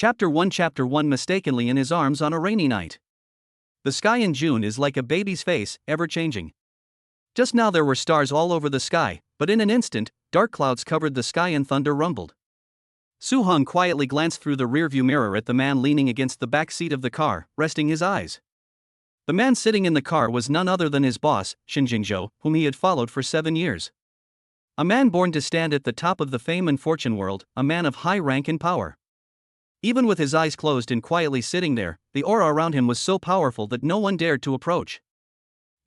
Chapter 1 Mistakenly in his arms on a rainy night. The sky in June is like a baby's face, ever changing. Just now there were stars all over the sky, but in an instant, dark clouds covered the sky and thunder rumbled. Soo-hong quietly glanced through the rearview mirror at the man leaning against the back seat of the car, resting his eyes. The man sitting in the car was none other than his boss, Shin Jingzhou, whom he had followed for 7 years. A man born to stand at the top of the fame and fortune world, a man of high rank and power. Even with his eyes closed and quietly sitting there, the aura around him was so powerful that no one dared to approach.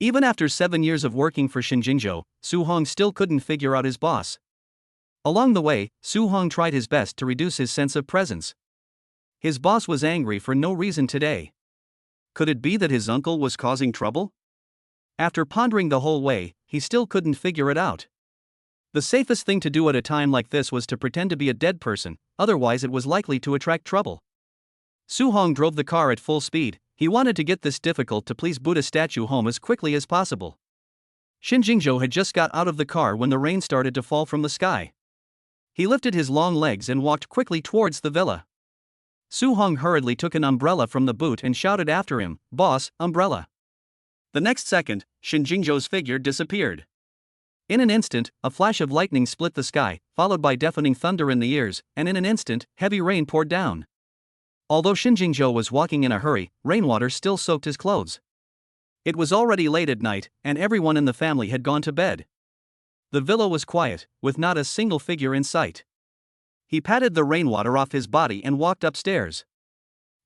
Even after 7 years of working for Shin Jingzhou, Soo-hong still couldn't figure out his boss. Along the way, Soo-hong tried his best to reduce his sense of presence. His boss was angry for no reason today. Could it be that his uncle was causing trouble? After pondering the whole way, he still couldn't figure it out. The safest thing to do at a time like this was to pretend to be a dead person, otherwise it was likely to attract trouble. Soo-hong drove the car at full speed. He wanted to get this difficult-to-please Buddha statue home as quickly as possible. Shin Jingzhou had just got out of the car when the rain started to fall from the sky. He lifted his long legs and walked quickly towards the villa. Soo-hong hurriedly took an umbrella from the boot and shouted after him, "Boss, umbrella." The next second, Shin Jingzhou's figure disappeared. In an instant, a flash of lightning split the sky, followed by deafening thunder in the ears, and in an instant, heavy rain poured down. Although Shin Jingzhou was walking in a hurry, rainwater still soaked his clothes. It was already late at night, and everyone in the family had gone to bed. The villa was quiet, with not a single figure in sight. He patted the rainwater off his body and walked upstairs.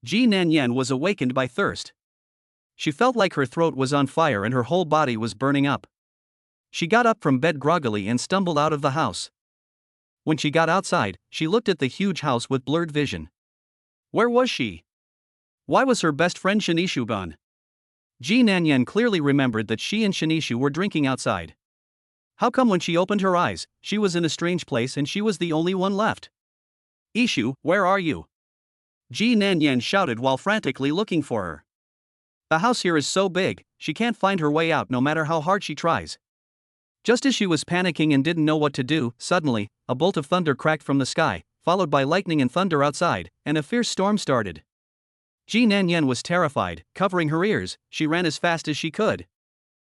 Ji Nanyan was awakened by thirst. She felt like her throat was on fire and her whole body was burning up. She got up from bed groggily and stumbled out of the house. When she got outside, she looked at the huge house with blurred vision. Where was she? Why was her best friend Yishu gone? Ji Nanyan clearly remembered that she and Yishu were drinking outside. How come when she opened her eyes, she was in a strange place and she was the only one left? Yishu, where are you? Ji Nanyan shouted while frantically looking for her. The house here is so big, she can't find her way out no matter how hard she tries. Just as she was panicking and didn't know what to do, suddenly, a bolt of thunder cracked from the sky, followed by lightning and thunder outside, and a fierce storm started. Ji Nanyan was terrified. Covering her ears, she ran as fast as she could.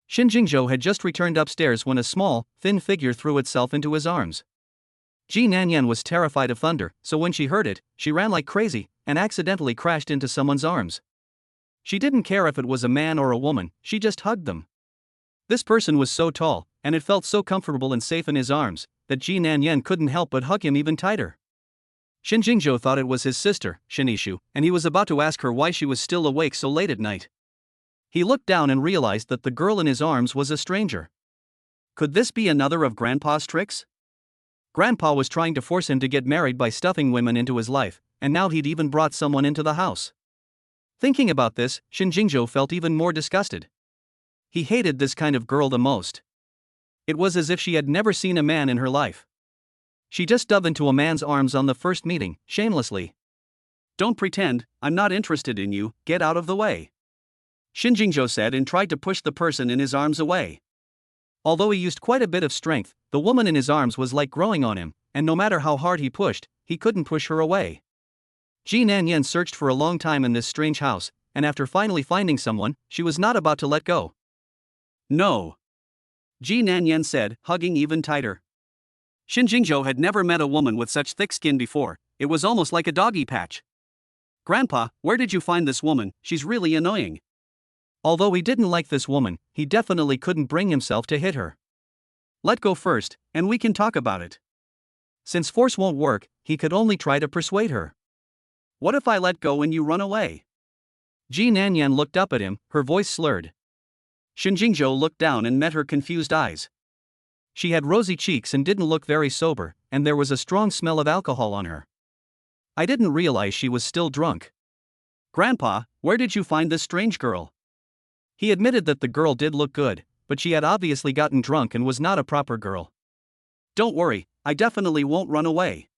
Shin Jingzhou had just returned upstairs when a small, thin figure threw itself into his arms. Ji Nanyan was terrified of thunder, so when she heard it, she ran like crazy, and accidentally crashed into someone's arms. She didn't care if it was a man or a woman, she just hugged them. This person was so tall, and it felt so comfortable and safe in his arms, that Ji Nanyan couldn't help but hug him even tighter. Shin Jingzhou thought it was his sister, Yishu, and he was about to ask her why she was still awake so late at night. He looked down and realized that the girl in his arms was a stranger. Could this be another of Grandpa's tricks? Grandpa was trying to force him to get married by stuffing women into his life, and now he'd even brought someone into the house. Thinking about this, Shin Jingzhou felt even more disgusted. He hated this kind of girl the most. It was as if she had never seen a man in her life. She just dove into a man's arms on the first meeting, shamelessly. "Don't pretend, I'm not interested in you, get out of the way," Shin Jingzhou said and tried to push the person in his arms away. Although he used quite a bit of strength, the woman in his arms was like growing on him, and no matter how hard he pushed, he couldn't push her away. Ji Nanyan searched for a long time in this strange house, and after finally finding someone, she was not about to let go. "No," Ji Nanyan said, hugging even tighter. Shin Jingzhou had never met a woman with such thick skin before. It was almost like a doggy patch. "Grandpa, where did you find this woman? She's really annoying." Although he didn't like this woman, he definitely couldn't bring himself to hit her. "Let go first, and we can talk about it." Since force won't work, he could only try to persuade her. "What if I let go and you run away?" Ji Nanyan looked up at him, her voice slurred. Shin Jingzhou looked down and met her confused eyes. She had rosy cheeks and didn't look very sober, and there was a strong smell of alcohol on her. "I didn't realize she was still drunk." "Grandpa, where did you find this strange girl?" He admitted that the girl did look good, but she had obviously gotten drunk and was not a proper girl. "Don't worry, I definitely won't run away.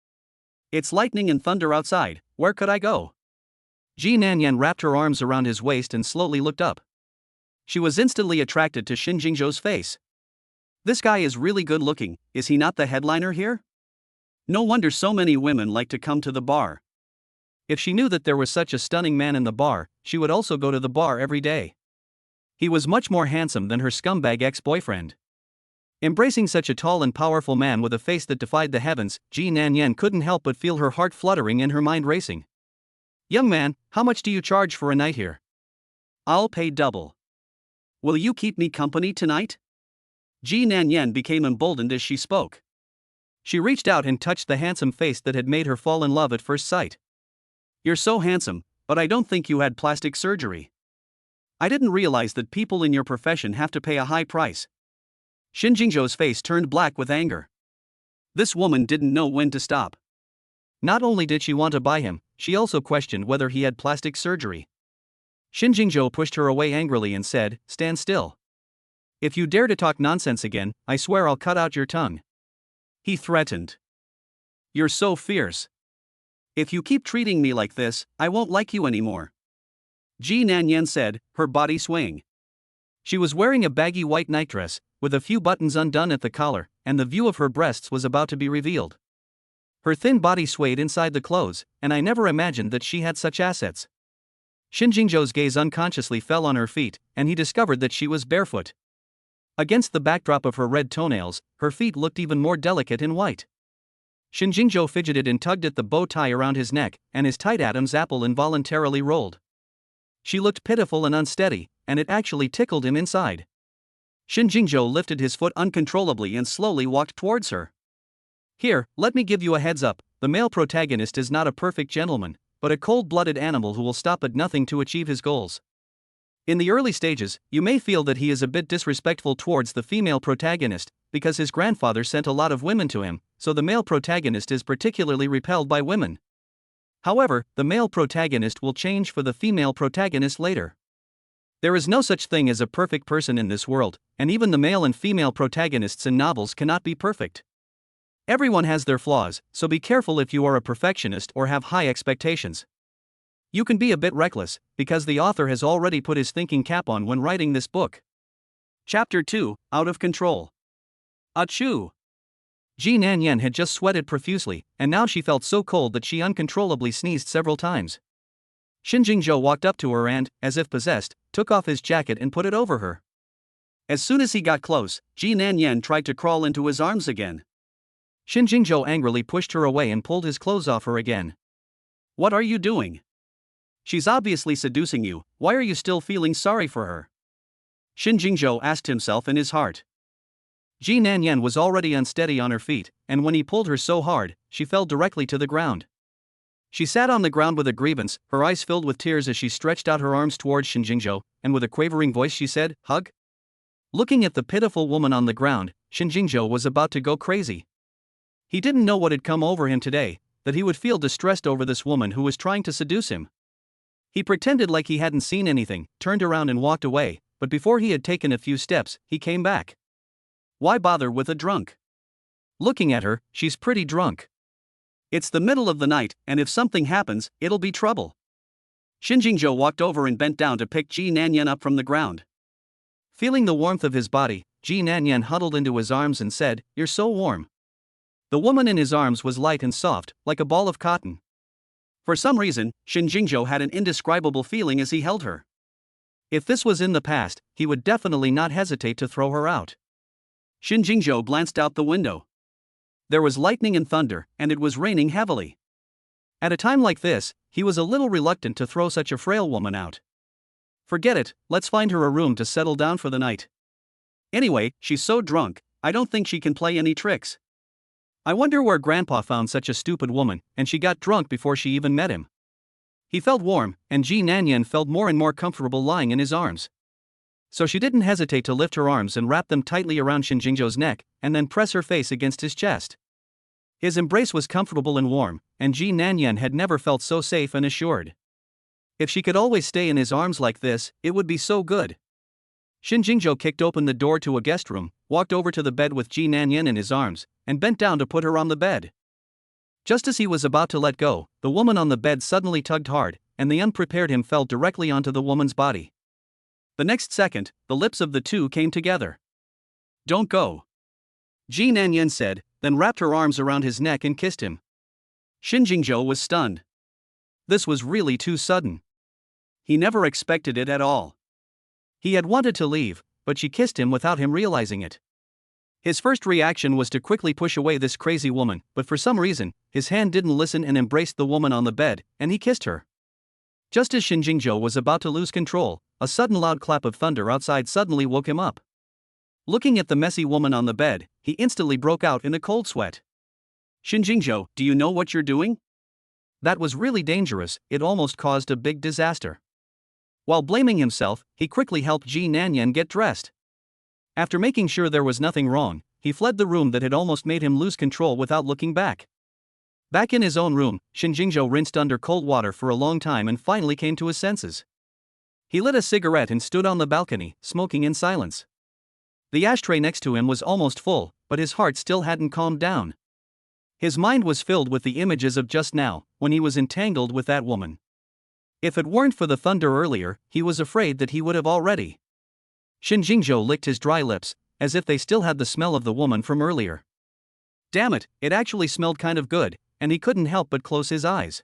It's lightning and thunder outside, where could I go?" Ji Nanyan wrapped her arms around his waist and slowly looked up. She was instantly attracted to Shin Jingzhou's face. "This guy is really good looking, is he not the headliner here? No wonder so many women like to come to the bar." If she knew that there was such a stunning man in the bar, she would also go to the bar every day. He was much more handsome than her scumbag ex-boyfriend. Embracing such a tall and powerful man with a face that defied the heavens, Ji Nanyan couldn't help but feel her heart fluttering and her mind racing. "Young man, how much do you charge for a night here?" "I'll pay double." "Will you keep me company tonight?" Ji Nanyan became emboldened as she spoke. She reached out and touched the handsome face that had made her fall in love at first sight. "You're so handsome, but I don't think you had plastic surgery." "I didn't realize that people in your profession have to pay a high price." Shin Jingzhou's face turned black with anger. This woman didn't know when to stop. Not only did she want to buy him, she also questioned whether he had plastic surgery. Shin Jingzhou pushed her away angrily and said, "Stand still. If you dare to talk nonsense again, I swear I'll cut out your tongue." He threatened. "You're so fierce. If you keep treating me like this, I won't like you anymore," Ji Nanyan said, her body swaying. She was wearing a baggy white nightdress, with a few buttons undone at the collar, and the view of her breasts was about to be revealed. Her thin body swayed inside the clothes, and I never imagined that she had such assets. Shin Jingzhou's gaze unconsciously fell on her feet, and he discovered that she was barefoot. Against the backdrop of her red toenails, her feet looked even more delicate and white. Shin Jingzhou fidgeted and tugged at the bow tie around his neck, and his tight Adam's apple involuntarily rolled. She looked pitiful and unsteady, and it actually tickled him inside. Shin Jingzhou lifted his foot uncontrollably and slowly walked towards her. "Here, let me give you a heads up, the male protagonist is not a perfect gentleman, but a cold-blooded animal who will stop at nothing to achieve his goals. In the early stages, you may feel that he is a bit disrespectful towards the female protagonist, because his grandfather sent a lot of women to him, so the male protagonist is particularly repelled by women. However, the male protagonist will change for the female protagonist later. There is no such thing as a perfect person in this world, and even the male and female protagonists in novels cannot be perfect. Everyone has their flaws, so be careful if you are a perfectionist or have high expectations. You can be a bit reckless, because the author has already put his thinking cap on when writing this book." Chapter 2, Out of Control. Achoo! Ji Nanyan had just sweated profusely, and now she felt so cold that she uncontrollably sneezed several times. Shin Jingzhou walked up to her and, as if possessed, took off his jacket and put it over her. As soon as he got close, Ji Nanyan tried to crawl into his arms again. Shin Jingzhou angrily pushed her away and pulled his clothes off her again. "What are you doing? She's obviously seducing you, why are you still feeling sorry for her?" Shin Jingzhou asked himself in his heart. Ji Nanyan was already unsteady on her feet, and when he pulled her so hard, she fell directly to the ground. She sat on the ground with a grievance, her eyes filled with tears as she stretched out her arms towards Shin Jingzhou, and with a quavering voice she said, "Hug?" Looking at the pitiful woman on the ground, Shin Jingzhou was about to go crazy. He didn't know what had come over him today, that he would feel distressed over this woman who was trying to seduce him. He pretended like he hadn't seen anything, turned around and walked away, but before he had taken a few steps, he came back. Why bother with a drunk? Looking at her, she's pretty drunk. It's the middle of the night, and if something happens, it'll be trouble. Shin Jingzhou walked over and bent down to pick Ji Nanyan up from the ground. Feeling the warmth of his body, Ji Nanyan huddled into his arms and said, "You're so warm." The woman in his arms was light and soft, like a ball of cotton. For some reason, Shin Jingzhou had an indescribable feeling as he held her. If this was in the past, he would definitely not hesitate to throw her out. Shin Jingzhou glanced out the window. There was lightning and thunder, and it was raining heavily. At a time like this, he was a little reluctant to throw such a frail woman out. Forget it, let's find her a room to settle down for the night. Anyway, she's so drunk, I don't think she can play any tricks. I wonder where Grandpa found such a stupid woman, and she got drunk before she even met him. He felt warm, and Ji Nanyan felt more and more comfortable lying in his arms. So she didn't hesitate to lift her arms and wrap them tightly around Shin Jingzhou's neck, and then press her face against his chest. His embrace was comfortable and warm, and Ji Nanyan had never felt so safe and assured. If she could always stay in his arms like this, it would be so good. Shin Jingzhou kicked open the door to a guest room, walked over to the bed with Ji Nanyan in his arms, and bent down to put her on the bed. Just as he was about to let go, the woman on the bed suddenly tugged hard, and the unprepared him fell directly onto the woman's body. The next second, the lips of the two came together. "Don't go," Ji Nanyan said, then wrapped her arms around his neck and kissed him. Shin Jingzhou was stunned. This was really too sudden. He never expected it at all. He had wanted to leave, but she kissed him without him realizing it. His first reaction was to quickly push away this crazy woman, but for some reason, his hand didn't listen and embraced the woman on the bed, and he kissed her. Just as Shinjingzhou was about to lose control, a sudden loud clap of thunder outside suddenly woke him up. Looking at the messy woman on the bed, he instantly broke out in a cold sweat. Shinjingzhou, do you know what you're doing? That was really dangerous, it almost caused a big disaster. While blaming himself, he quickly helped Ji Nanyan get dressed. After making sure there was nothing wrong, he fled the room that had almost made him lose control without looking back. Back in his own room, Shinjingzhou rinsed under cold water for a long time and finally came to his senses. He lit a cigarette and stood on the balcony, smoking in silence. The ashtray next to him was almost full, but his heart still hadn't calmed down. His mind was filled with the images of just now, when he was entangled with that woman. If it weren't for the thunder earlier, he was afraid that he would have already. Shinjingzhou licked his dry lips, as if they still had the smell of the woman from earlier. Damn it, it actually smelled kind of good, and he couldn't help but close his eyes.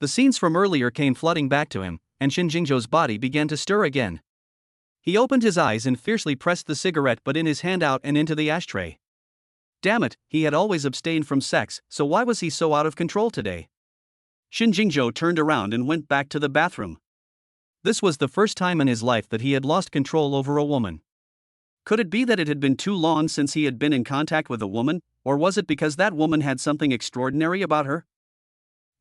The scenes from earlier came flooding back to him, and Shinjingzhou's body began to stir again. He opened his eyes and fiercely pressed the cigarette butt in his hand out and into the ashtray. Damn it, he had always abstained from sex, so why was he so out of control today? Shinjingzhou turned around and went back to the bathroom. This was the first time in his life that he had lost control over a woman. Could it be that it had been too long since he had been in contact with a woman, or was it because that woman had something extraordinary about her?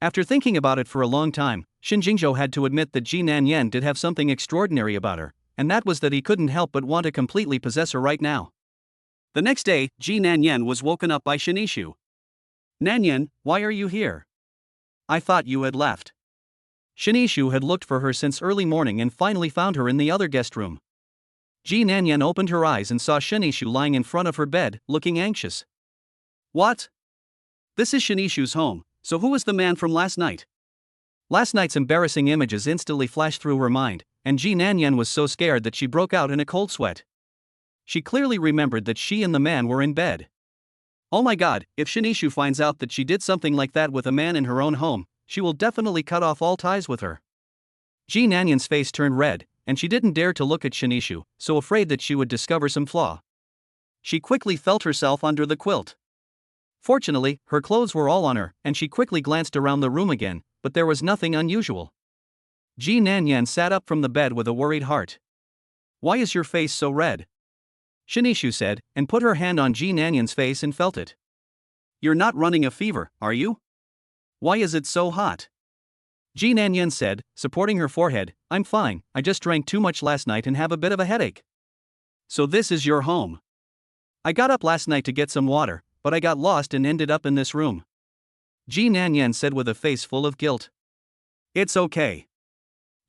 After thinking about it for a long time, Shinjingzhou had to admit that Ji Nanyan did have something extraordinary about her, and that was that he couldn't help but want to completely possess her right now. The next day, Ji Nanyan was woken up by Yishu. Nanyan, why are you here? I thought you had left. Yishu had looked for her since early morning and finally found her in the other guest room. Ji Nanyan opened her eyes and saw Yishu lying in front of her bed, looking anxious. What? This is Yishu's home, so who is the man from last night? Last night's embarrassing images instantly flashed through her mind, and Ji Nanyan was so scared that she broke out in a cold sweat. She clearly remembered that she and the man were in bed. Oh my god, if Yishu finds out that she did something like that with a man in her own home, she will definitely cut off all ties with her. Ji Nanyan's face turned red, and she didn't dare to look at Yishu, so afraid that she would discover some flaw. She quickly felt herself under the quilt. Fortunately, her clothes were all on her, and she quickly glanced around the room again, but there was nothing unusual. Ji Nanyan sat up from the bed with a worried heart. Why is your face so red? Yishu said, and put her hand on Ji Nanyan's face and felt it. You're not running a fever, are you? Why is it so hot? Ji Nanyan said, supporting her forehead, I'm fine, I just drank too much last night and have a bit of a headache. So this is your home. I got up last night to get some water, but I got lost and ended up in this room. Ji Nanyan said with a face full of guilt. It's okay.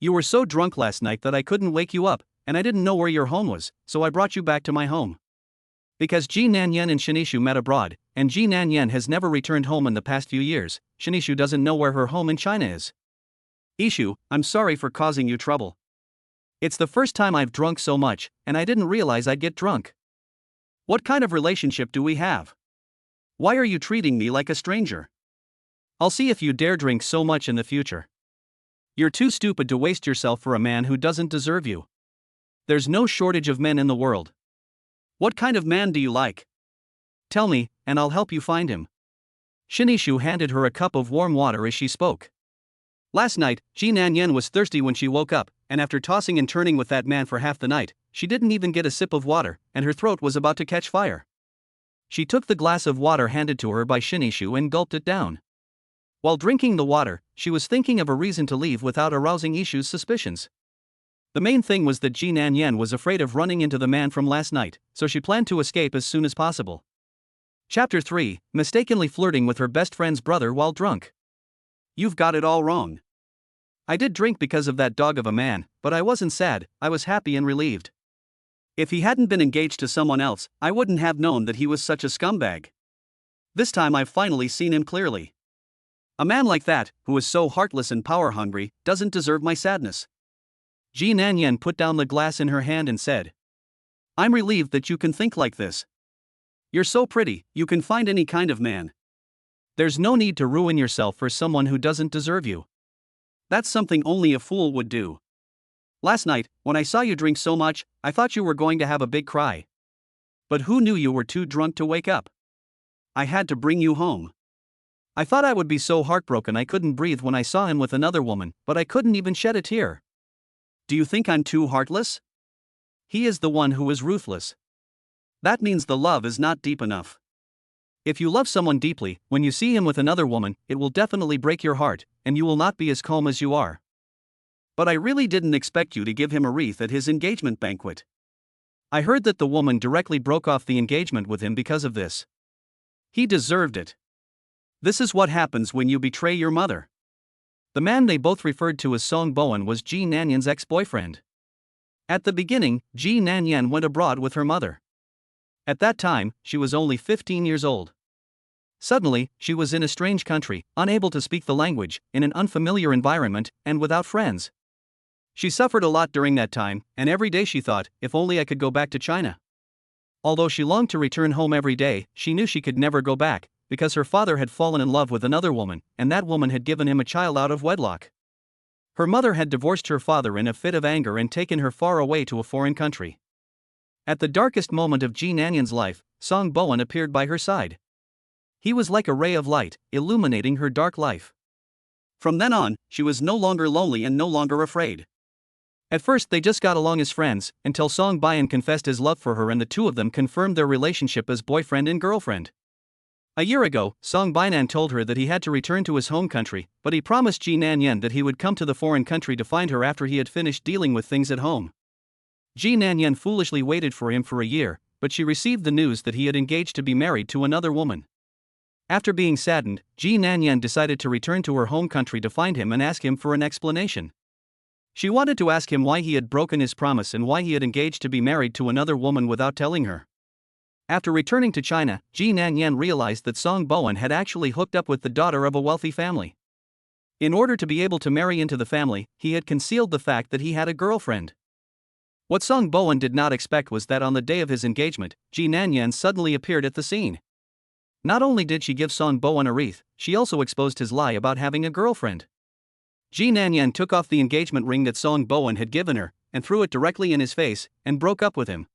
You were so drunk last night that I couldn't wake you up, and I didn't know where your home was, so I brought you back to my home. Because Ji Nanyan and Yishu met abroad, and Ji Nanyan has never returned home in the past few years, Yishu doesn't know where her home in China is. Yishu, I'm sorry for causing you trouble. It's the first time I've drunk so much, and I didn't realize I'd get drunk. What kind of relationship do we have? Why are you treating me like a stranger? I'll see if you dare drink so much in the future. You're too stupid to waste yourself for a man who doesn't deserve you. There's no shortage of men in the world. What kind of man do you like? Tell me, and I'll help you find him. Yishu handed her a cup of warm water as she spoke. Last night, Ji Nanyan was thirsty when she woke up, and after tossing and turning with that man for half the night, she didn't even get a sip of water, and her throat was about to catch fire. She took the glass of water handed to her by Yishu and gulped it down. While drinking the water, she was thinking of a reason to leave without arousing Yishu's suspicions. The main thing was that Ji Nanyan was afraid of running into the man from last night, so she planned to escape as soon as possible. Chapter 3, Mistakenly Flirting with Her Best Friend's Brother While Drunk. You've got it all wrong. I did drink because of that dog of a man, but I wasn't sad, I was happy and relieved. If he hadn't been engaged to someone else, I wouldn't have known that he was such a scumbag. This time I've finally seen him clearly. A man like that, who is so heartless and power-hungry, doesn't deserve my sadness. Ji Nanyan put down the glass in her hand and said, I'm relieved that you can think like this. You're so pretty, you can find any kind of man. There's no need to ruin yourself for someone who doesn't deserve you. That's something only a fool would do. Last night, when I saw you drink so much, I thought you were going to have a big cry. But who knew you were too drunk to wake up? I had to bring you home. I thought I would be so heartbroken I couldn't breathe when I saw him with another woman, but I couldn't even shed a tear. Do you think I'm too heartless? He is the one who is ruthless. That means the love is not deep enough. If you love someone deeply, when you see him with another woman, it will definitely break your heart, and you will not be as calm as you are. But I really didn't expect you to give him a wreath at his engagement banquet. I heard that the woman directly broke off the engagement with him because of this. He deserved it. This is what happens when you betray your mother. The man they both referred to as Song Boan was Ji Nanyan's ex-boyfriend. At the beginning, Ji Nanyan went abroad with her mother. At that time, she was only 15 years old. Suddenly, she was in a strange country, unable to speak the language, in an unfamiliar environment, and without friends. She suffered a lot during that time, and every day she thought, if only I could go back to China. Although she longed to return home every day, she knew she could never go back, because her father had fallen in love with another woman, and that woman had given him a child out of wedlock. Her mother had divorced her father in a fit of anger and taken her far away to a foreign country. At the darkest moment of Ji Nanyan's life, Song Boan appeared by her side. He was like a ray of light, illuminating her dark life. From then on, she was no longer lonely and no longer afraid. At first they just got along as friends, until Song Boan confessed his love for her and the two of them confirmed their relationship as boyfriend and girlfriend. A year ago, Song Boan told her that he had to return to his home country, but he promised Ji Nanyan that he would come to the foreign country to find her after he had finished dealing with things at home. Ji Nanyan foolishly waited for him for a year, but she received the news that he had engaged to be married to another woman. After being saddened, Ji Nanyan decided to return to her home country to find him and ask him for an explanation. She wanted to ask him why he had broken his promise and why he had engaged to be married to another woman without telling her. After returning to China, Ji Nanyan realized that Song Boan had actually hooked up with the daughter of a wealthy family. In order to be able to marry into the family, he had concealed the fact that he had a girlfriend. What Song Boan did not expect was that on the day of his engagement, Ji Nanyan suddenly appeared at the scene. Not only did she give Song Boan a wreath, she also exposed his lie about having a girlfriend. Ji Nanyan took off the engagement ring that Song Boan had given her, and threw it directly in his face, and broke up with him.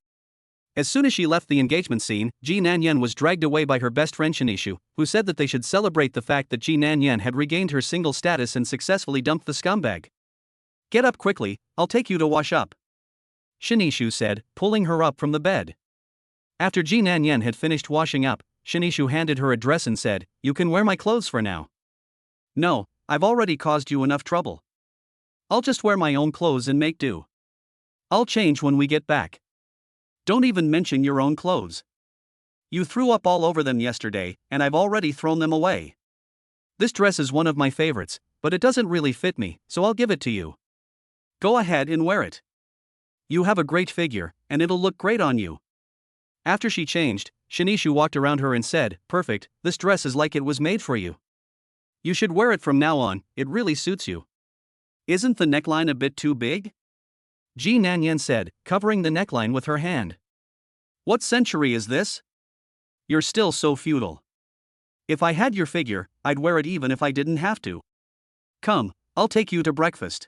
As soon as she left the engagement scene, Ji Nanyan was dragged away by her best friend Yishu, who said that they should celebrate the fact that Ji Nanyan had regained her single status and successfully dumped the scumbag. "Get up quickly, I'll take you to wash up," Yishu said, pulling her up from the bed. After Ji Nanyan had finished washing up, Yishu handed her a dress and said, "You can wear my clothes for now." "No, I've already caused you enough trouble. I'll just wear my own clothes and make do. I'll change when we get back. Don't even mention your own clothes. You threw up all over them yesterday, and I've already thrown them away. This dress is one of my favorites, but it doesn't really fit me, so I'll give it to you. Go ahead and wear it. You have a great figure, and it'll look great on you." After she changed, Yishu walked around her and said, "Perfect, this dress is like it was made for you. You should wear it from now on, it really suits you. Isn't the neckline a bit too big?" Ji Nanyan said, covering the neckline with her hand. "What century is this? You're still so feudal. If I had your figure, I'd wear it even if I didn't have to. Come, I'll take you to breakfast,"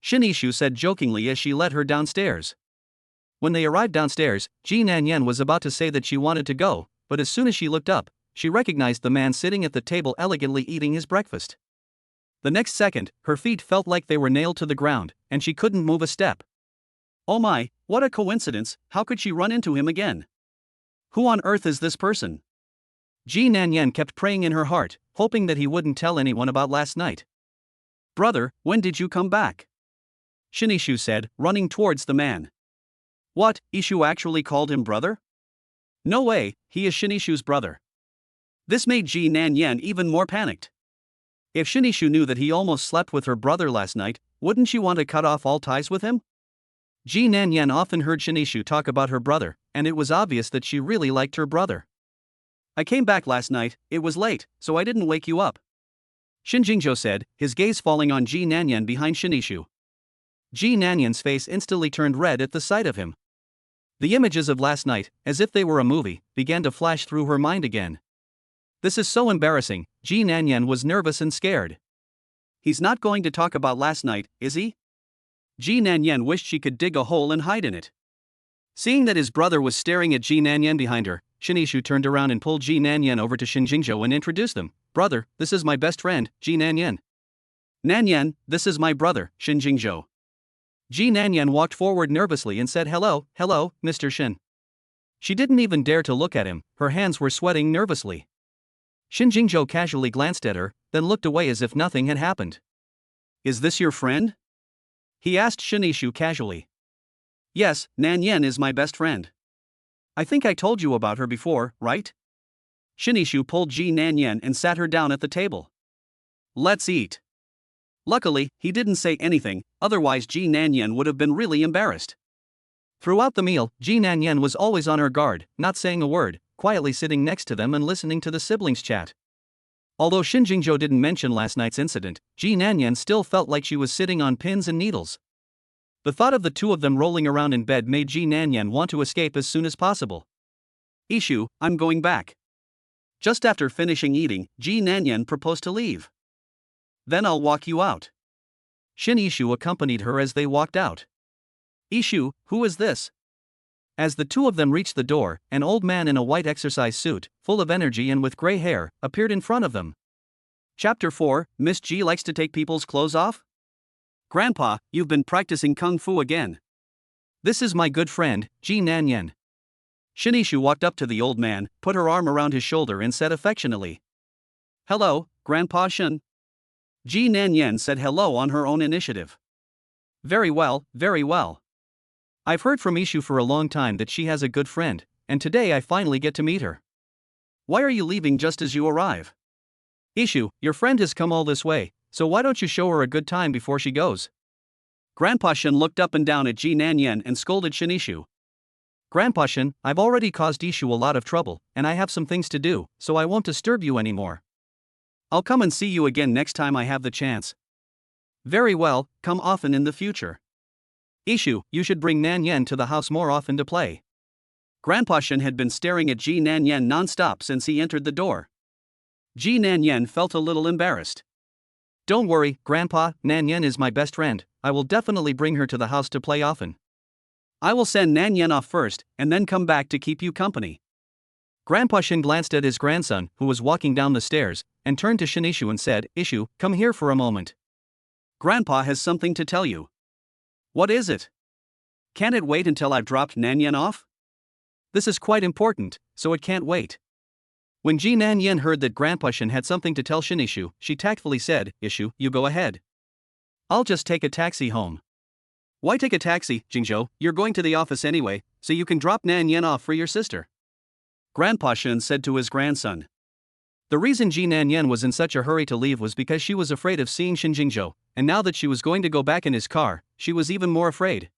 Yishu said jokingly as she led her downstairs. When they arrived downstairs, Ji Nanyan was about to say that she wanted to go, but as soon as she looked up, she recognized the man sitting at the table elegantly eating his breakfast. The next second, her feet felt like they were nailed to the ground, and she couldn't move a step. Oh my, what a coincidence, how could she run into him again? Who on earth is this person? Ji Nanyan kept praying in her heart, hoping that he wouldn't tell anyone about last night. "Brother, when did you come back?" Yishu said, running towards the man. What, Yishu actually called him brother? No way, he is Yishu's brother. This made Ji Nanyan even more panicked. If Yishu knew that he almost slept with her brother last night, wouldn't she want to cut off all ties with him? Ji Nanyan often heard Yishu talk about her brother, and it was obvious that she really liked her brother. "I came back last night, it was late, so I didn't wake you up," Jingzhou said, his gaze falling on Ji Nanyan behind Yishu. Ji Nanyan's face instantly turned red at the sight of him. The images of last night, as if they were a movie, began to flash through her mind again. This is so embarrassing, Ji Nanyan was nervous and scared. He's not going to talk about last night, is he? Ji Nanyan wished she could dig a hole and hide in it. Seeing that his brother was staring at Ji Nanyan behind her, Yishu turned around and pulled Ji Nanyan over to Jingzhou and introduced them. Brother, this is my best friend, Ji Nanyan. Nanyan, this is my brother, Jingzhou. Ji Nanyan walked forward nervously and said hello, Mr. Shin. She didn't even dare to look at him, her hands were sweating nervously. Jingzhou casually glanced at her, then looked away as if nothing had happened. Is this your friend? He asked Yishu casually. Yes, Nanyan is my best friend. I think I told you about her before, right? Yishu pulled Ji Nanyan and sat her down at the table. Let's eat. Luckily, he didn't say anything, otherwise Ji Nanyan would have been really embarrassed. Throughout the meal, Ji Nanyan was always on her guard, not saying a word, quietly sitting next to them and listening to the siblings chat. Although Jingzhou didn't mention last night's incident, Ji Nanyan still felt like she was sitting on pins and needles. The thought of the two of them rolling around in bed made Ji Nanyan want to escape as soon as possible. Yishu, I'm going back. Just after finishing eating, Ji Nanyan proposed to leave. Then I'll walk you out. Yishu accompanied her as they walked out. Yishu, who is this? As the two of them reached the door, an old man in a white exercise suit, full of energy and with gray hair, appeared in front of them. Chapter 4, Miss Ji likes to take people's clothes off? Grandpa, you've been practicing kung fu again. This is my good friend, Ji Nanyan. Yishu walked up to the old man, put her arm around his shoulder and said affectionately. Hello, Grandpa Shin. Ji Nanyan said hello on her own initiative. Very well, very well. I've heard from Yishu for a long time that she has a good friend, and today I finally get to meet her. Why are you leaving just as you arrive? Yishu, your friend has come all this way, so why don't you show her a good time before she goes? Grandpa Shin looked up and down at Ji Nanyan and scolded Yishu. Grandpa Shin, I've already caused Yishu a lot of trouble, and I have some things to do, so I won't disturb you anymore. I'll come and see you again next time I have the chance. Very well, come often in the future. Yishu, you should bring Nanyan to the house more often to play. Grandpa Shin had been staring at Ji Nanyan non-stop since he entered the door. Ji Nanyan felt a little embarrassed. Don't worry, Grandpa, Nanyan is my best friend, I will definitely bring her to the house to play often. I will send Nanyan off first, and then come back to keep you company. Grandpa Shin glanced at his grandson, who was walking down the stairs, and turned to Yishu and said, Yishu, come here for a moment. Grandpa has something to tell you. What is it? Can't it wait until I've dropped Nanyan off? This is quite important, so it can't wait. When Ji Nanyan heard that Grandpa Shin had something to tell Yishu, she tactfully said, Yishu, you go ahead. I'll just take a taxi home. Why take a taxi, Jingzhou? You're going to the office anyway, so you can drop Nanyan off for your sister. Grandpa Shin said to his grandson. The reason Ji Nanyan was in such a hurry to leave was because she was afraid of seeing Jingzhou, and now that she was going to go back in his car, she was even more afraid.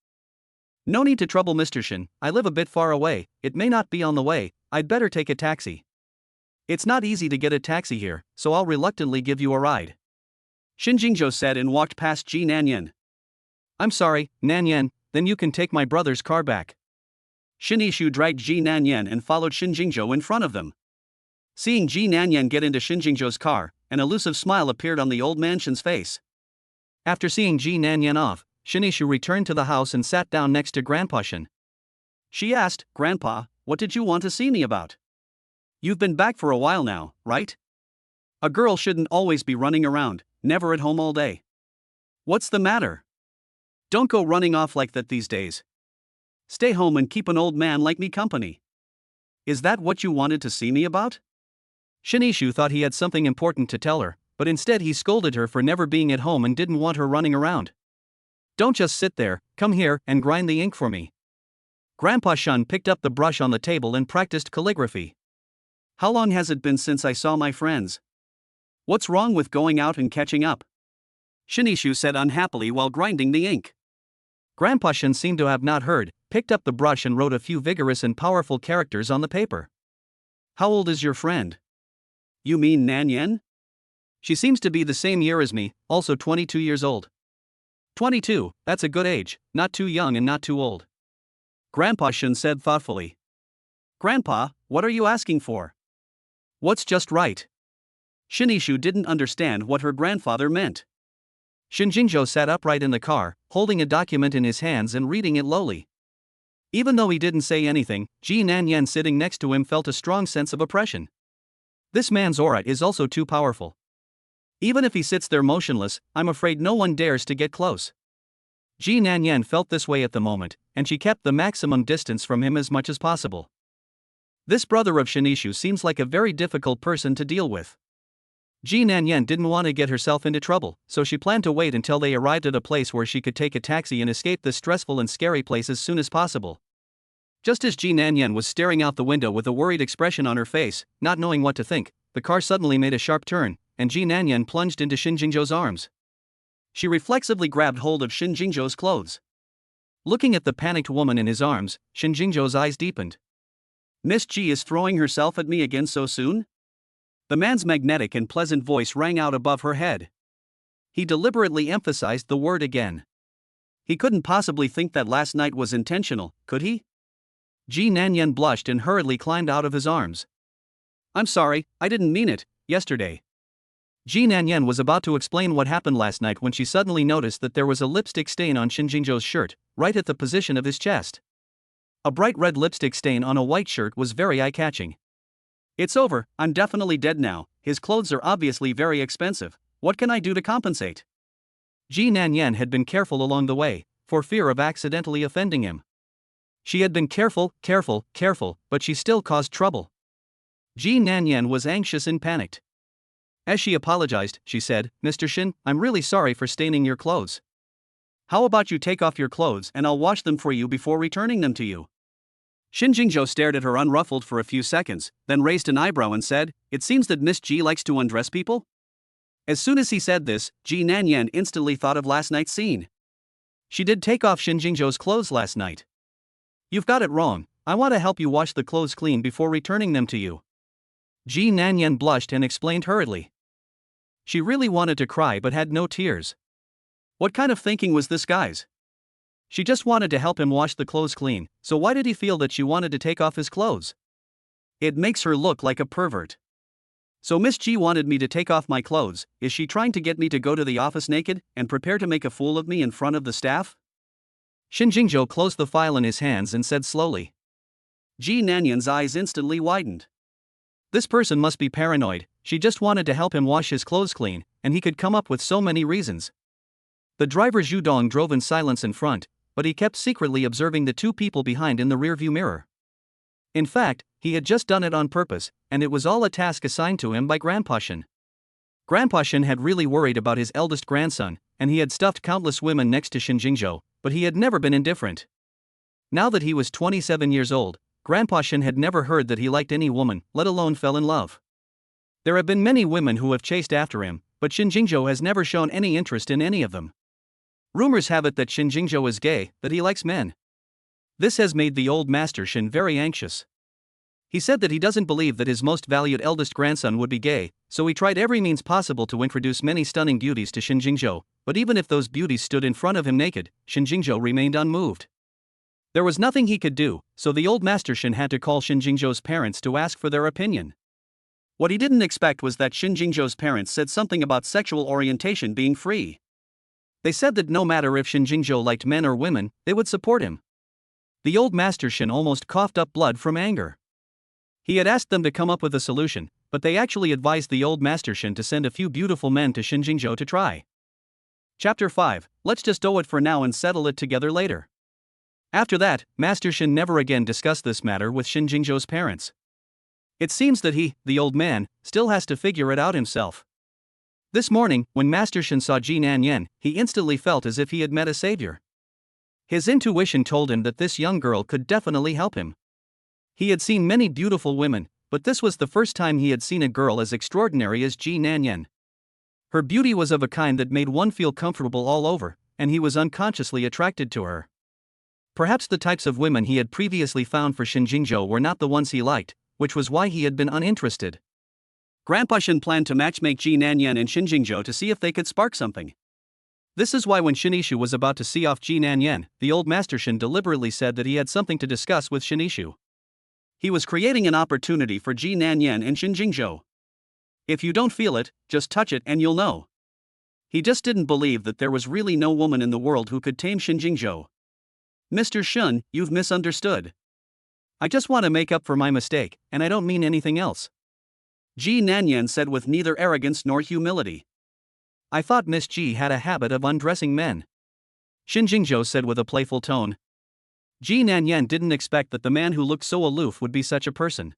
No need to trouble Mr. Shin, I live a bit far away, it may not be on the way, I'd better take a taxi. It's not easy to get a taxi here, so I'll reluctantly give you a ride. Jingzhou said and walked past Ji Nanyan. I'm sorry, Nanyan, then you can take my brother's car back. Yishu dragged Ji Nanyan and followed Jingzhou in front of them. Seeing Ji Nanyan get into Jingzhou's car, an elusive smile appeared on the old man's face. After seeing Ji Nanyan off, Yishu returned to the house and sat down next to Grandpa Shin. She asked, Grandpa, what did you want to see me about? You've been back for a while now, right? A girl shouldn't always be running around, never at home all day. What's the matter? Don't go running off like that these days. Stay home and keep an old man like me company. Is that what you wanted to see me about? Yishu thought he had something important to tell her, but instead he scolded her for never being at home and didn't want her running around. Don't just sit there, come here and grind the ink for me. Grandpa Shin picked up the brush on the table and practiced calligraphy. How long has it been since I saw my friends? What's wrong with going out and catching up? Yishu said unhappily while grinding the ink. Grandpa Shin seemed to have not heard, picked up the brush and wrote a few vigorous and powerful characters on the paper. How old is your friend? You mean Nanyan? She seems to be the same year as me, also 22 years old. 22, that's a good age, not too young and not too old. Grandpa Shin said thoughtfully. Grandpa, what are you asking for? What's just right? Yishu didn't understand what her grandfather meant. Shinjingzhou sat upright in the car, holding a document in his hands and reading it lowly. Even though he didn't say anything, Ji Nanyan sitting next to him felt a strong sense of oppression. This man's aura is also too powerful. Even if he sits there motionless, I'm afraid no one dares to get close. Ji Nanyan felt this way at the moment, and she kept the maximum distance from him as much as possible. This brother of Yishu seems like a very difficult person to deal with. Ji Nanyan didn't want to get herself into trouble, so she planned to wait until they arrived at a place where she could take a taxi and escape this stressful and scary place as soon as possible. Just as Ji Nanyan was staring out the window with a worried expression on her face, not knowing what to think, the car suddenly made a sharp turn, and Ji Nanyan plunged into Shinjingzhou's arms. She reflexively grabbed hold of Shinjingzhou's clothes. Looking at the panicked woman in his arms, Shinjingzhou's eyes deepened. Miss Ji is throwing herself at me again so soon? The man's magnetic and pleasant voice rang out above her head. He deliberately emphasized the word again. He couldn't possibly think that last night was intentional, could he? Ji Nanyan blushed and hurriedly climbed out of his arms. I'm sorry, I didn't mean it, yesterday. Ji Nanyan was about to explain what happened last night when she suddenly noticed that there was a lipstick stain on Shinjingzhou's shirt, right at the position of his chest. A bright red lipstick stain on a white shirt was very eye-catching. It's over, I'm definitely dead now, his clothes are obviously very expensive, what can I do to compensate? Ji Nanyan had been careful along the way, for fear of accidentally offending him. She had been careful, but she still caused trouble. Ji Nanyan was anxious and panicked. As she apologized, she said, Mr. Shin, I'm really sorry for staining your clothes. How about you take off your clothes and I'll wash them for you before returning them to you? Shinjingzhou stared at her unruffled for a few seconds, then raised an eyebrow and said, It seems that Miss Ji likes to undress people? As soon as he said this, Ji Nanyan instantly thought of last night's scene. She did take off Shinjingzhou's clothes last night. You've got it wrong, I want to help you wash the clothes clean before returning them to you. Ji Nanyan blushed and explained hurriedly. She really wanted to cry but had no tears. What kind of thinking was this guy's? She just wanted to help him wash the clothes clean, so why did he feel that she wanted to take off his clothes? It makes her look like a pervert. So Miss G wanted me to take off my clothes, is she trying to get me to go to the office naked and prepare to make a fool of me in front of the staff? Shinjingzhou closed the file in his hands and said slowly. Ji Nanyan's eyes instantly widened. This person must be paranoid, she just wanted to help him wash his clothes clean, and he could come up with so many reasons. The driver Zhu Dong drove in silence in front, but he kept secretly observing the two people behind in the rearview mirror. In fact, he had just done it on purpose, and it was all a task assigned to him by Grandpa Shin. Grandpa Shin had really worried about his eldest grandson, and he had stuffed countless women next to Shinjingzhou, but he had never been indifferent. Now that he was 27 years old, Grandpa Shin had never heard that he liked any woman, let alone fell in love. There have been many women who have chased after him, but Shinjingzhou has never shown any interest in any of them. Rumors have it that Shinjingzhou is gay, that he likes men. This has made the old master Shin very anxious. He said that he doesn't believe that his most valued eldest grandson would be gay, so he tried every means possible to introduce many stunning beauties to Shinjingzhou, but even if those beauties stood in front of him naked, Shinjingzhou remained unmoved. There was nothing he could do, so the old master Shin had to call Shinjingzhou's parents to ask for their opinion. What he didn't expect was that Shinjingzhou's parents said something about sexual orientation being free. They said that no matter if Shinjingzhou liked men or women, they would support him. The old master Shin almost coughed up blood from anger. He had asked them to come up with a solution, but they actually advised the old master Shin to send a few beautiful men to Shinjingzhou to try. Chapter 5, let's just do it for now and settle it together later. After that, Master Shin never again discussed this matter with Shinjingzhou's parents. It seems that he, the old man, still has to figure it out himself. This morning, when Master Shin saw Ji Nanyan, he instantly felt as if he had met a savior. His intuition told him that this young girl could definitely help him. He had seen many beautiful women, but this was the first time he had seen a girl as extraordinary as Ji Nanyan. Her beauty was of a kind that made one feel comfortable all over, and he was unconsciously attracted to her. Perhaps the types of women he had previously found for Shinjingzhou were not the ones he liked, which was why he had been uninterested. Grandpa Shin planned to matchmake Ji Nanyan and Shinjingzhou to see if they could spark something. This is why when Yishu was about to see off Ji Nanyan, the old master Shin deliberately said that he had something to discuss with Yishu. He was creating an opportunity for Ji Nanyan and Shinjingzhou. If you don't feel it, just touch it and you'll know. He just didn't believe that there was really no woman in the world who could tame Shinjingzhou. Mr. Shun, you've misunderstood. I just want to make up for my mistake, and I don't mean anything else. Ji Nanyan said with neither arrogance nor humility. I thought Miss Ji had a habit of undressing men. Shinjingzhou said with a playful tone. Ji Nanyan didn't expect that the man who looked so aloof would be such a person.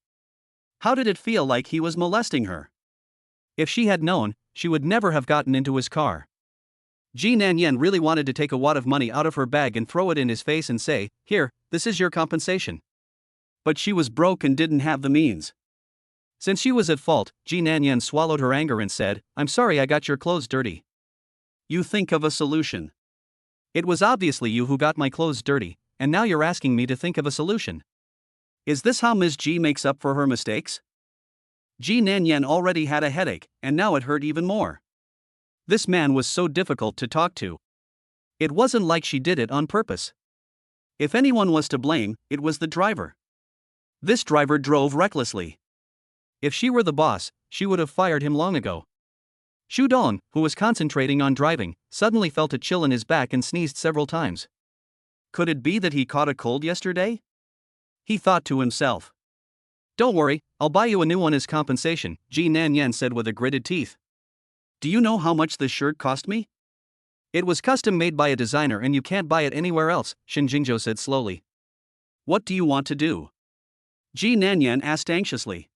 How did it feel like he was molesting her? If she had known, she would never have gotten into his car. Ji Nanyan really wanted to take a wad of money out of her bag and throw it in his face and say, "Here, this is your compensation." But she was broke and didn't have the means. Since she was at fault, Ji Nanyan swallowed her anger and said, "I'm sorry I got your clothes dirty." You think of a solution. It was obviously you who got my clothes dirty, and now you're asking me to think of a solution. Is this how Ms. Ji makes up for her mistakes? Ji Nanyan already had a headache, and now it hurt even more. This man was so difficult to talk to. It wasn't like she did it on purpose. If anyone was to blame, it was the driver. This driver drove recklessly. If she were the boss, she would have fired him long ago. Shu Dong, who was concentrating on driving, suddenly felt a chill in his back and sneezed several times. Could it be that he caught a cold yesterday? He thought to himself. Don't worry, I'll buy you a new one as compensation, Ji Nanyan said with a gritted teeth. Do you know how much this shirt cost me? It was custom made by a designer and you can't buy it anywhere else, Shinjingzhou said slowly. What do you want to do? Ji Nanyan asked anxiously.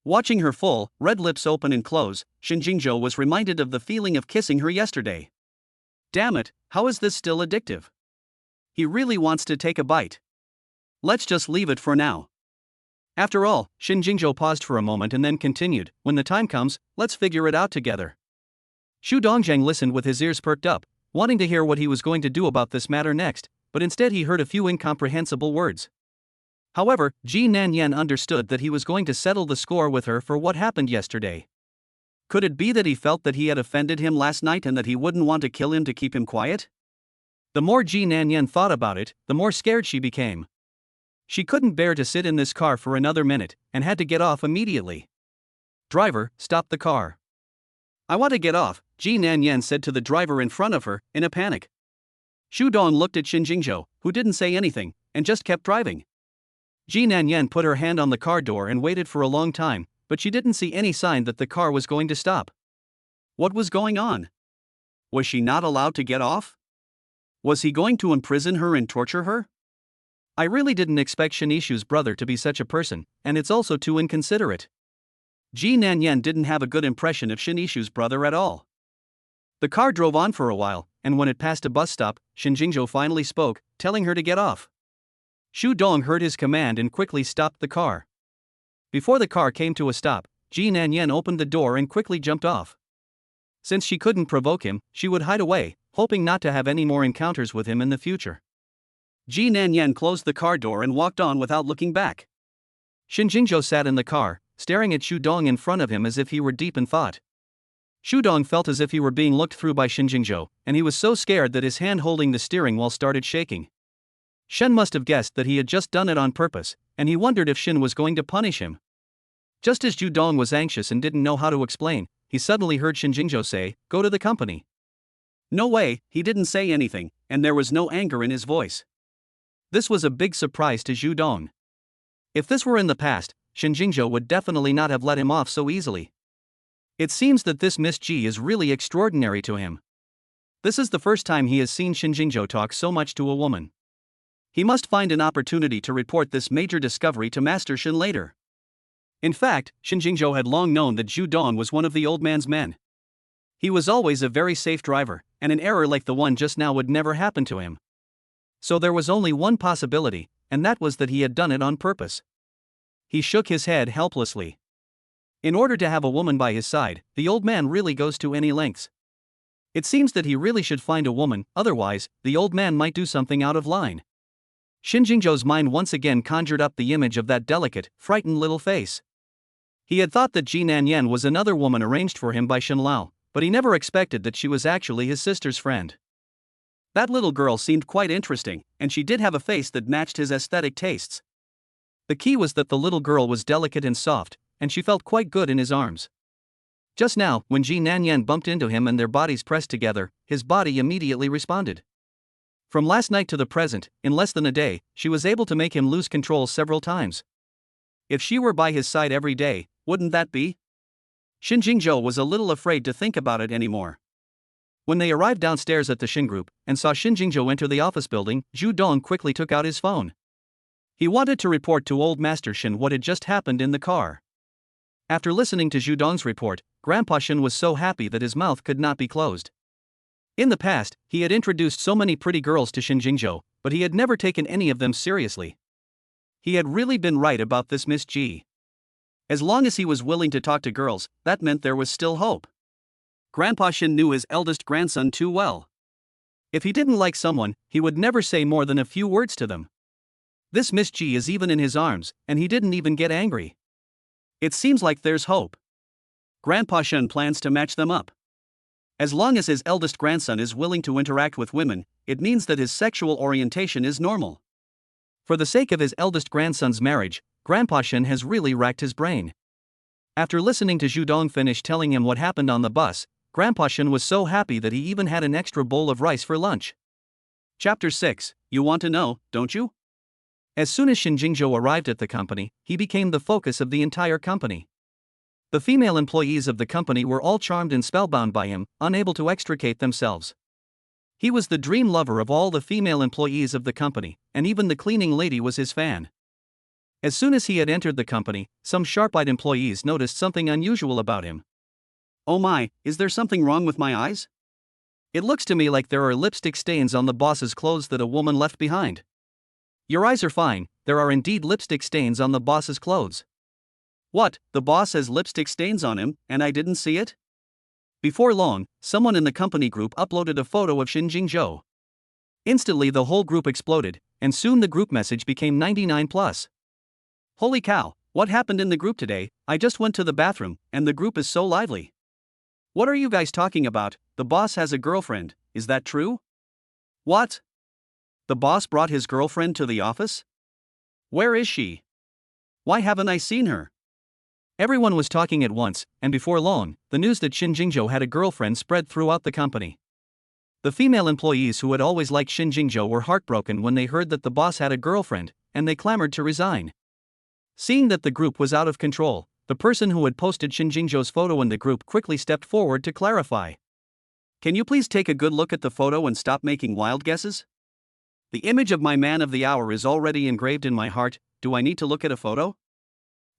Watching her full, red lips open and close, Shinjingzhou was reminded of the feeling of kissing her yesterday. Damn it, how is this still addictive? He really wants to take a bite. Let's just leave it for now. After all, Shinjingzhou paused for a moment and then continued, when the time comes, let's figure it out together. Shu Dongzhang listened with his ears perked up, wanting to hear what he was going to do about this matter next, but instead he heard a few incomprehensible words. However, Ji Nanyan understood that he was going to settle the score with her for what happened yesterday. Could it be that he felt that he had offended him last night and that he wouldn't want to kill him to keep him quiet? The more Ji Nanyan thought about it, the more scared she became. She couldn't bear to sit in this car for another minute, and had to get off immediately. Driver, stop the car. I want to get off, Ji Nanyan said to the driver in front of her, in a panic. Shu Dong looked at Shinjingzhou, who didn't say anything, and just kept driving. Ji Nanyan put her hand on the car door and waited for a long time, but she didn't see any sign that the car was going to stop. What was going on? Was she not allowed to get off? Was he going to imprison her and torture her? I really didn't expect Shinishu's brother to be such a person, and it's also too inconsiderate. Ji Nanyan didn't have a good impression of Shinishu's brother at all. The car drove on for a while, and when it passed a bus stop, Shinjingzhou finally spoke, telling her to get off. Shu Dong heard his command and quickly stopped the car. Before the car came to a stop, Ji Nanyan opened the door and quickly jumped off. Since she couldn't provoke him, she would hide away, hoping not to have any more encounters with him in the future. Ji Nanyan closed the car door and walked on without looking back. Shinjingzhou sat in the car, staring at Shu Dong in front of him as if he were deep in thought. Shu Dong felt as if he were being looked through by Shinjingzhou, and he was so scared that his hand holding the steering wheel started shaking. Shen must have guessed that he had just done it on purpose, and he wondered if Shin was going to punish him. Just as Shu Dong was anxious and didn't know how to explain, he suddenly heard Shinjingzhou say, "Go to the company." No way, he didn't say anything, and there was no anger in his voice. This was a big surprise to Shu Dong. If this were in the past, Shinjingzhou would definitely not have let him off so easily. It seems that this Miss Ji is really extraordinary to him. This is the first time he has seen Shinjingzhou talk so much to a woman. He must find an opportunity to report this major discovery to Master Shin later. In fact, Shinjingzhou had long known that Zhu Dong was one of the old man's men. He was always a very safe driver, and an error like the one just now would never happen to him. So there was only one possibility, and that was that he had done it on purpose. He shook his head helplessly. In order to have a woman by his side, the old man really goes to any lengths. It seems that he really should find a woman, otherwise, the old man might do something out of line. Shinjingzhou's mind once again conjured up the image of that delicate, frightened little face. He had thought that Ji Nanyan was another woman arranged for him by Shin Lao, but he never expected that she was actually his sister's friend. That little girl seemed quite interesting, and she did have a face that matched his aesthetic tastes. The key was that the little girl was delicate and soft, and she felt quite good in his arms. Just now, when Ji Nanyan bumped into him and their bodies pressed together, his body immediately responded. From last night to the present, in less than a day, she was able to make him lose control several times. If she were by his side every day, wouldn't that be? Shin Jingzhou was a little afraid to think about it anymore. When they arrived downstairs at the Shin Group and saw Shin Jingzhou enter the office building, Zhu Dong quickly took out his phone. He wanted to report to Old Master Shin what had just happened in the car. After listening to Zhu Dong's report, Grandpa Shin was so happy that his mouth could not be closed. In the past, he had introduced so many pretty girls to Shin Jingzhou, but he had never taken any of them seriously. He had really been right about this Miss G. As long as he was willing to talk to girls, that meant there was still hope. Grandpa Shin knew his eldest grandson too well. If he didn't like someone, he would never say more than a few words to them. This Miss G is even in his arms, and he didn't even get angry. It seems like there's hope. Grandpa Shin plans to match them up. As long as his eldest grandson is willing to interact with women, it means that his sexual orientation is normal. For the sake of his eldest grandson's marriage, Grandpa Shin has really racked his brain. After listening to Zhu Dong finish telling him what happened on the bus, Grandpa Shin was so happy that he even had an extra bowl of rice for lunch. Chapter 6, You want to know, don't you? As soon as Shin Jingzhou arrived at the company, he became the focus of the entire company. The female employees of the company were all charmed and spellbound by him, unable to extricate themselves. He was the dream lover of all the female employees of the company, and even the cleaning lady was his fan. As soon as he had entered the company, some sharp-eyed employees noticed something unusual about him. Oh my, is there something wrong with my eyes? It looks to me like there are lipstick stains on the boss's clothes that a woman left behind. Your eyes are fine, there are indeed lipstick stains on the boss's clothes. What, the boss has lipstick stains on him, and I didn't see it? Before long, someone in the company group uploaded a photo of Shin Jingzhou. Instantly the whole group exploded, and soon the group message became 99+. Holy cow, what happened in the group today? I just went to the bathroom, and the group is so lively. What are you guys talking about? The boss has a girlfriend, is that true? What? The boss brought his girlfriend to the office? Where is she? Why haven't I seen her? Everyone was talking at once, and before long, the news that Shin Jingzhou had a girlfriend spread throughout the company. The female employees who had always liked Shin Jingzhou were heartbroken when they heard that the boss had a girlfriend, and they clamored to resign. Seeing that the group was out of control, the person who had posted Shin Jingzhou's photo in the group quickly stepped forward to clarify. Can you please take a good look at the photo and stop making wild guesses? The image of my man of the hour is already engraved in my heart, do I need to look at a photo?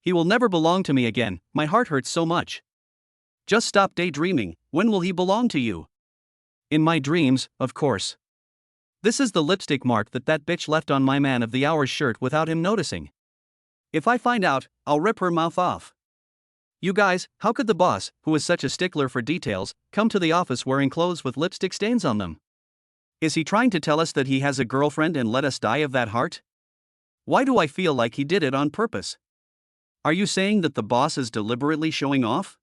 He will never belong to me again, my heart hurts so much. Just stop daydreaming, when will he belong to you? In my dreams, of course. This is the lipstick mark that bitch left on my man of the hour's shirt without him noticing. If I find out, I'll rip her mouth off. You guys, how could the boss, who is such a stickler for details, come to the office wearing clothes with lipstick stains on them? Is he trying to tell us that he has a girlfriend and let us die of that heart? Why do I feel like he did it on purpose? Are you saying that the boss is deliberately showing off?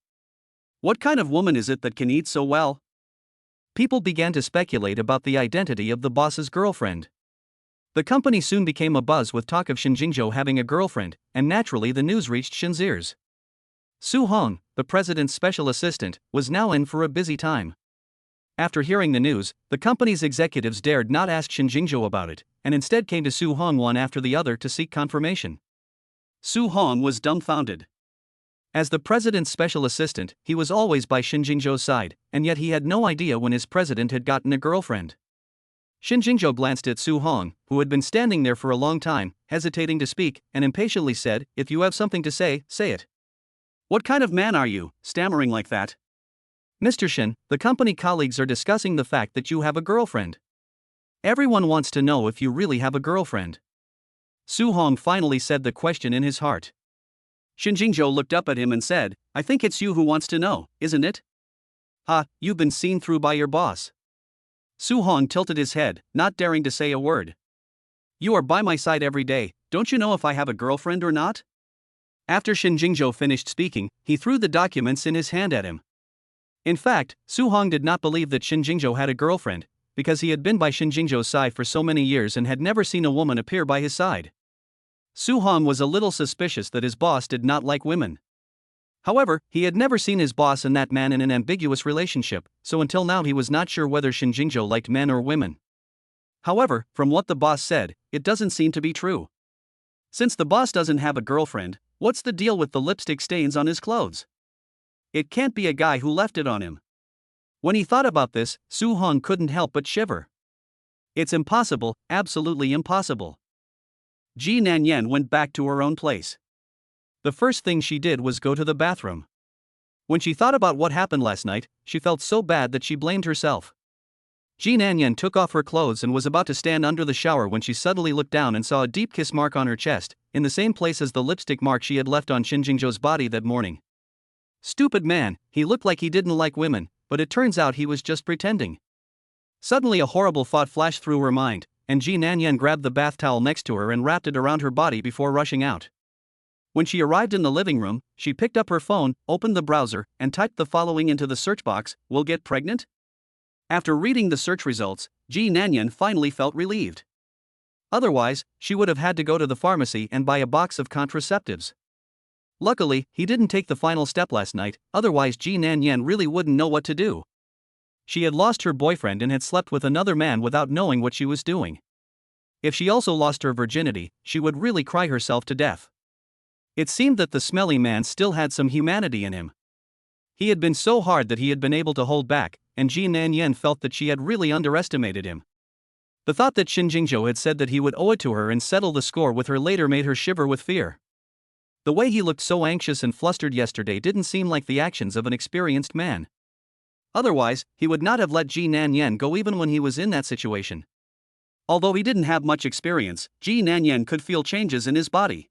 What kind of woman is it that can eat so well? People began to speculate about the identity of the boss's girlfriend. The company soon became abuzz with talk of Shin Jingzhou having a girlfriend, and naturally the news reached Shin's ears. Su Hong, the president's special assistant, was now in for a busy time. After hearing the news, the company's executives dared not ask Shin Jingzhou about it, and instead came to Su Hong one after the other to seek confirmation. Su Hong was dumbfounded. As the president's special assistant, he was always by Shin Jingzhou's side, and yet he had no idea when his president had gotten a girlfriend. Shin Jingzhou glanced at Su Hong, who had been standing there for a long time, hesitating to speak, and impatiently said, "If you have something to say, say it." "What kind of man are you, stammering like that?" "Mr. Shin, the company colleagues are discussing the fact that you have a girlfriend. Everyone wants to know if you really have a girlfriend." Su Hong finally said the question in his heart. Shin Jingzhou looked up at him and said, "I think it's you who wants to know, isn't it?" "Ha, you've been seen through by your boss." Su Hong tilted his head, not daring to say a word. "You are by my side every day, don't you know if I have a girlfriend or not?" After Shin Jingzhou finished speaking, he threw the documents in his hand at him. In fact, Su Hong did not believe that Shin Jingzhou had a girlfriend, because he had been by Shin Jingzhou's side for so many years and had never seen a woman appear by his side. Su Hong was a little suspicious that his boss did not like women. However, he had never seen his boss and that man in an ambiguous relationship, so until now he was not sure whether Shin Jingzhou liked men or women. However, from what the boss said, it doesn't seem to be true. Since the boss doesn't have a girlfriend, what's the deal with the lipstick stains on his clothes? It can't be a guy who left it on him. When he thought about this, Su Hong couldn't help but shiver. It's impossible, absolutely impossible. Ji Nanyan went back to her own place. The first thing she did was go to the bathroom. When she thought about what happened last night, she felt so bad that she blamed herself. Ji Nanyan took off her clothes and was about to stand under the shower when she suddenly looked down and saw a deep kiss mark on her chest, in the same place as the lipstick mark she had left on Shin Jingzhou's body that morning. Stupid man, he looked like he didn't like women, but it turns out he was just pretending. Suddenly a horrible thought flashed through her mind, and Ji Nanyan grabbed the bath towel next to her and wrapped it around her body before rushing out. When she arrived in the living room, she picked up her phone, opened the browser, and typed the following into the search box: "Will get pregnant?" After reading the search results, Ji Nanyan finally felt relieved. Otherwise, she would have had to go to the pharmacy and buy a box of contraceptives. Luckily, he didn't take the final step last night, otherwise Ji Nanyan really wouldn't know what to do. She had lost her boyfriend and had slept with another man without knowing what she was doing. If she also lost her virginity, she would really cry herself to death. It seemed that the smelly man still had some humanity in him. He had been so hard that he had been able to hold back, and Ji Nanyan felt that she had really underestimated him. The thought that Shin Jingzhou had said that he would owe it to her and settle the score with her later made her shiver with fear. The way he looked so anxious and flustered yesterday didn't seem like the actions of an experienced man. Otherwise, he would not have let Ji Nanyan go even when he was in that situation. Although he didn't have much experience, Ji Nanyan could feel changes in his body.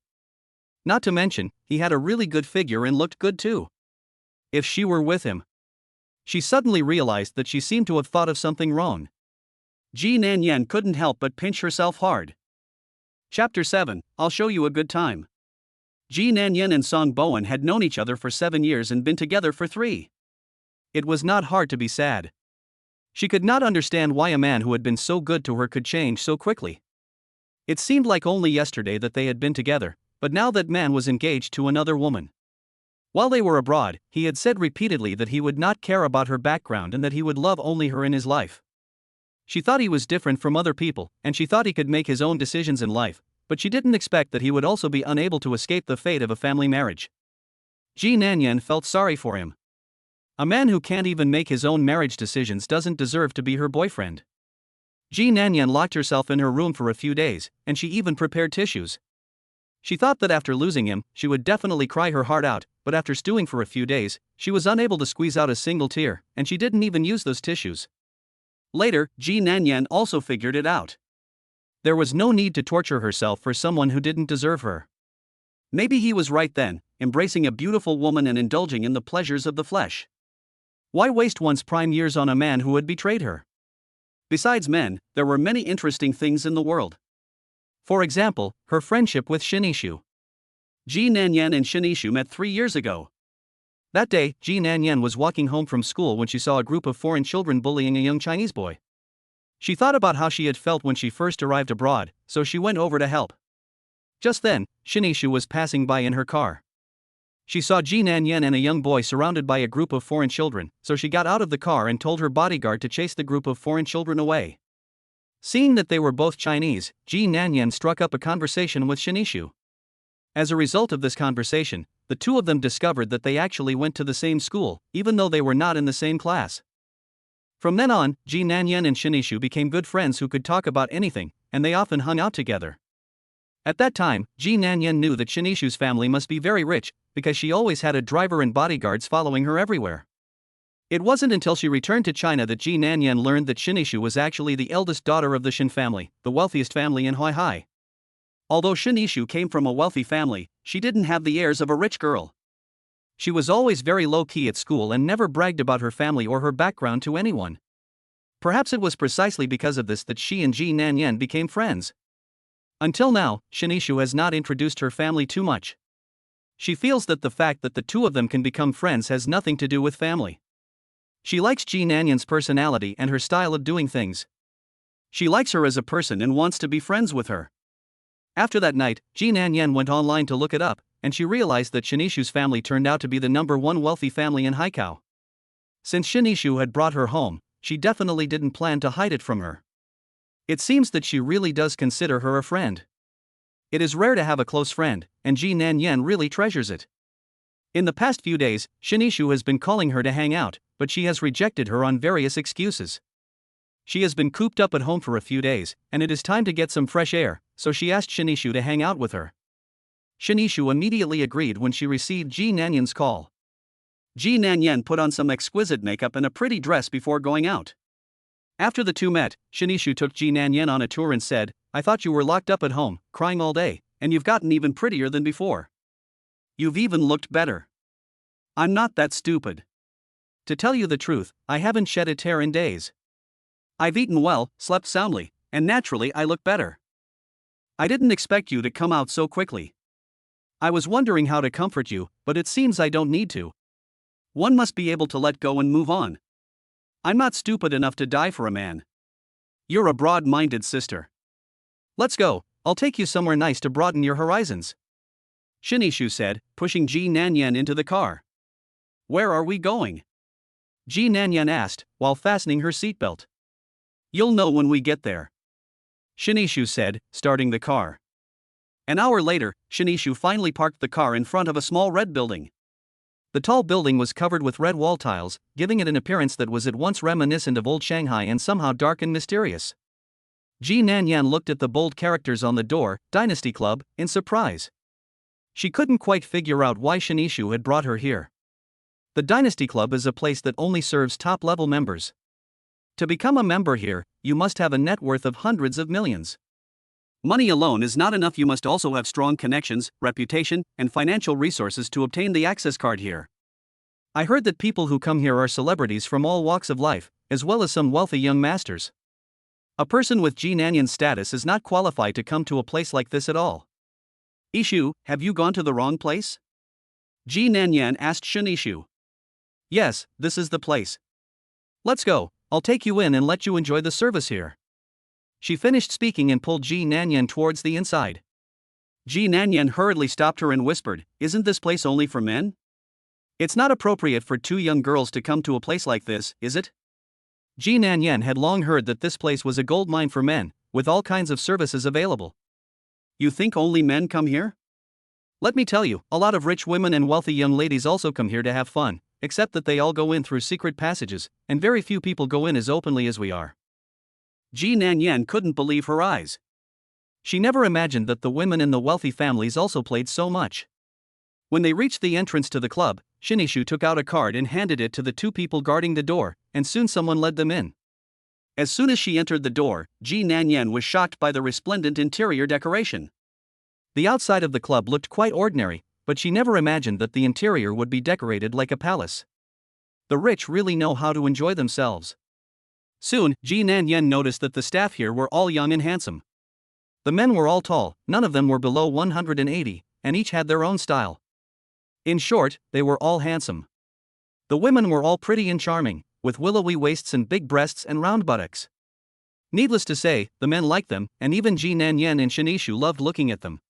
Not to mention, he had a really good figure and looked good too. If she were with him. She suddenly realized that she seemed to have thought of something wrong. Ji Nanyan couldn't help but pinch herself hard. Chapter 7, I'll show you a good time. Ji Nanyan and Song Bowen had known each other for 7 years and been together for 3. It was not hard to be sad. She could not understand why a man who had been so good to her could change so quickly. It seemed like only yesterday that they had been together, but now that man was engaged to another woman. While they were abroad, he had said repeatedly that he would not care about her background and that he would love only her in his life. She thought he was different from other people, and she thought he could make his own decisions in life, but she didn't expect that he would also be unable to escape the fate of a family marriage. Ji Nanyan felt sorry for him. A man who can't even make his own marriage decisions doesn't deserve to be her boyfriend. Ji Nanyan locked herself in her room for a few days, and she even prepared tissues. She thought that after losing him, she would definitely cry her heart out, but after stewing for a few days, she was unable to squeeze out a single tear, and she didn't even use those tissues. Later, Ji Nanyan also figured it out. There was no need to torture herself for someone who didn't deserve her. Maybe he was right then, embracing a beautiful woman and indulging in the pleasures of the flesh. Why waste one's prime years on a man who had betrayed her? Besides men, there were many interesting things in the world. For example, her friendship with Yishu. Ji Nanyan and Yishu met 3 years ago. That day, Ji Nanyan was walking home from school when she saw a group of foreign children bullying a young Chinese boy. She thought about how she had felt when she first arrived abroad, so she went over to help. Just then, Yishu was passing by in her car. She saw Ji Nanyan and a young boy surrounded by a group of foreign children, so she got out of the car and told her bodyguard to chase the group of foreign children away. Seeing that they were both Chinese, Ji Nanyan struck up a conversation with Yishu. As a result of this conversation, the two of them discovered that they actually went to the same school, even though they were not in the same class. From then on, Ji Nanyan and Yishu became good friends who could talk about anything, and they often hung out together. At that time, Ji Nanyan knew that Yishu's family must be very rich, because she always had a driver and bodyguards following her everywhere. It wasn't until she returned to China that Ji Nanyan learned that Yishu was actually the eldest daughter of the Shin family, the wealthiest family in Huaihai. Although Yishu came from a wealthy family, she didn't have the airs of a rich girl. She was always very low-key at school and never bragged about her family or her background to anyone. Perhaps it was precisely because of this that she and Ji Nanyan became friends. Until now, Yishu has not introduced her family too much. She feels that the fact that the two of them can become friends has nothing to do with family. She likes Ji Nanyan's personality and her style of doing things. She likes her as a person and wants to be friends with her. After that night, Ji Nanyan went online to look it up, and she realized that Shinishu's family turned out to be the #1 wealthy family in Haikau. Since Shinishu had brought her home, she definitely didn't plan to hide it from her. It seems that she really does consider her a friend. It is rare to have a close friend, and Ji Nanyan really treasures it. In the past few days, Shinishu has been calling her to hang out, but she has rejected her on various excuses. She has been cooped up at home for a few days, and it is time to get some fresh air, so she asked Shinishu to hang out with her. Shinishu immediately agreed when she received Ji Nanyan's call. Ji Nanyan put on some exquisite makeup and a pretty dress before going out. After the two met, Shinishu took Ji Nanyan on a tour and said, "I thought you were locked up at home, crying all day, and you've gotten even prettier than before. You've even looked better. I'm not that stupid. To tell you the truth, I haven't shed a tear in days. I've eaten well, slept soundly, and naturally I look better. I didn't expect you to come out so quickly. I was wondering how to comfort you, but it seems I don't need to. One must be able to let go and move on. I'm not stupid enough to die for a man. You're a broad-minded sister. Let's go, I'll take you somewhere nice to broaden your horizons," Shinishu said, pushing Ji Nanyan into the car. "Where are we going?" Ji Nanyan asked, while fastening her seatbelt. "You'll know when we get there," Shinishu said, starting the car. An hour later, Shinishu finally parked the car in front of a small red building. The tall building was covered with red wall tiles, giving it an appearance that was at once reminiscent of old Shanghai and somehow dark and mysterious. Ji Nanyan looked at the bold characters on the door, Dynasty Club, in surprise. She couldn't quite figure out why Shinishu had brought her here. The Dynasty Club is a place that only serves top-level members. To become a member here, you must have a net worth of hundreds of millions. Money alone is not enough, you must also have strong connections, reputation, and financial resources to obtain the access card here. I heard that people who come here are celebrities from all walks of life, as well as some wealthy young masters. A person with Ji Nanyan's status is not qualified to come to a place like this at all. Yishu, have you gone to the wrong place? Ji Nanyan asked Shinishu. Yes, this is the place. Let's go, I'll take you in and let you enjoy the service here. She finished speaking and pulled Ji Nanyan towards the inside. Ji Nanyan hurriedly stopped her and whispered, "Isn't this place only for men? It's not appropriate for two young girls to come to a place like this, is it?" Ji Nanyan had long heard that this place was a gold mine for men, with all kinds of services available. You think only men come here? Let me tell you, a lot of rich women and wealthy young ladies also come here to have fun, except that they all go in through secret passages, and very few people go in as openly as we are. Ji Nanyan couldn't believe her eyes. She never imagined that the women in the wealthy families also played so much. When they reached the entrance to the club, Shinishu took out a card and handed it to the two people guarding the door, and soon someone led them in. As soon as she entered the door, Ji Nanyan was shocked by the resplendent interior decoration. The outside of the club looked quite ordinary, but she never imagined that the interior would be decorated like a palace. The rich really know how to enjoy themselves. Soon, Ji Nanyan noticed that the staff here were all young and handsome. The men were all tall, none of them were below 180, and each had their own style. In short, they were all handsome. The women were all pretty and charming, with willowy waists and big breasts and round buttocks. Needless to say, the men liked them, and even Ji Nanyan and Shinishu loved looking at them.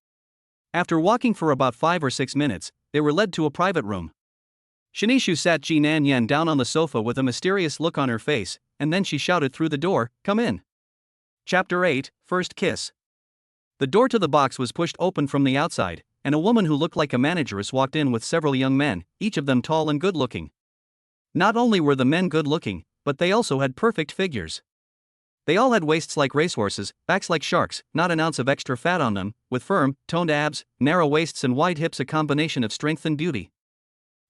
After walking for about 5 or 6 minutes, they were led to a private room. Shinishu sat Ji Nanyan down on the sofa with a mysterious look on her face, and then she shouted through the door, "Come in." Chapter 8, First Kiss. The door to the box was pushed open from the outside, and a woman who looked like a manageress walked in with several young men, each of them tall and good-looking. Not only were the men good-looking, but they also had perfect figures. They all had waists like racehorses, backs like sharks, not an ounce of extra fat on them, with firm, toned abs, narrow waists and wide hips, a combination of strength and beauty.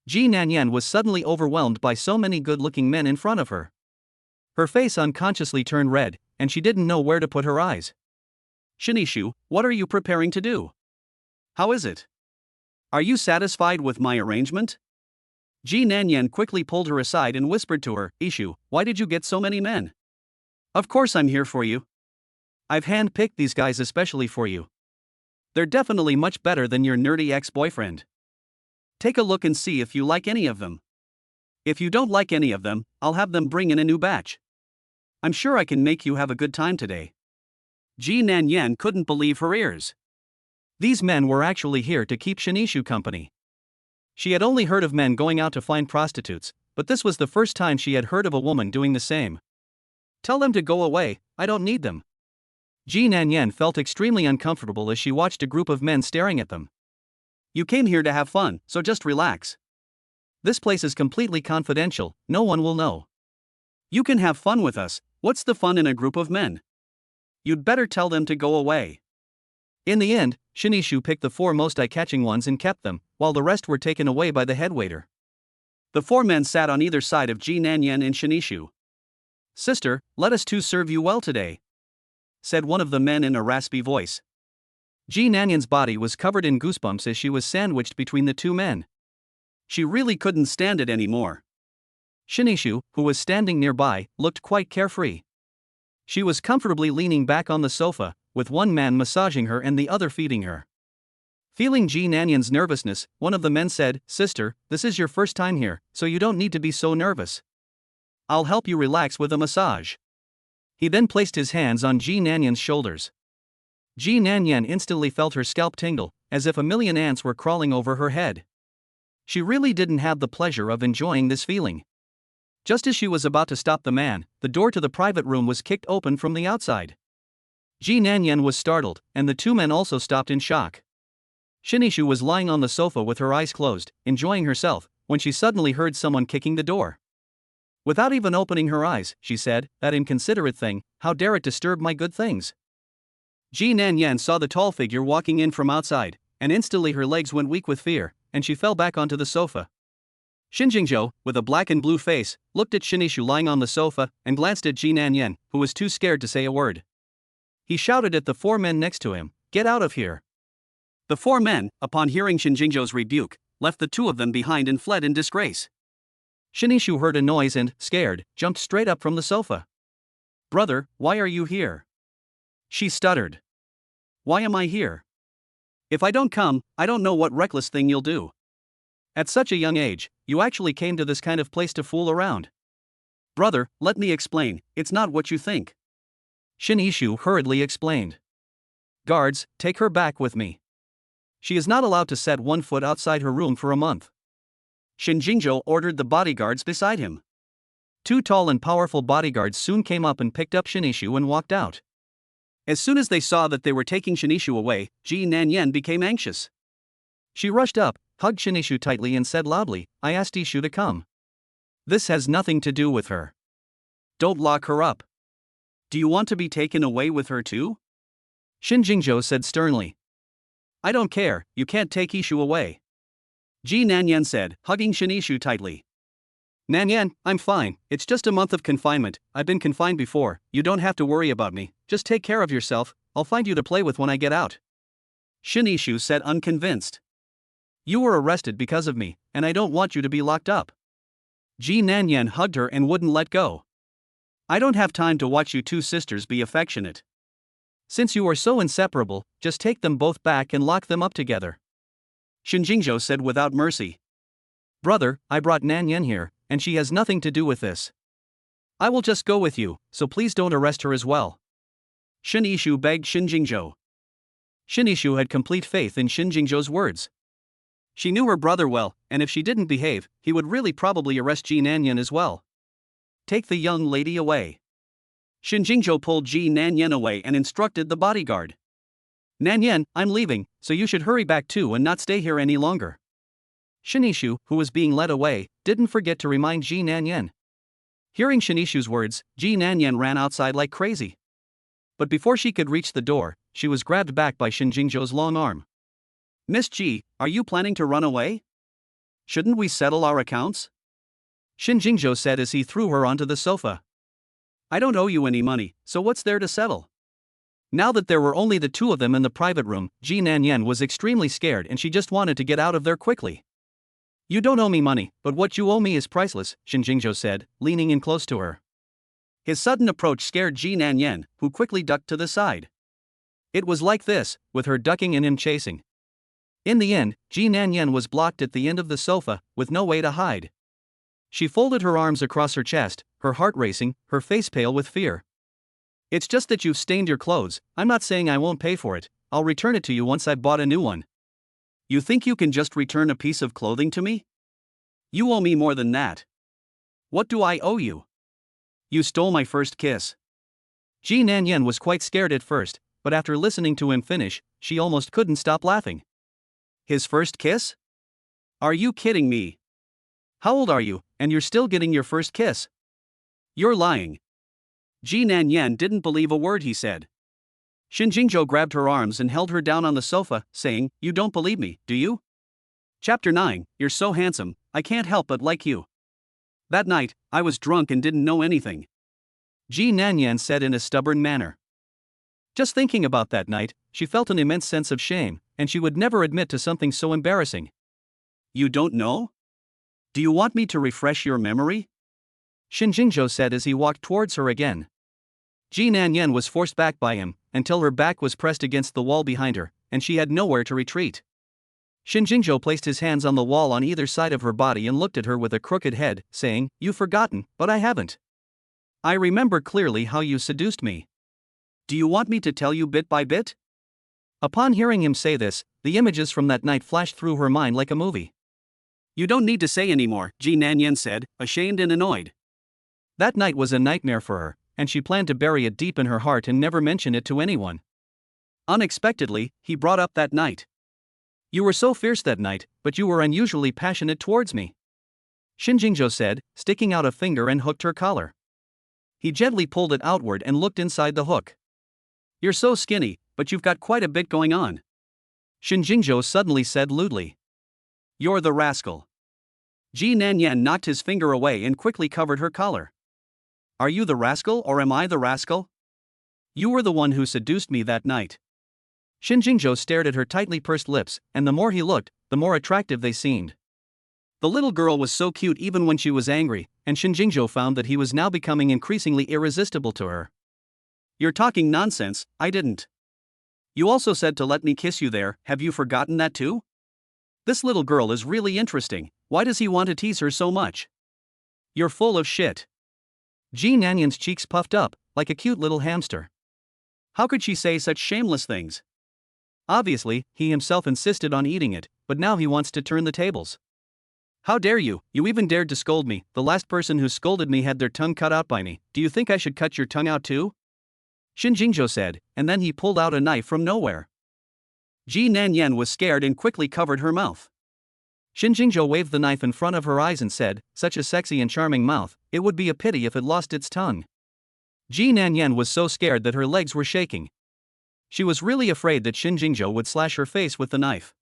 Ji Nanyan was suddenly overwhelmed by so many good-looking men in front of her. Her face unconsciously turned red, and she didn't know where to put her eyes. "Shinishu, what are you preparing to do? How is it? Are you satisfied with my arrangement?" Ji Nanyan quickly pulled her aside and whispered to her, "Yishu, why did you get so many men? Of course I'm here for you. I've hand-picked these guys especially for you. They're definitely much better than your nerdy ex-boyfriend. Take a look and see if you like any of them. If you don't like any of them, I'll have them bring in a new batch. I'm sure I can make you have a good time today." Ji Nanyan couldn't believe her ears. These men were actually here to keep Yishu company. She had only heard of men going out to find prostitutes, but this was the first time she had heard of a woman doing the same. Tell them to go away, I don't need them. Ji Nanyan felt extremely uncomfortable as she watched a group of men staring at them. You came here to have fun, so just relax. This place is completely confidential, no one will know. You can have fun with us, what's the fun in a group of men? You'd better tell them to go away. In the end, Yishu picked the 4 most eye-catching ones and kept them, while the rest were taken away by the headwaiter. The 4 men sat on either side of Ji Nanyan and Yishu. Sister, let us too serve you well today, said one of the men in a raspy voice. Ji Nanyan's body was covered in goosebumps as she was sandwiched between the 2 men. She really couldn't stand it anymore. Yishu, who was standing nearby, looked quite carefree. She was comfortably leaning back on the sofa, with one man massaging her and the other feeding her. Feeling Ji Nanyan's nervousness, one of the men said, Sister, this is your first time here, so you don't need to be so nervous. I'll help you relax with a massage. He then placed his hands on Ji Nanyan's shoulders. Ji Nanyan instantly felt her scalp tingle, as if a million ants were crawling over her head. She really didn't have the pleasure of enjoying this feeling. Just as she was about to stop the man, the door to the private room was kicked open from the outside. Ji Nanyan was startled, and the 2 men also stopped in shock. Yishu was lying on the sofa with her eyes closed, enjoying herself, when she suddenly heard someone kicking the door. Without even opening her eyes, she said, That inconsiderate thing, how dare it disturb my good things? Ji Nanyan saw the tall figure walking in from outside, and instantly her legs went weak with fear, and she fell back onto the sofa. Xinjingzhou, with a black and blue face, looked at Yishu lying on the sofa and glanced at Ji Nanyan, who was too scared to say a word. He shouted at the 4 men next to him, Get out of here. The 4 men, upon hearing Xinjingzhou's rebuke, left the 2 of them behind and fled in disgrace. Yishu heard a noise and, scared, jumped straight up from the sofa. Brother, why are you here? She stuttered. Why am I here? If I don't come, I don't know what reckless thing you'll do. At such a young age, you actually came to this kind of place to fool around. Brother, let me explain, it's not what you think. Yishu hurriedly explained. Guards, take her back with me. She is not allowed to set 1 foot outside her room for a month. Xinjingzhou ordered the bodyguards beside him. 2 tall and powerful bodyguards soon came up and picked up Yishu and walked out. As soon as they saw that they were taking Yishu away, Ji Nanyan became anxious. She rushed up, hugged Yishu tightly and said loudly, I asked Yishu to come. This has nothing to do with her. Don't lock her up. Do you want to be taken away with her too? Xinjingzhou said sternly. I don't care, you can't take Yishu away. Ji Nanyan said, hugging Yishu tightly. Nanyan, I'm fine, it's just a month of confinement, I've been confined before, you don't have to worry about me, just take care of yourself, I'll find you to play with when I get out. Yishu said unconvinced. You were arrested because of me, and I don't want you to be locked up. Ji Nanyan hugged her and wouldn't let go. I don't have time to watch you 2 sisters be affectionate. Since you are so inseparable, just take them both back and lock them up together. Xinjingzhou said without mercy. Brother, I brought Nanyan here, and she has nothing to do with this. I will just go with you, so please don't arrest her as well. Yishu begged Xinjingzhou. Yishu had complete faith in Xinjingzhou's words. She knew her brother well, and if she didn't behave, he would really probably arrest Ji Nanyan as well. Take the young lady away. Xinjingzhou pulled Ji Nanyan away and instructed the bodyguard. Nanyan, I'm leaving, so you should hurry back too and not stay here any longer. Yishu, who was being led away, didn't forget to remind Ji Nanyan. Hearing Yishu's words, Ji Nanyan ran outside like crazy. But before she could reach the door, she was grabbed back by Xinjingzhou's long arm. Miss Ji, are you planning to run away? Shouldn't we settle our accounts? Xinjingzhou said as he threw her onto the sofa. I don't owe you any money, so what's there to settle? Now that there were only the 2 of them in the private room, Ji Nanyan was extremely scared and she just wanted to get out of there quickly. You don't owe me money, but what you owe me is priceless, Xinjingzhou said, leaning in close to her. His sudden approach scared Ji Nanyan, who quickly ducked to the side. It was like this, with her ducking and him chasing. In the end, Ji Nanyan was blocked at the end of the sofa, with no way to hide. She folded her arms across her chest, her heart racing, her face pale with fear. It's just that you've stained your clothes, I'm not saying I won't pay for it, I'll return it to you once I've bought a new one. You think you can just return a piece of clothing to me? You owe me more than that. What do I owe you? You stole my first kiss. Ji Nanyan was quite scared at first, but after listening to him finish, she almost couldn't stop laughing. His first kiss? Are you kidding me? How old are you, and you're still getting your first kiss? You're lying. Ji Nanyan didn't believe a word he said. Shin Jingzhou grabbed her arms and held her down on the sofa, saying, "You don't believe me, do you?" Chapter 9, You're so handsome, I can't help but like you. That night, I was drunk and didn't know anything. Ji Nanyan said in a stubborn manner. Just thinking about that night, she felt an immense sense of shame, and she would never admit to something so embarrassing. You don't know? Do you want me to refresh your memory? Shin Jingzhou said as he walked towards her again. Ji Nanyan was forced back by him, until her back was pressed against the wall behind her, and she had nowhere to retreat. Shin Jingzhou placed his hands on the wall on either side of her body and looked at her with a crooked head, saying, "You've forgotten, but I haven't. I remember clearly how you seduced me. Do you want me to tell you bit by bit?" Upon hearing him say this, the images from that night flashed through her mind like a movie. You don't need to say anymore, Ji Nanyan said, ashamed and annoyed. That night was a nightmare for her, and she planned to bury it deep in her heart and never mention it to anyone. Unexpectedly, he brought up that night. You were so fierce that night, but you were unusually passionate towards me. Shin Jingzhou said, sticking out a finger and hooked her collar. He gently pulled it outward and looked inside the hook. You're so skinny, but you've got quite a bit going on. Shin Jingzhou suddenly said lewdly. You're the rascal. Ji Nanyan knocked his finger away and quickly covered her collar. Are you the rascal or am I the rascal? You were the one who seduced me that night. Shin Jingzhou stared at her tightly pursed lips, and the more he looked, the more attractive they seemed. The little girl was so cute even when she was angry, and Shin Jingzhou found that he was now becoming increasingly irresistible to her. You're talking nonsense, I didn't. You also said to let me kiss you there, have you forgotten that too? This little girl is really interesting, why does he want to tease her so much? You're full of shit. Ji Nanyan's cheeks puffed up, like a cute little hamster. How could she say such shameless things? Obviously, he himself insisted on eating it, but now he wants to turn the tables. How dare you, you even dared to scold me, the last person who scolded me had their tongue cut out by me, do you think I should cut your tongue out too? Shin Jingzhou said, and then he pulled out a knife from nowhere. Ji Nanyan was scared and quickly covered her mouth. Shin Jingzhou waved the knife in front of her eyes and said, such a sexy and charming mouth, it would be a pity if it lost its tongue. Ji Nanyan was so scared that her legs were shaking. She was really afraid that Shin Jingzhou would slash her face with the knife.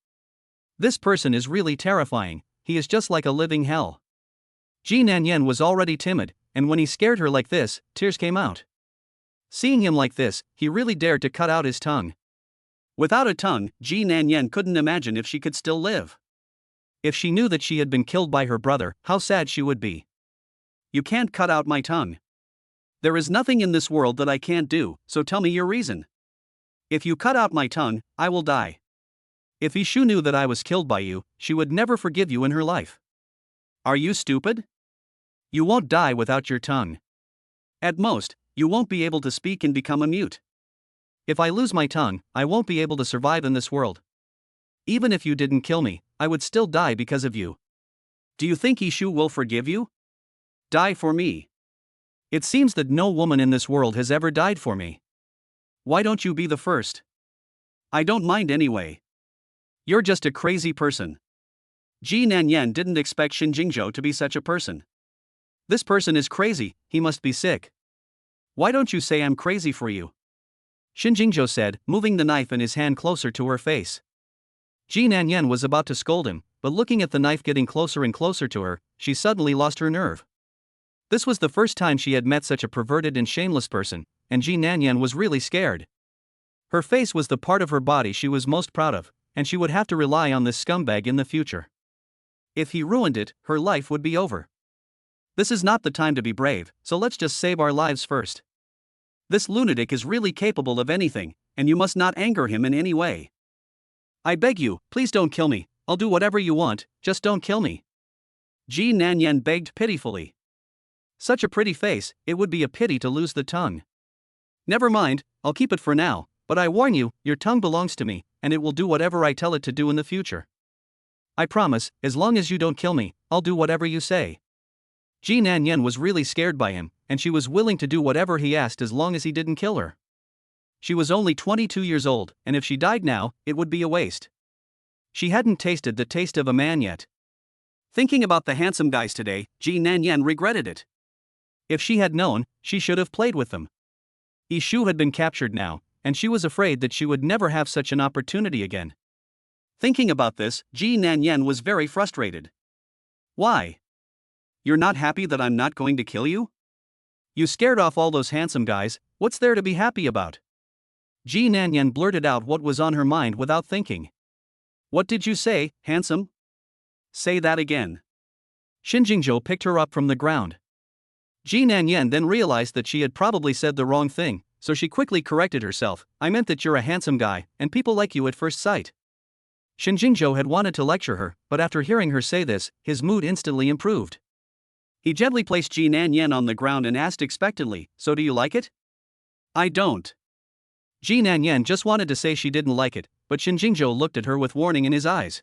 This person is really terrifying, he is just like a living hell. Ji Nanyan was already timid, and when he scared her like this, tears came out. Seeing him like this, he really dared to cut out his tongue. Without a tongue, Ji Nanyan couldn't imagine if she could still live. If she knew that she had been killed by her brother, how sad she would be. You can't cut out my tongue. There is nothing in this world that I can't do, so tell me your reason. If you cut out my tongue, I will die. If Yishu knew that I was killed by you, she would never forgive you in her life. Are you stupid? You won't die without your tongue. At most, you won't be able to speak and become a mute. If I lose my tongue, I won't be able to survive in this world. Even if you didn't kill me, I would still die because of you. Do you think Yishu will forgive you? Die for me. It seems that no woman in this world has ever died for me. Why don't you be the first? I don't mind anyway. You're just a crazy person. Ji Nanyan didn't expect Shin Jingzhou to be such a person. This person is crazy, he must be sick. Why don't you say I'm crazy for you? Shin Jingzhou said, moving the knife in his hand closer to her face. Ji Nanyan was about to scold him, but looking at the knife getting closer and closer to her, she suddenly lost her nerve. This was the first time she had met such a perverted and shameless person, and Ji Nanyan was really scared. Her face was the part of her body she was most proud of, and she would have to rely on this scumbag in the future. If he ruined it, her life would be over. This is not the time to be brave, so let's just save our lives first. This lunatic is really capable of anything, and you must not anger him in any way. I beg you, please don't kill me, I'll do whatever you want, just don't kill me. Ji Nanyan begged pitifully. Such a pretty face, it would be a pity to lose the tongue. Never mind, I'll keep it for now, But I warn you, your tongue belongs to me, and it will do whatever I tell it to do in the future. I promise, as long as you don't kill me, I'll do whatever you say. Ji Nanyan was really scared by him, and she was willing to do whatever he asked as long as he didn't kill her. She was only 22 years old, and if she died now, it would be a waste. She hadn't tasted the taste of a man yet. Thinking about the handsome guys today, Ji Nanyan regretted it. If she had known, she should have played with them. Yishu had been captured now, and she was afraid that she would never have such an opportunity again. Thinking about this, Ji Nanyan was very frustrated. Why? You're not happy that I'm not going to kill you? You scared off all those handsome guys, what's there to be happy about? Ji Nanyan blurted out what was on her mind without thinking. What did you say, handsome? Say that again. Shinjingzhou picked her up from the ground. Ji Nanyan then realized that she had probably said the wrong thing, so she quickly corrected herself. I meant that you're a handsome guy, and people like you at first sight. Shinjingzhou had wanted to lecture her, but after hearing her say this, his mood instantly improved. He gently placed Ji Nanyan on the ground and asked expectantly, so do you like it? I don't. Ji Nanyan just wanted to say she didn't like it, but Shinjingzhou looked at her with warning in his eyes.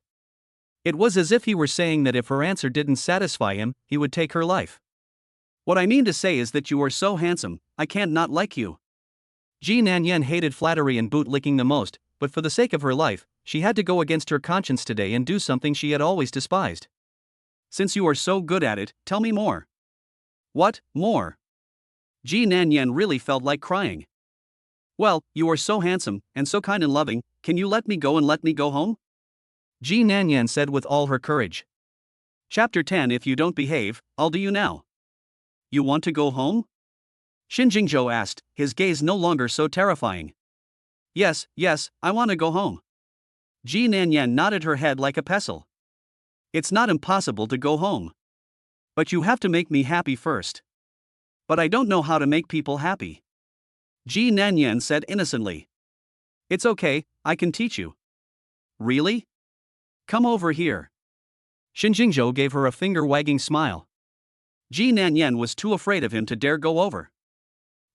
It was as if he were saying that if her answer didn't satisfy him, he would take her life. What I mean to say is that you are so handsome, I can't not like you. Ji Nanyan hated flattery and bootlicking the most, but for the sake of her life, she had to go against her conscience today and do something she had always despised. Since you are so good at it, tell me more. What, more? Ji Nanyan really felt like crying. Well, you are so handsome, and so kind and loving, can you let me go and let me go home? Ji Nanyan said with all her courage. Chapter 10 If you don't behave, I'll do you now. You want to go home? Shinjingzhou asked, his gaze no longer so terrifying. Yes, I want to go home. Ji Nanyan nodded her head like a pestle. It's not impossible to go home. But you have to make me happy first. But I don't know how to make people happy. Ji Nanyan said innocently. It's okay, I can teach you. Really? Come over here. Shinjingzhou gave her a finger-wagging smile. Ji Nanyan was too afraid of him to dare go over.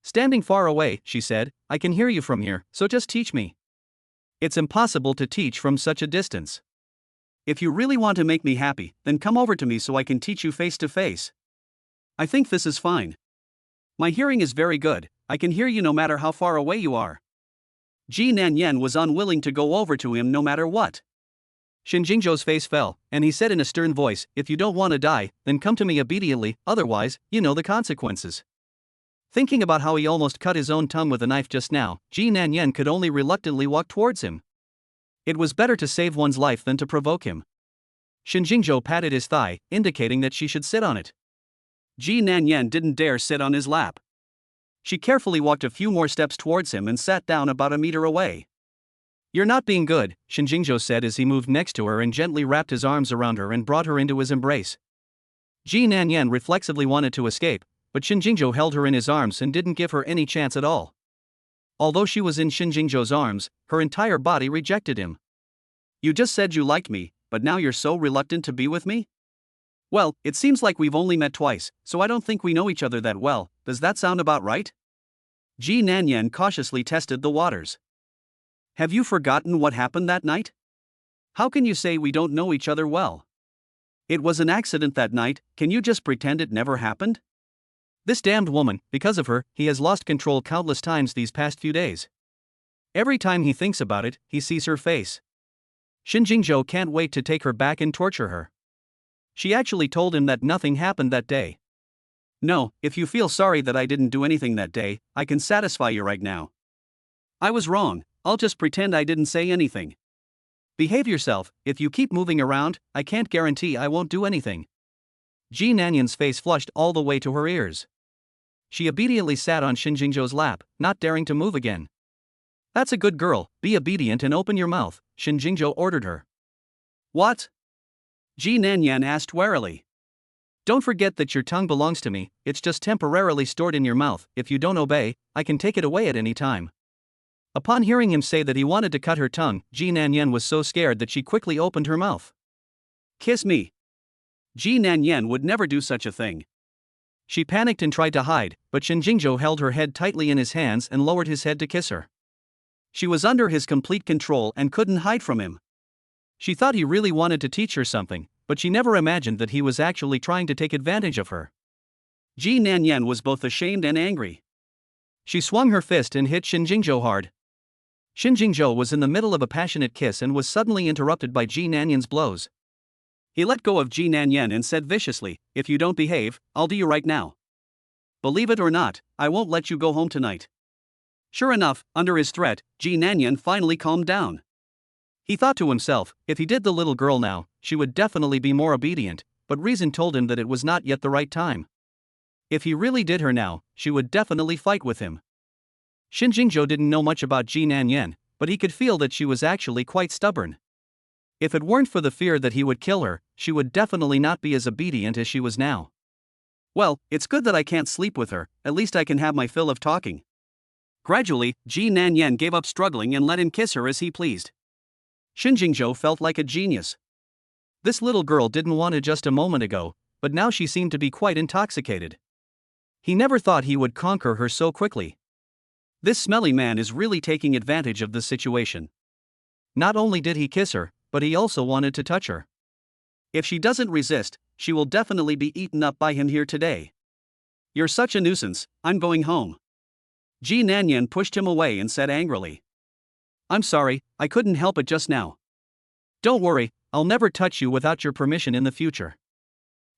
Standing far away, she said, I can hear you from here, so just teach me. It's impossible to teach from such a distance. If you really want to make me happy, then come over to me so I can teach you face to face. I think this is fine. My hearing is very good, I can hear you no matter how far away you are. Ji Nanyan was unwilling to go over to him no matter what. Shinjingzhou's face fell, and he said in a stern voice, if you don't want to die, then come to me obediently, otherwise, you know the consequences. Thinking about how he almost cut his own tongue with a knife just now, Ji Nanyan could only reluctantly walk towards him. It was better to save one's life than to provoke him. Shinjingzhou patted his thigh, indicating that she should sit on it. Ji Nanyan didn't dare sit on his lap. She carefully walked a few more steps towards him and sat down about a meter away. You're not being good, Shinjingzhou said as he moved next to her and gently wrapped his arms around her and brought her into his embrace. Ji Nanyan reflexively wanted to escape, but Shinjingzhou held her in his arms and didn't give her any chance at all. Although she was in Shinjingzhou's arms, her entire body rejected him. You just said you liked me, but now you're so reluctant to be with me? Well, it seems like we've only met twice, so I don't think we know each other that well, does that sound about right? Ji Nanyan cautiously tested the waters. Have you forgotten what happened that night? How can you say we don't know each other well? It was an accident that night, can you just pretend it never happened? This damned woman, because of her, he has lost control countless times these past few days. Every time he thinks about it, he sees her face. Shinjingzhou can't wait to take her back and torture her. She actually told him that nothing happened that day. No, if you feel sorry that I didn't do anything that day, I can satisfy you right now. I was wrong, I'll just pretend I didn't say anything. Behave yourself, if you keep moving around, I can't guarantee I won't do anything. Ji Nanyan's face flushed all the way to her ears. She obediently sat on Shinjingzhou's lap, not daring to move again. That's a good girl, be obedient and open your mouth, Shinjingzhou ordered her. What? Ji Nanyan asked warily. Don't forget that your tongue belongs to me, it's just temporarily stored in your mouth, if you don't obey, I can take it away at any time. Upon hearing him say that he wanted to cut her tongue, Ji Nanyan was so scared that she quickly opened her mouth. Kiss me. Ji Nanyan would never do such a thing. She panicked and tried to hide, but Shinjingzhou held her head tightly in his hands and lowered his head to kiss her. She was under his complete control and couldn't hide from him. She thought he really wanted to teach her something, but she never imagined that he was actually trying to take advantage of her. Ji Nanyan was both ashamed and angry. She swung her fist and hit Shin Jingzhou hard. Shin Jingzhou was in the middle of a passionate kiss and was suddenly interrupted by Ji Nanyan's blows. He let go of Ji Nanyan and said viciously, "If you don't behave, I'll do you right now. Believe it or not, I won't let you go home tonight." Sure enough, under his threat, Ji Nanyan finally calmed down. He thought to himself, if he did the little girl now, she would definitely be more obedient, but reason told him that it was not yet the right time. If he really did her now, she would definitely fight with him. Shin Jingzhou didn't know much about Ji Nanyan, but he could feel that she was actually quite stubborn. If it weren't for the fear that he would kill her, she would definitely not be as obedient as she was now. Well, it's good that I can't sleep with her, at least I can have my fill of talking. Gradually, Ji Nanyan gave up struggling and let him kiss her as he pleased. Shin Jingzhou felt like a genius. This little girl didn't want it just a moment ago, but now she seemed to be quite intoxicated. He never thought he would conquer her so quickly. This smelly man is really taking advantage of the situation. Not only did he kiss her, but he also wanted to touch her. If she doesn't resist, she will definitely be eaten up by him here today. You're such a nuisance, I'm going home. Ji Nanyan pushed him away and said angrily. I'm sorry, I couldn't help it just now. Don't worry, I'll never touch you without your permission in the future.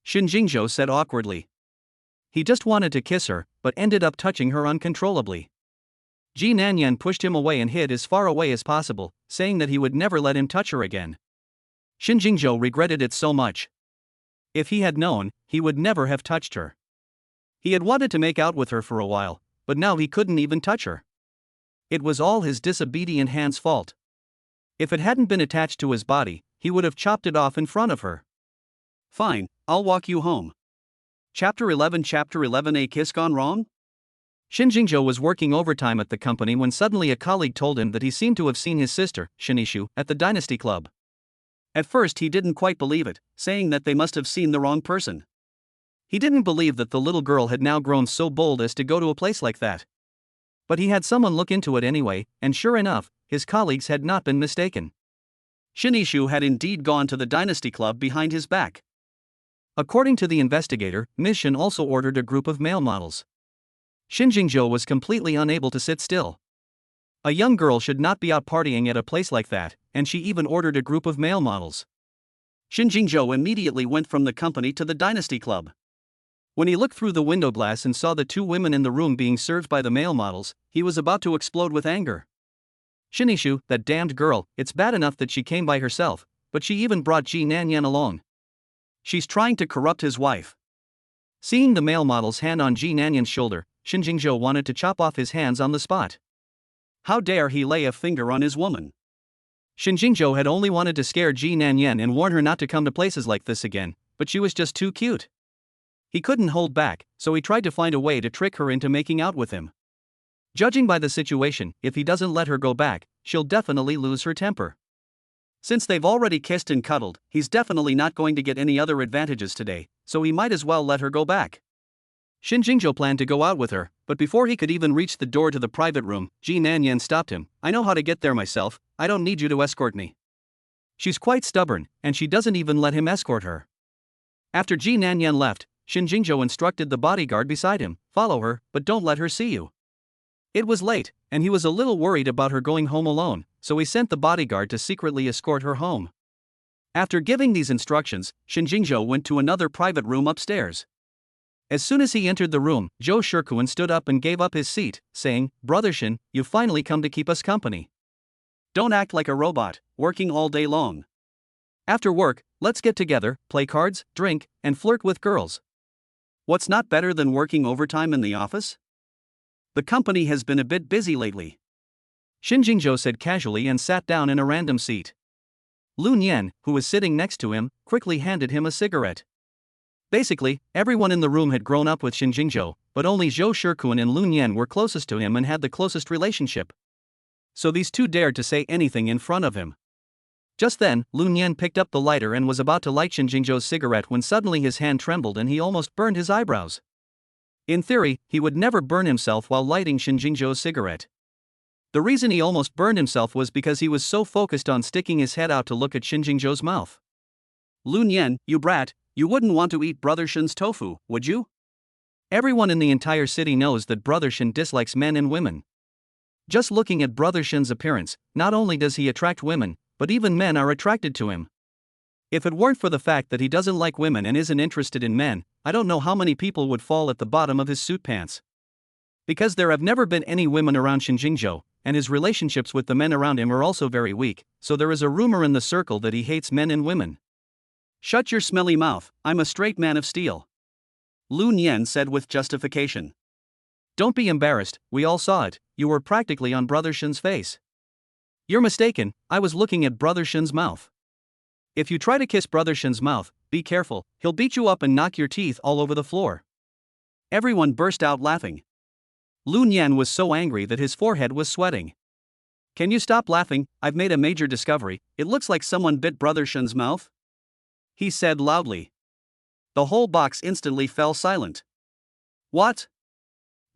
Shin Jingzhou said awkwardly. He just wanted to kiss her, but ended up touching her uncontrollably. Ji Nanyan pushed him away and hid as far away as possible, saying that he would never let him touch her again. Shin Jingzhou regretted it so much. If he had known, he would never have touched her. He had wanted to make out with her for a while, but now he couldn't even touch her. It was all his disobedient hand's fault. If it hadn't been attached to his body, he would have chopped it off in front of her. Fine, I'll walk you home. Chapter 11 A kiss gone wrong? Shin Jingzhou was working overtime at the company when suddenly a colleague told him that he seemed to have seen his sister, Yishu, at the Dynasty Club. At first he didn't quite believe it, saying that they must have seen the wrong person. He didn't believe that the little girl had now grown so bold as to go to a place like that. But he had someone look into it anyway, and sure enough, his colleagues had not been mistaken. Shin Yishu had indeed gone to the Dynasty Club behind his back. According to the investigator, Ms. Shin also ordered a group of male models. Shin Jingzhou was completely unable to sit still. A young girl should not be out partying at a place like that, and she even ordered a group of male models. Shin Jingzhou immediately went from the company to the Dynasty Club. When he looked through the window glass and saw the two women in the room being served by the male models, he was about to explode with anger. Shin Yishu, that damned girl, it's bad enough that she came by herself, but she even brought Ji Nanyan along. She's trying to corrupt his wife. Seeing the male model's hand on Ji Nanyan's shoulder, Shin Jingzhou wanted to chop off his hands on the spot. How dare he lay a finger on his woman? Shin Jingzhou had only wanted to scare Ji Nanyan and warn her not to come to places like this again, but she was just too cute. He couldn't hold back, so he tried to find a way to trick her into making out with him. Judging by the situation, if he doesn't let her go back, she'll definitely lose her temper. Since they've already kissed and cuddled, he's definitely not going to get any other advantages today, so he might as well let her go back. Shin Jingzhou planned to go out with her, but before he could even reach the door to the private room, Ji Nanyan stopped him. I know how to get there myself, I don't need you to escort me. She's quite stubborn, and she doesn't even let him escort her. After Ji Nanyan left, Shin Jingzhou instructed the bodyguard beside him, follow her, but don't let her see you. It was late, and he was a little worried about her going home alone, so he sent the bodyguard to secretly escort her home. After giving these instructions, Shin Jingzhou went to another private room upstairs. As soon as he entered the room, Zhou Shikuan stood up and gave up his seat, saying, Brother Shin, you've finally come to keep us company. Don't act like a robot, working all day long. After work, let's get together, play cards, drink, and flirt with girls. What's not better than working overtime in the office? The company has been a bit busy lately. Shin Jingzhou said casually and sat down in a random seat. Lu Nian, who was sitting next to him, quickly handed him a cigarette. Basically, everyone in the room had grown up with Shin Jingzhou, but only Zhou Shikuan and Lu Nian were closest to him and had the closest relationship. So these two dared to say anything in front of him. Just then, Lu Nian picked up the lighter and was about to light Shin Jingzhou's cigarette when suddenly his hand trembled and he almost burned his eyebrows. In theory, he would never burn himself while lighting Shin Jingzhou's cigarette. The reason he almost burned himself was because he was so focused on sticking his head out to look at Xinjingzhou's mouth. Lun Yan, you brat, you wouldn't want to eat Brother Shen's tofu, would you? Everyone in the entire city knows that Brother Shen dislikes men and women. Just looking at Brother Shen's appearance, not only does he attract women, but even men are attracted to him. If it weren't for the fact that he doesn't like women and isn't interested in men, I don't know how many people would fall at the bottom of his suit pants. Because there have never been any women around Xinjingzhou, and his relationships with the men around him are also very weak, so there is a rumor in the circle that he hates men and women. Shut your smelly mouth, I'm a straight man of steel. Lun Yan said with justification. Don't be embarrassed, we all saw it, you were practically on Brother Shen's face. You're mistaken, I was looking at Brother Shen's mouth. If you try to kiss Brother Shen's mouth, be careful, he'll beat you up and knock your teeth all over the floor. Everyone burst out laughing. Lun Yan was so angry that his forehead was sweating. Can you stop laughing? I've made a major discovery, it looks like someone bit Brother Shen's mouth, he said loudly. The whole box instantly fell silent. What?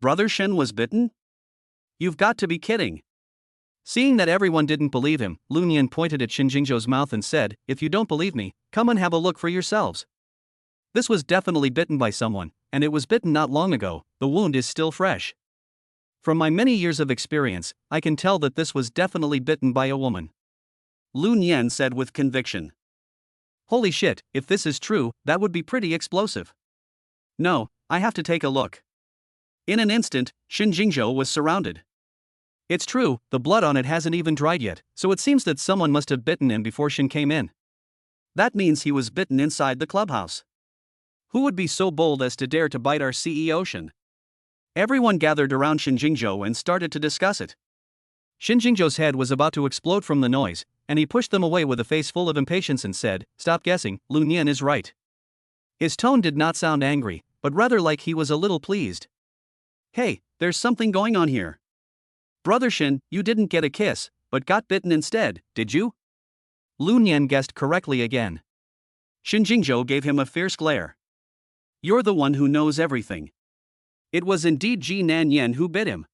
Brother Shen was bitten? You've got to be kidding. Seeing that everyone didn't believe him, Lun Yan pointed at Xinjingzhou's mouth and said, if you don't believe me, come and have a look for yourselves. This was definitely bitten by someone, and it was bitten not long ago, the wound is still fresh. From my many years of experience, I can tell that this was definitely bitten by a woman. Lun Yan said with conviction. Holy shit, if this is true, that would be pretty explosive. No, I have to take a look. In an instant, Xinjingzhou was surrounded. It's true, the blood on it hasn't even dried yet, so it seems that someone must have bitten him before Shen came in. That means he was bitten inside the clubhouse. Who would be so bold as to dare to bite our CEO Shen? Everyone gathered around Xinjingzhou and started to discuss it. Xinjingzhou's head was about to explode from the noise, and he pushed them away with a face full of impatience and said, stop guessing, Lun Yan is right. His tone did not sound angry, but rather like he was a little pleased. Hey, there's something going on here. Brother Shen, you didn't get a kiss, but got bitten instead, did you? Lun Yan guessed correctly again. Xinjingzhou gave him a fierce glare. You're the one who knows everything. It was indeed Ji Nan Yan who bit him.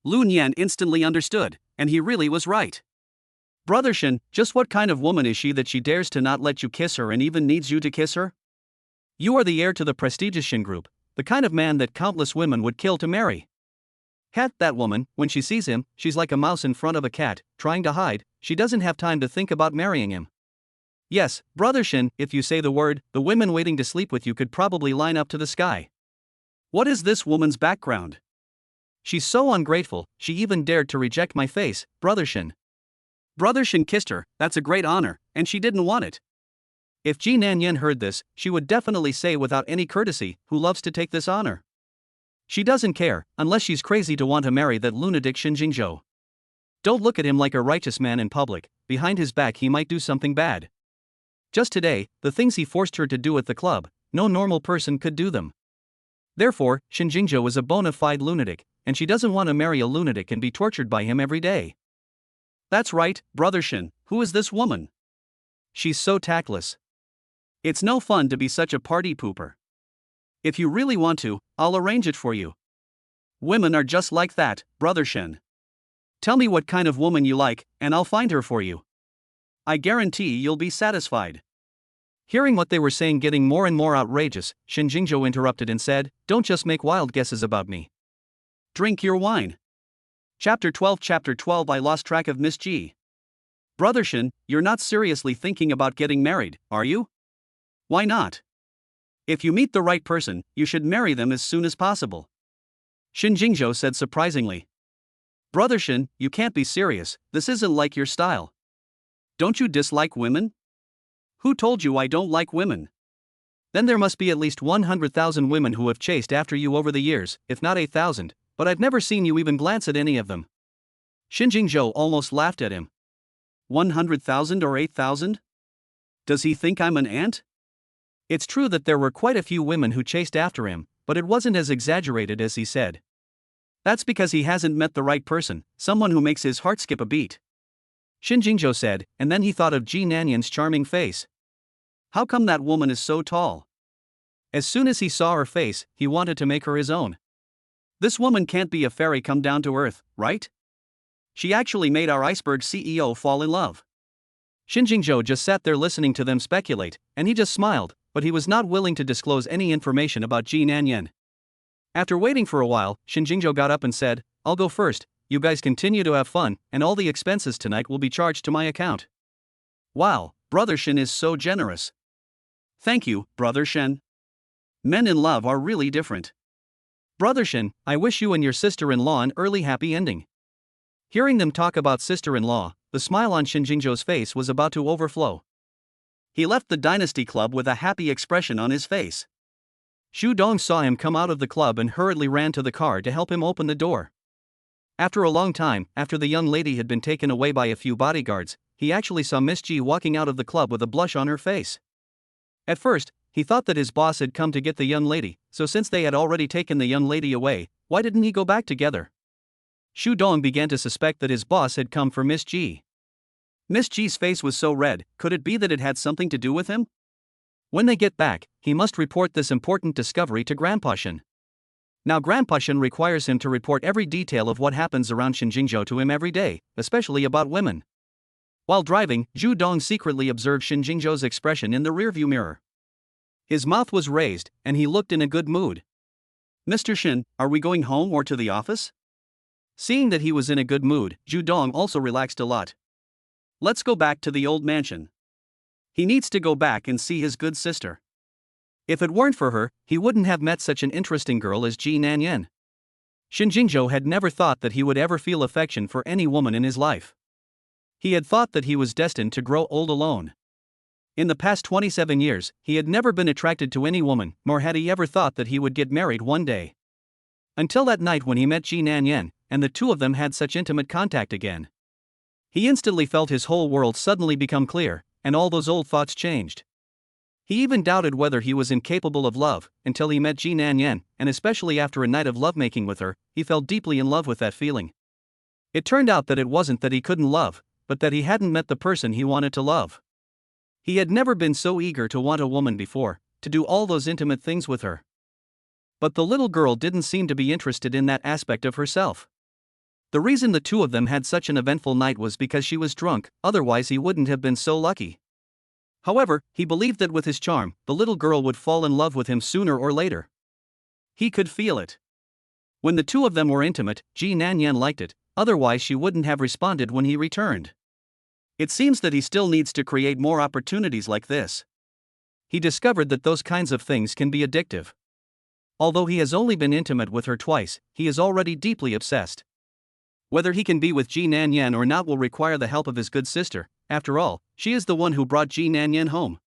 Lun Yan instantly understood, and he really was right. Brother Shen, just what kind of woman is she that she dares to not let you kiss her and even needs you to kiss her? You are the heir to the prestigious Shen group, the kind of man that countless women would kill to marry. That woman, when she sees him, she's like a mouse in front of a cat, trying to hide, she doesn't have time to think about marrying him. Yes, Brother Shen, if you say the word, the women waiting to sleep with you could probably line up to the sky. What is this woman's background? She's so ungrateful, she even dared to reject my face, Brother Shen. Brother Shen kissed her, that's a great honor, and she didn't want it. If Ji Nan Yan heard this, she would definitely say without any courtesy, who loves to take this honor? She doesn't care, unless she's crazy to want to marry that lunatic Xinjingzhou. Don't look at him like a righteous man in public, behind his back he might do something bad. Just today, the things he forced her to do at the club, no normal person could do them. Therefore, Xinjingzhou is a bona fide lunatic, and she doesn't want to marry a lunatic and be tortured by him every day. That's right, Brother Shen, who is this woman? She's so tactless. It's no fun to be such a party pooper. If you really want to, I'll arrange it for you. Women are just like that, Brother Shen. Tell me what kind of woman you like, and I'll find her for you. I guarantee you'll be satisfied. Hearing what they were saying getting more and more outrageous, Xinjingzhou interrupted and said, don't just make wild guesses about me. Drink your wine. Chapter 12 I lost track of Miss G. Brother Shen, you're not seriously thinking about getting married, are you? Why not? If you meet the right person, you should marry them as soon as possible. Xinjingzhou said surprisingly. Brother Shen, you can't be serious, this isn't like your style. Don't you dislike women? Who told you I don't like women? Then there must be at least 100,000 women who have chased after you over the years, if not 8,000, but I've never seen you even glance at any of them. Xinjingzhou almost laughed at him. 100,000 or 8,000? Does he think I'm an ant? It's true that there were quite a few women who chased after him, but it wasn't as exaggerated as he said. That's because he hasn't met the right person, someone who makes his heart skip a beat. Xinjingzhou said, and then he thought of Ji Nanyan's charming face. How come that woman is so tall? As soon as he saw her face, he wanted to make her his own. This woman can't be a fairy come down to earth, right? She actually made our iceberg CEO fall in love. Shinjingzhou just sat there listening to them speculate, and he just smiled, but he was not willing to disclose any information about Ji Nanyan. After waiting for a while, Shinjingzhou got up and said, "I'll go first, you guys continue to have fun, and all the expenses tonight will be charged to my account." Wow, Brother Shen is so generous. Thank you, Brother Shen. Men in love are really different. Brother Shen, I wish you and your sister-in-law an early happy ending. Hearing them talk about sister-in-law, the smile on Shinjingzhou's face was about to overflow. He left the Dynasty Club with a happy expression on his face. Xu Dong saw him come out of the club and hurriedly ran to the car to help him open the door. After a long time, after the young lady had been taken away by a few bodyguards, he actually saw Miss Ji walking out of the club with a blush on her face. At first, he thought that his boss had come to get the young lady, so since they had already taken the young lady away, why didn't he go back together? Xu Dong began to suspect that his boss had come for Miss Ji. Miss Ji's face was so red, could it be that it had something to do with him? When they get back, he must report this important discovery to Grandpa Shen. Now Grandpa Shen requires him to report every detail of what happens around Shinjingzhou to him every day, especially about women. While driving, Xu Dong secretly observed Shinjingzhou's expression in the rearview mirror. His mouth was raised, and he looked in a good mood. "Mr. Shen, are we going home or to the office?" Seeing that he was in a good mood, Xu Dong also relaxed a lot. "Let's go back to the old mansion. He needs to go back and see his good sister." If it weren't for her, he wouldn't have met such an interesting girl as Ji Nanyan. Shinjingzhou had never thought that he would ever feel affection for any woman in his life. He had thought that he was destined to grow old alone. In the past 27 years, he had never been attracted to any woman, nor had he ever thought that he would get married one day. Until that night when he met Ji Nanyan, and the two of them had such intimate contact again. He instantly felt his whole world suddenly become clear, and all those old thoughts changed. He even doubted whether he was incapable of love, until he met Ji Nanyan, and especially after a night of lovemaking with her, he fell deeply in love with that feeling. It turned out that it wasn't that he couldn't love, but that he hadn't met the person he wanted to love. He had never been so eager to want a woman before, to do all those intimate things with her. But the little girl didn't seem to be interested in that aspect of herself. The reason the two of them had such an eventful night was because she was drunk, otherwise he wouldn't have been so lucky. However, he believed that with his charm, the little girl would fall in love with him sooner or later. He could feel it. When the two of them were intimate, Ji Nanyan liked it, otherwise she wouldn't have responded when he returned. It seems that he still needs to create more opportunities like this. He discovered that those kinds of things can be addictive. Although he has only been intimate with her twice, he is already deeply obsessed. Whether he can be with Ji Nanyan or not will require the help of his good sister. After all, she is the one who brought Ji Nanyan home.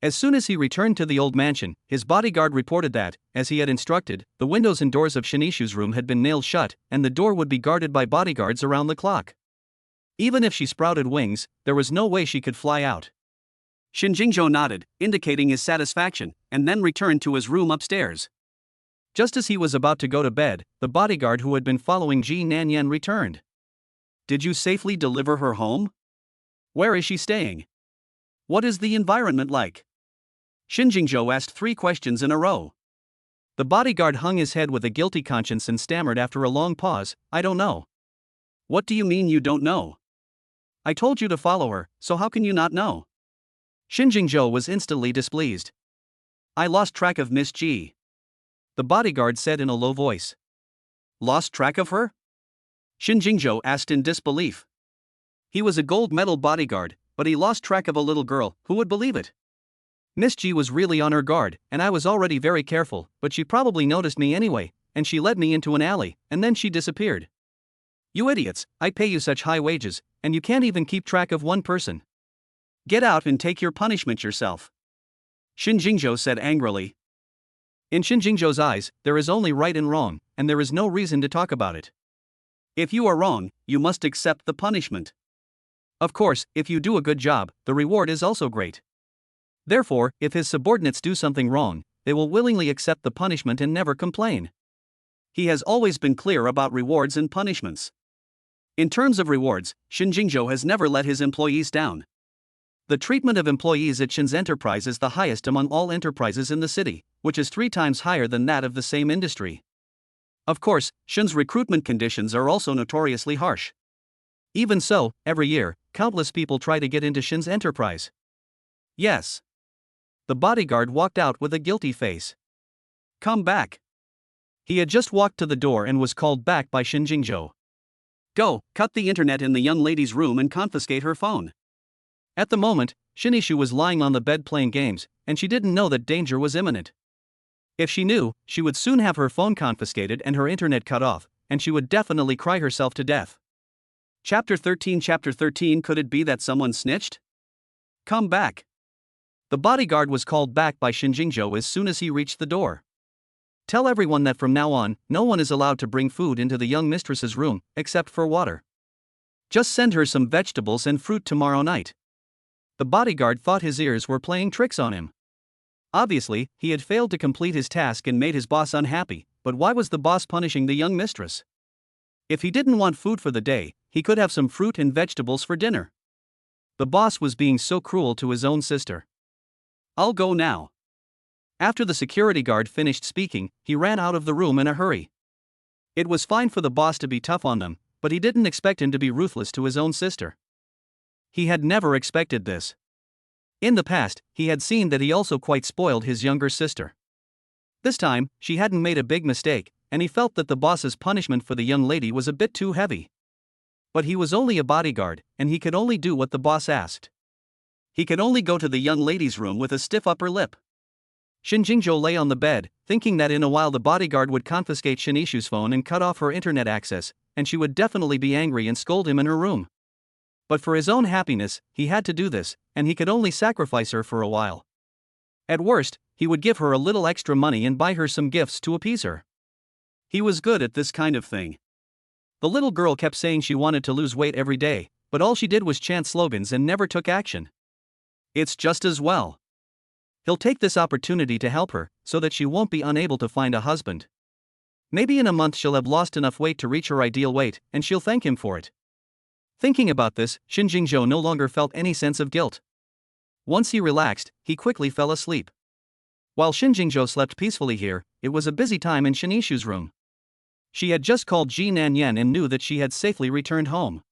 As soon as he returned to the old mansion, his bodyguard reported that, as he had instructed, the windows and doors of Shinishu's room had been nailed shut, and the door would be guarded by bodyguards around the clock. Even if she sprouted wings, there was no way she could fly out. Shinjingzhou nodded, indicating his satisfaction, and then returned to his room upstairs. Just as he was about to go to bed, the bodyguard who had been following Ji Nanyan returned. "Did you safely deliver her home? Where is she staying? What is the environment like?" Shinjingzhou asked 3 questions in a row. The bodyguard hung his head with a guilty conscience and stammered after a long pause, "I don't know." "What do you mean you don't know? I told you to follow her, so how can you not know?" Shinjingzhou was instantly displeased. "I lost track of Miss Ji," the bodyguard said in a low voice. "Lost track of her?" Shinjingzhou asked in disbelief. He was a gold medal bodyguard, but he lost track of a little girl, who would believe it? Miss Ji was really on her guard, and I was already very careful, but she probably noticed me anyway, and she led me into an alley, and then she disappeared. You idiots, I pay you such high wages, and you can't even keep track of one person. Get out and take your punishment yourself," Shinjingzhou said angrily. In Shinjingzhou's eyes, there is only right and wrong, and there is no reason to talk about it. If you are wrong, you must accept the punishment. Of course, if you do a good job, the reward is also great. Therefore, if his subordinates do something wrong, they will willingly accept the punishment and never complain. He has always been clear about rewards and punishments. In terms of rewards, Shinjingzhou has never let his employees down. The treatment of employees at Shin's enterprise is the highest among all enterprises in the city, which is 3 times higher than that of the same industry. Of course, Shin's recruitment conditions are also notoriously harsh. Even so, every year, countless people try to get into Shin's enterprise. Yes. The bodyguard walked out with a guilty face. Come back. He had just walked to the door and was called back by Shin Jingzhou. Go, cut the internet in the young lady's room and confiscate her phone. At the moment, Yishu was lying on the bed playing games, and she didn't know that danger was imminent. If she knew, she would soon have her phone confiscated and her internet cut off, and she would definitely cry herself to death. Chapter 13. Could it be that someone snitched? Come back. The bodyguard was called back by Shin Jingzhou as soon as he reached the door. Tell everyone that from now on, no one is allowed to bring food into the young mistress's room, except for water. Just send her some vegetables and fruit tomorrow night. The bodyguard thought his ears were playing tricks on him. Obviously, he had failed to complete his task and made his boss unhappy, but why was the boss punishing the young mistress? If he didn't want food for the day, he could have some fruit and vegetables for dinner. The boss was being so cruel to his own sister. I'll go now. After the security guard finished speaking, he ran out of the room in a hurry. It was fine for the boss to be tough on them, but he didn't expect him to be ruthless to his own sister. He had never expected this. In the past, he had seen that he also quite spoiled his younger sister. This time, she hadn't made a big mistake, and he felt that the boss's punishment for the young lady was a bit too heavy. But he was only a bodyguard, and he could only do what the boss asked. He could only go to the young lady's room with a stiff upper lip. Shin Jingzhou lay on the bed, thinking that in a while the bodyguard would confiscate Shin Yishu's phone and cut off her internet access, and she would definitely be angry and scold him in her room. But for his own happiness, he had to do this, and he could only sacrifice her for a while. At worst, he would give her a little extra money and buy her some gifts to appease her. He was good at this kind of thing. The little girl kept saying she wanted to lose weight every day, but all she did was chant slogans and never took action. It's just as well. He'll take this opportunity to help her, so that she won't be unable to find a husband. Maybe in a month she'll have lost enough weight to reach her ideal weight, and she'll thank him for it. Thinking about this, Shin Jingzhou no longer felt any sense of guilt. Once he relaxed, he quickly fell asleep. While Shin Jingzhou slept peacefully here, it was a busy time in Shin Yishu's room. She had just called Ji Nanyan and knew that she had safely returned home.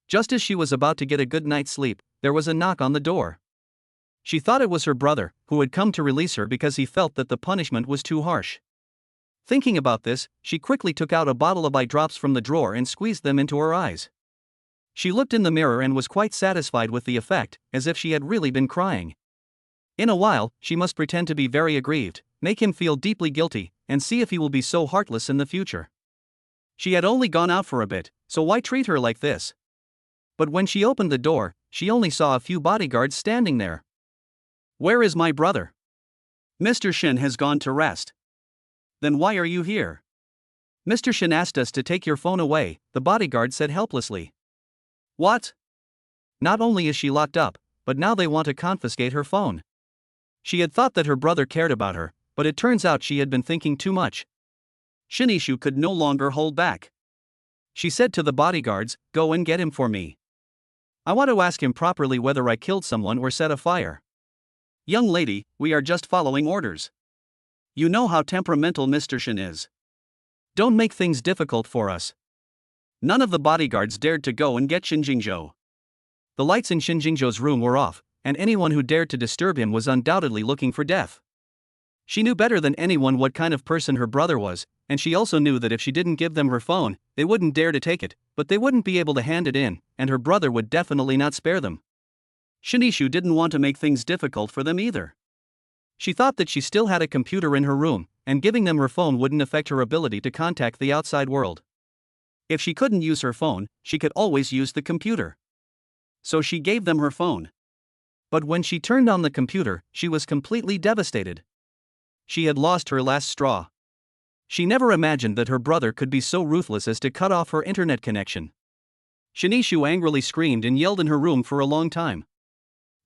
Just as she was about to get a good night's sleep, there was a knock on the door. She thought it was her brother, who had come to release her because he felt that the punishment was too harsh. Thinking about this, she quickly took out a bottle of eye drops from the drawer and squeezed them into her eyes. She looked in the mirror and was quite satisfied with the effect, as if she had really been crying. In a while, she must pretend to be very aggrieved, make him feel deeply guilty, and see if he will be so heartless in the future. She had only gone out for a bit, so why treat her like this? But when she opened the door, she only saw a few bodyguards standing there. Where is my brother? Mr. Shin has gone to rest. Then why are you here? Mr. Shin asked us to take your phone away, the bodyguard said helplessly. What? Not only is she locked up, but now they want to confiscate her phone. She had thought that her brother cared about her, but it turns out she had been thinking too much. Shin Yishu could no longer hold back. She said to the bodyguards, "Go and get him for me. I want to ask him properly whether I killed someone or set a fire." Young lady, we are just following orders. You know how temperamental Mr. Shin is. Don't make things difficult for us. None of the bodyguards dared to go and get Shin Jingzhou. The lights in Shin Jingzhou's room were off, and anyone who dared to disturb him was undoubtedly looking for death. She knew better than anyone what kind of person her brother was, and she also knew that if she didn't give them her phone, they wouldn't dare to take it, but they wouldn't be able to hand it in, and her brother would definitely not spare them. Shin Yishu didn't want to make things difficult for them either. She thought that she still had a computer in her room, and giving them her phone wouldn't affect her ability to contact the outside world. If she couldn't use her phone, she could always use the computer. So she gave them her phone. But when she turned on the computer, she was completely devastated. She had lost her last straw. She never imagined that her brother could be so ruthless as to cut off her internet connection. Shin Yishu angrily screamed and yelled in her room for a long time.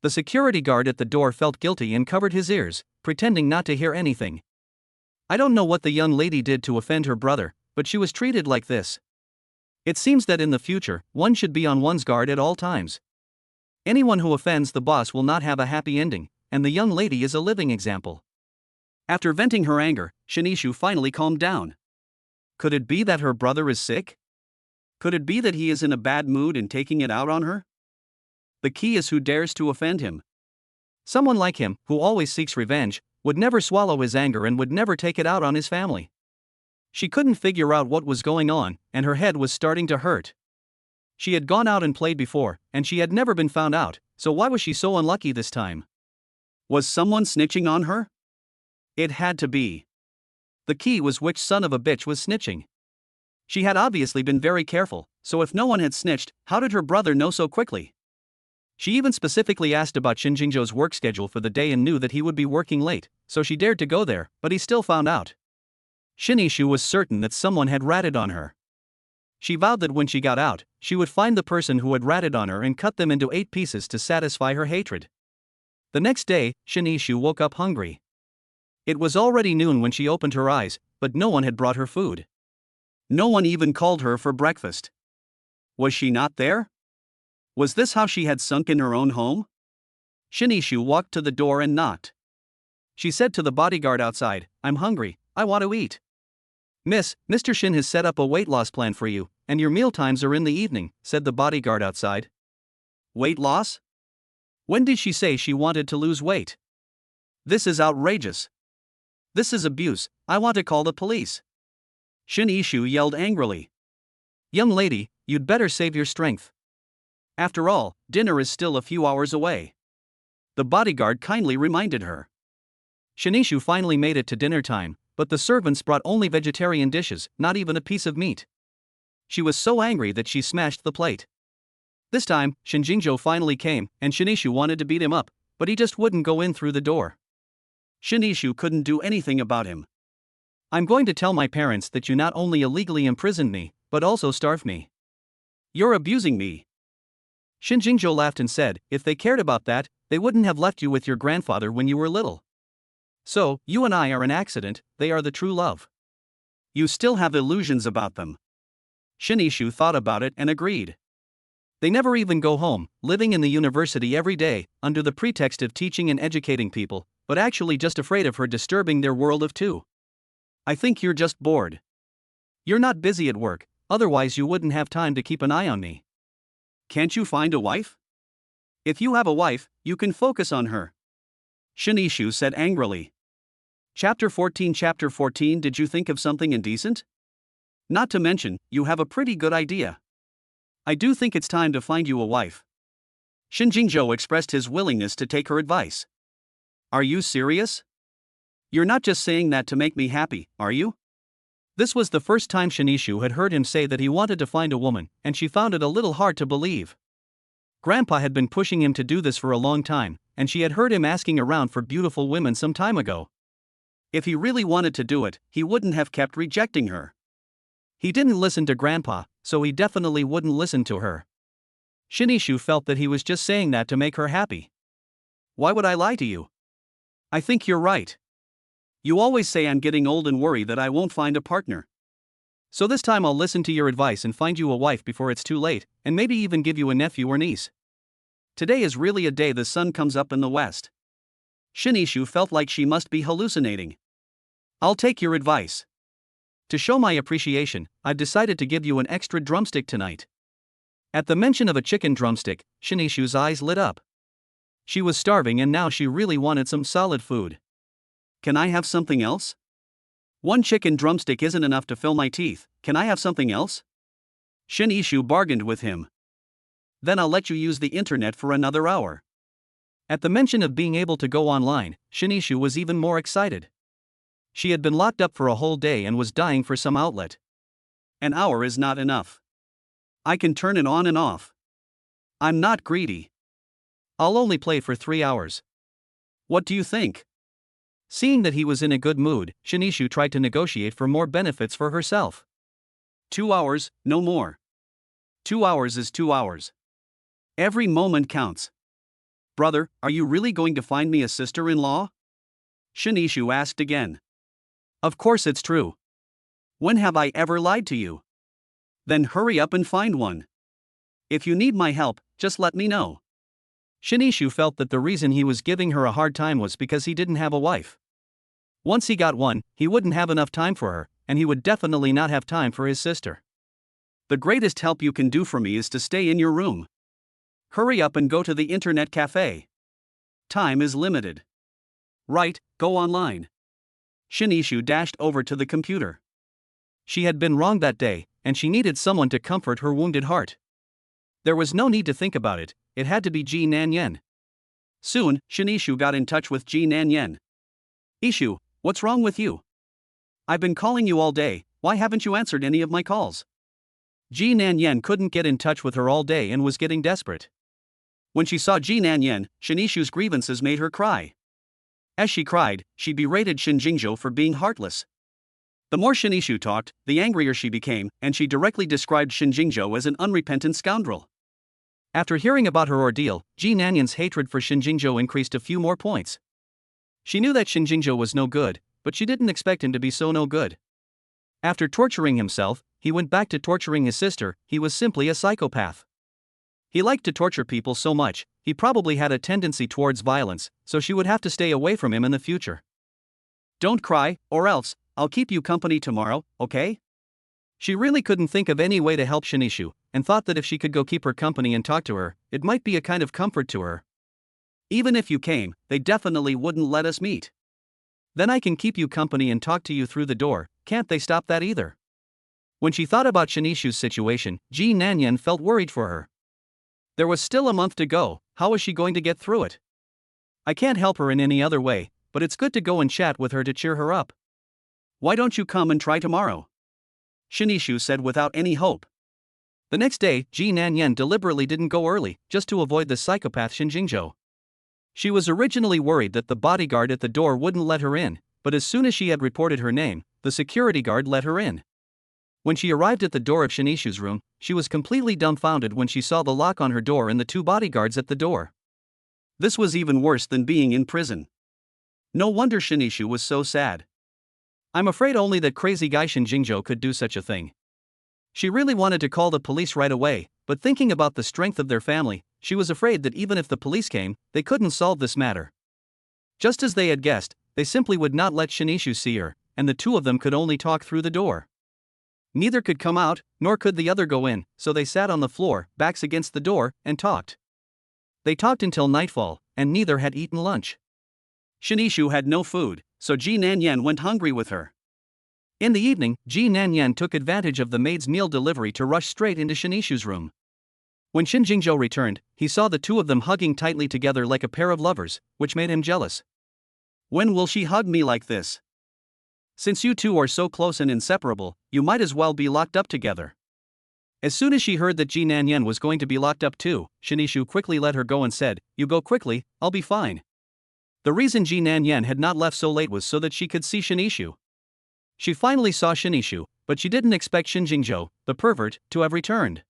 The security guard at the door felt guilty and covered his ears, pretending not to hear anything. I don't know what the young lady did to offend her brother, but she was treated like this. It seems that in the future, one should be on one's guard at all times. Anyone who offends the boss will not have a happy ending, and the young lady is a living example. After venting her anger, Shin Yishu finally calmed down. Could it be that her brother is sick? Could it be that he is in a bad mood and taking it out on her? The key is who dares to offend him. Someone like him, who always seeks revenge, would never swallow his anger and would never take it out on his family. She couldn't figure out what was going on, and her head was starting to hurt. She had gone out and played before, and she had never been found out, so why was she so unlucky this time? Was someone snitching on her? It had to be. The key was which son of a bitch was snitching. She had obviously been very careful, so if no one had snitched, how did her brother know so quickly? She even specifically asked about Shinjinjo's work schedule for the day and knew that he would be working late, so she dared to go there, but he still found out. Yishu was certain that someone had ratted on her. She vowed that when she got out, she would find the person who had ratted on her and cut them into 8 pieces to satisfy her hatred. The next day, Yishu woke up hungry. It was already noon when she opened her eyes, but no one had brought her food. No one even called her for breakfast. Was she not there? Was this how she had sunk in her own home? Yishu walked to the door and knocked. She said to the bodyguard outside, "I'm hungry, I want to eat." Mr. Shin has set up a weight loss plan for you, and your meal times are in the evening," said the bodyguard outside. Weight loss? When did she say she wanted to lose weight? This is outrageous. This is abuse, I want to call the police. Yishu yelled angrily. Young lady, you'd better save your strength. After all, dinner is still a few hours away. The bodyguard kindly reminded her. Yishu finally made it to dinner time, but the servants brought only vegetarian dishes, not even a piece of meat. She was so angry that she smashed the plate. This time, Shinjinjo finally came, and Yishu wanted to beat him up, but he just wouldn't go in through the door. Yishu couldn't do anything about him. "I'm going to tell my parents that you not only illegally imprisoned me, but also starved me. You're abusing me." Shinjinjo laughed and said, "If they cared about that, they wouldn't have left you with your grandfather when you were little. So, you and I are an accident, they are the true love." You still have illusions about them. Yishu thought about it and agreed. They never even go home, living in the university every day, under the pretext of teaching and educating people, but actually just afraid of her disturbing their world of two. I think you're just bored. You're not busy at work, otherwise you wouldn't have time to keep an eye on me. Can't you find a wife? If you have a wife, you can focus on her. Yishu said angrily. Chapter 14 Did you think of something indecent? Not to mention, you have a pretty good idea. I do think it's time to find you a wife. Shinjinjo expressed his willingness to take her advice. Are you serious? You're not just saying that to make me happy, are you? This was the first time Yishu had heard him say that he wanted to find a woman, and she found it a little hard to believe. Grandpa had been pushing him to do this for a long time, and she had heard him asking around for beautiful women some time ago. If he really wanted to do it, he wouldn't have kept rejecting her. He didn't listen to Grandpa, so he definitely wouldn't listen to her. Yishu felt that he was just saying that to make her happy. Why would I lie to you? I think you're right. You always say I'm getting old and worry that I won't find a partner. So this time I'll listen to your advice and find you a wife before it's too late, and maybe even give you a nephew or niece. Today is really a day the sun comes up in the west. Yishu felt like she must be hallucinating. I'll take your advice. To show my appreciation, I've decided to give you an extra drumstick tonight. At the mention of a chicken drumstick, Yishu's eyes lit up. She was starving and now she really wanted some solid food. Can I have something else? One chicken drumstick isn't enough to fill my teeth, can I have something else? Yishu bargained with him. Then I'll let you use the internet for another hour. At the mention of being able to go online, Yishu was even more excited. She had been locked up for a whole day and was dying for some outlet. An hour is not enough. I can turn it on and off. I'm not greedy. I'll only play for 3 hours. What do you think? Seeing that he was in a good mood, Yishu tried to negotiate for more benefits for herself. 2 hours, no more. 2 hours is 2 hours. Every moment counts. Brother, are you really going to find me a sister-in-law? Yishu asked again. Of course it's true. When have I ever lied to you? Then hurry up and find one. If you need my help, just let me know. Yishu felt that the reason he was giving her a hard time was because he didn't have a wife. Once he got one, he wouldn't have enough time for her, and he would definitely not have time for his sister. The greatest help you can do for me is to stay in your room. Hurry up and go to the internet cafe. Time is limited. Right, go online. Yishu dashed over to the computer. She had been wrong that day, and she needed someone to comfort her wounded heart. There was no need to think about it, it had to be Ji Nanyan. Soon, Yishu got in touch with Ji Nanyan. Yishu, what's wrong with you? I've been calling you all day, why haven't you answered any of my calls? Ji Nanyan couldn't get in touch with her all day and was getting desperate. When she saw Ji Nanyan, Yishu's grievances made her cry. As she cried, she berated Yishu for being heartless. The more Yishu talked, the angrier she became, and she directly described Yishu as an unrepentant scoundrel. After hearing about her ordeal, Ji Nanyan's hatred for Yishu increased a few more points. She knew that Yishu was no good, but she didn't expect him to be so no good. After torturing himself, he went back to torturing his sister. He was simply a psychopath. He liked to torture people so much, he probably had a tendency towards violence, so she would have to stay away from him in the future. Don't cry, or else, I'll keep you company tomorrow, okay? She really couldn't think of any way to help Yishu, and thought that if she could go keep her company and talk to her, it might be a kind of comfort to her. Even if you came, they definitely wouldn't let us meet. Then I can keep you company and talk to you through the door, can't they stop that either? When she thought about Yishu's situation, Ji Nanyan felt worried for her. There was still a month to go, how was she going to get through it? I can't help her in any other way, but it's good to go and chat with her to cheer her up. Why don't you come and try tomorrow? Yishu said without any hope. The next day, Ji Nanyan deliberately didn't go early, just to avoid the psychopath Yishu. She was originally worried that the bodyguard at the door wouldn't let her in, but as soon as she had reported her name, the security guard let her in. When she arrived at the door of Yishu's room, she was completely dumbfounded when she saw the lock on her door and the two bodyguards at the door. This was even worse than being in prison. No wonder Yishu was so sad. I'm afraid only that crazy guy Yishu could do such a thing. She really wanted to call the police right away, but thinking about the strength of their family, she was afraid that even if the police came, they couldn't solve this matter. Just as they had guessed, they simply would not let Yishu see her, and the two of them could only talk through the door. Neither could come out, nor could the other go in, so they sat on the floor, backs against the door, and talked. They talked until nightfall, and neither had eaten lunch. Yishu had no food, so Ji Nanyan went hungry with her. In the evening, Ji Nanyan took advantage of the maid's meal delivery to rush straight into Yishu's room. When Yishu returned, he saw the two of them hugging tightly together like a pair of lovers, which made him jealous. When will she hug me like this? Since you two are so close and inseparable, you might as well be locked up together. As soon as she heard that Ji Nanyan was going to be locked up too, Yishu quickly let her go and said, "You go quickly, I'll be fine." The reason Ji Nanyan had not left so late was so that she could see Yishu. She finally saw Yishu, but she didn't expect Yishu, the pervert, to have returned.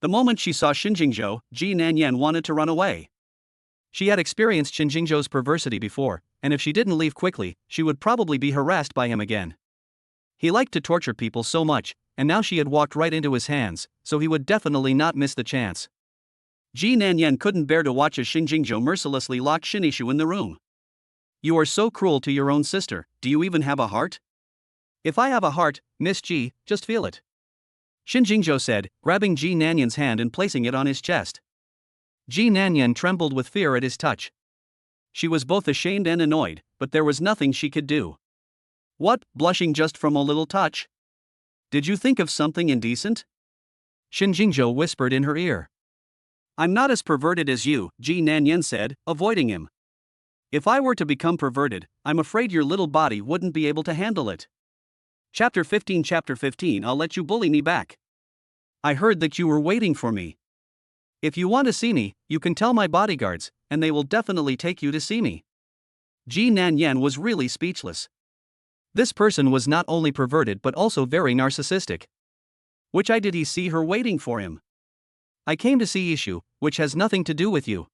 The moment she saw Yishu, Ji Nanyan wanted to run away. She had experienced Yishu's perversity before, and if she didn't leave quickly, she would probably be harassed by him again. He liked to torture people so much, and now she had walked right into his hands, so he would definitely not miss the chance. Ji Nanyan couldn't bear to watch as Yishu mercilessly locked Yishu in the room. You are so cruel to your own sister, do you even have a heart? If I have a heart, Miss Ji, just feel it. Yishu said, grabbing Ji Nanyan's hand and placing it on his chest. Ji Nanyan trembled with fear at his touch. She was both ashamed and annoyed, but there was nothing she could do. What, blushing just from a little touch? Did you think of something indecent? Yishu whispered in her ear. I'm not as perverted as you, Ji Nanyan said, avoiding him. If I were to become perverted, I'm afraid your little body wouldn't be able to handle it. Chapter 15 I'll let you bully me back. I heard that you were waiting for me. If you want to see me, you can tell my bodyguards, and they will definitely take you to see me. Ji Nanyan was really speechless. This person was not only perverted but also very narcissistic. Which eye did he see her waiting for him? I came to see Yishu, which has nothing to do with you.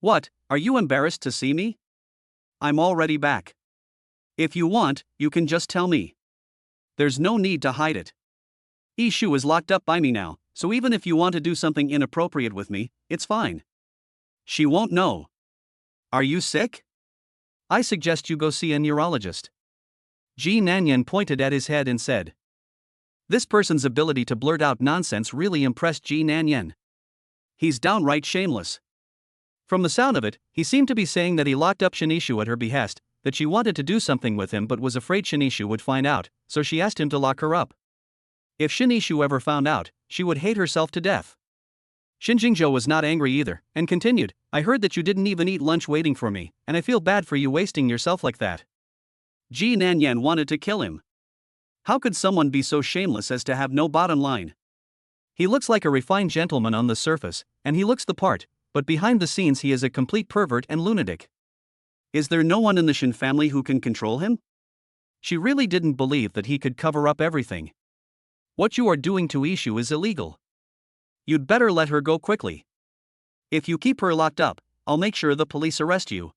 What, are you embarrassed to see me? I'm already back. If you want, you can just tell me. There's no need to hide it. Yishu is locked up by me now, so even if you want to do something inappropriate with me, it's fine. She won't know. Are you sick? I suggest you go see a neurologist. Ji Nanyan pointed at his head and said. This person's ability to blurt out nonsense really impressed Ji Nanyan. He's downright shameless. From the sound of it, he seemed to be saying that he locked up Shinishu at her behest, that she wanted to do something with him but was afraid Shinishu would find out, so she asked him to lock her up. If Shinishu ever found out, she would hate herself to death. Shinjingzhou was not angry either, and continued, I heard that you didn't even eat lunch waiting for me, and I feel bad for you wasting yourself like that. Ji Nanyan wanted to kill him. How could someone be so shameless as to have no bottom line? He looks like a refined gentleman on the surface, and he looks the part, but behind the scenes he is a complete pervert and lunatic. Is there no one in the Shin family who can control him? She really didn't believe that he could cover up everything. What you are doing to Yishu is illegal. You'd better let her go quickly. If you keep her locked up, I'll make sure the police arrest you.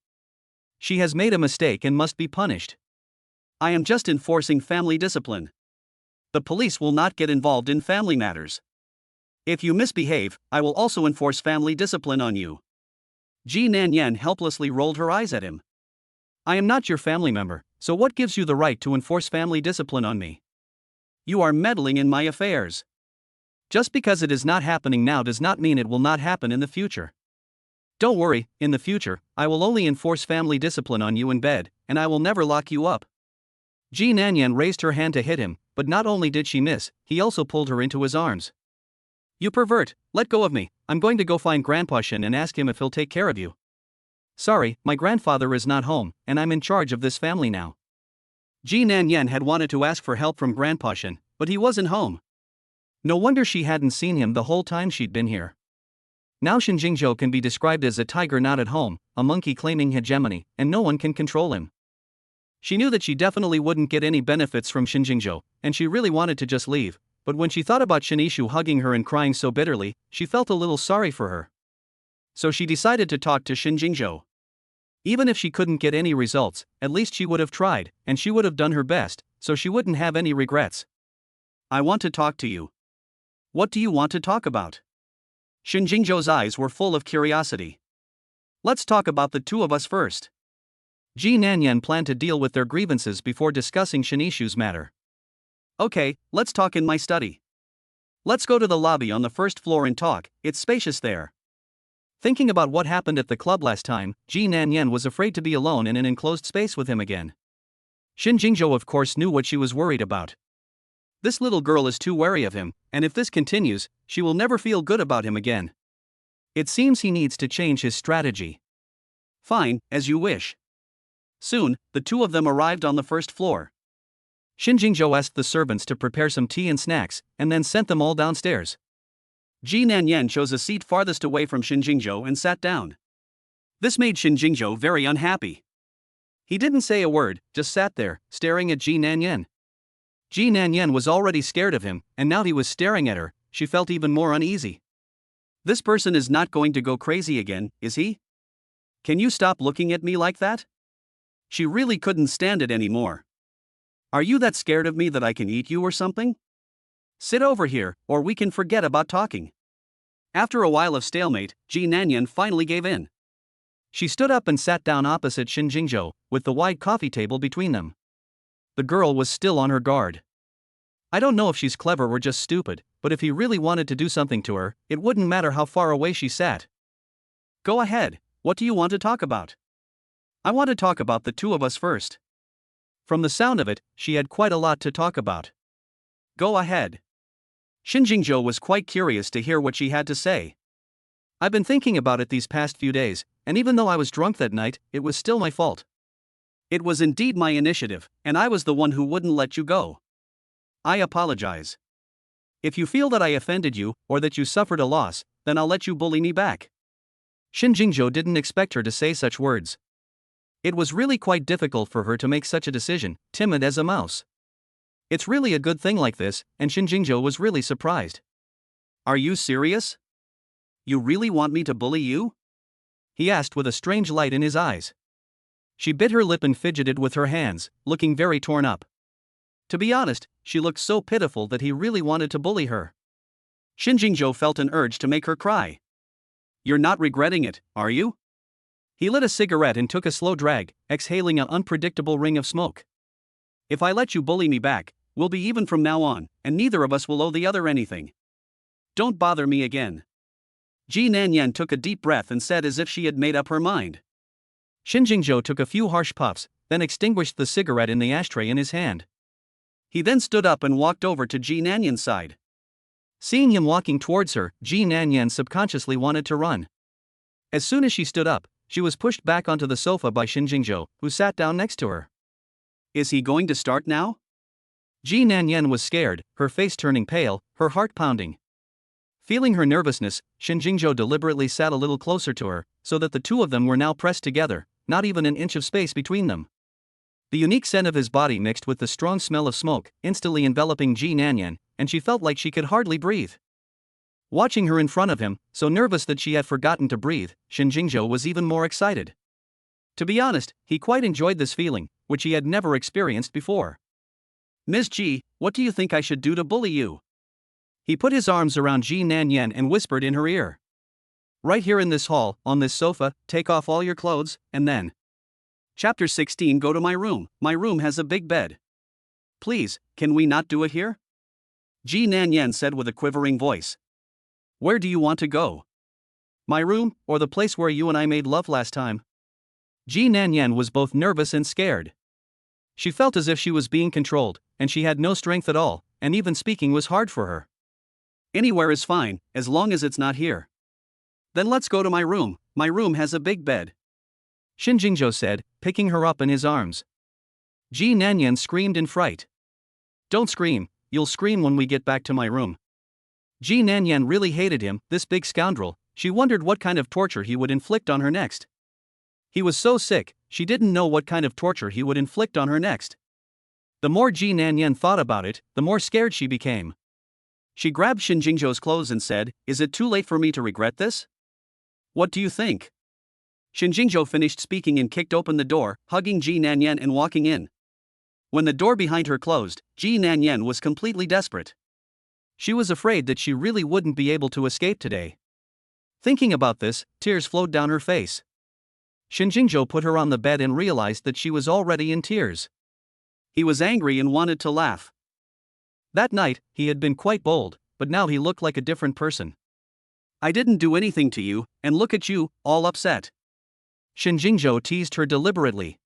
She has made a mistake and must be punished. I am just enforcing family discipline. The police will not get involved in family matters. If you misbehave, I will also enforce family discipline on you. Ji Nanyan helplessly rolled her eyes at him. I am not your family member, so what gives you the right to enforce family discipline on me? You are meddling in my affairs. Just because it is not happening now does not mean it will not happen in the future. Don't worry, in the future, I will only enforce family discipline on you in bed, and I will never lock you up. Ji Nanyan raised her hand to hit him, but not only did she miss, he also pulled her into his arms. You pervert, let go of me, I'm going to go find Grandpa Shin and ask him if he'll take care of you. Sorry, my grandfather is not home, and I'm in charge of this family now. Ji Nanyan had wanted to ask for help from Grandpa Shin, but he wasn't home. No wonder she hadn't seen him the whole time she'd been here. Now Shinjingzhou can be described as a tiger not at home, a monkey claiming hegemony, and no one can control him. She knew that she definitely wouldn't get any benefits from Shinjingzhou, and she really wanted to just leave, but when she thought about Shinishu hugging her and crying so bitterly, she felt a little sorry for her. So she decided to talk to Shinjingzhou. Even if she couldn't get any results, at least she would have tried, and she would have done her best, so she wouldn't have any regrets. I want to talk to you. What do you want to talk about? Shinjingzhou's eyes were full of curiosity. Let's talk about the two of us first. Ji Nanyan planned to deal with their grievances before discussing Shinishu's matter. Okay, let's talk in my study. Let's go to the lobby on the first floor and talk, it's spacious there. Thinking about what happened at the club last time, Ji Nanyan was afraid to be alone in an enclosed space with him again. Shinjingzhou of course knew what she was worried about. This little girl is too wary of him, and if this continues, she will never feel good about him again. It seems he needs to change his strategy. Fine, as you wish. Soon, the two of them arrived on the first floor. Shinjingzhou asked the servants to prepare some tea and snacks, and then sent them all downstairs. Ji Nanyan chose a seat farthest away from Shinjingzhou and sat down. This made Shinjingzhou very unhappy. He didn't say a word, just sat there, staring at Ji Nanyan. Ji Nanyan was already scared of him, and now he was staring at her, she felt even more uneasy. This person is not going to go crazy again, is he? Can you stop looking at me like that? She really couldn't stand it anymore. Are you that scared of me that I can eat you or something? Sit over here, or we can forget about talking. After a while of stalemate, Ji Nanyan finally gave in. She stood up and sat down opposite Shinjingzhou, with the wide coffee table between them. The girl was still on her guard. I don't know if she's clever or just stupid, but if he really wanted to do something to her, it wouldn't matter how far away she sat. Go ahead, what do you want to talk about? I want to talk about the two of us first. From the sound of it, she had quite a lot to talk about. Go ahead. Shinjingzhou was quite curious to hear what she had to say. I've been thinking about it these past few days, and even though I was drunk that night, it was still my fault. It was indeed my initiative, and I was the one who wouldn't let you go. I apologize. If you feel that I offended you, or that you suffered a loss, then I'll let you bully me back. Shinjingzhou didn't expect her to say such words. It was really quite difficult for her to make such a decision, timid as a mouse. It's really a good thing like this, and Shinjingzhou was really surprised. Are you serious? You really want me to bully you? He asked with a strange light in his eyes. She bit her lip and fidgeted with her hands, looking very torn up. To be honest, she looked so pitiful that he really wanted to bully her. Shinjingzhou felt an urge to make her cry. You're not regretting it, are you? He lit a cigarette and took a slow drag, exhaling an unpredictable ring of smoke. If I let you bully me back, we'll be even from now on, and neither of us will owe the other anything. Don't bother me again. Ji Nanyan took a deep breath and said as if she had made up her mind. Shin Jingzhou took a few harsh puffs, then extinguished the cigarette in the ashtray in his hand. He then stood up and walked over to Ji Nanyan's side. Seeing him walking towards her, Ji Nanyan subconsciously wanted to run. As soon as she stood up, she was pushed back onto the sofa by Shin Jingzhou, who sat down next to her. Is he going to start now? Ji Nanyan was scared, her face turning pale, her heart pounding. Feeling her nervousness, Shin Jingzhou deliberately sat a little closer to her, so that the two of them were now pressed together, not even an inch of space between them. The unique scent of his body mixed with the strong smell of smoke, instantly enveloping Ji Nanyan, and she felt like she could hardly breathe. Watching her in front of him, so nervous that she had forgotten to breathe, Shin Jingzhou was even more excited. To be honest, he quite enjoyed this feeling, which he had never experienced before. Ms. Ji, what do you think I should do to bully you? He put his arms around Ji Nanyan and whispered in her ear. Right here in this hall, on this sofa, take off all your clothes, and then. Chapter 16. Go to my room. My room has a big bed. Please, can we not do it here? Ji Nanyan said with a quivering voice. Where do you want to go? My room, or the place where you and I made love last time? Ji Nanyan was both nervous and scared. She felt as if she was being controlled, and she had no strength at all, and even speaking was hard for her. Anywhere is fine, as long as it's not here. Then let's go to my room. My room has a big bed. Shin Jingzhou said, picking her up in his arms. Ji Nanyan screamed in fright. Don't scream, you'll scream when we get back to my room. Ji Nanyan really hated him, this big scoundrel. She wondered what kind of torture he would inflict on her next. He was so sick, she didn't know what kind of torture he would inflict on her next. The more Ji Nanyan thought about it, the more scared she became. She grabbed Shin Jingzhou's clothes and said, Is it too late for me to regret this? What do you think? Shin Jingzhou finished speaking and kicked open the door, hugging Ji Nanyan and walking in. When the door behind her closed, Ji Nanyan was completely desperate. She was afraid that she really wouldn't be able to escape today. Thinking about this, tears flowed down her face. Shin Jingzhou put her on the bed and realized that she was already in tears. He was angry and wanted to laugh. That night, he had been quite bold, but now he looked like a different person. I didn't do anything to you, and look at you, all upset. Shin Jingzhou teased her deliberately.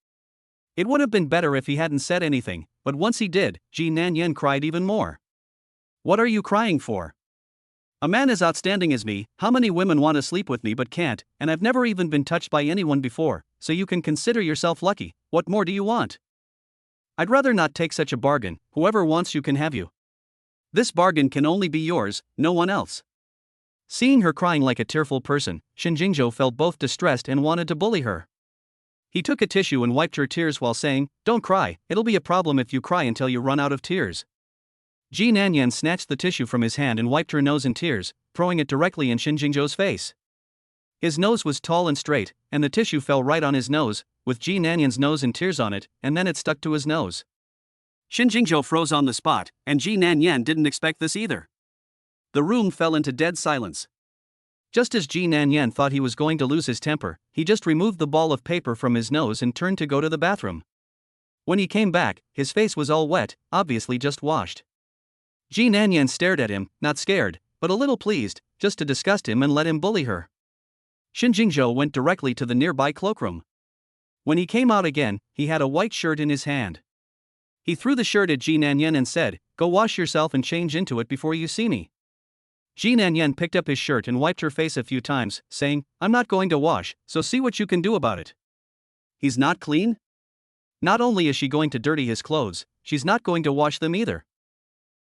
It would have been better if he hadn't said anything, but once he did, Ji Nanyan cried even more. What are you crying for? A man as outstanding as me, how many women want to sleep with me but can't, and I've never even been touched by anyone before, so you can consider yourself lucky. What more do you want? I'd rather not take such a bargain. Whoever wants you can have you. This bargain can only be yours, no one else. Seeing her crying like a tearful person, Shin Jingzhou felt both distressed and wanted to bully her. He took a tissue and wiped her tears while saying, Don't cry, it'll be a problem if you cry until you run out of tears. Ji Nanyan snatched the tissue from his hand and wiped her nose in tears, throwing it directly in Shin Jingzhou's face. His nose was tall and straight, and the tissue fell right on his nose, with Ji Nanyan's nose and tears on it, and then it stuck to his nose. Shin Jingzhou froze on the spot, and Ji Nanyan didn't expect this either. The room fell into dead silence. Just as Ji Nanyan thought he was going to lose his temper, he just removed the ball of paper from his nose and turned to go to the bathroom. When he came back, his face was all wet, obviously just washed. Ji Nanyan stared at him, not scared, but a little pleased, just to disgust him and let him bully her. Shin Jingzhou went directly to the nearby cloakroom. When he came out again, he had a white shirt in his hand. He threw the shirt at Ji Nanyan and said, Go wash yourself and change into it before you see me. Ji Nanyan picked up his shirt and wiped her face a few times, saying, I'm not going to wash, so see what you can do about it. He's not clean? Not only is she going to dirty his clothes, she's not going to wash them either.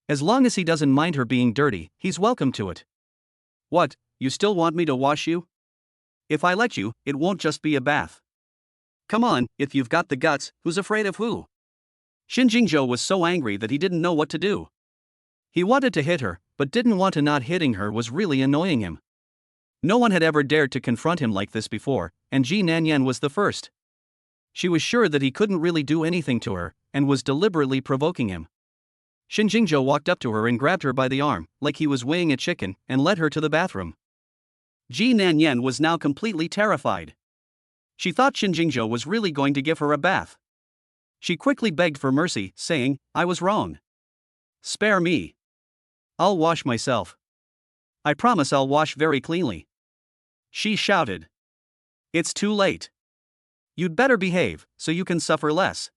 As long as he doesn't mind her being dirty, he's welcome to it. What, you still want me to wash you? If I let you, it won't just be a bath. Come on, if you've got the guts, who's afraid of who? Shin Jingzhou was so angry that he didn't know what to do. He wanted to hit her, but didn't want to. Not hitting her was really annoying him. No one had ever dared to confront him like this before, and Ji Nanyan was the first. She was sure that he couldn't really do anything to her, and was deliberately provoking him. Shin Jingzhou walked up to her and grabbed her by the arm, like he was weighing a chicken, and led her to the bathroom. Ji Nanyan was now completely terrified. She thought Shin Jingzhou was really going to give her a bath. She quickly begged for mercy, saying, I was wrong. Spare me. I'll wash myself. I promise I'll wash very cleanly. She shouted. It's too late. You'd better behave, so you can suffer less.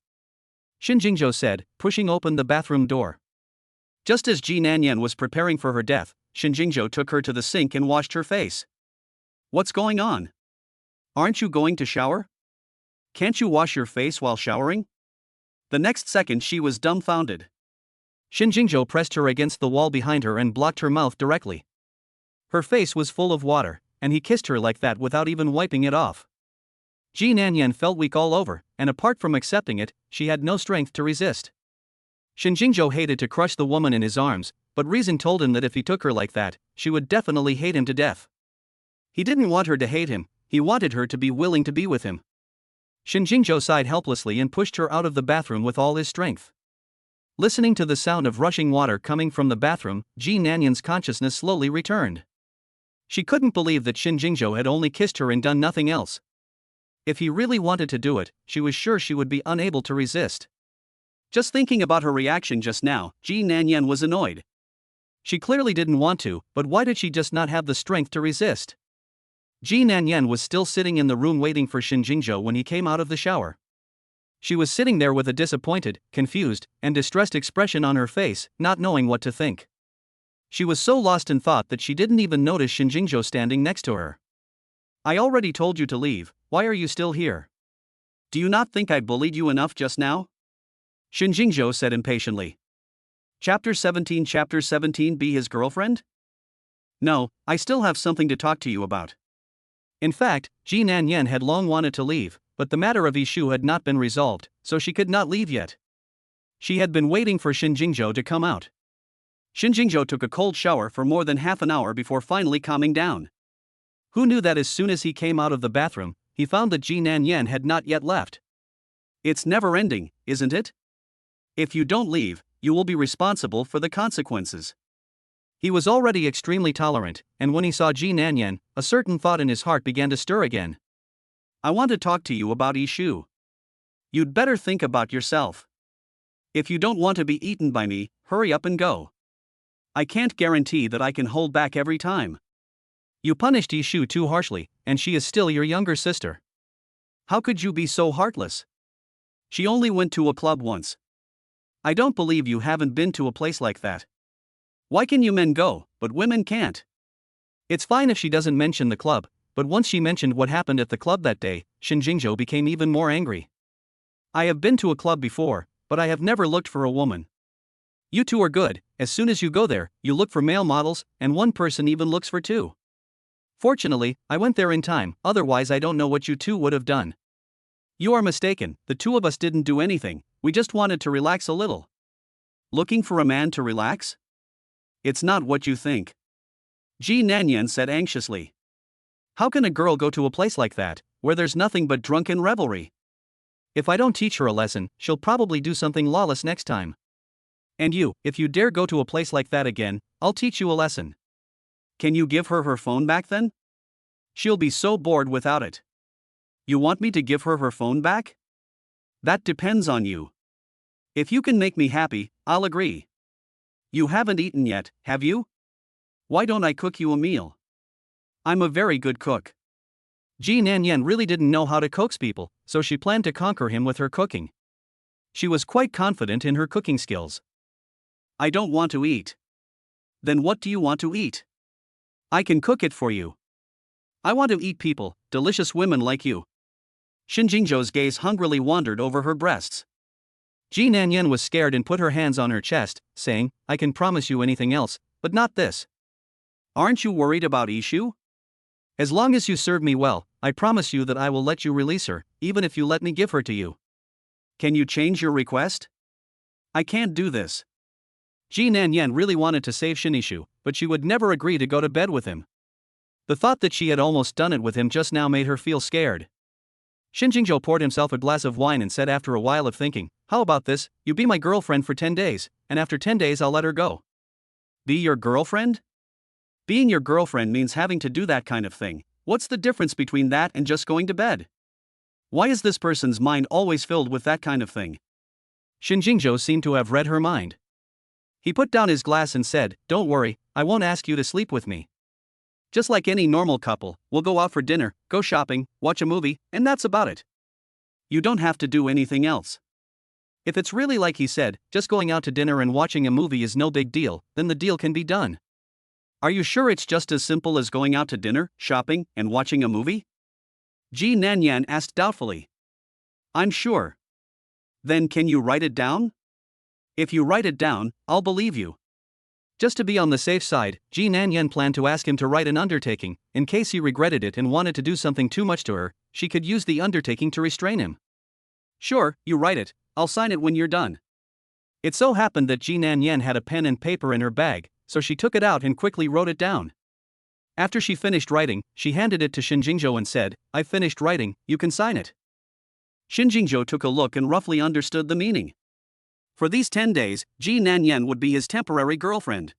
Shinjingzhou said, pushing open the bathroom door. Just as Ji Nanyan was preparing for her death, Shinjingzhou took her to the sink and washed her face. What's going on? Aren't you going to shower? Can't you wash your face while showering? The next second she was dumbfounded. Shinjingzhou pressed her against the wall behind her and blocked her mouth directly. Her face was full of water, and he kissed her like that without even wiping it off. Ji Nanyan felt weak all over, and apart from accepting it, she had no strength to resist. Shinjingzhou hated to crush the woman in his arms, but reason told him that if he took her like that, she would definitely hate him to death. He didn't want her to hate him, he wanted her to be willing to be with him. Shinjingzhou sighed helplessly and pushed her out of the bathroom with all his strength. Listening to the sound of rushing water coming from the bathroom, Ji Nanyan's consciousness slowly returned. She couldn't believe that Shinjingzhou had only kissed her and done nothing else. If he really wanted to do it, she was sure she would be unable to resist. Just thinking about her reaction just now, Ji Nanyan was annoyed. She clearly didn't want to, but why did she just not have the strength to resist? Ji Nanyan was still sitting in the room waiting for Shinjingzhou when he came out of the shower. She was sitting there with a disappointed, confused, and distressed expression on her face, not knowing what to think. She was so lost in thought that she didn't even notice Shinjingzhou standing next to her. I already told you to leave, why are you still here? Do you not think I bullied you enough just now? Shinjingzhou said impatiently. Chapter 17 Be his girlfriend? No, I still have something to talk to you about. In fact, Ji Nanyan had long wanted to leave, but the matter of Yishu had not been resolved, so she could not leave yet. She had been waiting for Shinjingzhou to come out. Shinjingzhou took a cold shower for more than half an hour before finally calming down. Who knew that as soon as he came out of the bathroom, he found that Ji Nanyan had not yet left. It's never ending, isn't it? If you don't leave, you will be responsible for the consequences. He was already extremely tolerant, and when he saw Ji Nanyan, a certain thought in his heart began to stir again. I want to talk to you about Yishu. You'd better think about yourself. If you don't want to be eaten by me, hurry up and go. I can't guarantee that I can hold back every time. You punished Yishu too harshly, and she is still your younger sister. How could you be so heartless? She only went to a club once. I don't believe you haven't been to a place like that. Why can you men go, but women can't? It's fine if she doesn't mention the club, but once she mentioned what happened at the club that day, Shinjingzhou became even more angry. I have been to a club before, but I have never looked for a woman. You two are good, as soon as you go there, you look for male models, and one person even looks for two. Fortunately, I went there in time, otherwise I don't know what you two would have done. You are mistaken, the two of us didn't do anything, we just wanted to relax a little. Looking for a man to relax? It's not what you think. Ji Nanyan said anxiously. How can a girl go to a place like that, where there's nothing but drunken revelry? If I don't teach her a lesson, she'll probably do something lawless next time. And you, if you dare go to a place like that again, I'll teach you a lesson. Can you give her phone back then? She'll be so bored without it. You want me to give her phone back? That depends on you. If you can make me happy, I'll agree. You haven't eaten yet, have you? Why don't I cook you a meal? I'm a very good cook. Ji Nanyan really didn't know how to coax people, so she planned to conquer him with her cooking. She was quite confident in her cooking skills. I don't want to eat. Then what do you want to eat? I can cook it for you. I want to eat people, delicious women like you. Shinjingzhou's gaze hungrily wandered over her breasts. Ji Nanyan was scared and put her hands on her chest, saying, I can promise you anything else, but not this. Aren't you worried about Yishu? As long as you serve me well, I promise you that I will let you release her, even if you let me give her to you. Can you change your request? I can't do this. Ji Nanyan really wanted to save Yishu, but she would never agree to go to bed with him. The thought that she had almost done it with him just now made her feel scared. Shinjingzhou poured himself a glass of wine and said after a while of thinking, how about this, you be my girlfriend for 10 days, and after 10 days I'll let her go. Be your girlfriend? Being your girlfriend means having to do that kind of thing. What's the difference between that and just going to bed? Why is this person's mind always filled with that kind of thing? Shinjingzhou seemed to have read her mind. He put down his glass and said, "Don't worry, I won't ask you to sleep with me. Just like any normal couple, we'll go out for dinner, go shopping, watch a movie, and that's about it. You don't have to do anything else." If it's really like he said, just going out to dinner and watching a movie is no big deal, then the deal can be done. Are you sure it's just as simple as going out to dinner, shopping, and watching a movie? Ji Nanyan asked doubtfully. I'm sure. Then can you write it down? If you write it down, I'll believe you. Just to be on the safe side, Ji Nanyan planned to ask him to write an undertaking, in case he regretted it and wanted to do something too much to her, she could use the undertaking to restrain him. Sure, you write it, I'll sign it when you're done. It so happened that Ji Nanyan had a pen and paper in her bag, so she took it out and quickly wrote it down. After she finished writing, she handed it to Shinjingzhou and said, "I've finished writing, you can sign it." Shinjingzhou took a look and roughly understood the meaning. For these 10 days, Ji Nanyan would be his temporary girlfriend.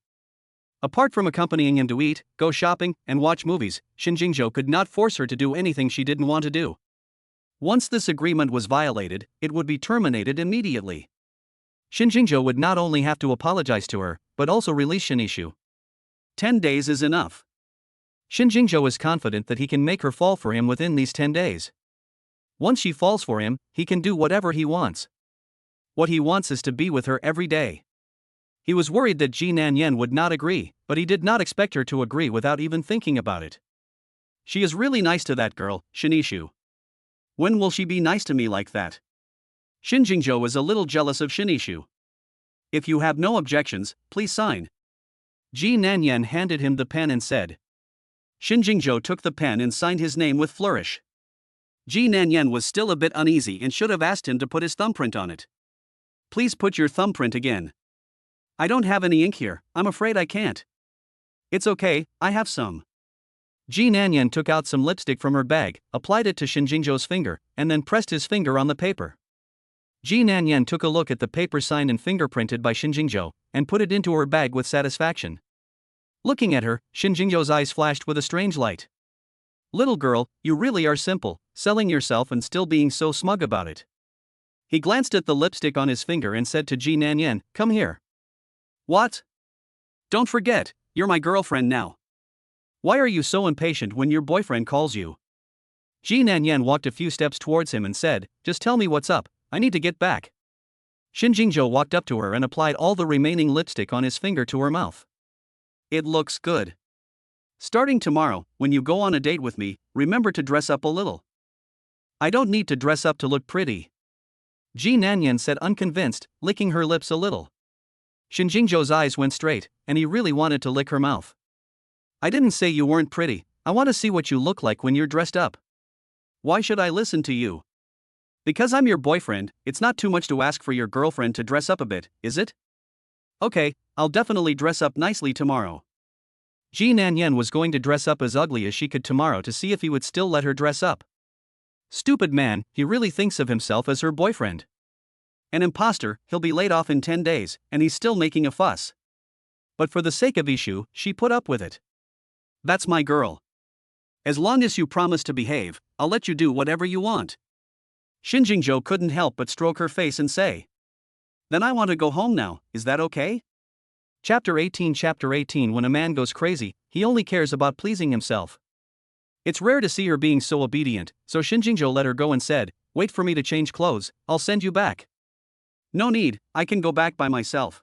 Apart from accompanying him to eat, go shopping, and watch movies, Shinjingzhou could not force her to do anything she didn't want to do. Once this agreement was violated, it would be terminated immediately. Shinjingzhou would not only have to apologize to her, but also release Yishu. 10 days is enough. Shinjingzhou is confident that he can make her fall for him within these 10 days. Once she falls for him, he can do whatever he wants. What he wants is to be with her every day. He was worried that Ji Nanyan would not agree, but he did not expect her to agree without even thinking about it. She is really nice to that girl, Shinishu. When will she be nice to me like that? Shinjingzhou is a little jealous of Shinishu. If you have no objections, please sign. Ji Nanyan handed him the pen and said. Shinjingzhou took the pen and signed his name with flourish. Ji Nanyan was still a bit uneasy and should have asked him to put his thumbprint on it. Please put your thumbprint again. I don't have any ink here, I'm afraid I can't. It's okay, I have some. Ji Nanyan took out some lipstick from her bag, applied it to Shinjingzhou's finger, and then pressed his finger on the paper. Ji Nanyan took a look at the paper signed and fingerprinted by Shinjingzhou, and put it into her bag with satisfaction. Looking at her, Shinjingzhou's eyes flashed with a strange light. Little girl, you really are simple, selling yourself and still being so smug about it. He glanced at the lipstick on his finger and said to Ji Nanyan, "Come here." What? Don't forget, you're my girlfriend now. Why are you so impatient when your boyfriend calls you? Ji Nanyan walked a few steps towards him and said, "Just tell me what's up, I need to get back." Shinjingzhou walked up to her and applied all the remaining lipstick on his finger to her mouth. It looks good. Starting tomorrow, when you go on a date with me, remember to dress up a little. I don't need to dress up to look pretty. Ji Nanyan said unconvinced, licking her lips a little. Shinjingzhou's eyes went straight, and he really wanted to lick her mouth. I didn't say you weren't pretty, I want to see what you look like when you're dressed up. Why should I listen to you? Because I'm your boyfriend, it's not too much to ask for your girlfriend to dress up a bit, is it? Okay, I'll definitely dress up nicely tomorrow. Ji Nanyan was going to dress up as ugly as she could tomorrow to see if he would still let her dress up. Stupid man, he really thinks of himself as her boyfriend. An imposter, he'll be laid off in 10 days, and he's still making a fuss. But for the sake of Yishu, she put up with it. That's my girl. As long as you promise to behave, I'll let you do whatever you want. Shinjingzhou couldn't help but stroke her face and say. Then I want to go home now, is that okay? Chapter 18. When a man goes crazy, he only cares about pleasing himself. It's rare to see her being so obedient, so Shinjingzhou let her go and said, "Wait for me to change clothes, I'll send you back." No need, I can go back by myself.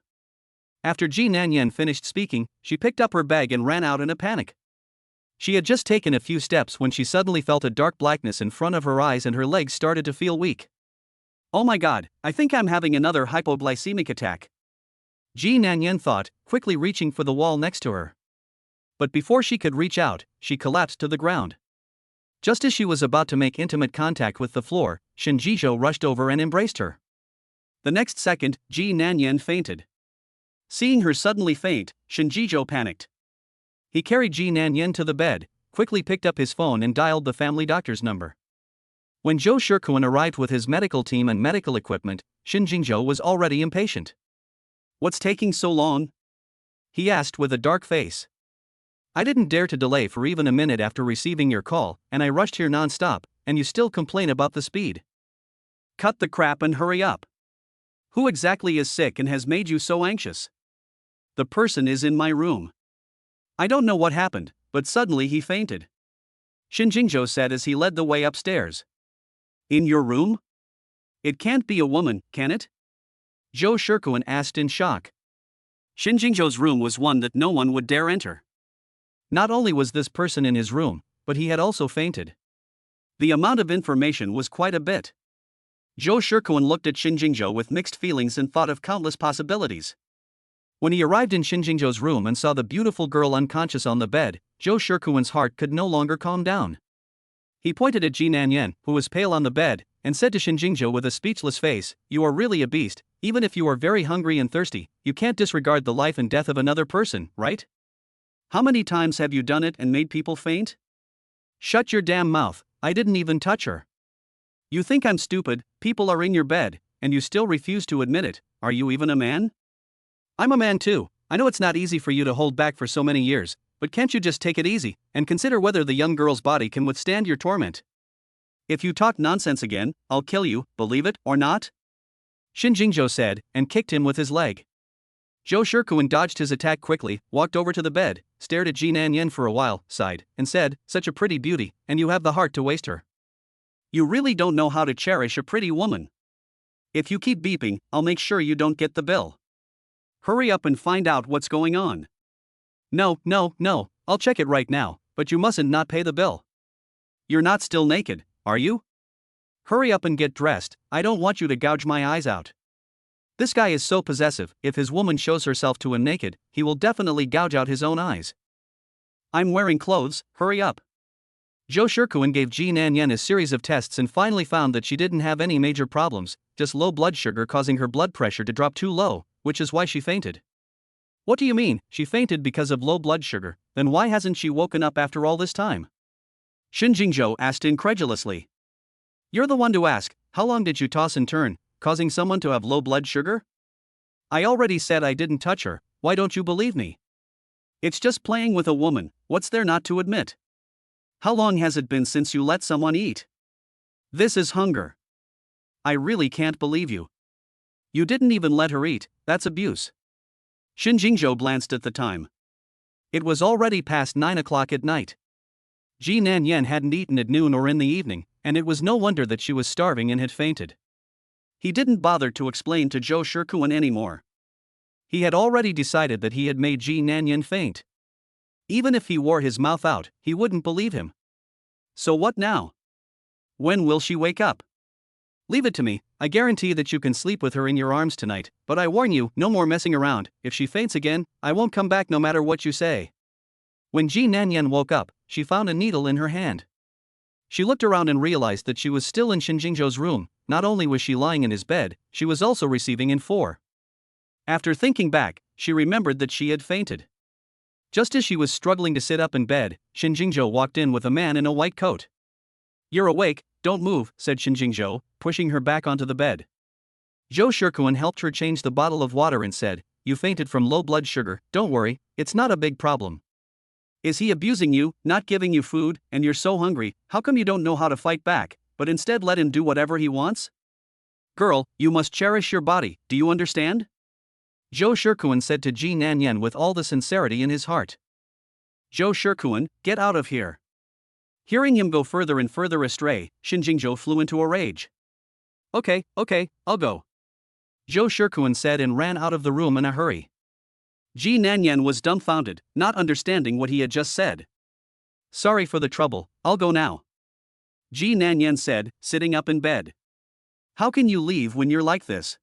After Ji Nanyan finished speaking, she picked up her bag and ran out in a panic. She had just taken a few steps when she suddenly felt a dark blackness in front of her eyes and her legs started to feel weak. Oh my god, I think I'm having another hypoglycemic attack. Ji Nanyan thought, quickly reaching for the wall next to her. But before she could reach out, she collapsed to the ground. Just as she was about to make intimate contact with the floor, Shinjingzhou rushed over and embraced her. The next second, Ji Nanyan fainted. Seeing her suddenly faint, Shinjingzhou panicked. He carried Ji Nanyan to the bed, quickly picked up his phone and dialed the family doctor's number. When Zhou Shikuan arrived with his medical team and medical equipment, Shinjingzhou was already impatient. What's taking so long? He asked with a dark face. I didn't dare to delay for even a minute after receiving your call, and I rushed here non-stop, and you still complain about the speed. Cut the crap and hurry up. Who exactly is sick and has made you so anxious? the person is in my room. I don't know what happened, but suddenly he fainted. Shinjingjo said as he led the way upstairs. In your room? It can't be a woman, can it? Zhou Shikuan asked in shock. Shinjingzhou's room was one that no one would dare enter. Not only was this person in his room, but he had also fainted. The amount of information was quite a bit. Zhou Shikuan looked at Shinjingzhou with mixed feelings and thought of countless possibilities. When he arrived in Shinjingzhou's room and saw the beautiful girl unconscious on the bed, Zhou Shikuan's heart could no longer calm down. He pointed at Ji Nanyan, who was pale on the bed, and said to Shinjingzhou with a speechless face, "You are really a beast. Even if you are very hungry and thirsty, you can't disregard the life and death of another person, right? How many times have you done it and made people faint?" Shut your damn mouth, I didn't even touch her. You think I'm stupid? People are in your bed, and you still refuse to admit it. Are you even a man? I'm a man too. I know it's not easy for you to hold back for so many years, but can't you just take it easy and consider whether the young girl's body can withstand your torment? If you talk nonsense again, I'll kill you, believe it or not? Shinjingzhou said, and kicked him with his leg. Zhou Shikuan dodged his attack quickly, walked over to the bed, stared at Ji Nanyan for a while, sighed, and said, "Such a pretty beauty, and you have the heart to waste her. You really don't know how to cherish a pretty woman. If you keep beeping, I'll make sure you don't get the bill. Hurry up and find out what's going on." No, I'll check it right now, but you mustn't not pay the bill. You're not still naked, are you? Hurry up and get dressed, I don't want you to gouge my eyes out. This guy is so possessive, if his woman shows herself to him naked, he will definitely gouge out his own eyes. I'm wearing clothes, hurry up. Zhou Shikuan gave Ji Nanyan a series of tests and finally found that she didn't have any major problems, just low blood sugar causing her blood pressure to drop too low, which is why she fainted. What do you mean, she fainted because of low blood sugar? Then why hasn't she woken up after all this time? Shinjingzhou asked incredulously. You're the one to ask, how long did you toss and turn, causing someone to have low blood sugar? I already said I didn't touch her, why don't you believe me? It's just playing with a woman, what's there not to admit? How long has it been since you let someone eat? This is hunger. I really can't believe you. You didn't even let her eat, that's abuse. Shinjingzhou glanced at the time. It was already past 9 o'clock at night. Ji Nanyan hadn't eaten at noon or in the evening, and it was no wonder that she was starving and had fainted. He didn't bother to explain to Zhou Shikuan anymore. He had already decided that he had made Ji Nanyan faint. Even if he wore his mouth out, he wouldn't believe him. So what now? When will she wake up? Leave it to me, I guarantee that you can sleep with her in your arms tonight, but I warn you, no more messing around. If she faints again, I won't come back no matter what you say. When Ji Nanyan woke up, she found a needle in her hand. She looked around and realized that she was still in Shinjingzhou's room. Not only was she lying in his bed, she was also receiving in 4. After thinking back, she remembered that she had fainted. Just as she was struggling to sit up in bed, Shinjingzhou walked in with a man in a white coat. You're awake, don't move, said Shinjingzhou, pushing her back onto the bed. Zhou Shikuan helped her change the bottle of water and said, You fainted from low blood sugar, don't worry, it's not a big problem. Is he abusing you, not giving you food, and you're so hungry, how come you don't know how to fight back, but instead let him do whatever he wants? Girl, you must cherish your body, do you understand? Zhou Shikuan said to Ji Nanyan with all the sincerity in his heart. Zhou Shikuan, get out of here. Hearing him go further and further astray, Shinjingzhou flew into a rage. Okay, I'll go. Zhou Shikuan said and ran out of the room in a hurry. Ji Nanyan was dumbfounded, not understanding what he had just said. Sorry for the trouble, I'll go now. Ji Nanyan said, sitting up in bed. How can you leave when you're like this?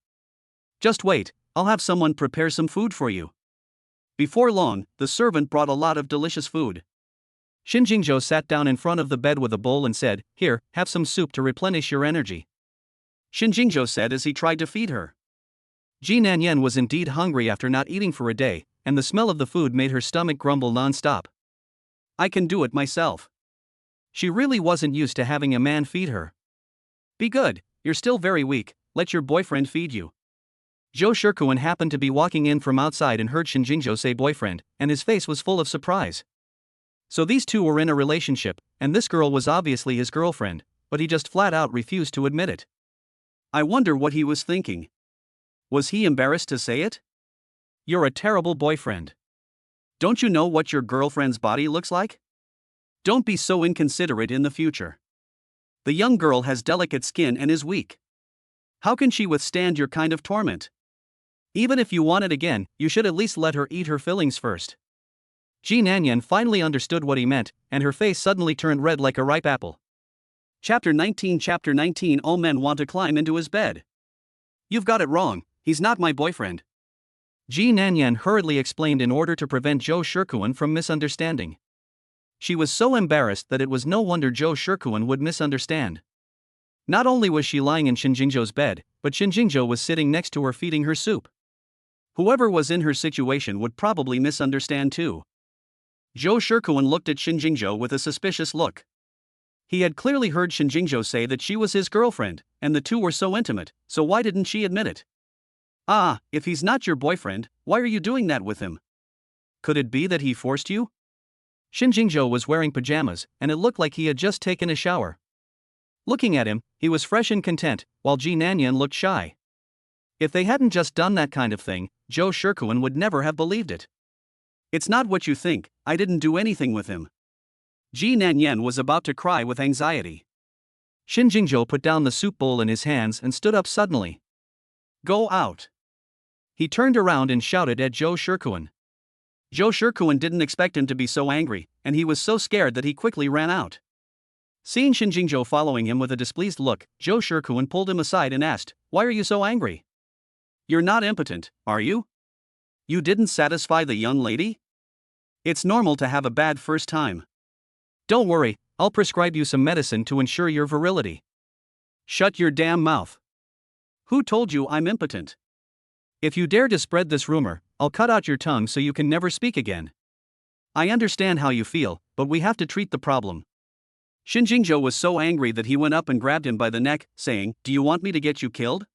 Just wait, I'll have someone prepare some food for you. Before long, the servant brought a lot of delicious food. Shinjingzhou sat down in front of the bed with a bowl and said, Here, have some soup to replenish your energy. Shinjingzhou said as he tried to feed her. Ji Nanyan was indeed hungry after not eating for a day, and the smell of the food made her stomach grumble non-stop. I can do it myself. She really wasn't used to having a man feed her. Be good, you're still very weak, let your boyfriend feed you. Zhou Shikuan happened to be walking in from outside and heard Shinjingzhou say boyfriend, and his face was full of surprise. So these two were in a relationship, and this girl was obviously his girlfriend, but he just flat out refused to admit it. I wonder what he was thinking. Was he embarrassed to say it? You're a terrible boyfriend. Don't you know what your girlfriend's body looks like? Don't be so inconsiderate in the future. The young girl has delicate skin and is weak. How can she withstand your kind of torment? Even if you want it again, you should at least let her eat her fillings first. Ji Nanyan finally understood what he meant, and her face suddenly turned red like a ripe apple. Chapter 19 All men want to climb into his bed. You've got it wrong, he's not my boyfriend. Ji Nanyan hurriedly explained in order to prevent Zhou Shikuan from misunderstanding. She was so embarrassed that it was no wonder Zhou Shikuan would misunderstand. Not only was she lying in Shinjingzhou's bed, but Shinjingzhou was sitting next to her feeding her soup. Whoever was in her situation would probably misunderstand too. Zhou Shikuan looked at Shinjingzhou with a suspicious look. He had clearly heard Shinjingzhou say that she was his girlfriend, and the two were so intimate, so why didn't she admit it? Ah, if he's not your boyfriend, why are you doing that with him? Could it be that he forced you? Shinjingzhou was wearing pajamas, and it looked like he had just taken a shower. Looking at him, he was fresh and content, while Ji Nanyan looked shy. If they hadn't just done that kind of thing, Zhou Shikuan would never have believed it. It's not what you think, I didn't do anything with him. Ji Nanyan was about to cry with anxiety. Shinjingzhou put down the soup bowl in his hands and stood up suddenly. Go out. He turned around and shouted at Zhou Shikuan. Zhou Shikuan didn't expect him to be so angry, and he was so scared that he quickly ran out. Seeing Shinjingzhou following him with a displeased look, Zhou Shikuan pulled him aside and asked, "Why are you so angry? You're not impotent, are you? You didn't satisfy the young lady? It's normal to have a bad first time. Don't worry, I'll prescribe you some medicine to ensure your virility." Shut your damn mouth. Who told you I'm impotent? If you dare to spread this rumor, I'll cut out your tongue so you can never speak again. I understand how you feel, but we have to treat the problem. Shinjingzhou was so angry that he went up and grabbed him by the neck, saying, "Do you want me to get you killed?"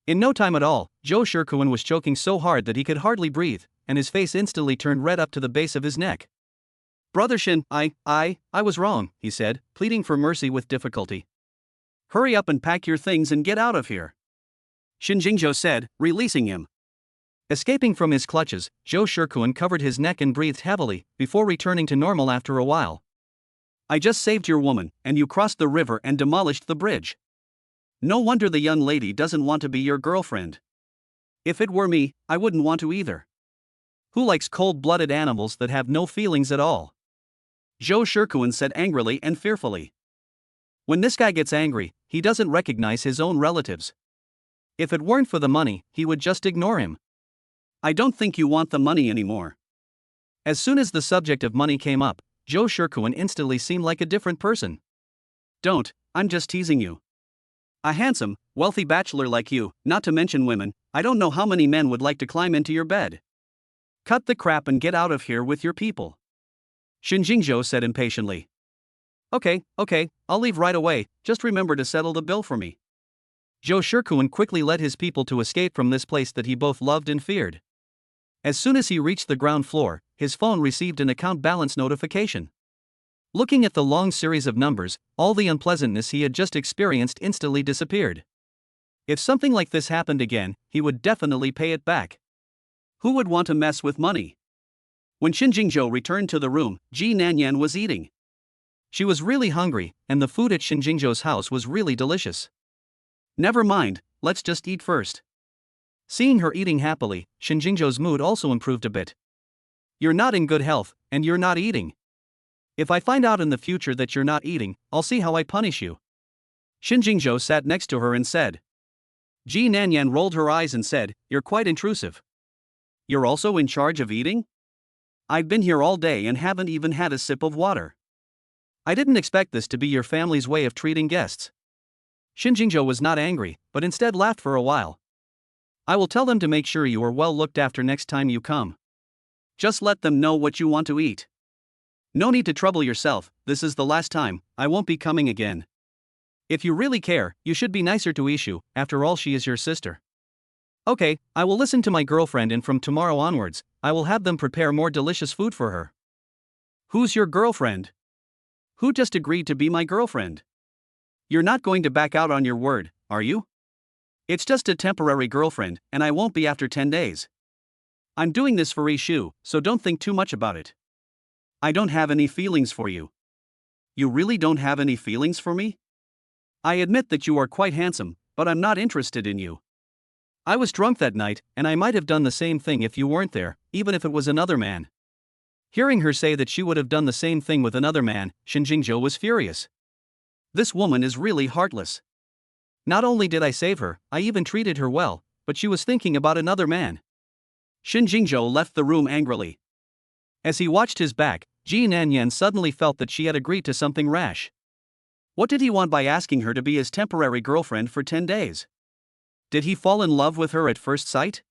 In no time at all, Zhou Shikuan was choking so hard that he could hardly breathe, and his face instantly turned red up to the base of his neck. "Brother Shin, I was wrong," he said, pleading for mercy with difficulty. "Hurry up and pack your things and get out of here," Shinjingzhou said, releasing him. Escaping from his clutches, Zhou Shikuan covered his neck and breathed heavily, before returning to normal after a while. "I just saved your woman, and you crossed the river and demolished the bridge. No wonder the young lady doesn't want to be your girlfriend. If it were me, I wouldn't want to either. Who likes cold-blooded animals that have no feelings at all?" Zhou Shikuan said angrily and fearfully. When this guy gets angry, he doesn't recognize his own relatives. If it weren't for the money, he would just ignore him. "I don't think you want the money anymore." As soon as the subject of money came up, Zhou Shikuan instantly seemed like a different person. "Don't, I'm just teasing you. A handsome, wealthy bachelor like you, not to mention women, I don't know how many men would like to climb into your bed. Cut the crap and get out of here with your people," Shinjingzhou said impatiently. Okay, I'll leave right away, just remember to settle the bill for me." Zhou Shikuan quickly led his people to escape from this place that he both loved and feared. As soon as he reached the ground floor, his phone received an account balance notification. Looking at the long series of numbers, all the unpleasantness he had just experienced instantly disappeared. If something like this happened again, he would definitely pay it back. Who would want to mess with money? When Shinjingzhou returned to the room, Ji Nanyan was eating. She was really hungry, and the food at Shinjingzhou's house was really delicious. "Never mind, let's just eat first." Seeing her eating happily, Shinjingzhou's mood also improved a bit. "You're not in good health, and you're not eating. If I find out in the future that you're not eating, I'll see how I punish you." Shinjingzhou sat next to her and said. Ji Nanyan rolled her eyes and said, "You're quite intrusive. You're also in charge of eating? I've been here all day and haven't even had a sip of water. I didn't expect this to be your family's way of treating guests." Shinjingzhou was not angry, but instead laughed for a while. "I will tell them to make sure you are well looked after next time you come. Just let them know what you want to eat. No need to trouble yourself, this is the last time, I won't be coming again. If you really care, you should be nicer to Yishu, after all she is your sister." "Okay, I will listen to my girlfriend and from tomorrow onwards, I will have them prepare more delicious food for her." "Who's your girlfriend? Who just agreed to be my girlfriend? You're not going to back out on your word, are you? It's just a temporary girlfriend, and I won't be after 10 days. I'm doing this for Yishu, so don't think too much about it. I don't have any feelings for you. You really don't have any feelings for me? I admit that you are quite handsome, but I'm not interested in you. I was drunk that night, and I might have done the same thing if you weren't there, even if it was another man. Hearing her say that she would have done the same thing with another man, Shinjingjo was furious. This woman is really heartless. Not only did I save her, I even treated her well, but she was thinking about another man. Shinjingjo left the room angrily. As he watched his back, Ji Nanyan suddenly felt that she had agreed to something rash. What did he want by asking her to be his temporary girlfriend for 10 days? Did he fall in love with her at first sight?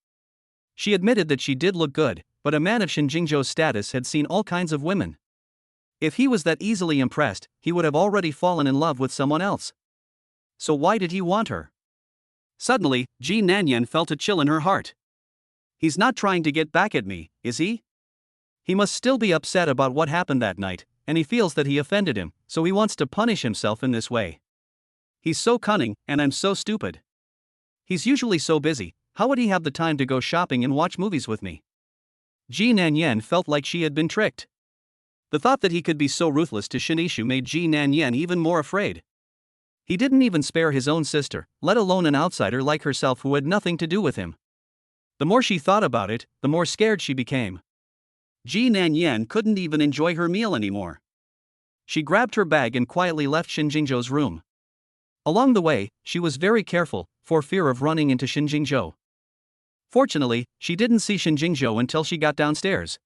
She admitted that she did look good, but a man of Shinjingjo's status had seen all kinds of women. If he was that easily impressed, he would have already fallen in love with someone else. So why did he want her? Suddenly, Ji Nanyan felt a chill in her heart. He's not trying to get back at me, is he? He must still be upset about what happened that night, and he feels that he offended him, so he wants to punish himself in this way. He's so cunning, and I'm so stupid. He's usually so busy, how would he have the time to go shopping and watch movies with me? Ji Nanyan felt like she had been tricked. The thought that he could be so ruthless to Yishu made Ji Nanyan even more afraid. He didn't even spare his own sister, let alone an outsider like herself who had nothing to do with him. The more she thought about it, the more scared she became. Ji Nanyan couldn't even enjoy her meal anymore. She grabbed her bag and quietly left Shinjingjo's room. Along the way, she was very careful, for fear of running into Shinjingjo. Fortunately, she didn't see Shinjingjo until she got downstairs.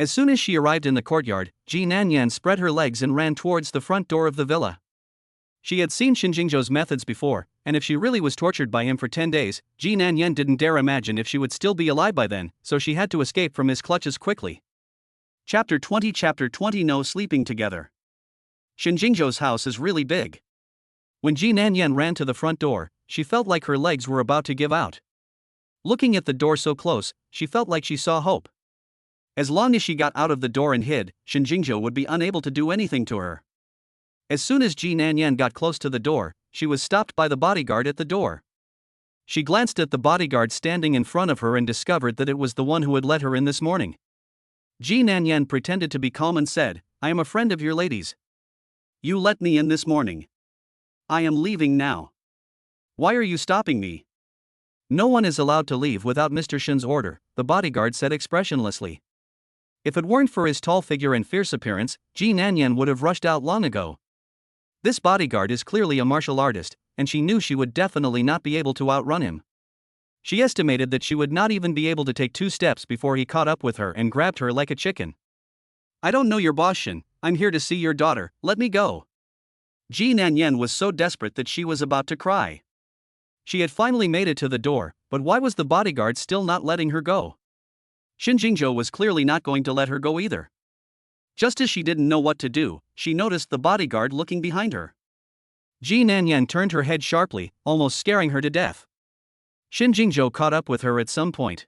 As soon as she arrived in the courtyard, Ji Nanyan spread her legs and ran towards the front door of the villa. She had seen Shinjingjo's methods before, and if she really was tortured by him for 10 days, Ji Nanyan didn't dare imagine if she would still be alive by then, so she had to escape from his clutches quickly. Chapter 20 No sleeping together. Shinjingjo's house is really big. When Ji Nanyan ran to the front door, she felt like her legs were about to give out. Looking at the door so close, she felt like she saw hope. As long as she got out of the door and hid, Shinjingjo would be unable to do anything to her. As soon as Ji Nanyan got close to the door, she was stopped by the bodyguard at the door. She glanced at the bodyguard standing in front of her and discovered that it was the one who had let her in this morning. Ji Nanyan pretended to be calm and said, "I am a friend of your lady's. You let me in this morning. I am leaving now. Why are you stopping me?" "No one is allowed to leave without Mr. Shin's order," the bodyguard said expressionlessly. If it weren't for his tall figure and fierce appearance, Ji Nanyan would have rushed out long ago. This bodyguard is clearly a martial artist, and she knew she would definitely not be able to outrun him. She estimated that she would not even be able to take 2 steps before he caught up with her and grabbed her like a chicken. "I don't know your boss, Shin. I'm here to see your daughter, let me go." Ji Nanyan was so desperate that she was about to cry. She had finally made it to the door, but why was the bodyguard still not letting her go? Shinjingjo was clearly not going to let her go either. Just as she didn't know what to do, she noticed the bodyguard looking behind her. Ji Nanyan turned her head sharply, almost scaring her to death. Shinjingjo caught up with her at some point.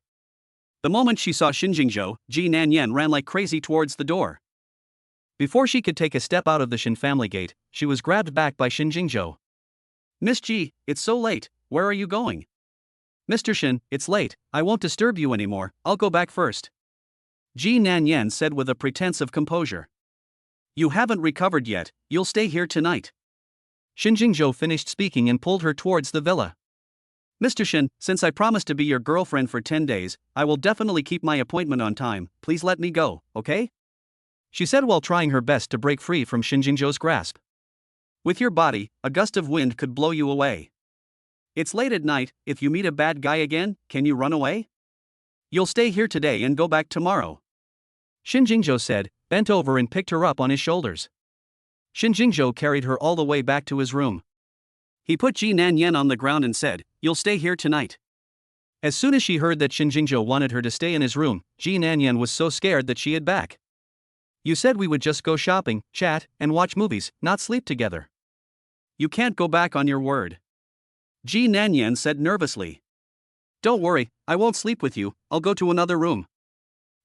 The moment she saw Shinjingjo, Ji Nanyan ran like crazy towards the door. Before she could take a step out of the Shin family gate, she was grabbed back by Shinjingjo. "Miss Ji, it's so late, where are you going?" "Mr. Shin, it's late, I won't disturb you anymore, I'll go back first," Ji Nanyan said with a pretense of composure. "You haven't recovered yet, you'll stay here tonight." Shinjingjo finished speaking and pulled her towards the villa. "Mr. Shin, since I promised to be your girlfriend for 10 days, I will definitely keep my appointment on time, please let me go, okay?" She said while trying her best to break free from Shinjingjo's grasp. "With your body, a gust of wind could blow you away. It's late at night, if you meet a bad guy again, can you run away? You'll stay here today and go back tomorrow," Shinjingjo said, bent over and picked her up on his shoulders. Shinjingjo carried her all the way back to his room. He put Ji Nanyan on the ground and said, "You'll stay here tonight." As soon as she heard that Shinjingjo wanted her to stay in his room, Ji Nanyan was so scared that she hid back. "You said we would just go shopping, chat, and watch movies, not sleep together." "You can't go back on your word," Ji Nanyan said nervously. "Don't worry, I won't sleep with you, I'll go to another room."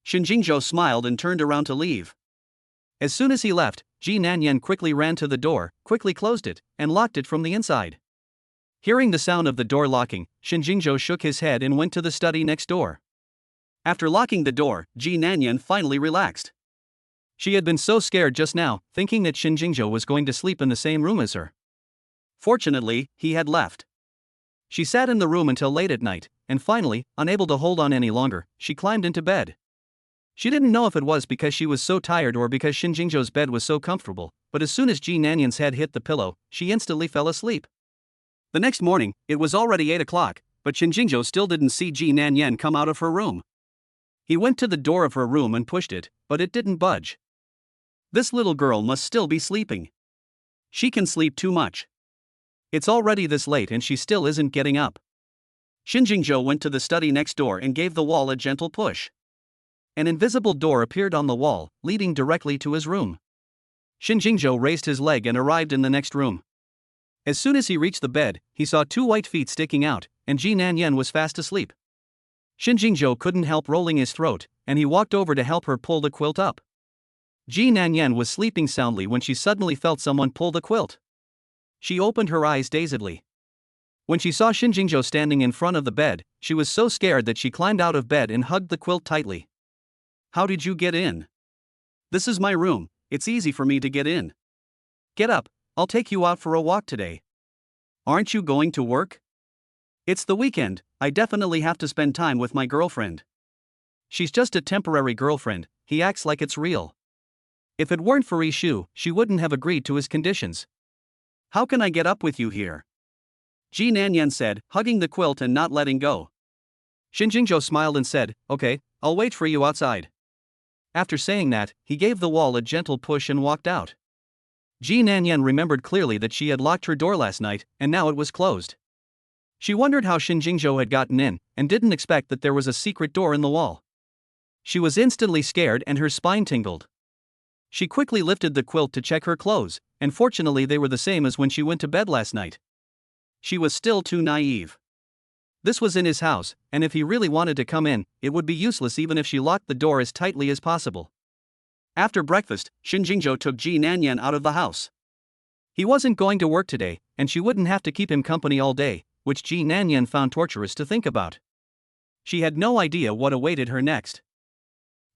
Shinjingjo smiled and turned around to leave. As soon as he left, Ji Nanyan quickly ran to the door, quickly closed it, and locked it from the inside. Hearing the sound of the door locking, Shinjingjo shook his head and went to the study next door. After locking the door, Ji Nanyan finally relaxed. She had been so scared just now, thinking that Shin Jingzhou was going to sleep in the same room as her. Fortunately, he had left. She sat in the room until late at night, and finally, unable to hold on any longer, she climbed into bed. She didn't know if it was because she was so tired or because Shin Jingzhou's bed was so comfortable, but as soon as Ji Nanyan's head hit the pillow, she instantly fell asleep. The next morning, it was already 8 o'clock, but Shin Jingzhou still didn't see Ji Nanyan come out of her room. He went to the door of her room and pushed it, but it didn't budge. This little girl must still be sleeping. She can sleep too much. It's already this late and she still isn't getting up. Shin Jingzhou went to the study next door and gave the wall a gentle push. An invisible door appeared on the wall, leading directly to his room. Shin Jingzhou raised his leg and arrived in the next room. As soon as he reached the bed, he saw 2 white feet sticking out, and Ji Nanyan was fast asleep. Shin Jingzhou couldn't help rolling his throat, and he walked over to help her pull the quilt up. Ji Nanyan was sleeping soundly when she suddenly felt someone pull the quilt. She opened her eyes dazedly. When she saw Shin Jingzhou standing in front of the bed, she was so scared that she climbed out of bed and hugged the quilt tightly. How did you get in? This is my room, it's easy for me to get in. Get up, I'll take you out for a walk today. Aren't you going to work? It's the weekend, I definitely have to spend time with my girlfriend. She's just a temporary girlfriend, he acts like it's real. If it weren't for Yishu, she wouldn't have agreed to his conditions. How can I get up with you here? Ji Nanyan said, hugging the quilt and not letting go. Shin Jingzhou smiled and said, okay, I'll wait for you outside. After saying that, he gave the wall a gentle push and walked out. Ji Nanyan remembered clearly that she had locked her door last night, and now it was closed. She wondered how Shin Jingzhou had gotten in, and didn't expect that there was a secret door in the wall. She was instantly scared and her spine tingled. She quickly lifted the quilt to check her clothes, and fortunately they were the same as when she went to bed last night. She was still too naive. This was in his house, and if he really wanted to come in, it would be useless even if she locked the door as tightly as possible. After breakfast, Shin Jingzhou took Ji Nanyan out of the house. He wasn't going to work today, and she wouldn't have to keep him company all day, which Ji Nanyan found torturous to think about. She had no idea what awaited her next.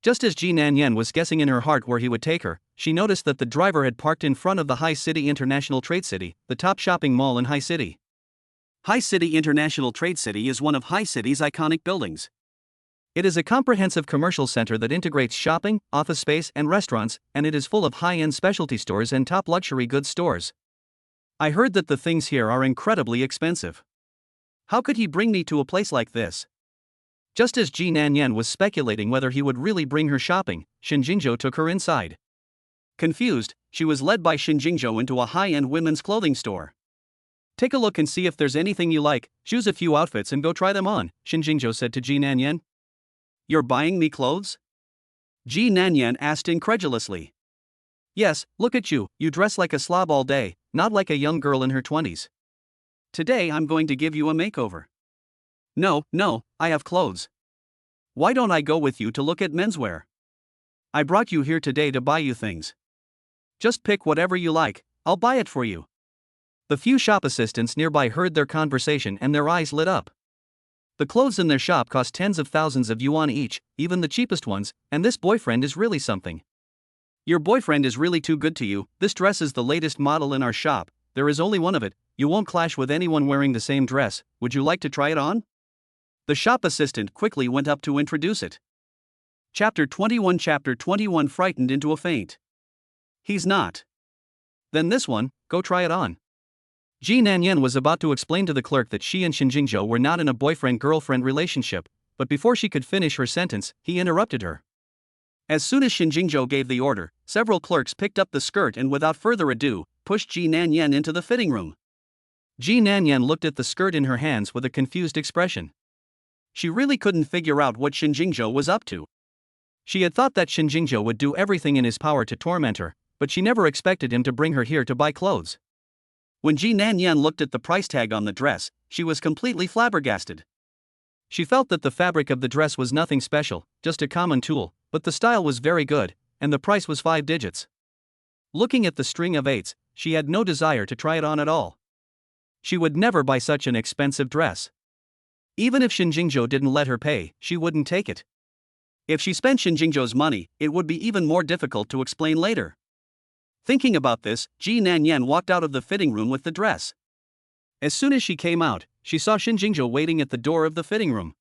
Just as Ji Nanyan was guessing in her heart where he would take her, she noticed that the driver had parked in front of the High City International Trade City, the top shopping mall in High City. High City International Trade City is one of High City's iconic buildings. It is a comprehensive commercial center that integrates shopping, office space, and restaurants, and it is full of high-end specialty stores and top luxury goods stores. I heard that the things here are incredibly expensive. How could he bring me to a place like this? Just as Ji Nanyan was speculating whether he would really bring her shopping, Shin Jingzhou took her inside. Confused, she was led by Shin Jingzhou into a high-end women's clothing store. Take a look and see if there's anything you like, choose a few outfits and go try them on, Shin Jingzhou said to Ji Nanyan. You're buying me clothes? Ji Nanyan asked incredulously. Yes, look at you, you dress like a slob all day, not like a young girl in her 20s. Today I'm going to give you a makeover. No, I have clothes. Why don't I go with you to look at menswear? I brought you here today to buy you things. Just pick whatever you like, I'll buy it for you. The few shop assistants nearby heard their conversation and their eyes lit up. The clothes in their shop cost tens of thousands of yuan each, even the cheapest ones, and this boyfriend is really something. Your boyfriend is really too good to you. This dress is the latest model in our shop, there is only one of it, you won't clash with anyone wearing the same dress, would you like to try it on? The shop assistant quickly went up to introduce it. Chapter 21 Frightened into a faint. He's not. Then this one, go try it on. Ji Nanyan was about to explain to the clerk that she and Shin Jingzhou were not in a boyfriend-girlfriend relationship, but before she could finish her sentence, he interrupted her. As soon as Shin Jingzhou gave the order, several clerks picked up the skirt and without further ado, pushed Ji Nanyan into the fitting room. Ji Nanyan looked at the skirt in her hands with a confused expression. She really couldn't figure out what Shin Jingzhou was up to. She had thought that Shin Jingzhou would do everything in his power to torment her, but she never expected him to bring her here to buy clothes. When Ji Nanyan looked at the price tag on the dress, she was completely flabbergasted. She felt that the fabric of the dress was nothing special, just a common tulle, but the style was very good, and the price was 5 digits. Looking at the string of 8s, she had no desire to try it on at all. She would never buy such an expensive dress. Even if Shin Jingzhou didn't let her pay, she wouldn't take it. If she spent Xinjingzhou's money, it would be even more difficult to explain later. Thinking about this, Ji Nanyan walked out of the fitting room with the dress. As soon as she came out, she saw Xinjingzhou waiting at the door of the fitting room.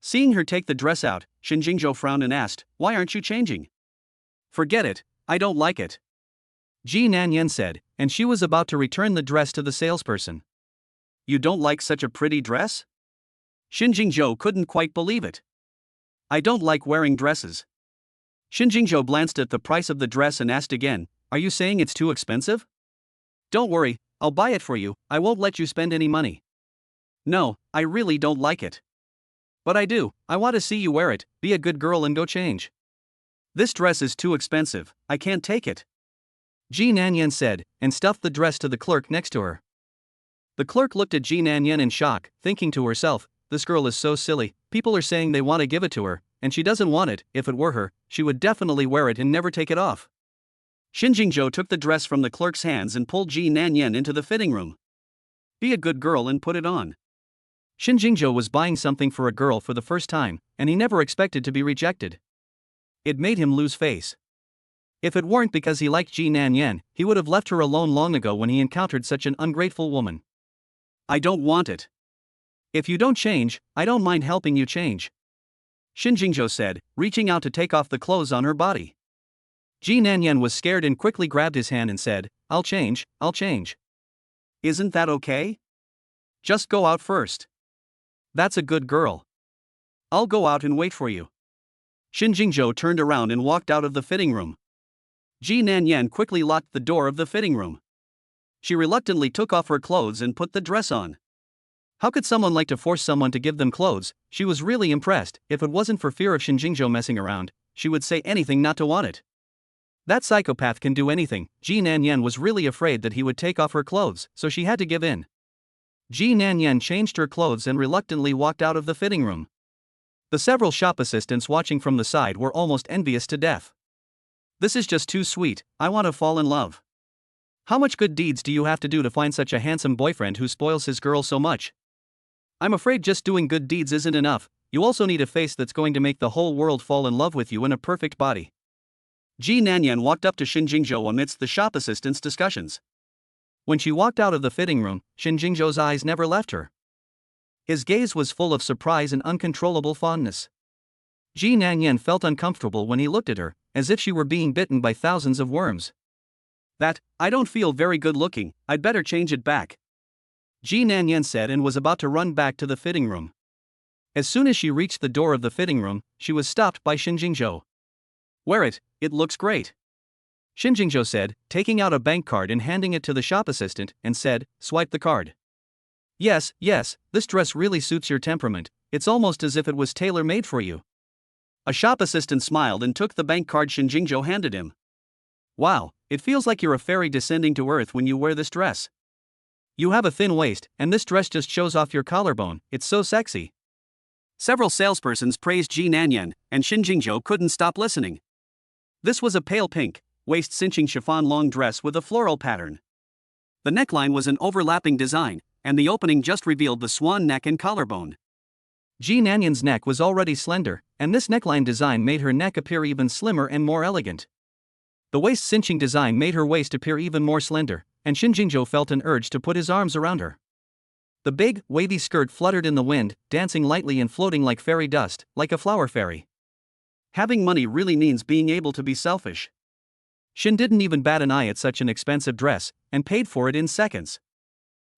Seeing her take the dress out, Xinjingzhou frowned and asked, "Why aren't you changing?" "Forget it, I don't like it," Ji Nanyan said, and she was about to return the dress to the salesperson. "You don't like such a pretty dress?" Xinjingzhou couldn't quite believe it. "I don't like wearing dresses." Xinjingzhou glanced at the price of the dress and asked again, "Are you saying it's too expensive?" "Don't worry, I'll buy it for you, I won't let you spend any money." "No, I really don't like it." "But I do, I want to see you wear it, be a good girl and go change." "This dress is too expensive, I can't take it," Ji Nanyan said, and stuffed the dress to the clerk next to her. The clerk looked at Ji Nanyan in shock, thinking to herself, "This girl is so silly, people are saying they want to give it to her, and she doesn't want it. If it were her, she would definitely wear it and never take it off." Xinjingzhou took the dress from the clerk's hands and pulled Ji Nanyan into the fitting room. "Be a good girl and put it on." Xinjingzhou was buying something for a girl for the first time, and he never expected to be rejected. It made him lose face. If it weren't because he liked Ji Nanyan, he would have left her alone long ago when he encountered such an ungrateful woman. "I don't want it." "If you don't change, I don't mind helping you change," Xinjingzhou said, reaching out to take off the clothes on her body. Ji Nanyan was scared and quickly grabbed his hand and said, I'll change. "Isn't that okay? Just go out first." "That's a good girl. I'll go out and wait for you." Xinjingzhou turned around and walked out of the fitting room. Ji Nanyan quickly locked the door of the fitting room. She reluctantly took off her clothes and put the dress on. How could someone like to force someone to give them clothes? She was really impressed. If it wasn't for fear of Xinjingzhou messing around, she would say anything not to want it. That psychopath can do anything. Ji Nanyan was really afraid that he would take off her clothes, so she had to give in. Ji Nanyan changed her clothes and reluctantly walked out of the fitting room. The several shop assistants watching from the side were almost envious to death. "This is just too sweet, I want to fall in love. How much good deeds do you have to do to find such a handsome boyfriend who spoils his girl so much? I'm afraid just doing good deeds isn't enough, you also need a face that's going to make the whole world fall in love with you and a perfect body." Ji Nanyan walked up to Xinjingzhou amidst the shop assistants' discussions. When she walked out of the fitting room, Xinjingzhou's eyes never left her. His gaze was full of surprise and uncontrollable fondness. Ji Nanyan felt uncomfortable when he looked at her, as if she were being bitten by thousands of worms. I don't feel very good looking, I'd better change it back," Ji Nanyan said and was about to run back to the fitting room. As soon as she reached the door of the fitting room, she was stopped by Xinjingzhou. "Wear it, it looks great," Xinjingzhou said, taking out a bank card and handing it to the shop assistant, and said, "Swipe the card." Yes, this dress really suits your temperament, it's almost as if it was tailor-made for you." A shop assistant smiled and took the bank card Xinjingzhou handed him. "Wow, it feels like you're a fairy descending to earth when you wear this dress. You have a thin waist, and this dress just shows off your collarbone, it's so sexy." Several salespersons praised Ji Nanyan, and Xinjingzhou couldn't stop listening. This was a pale pink, waist-cinching chiffon long dress with a floral pattern. The neckline was an overlapping design, and the opening just revealed the swan neck and collarbone. Ji Nanyan's neck was already slender, and this neckline design made her neck appear even slimmer and more elegant. The waist-cinching design made her waist appear even more slender, and Xinjingzhou felt an urge to put his arms around her. The big, wavy skirt fluttered in the wind, dancing lightly and floating like fairy dust, like a flower fairy. Having money really means being able to be selfish. Xin didn't even bat an eye at such an expensive dress, and paid for it in seconds.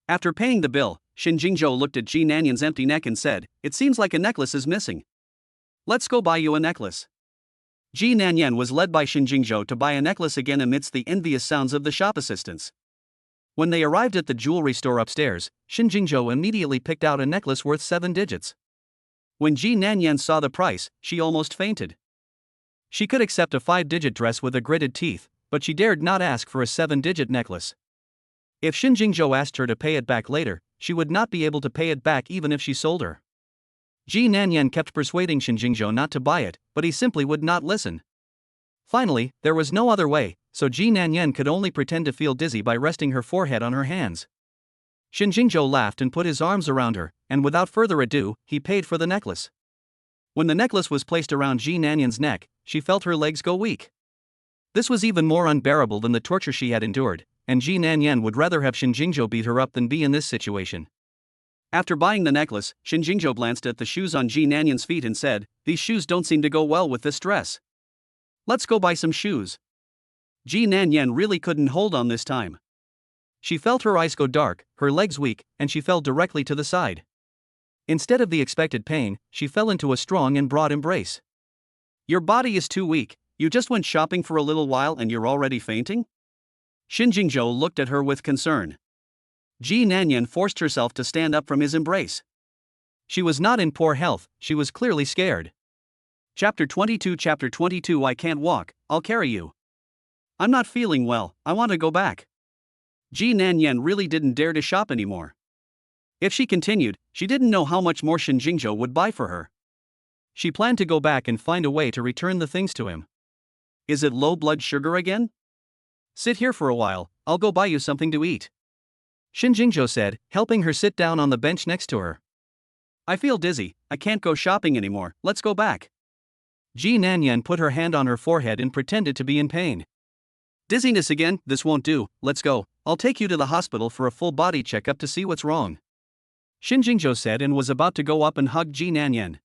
After paying the bill, Xinjingzhou looked at Ji Nanyan's empty neck and said, "It seems like a necklace is missing. Let's go buy you a necklace." Ji Nanyan was led by Xinjingzhou to buy a necklace again amidst the envious sounds of the shop assistants. When they arrived at the jewelry store upstairs, Xinjingzhou immediately picked out a necklace worth 7 digits. When Ji Nanyan saw the price, she almost fainted. She could accept a 5-digit dress with a gritted teeth, but she dared not ask for a 7-digit necklace. If Xinjingzhou asked her to pay it back later, she would not be able to pay it back even if she sold her. Ji Nanyan kept persuading Xinjingzhou not to buy it, but he simply would not listen. Finally, there was no other way, so Ji Nanyan could only pretend to feel dizzy by resting her forehead on her hands. Xinjingzhou laughed and put his arms around her, and without further ado, he paid for the necklace. When the necklace was placed around Ji Nanyan's neck, she felt her legs go weak. This was even more unbearable than the torture she had endured, and Ji Nanyan would rather have Shinjingzhou beat her up than be in this situation. After buying the necklace, Shinjingzhou glanced at the shoes on Ji Nanyan's feet and said, "These shoes don't seem to go well with this dress. Let's go buy some shoes." Ji Nanyan really couldn't hold on this time. She felt her eyes go dark, her legs weak, and she fell directly to the side. Instead of the expected pain, she fell into a strong and broad embrace. "Your body is too weak, you just went shopping for a little while and you're already fainting?" Shinjingzhou looked at her with concern. Ji Nanyan forced herself to stand up from his embrace. She was not in poor health, she was clearly scared. Chapter 22 I can't walk, I'll carry you. I'm not feeling well, I want to go back. Ji Nanyan really didn't dare to shop anymore. If she continued, she didn't know how much more Shinjingzhou would buy for her. She planned to go back and find a way to return the things to him. Is it low blood sugar again? Sit here for a while, I'll go buy you something to eat, Shinjingzhou said, helping her sit down on the bench next to her. I feel dizzy, I can't go shopping anymore, let's go back. Ji Nanyan put her hand on her forehead and pretended to be in pain. Dizziness again, this won't do, let's go, I'll take you to the hospital for a full body checkup to see what's wrong, Shinjingzhou said and was about to go up and hug Ji Nanyan.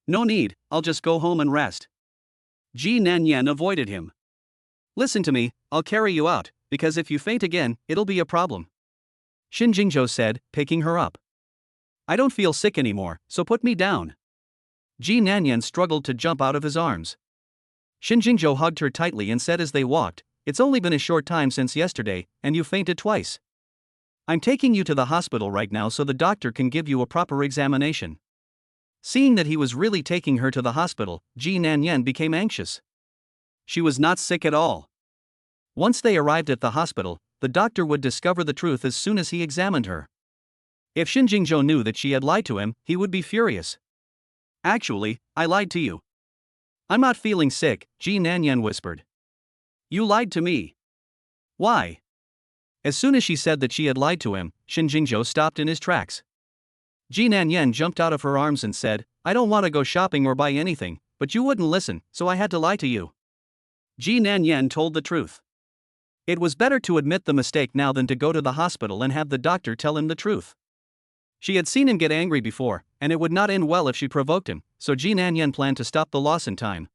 No need, I'll just go home and rest. Ji Nanyan avoided him. Listen to me, I'll carry you out, because if you faint again, it'll be a problem, Shinjingzhou said, picking her up. I don't feel sick anymore, so put me down. Ji Nanyan struggled to jump out of his arms. Shinjingzhou hugged her tightly and said as they walked, "It's only been a short time since yesterday, and you fainted twice. I'm taking you to the hospital right now so the doctor can give you a proper examination." Seeing that he was really taking her to the hospital, Ji Nanyan became anxious. She was not sick at all. Once they arrived at the hospital, the doctor would discover the truth as soon as he examined her. If Shinjingzhou knew that she had lied to him, he would be furious. Actually, I lied to you. I'm not feeling sick, Ji Nanyan whispered. You lied to me. Why? As soon as she said that she had lied to him, Shinjingzhou stopped in his tracks. Ji Nanyan jumped out of her arms and said, I don't want to go shopping or buy anything, but you wouldn't listen, so I had to lie to you. Ji Nanyan told the truth. It was better to admit the mistake now than to go to the hospital and have the doctor tell him the truth. She had seen him get angry before, and it would not end well if she provoked him, so Ji Nanyan planned to stop the loss in time.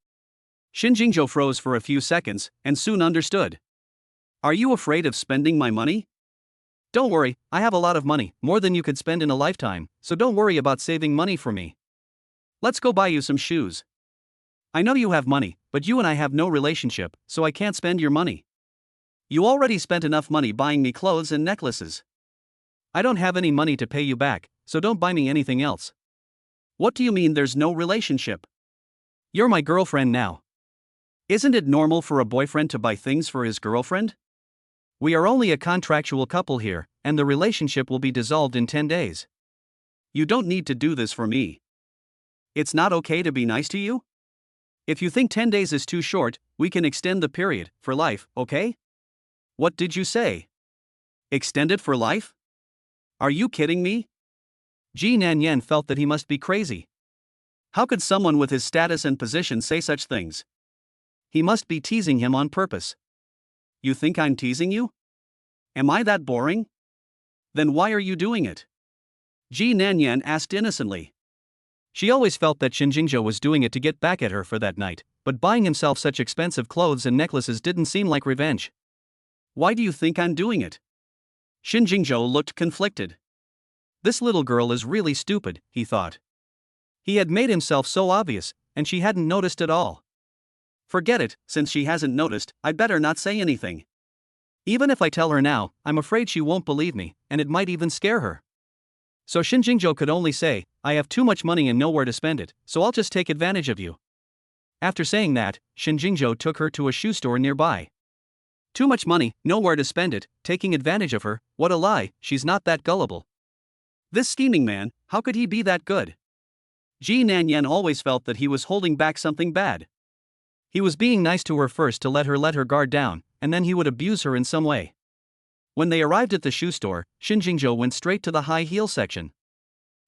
Shinjingzhou froze for a few seconds, and soon understood. Are you afraid of spending my money? Don't worry, I have a lot of money, more than you could spend in a lifetime, so don't worry about saving money for me. Let's go buy you some shoes. I know you have money, but you and I have no relationship, so I can't spend your money. You already spent enough money buying me clothes and necklaces. I don't have any money to pay you back, so don't buy me anything else. What do you mean there's no relationship? You're my girlfriend now. Isn't it normal for a boyfriend to buy things for his girlfriend? We are only a contractual couple here, and the relationship will be dissolved in 10 days. You don't need to do this for me. It's not okay to be nice to you? If you think 10 days is too short, we can extend the period, for life, okay? What did you say? Extend it for life? Are you kidding me? Ji Nanyan felt that he must be crazy. How could someone with his status and position say such things? He must be teasing him on purpose. You think I'm teasing you? Am I that boring? Then why are you doing it? Ji Nanyan asked innocently. She always felt that Shinjingzhou was doing it to get back at her for that night, but buying himself such expensive clothes and necklaces didn't seem like revenge. Why do you think I'm doing it? Shinjingzhou looked conflicted. This little girl is really stupid, he thought. He had made himself so obvious, and she hadn't noticed at all. Forget it, since she hasn't noticed, I'd better not say anything. Even if I tell her now, I'm afraid she won't believe me, and it might even scare her. So Shinjingzhou could only say, I have too much money and nowhere to spend it, so I'll just take advantage of you. After saying that, Shinjingzhou took her to a shoe store nearby. Too much money, nowhere to spend it, taking advantage of her, what a lie, she's not that gullible. This scheming man, how could he be that good? Ji Nanyan always felt that he was holding back something bad. He was being nice to her first to let her guard down, and then he would abuse her in some way. When they arrived at the shoe store, Shinjingzhou went straight to the high heel section.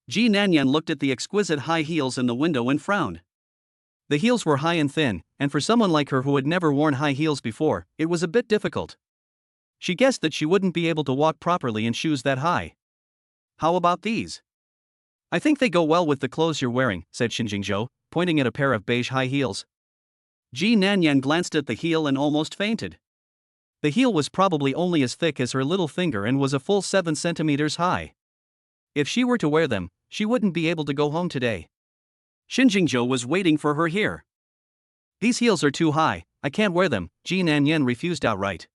Ji Nanyan looked at the exquisite high heels in the window and frowned. The heels were high and thin, and for someone like her who had never worn high heels before, it was a bit difficult. She guessed that she wouldn't be able to walk properly in shoes that high. How about these? I think they go well with the clothes you're wearing, said Xinjingzhou, pointing at a pair of beige high heels. Ji Nanyan glanced at the heel and almost fainted. The heel was probably only as thick as her little finger and was a full 7 centimeters high. If she were to wear them, she wouldn't be able to go home today. Xinjingzhou was waiting for her here. These heels are too high, I can't wear them, Ji Nanyan refused outright.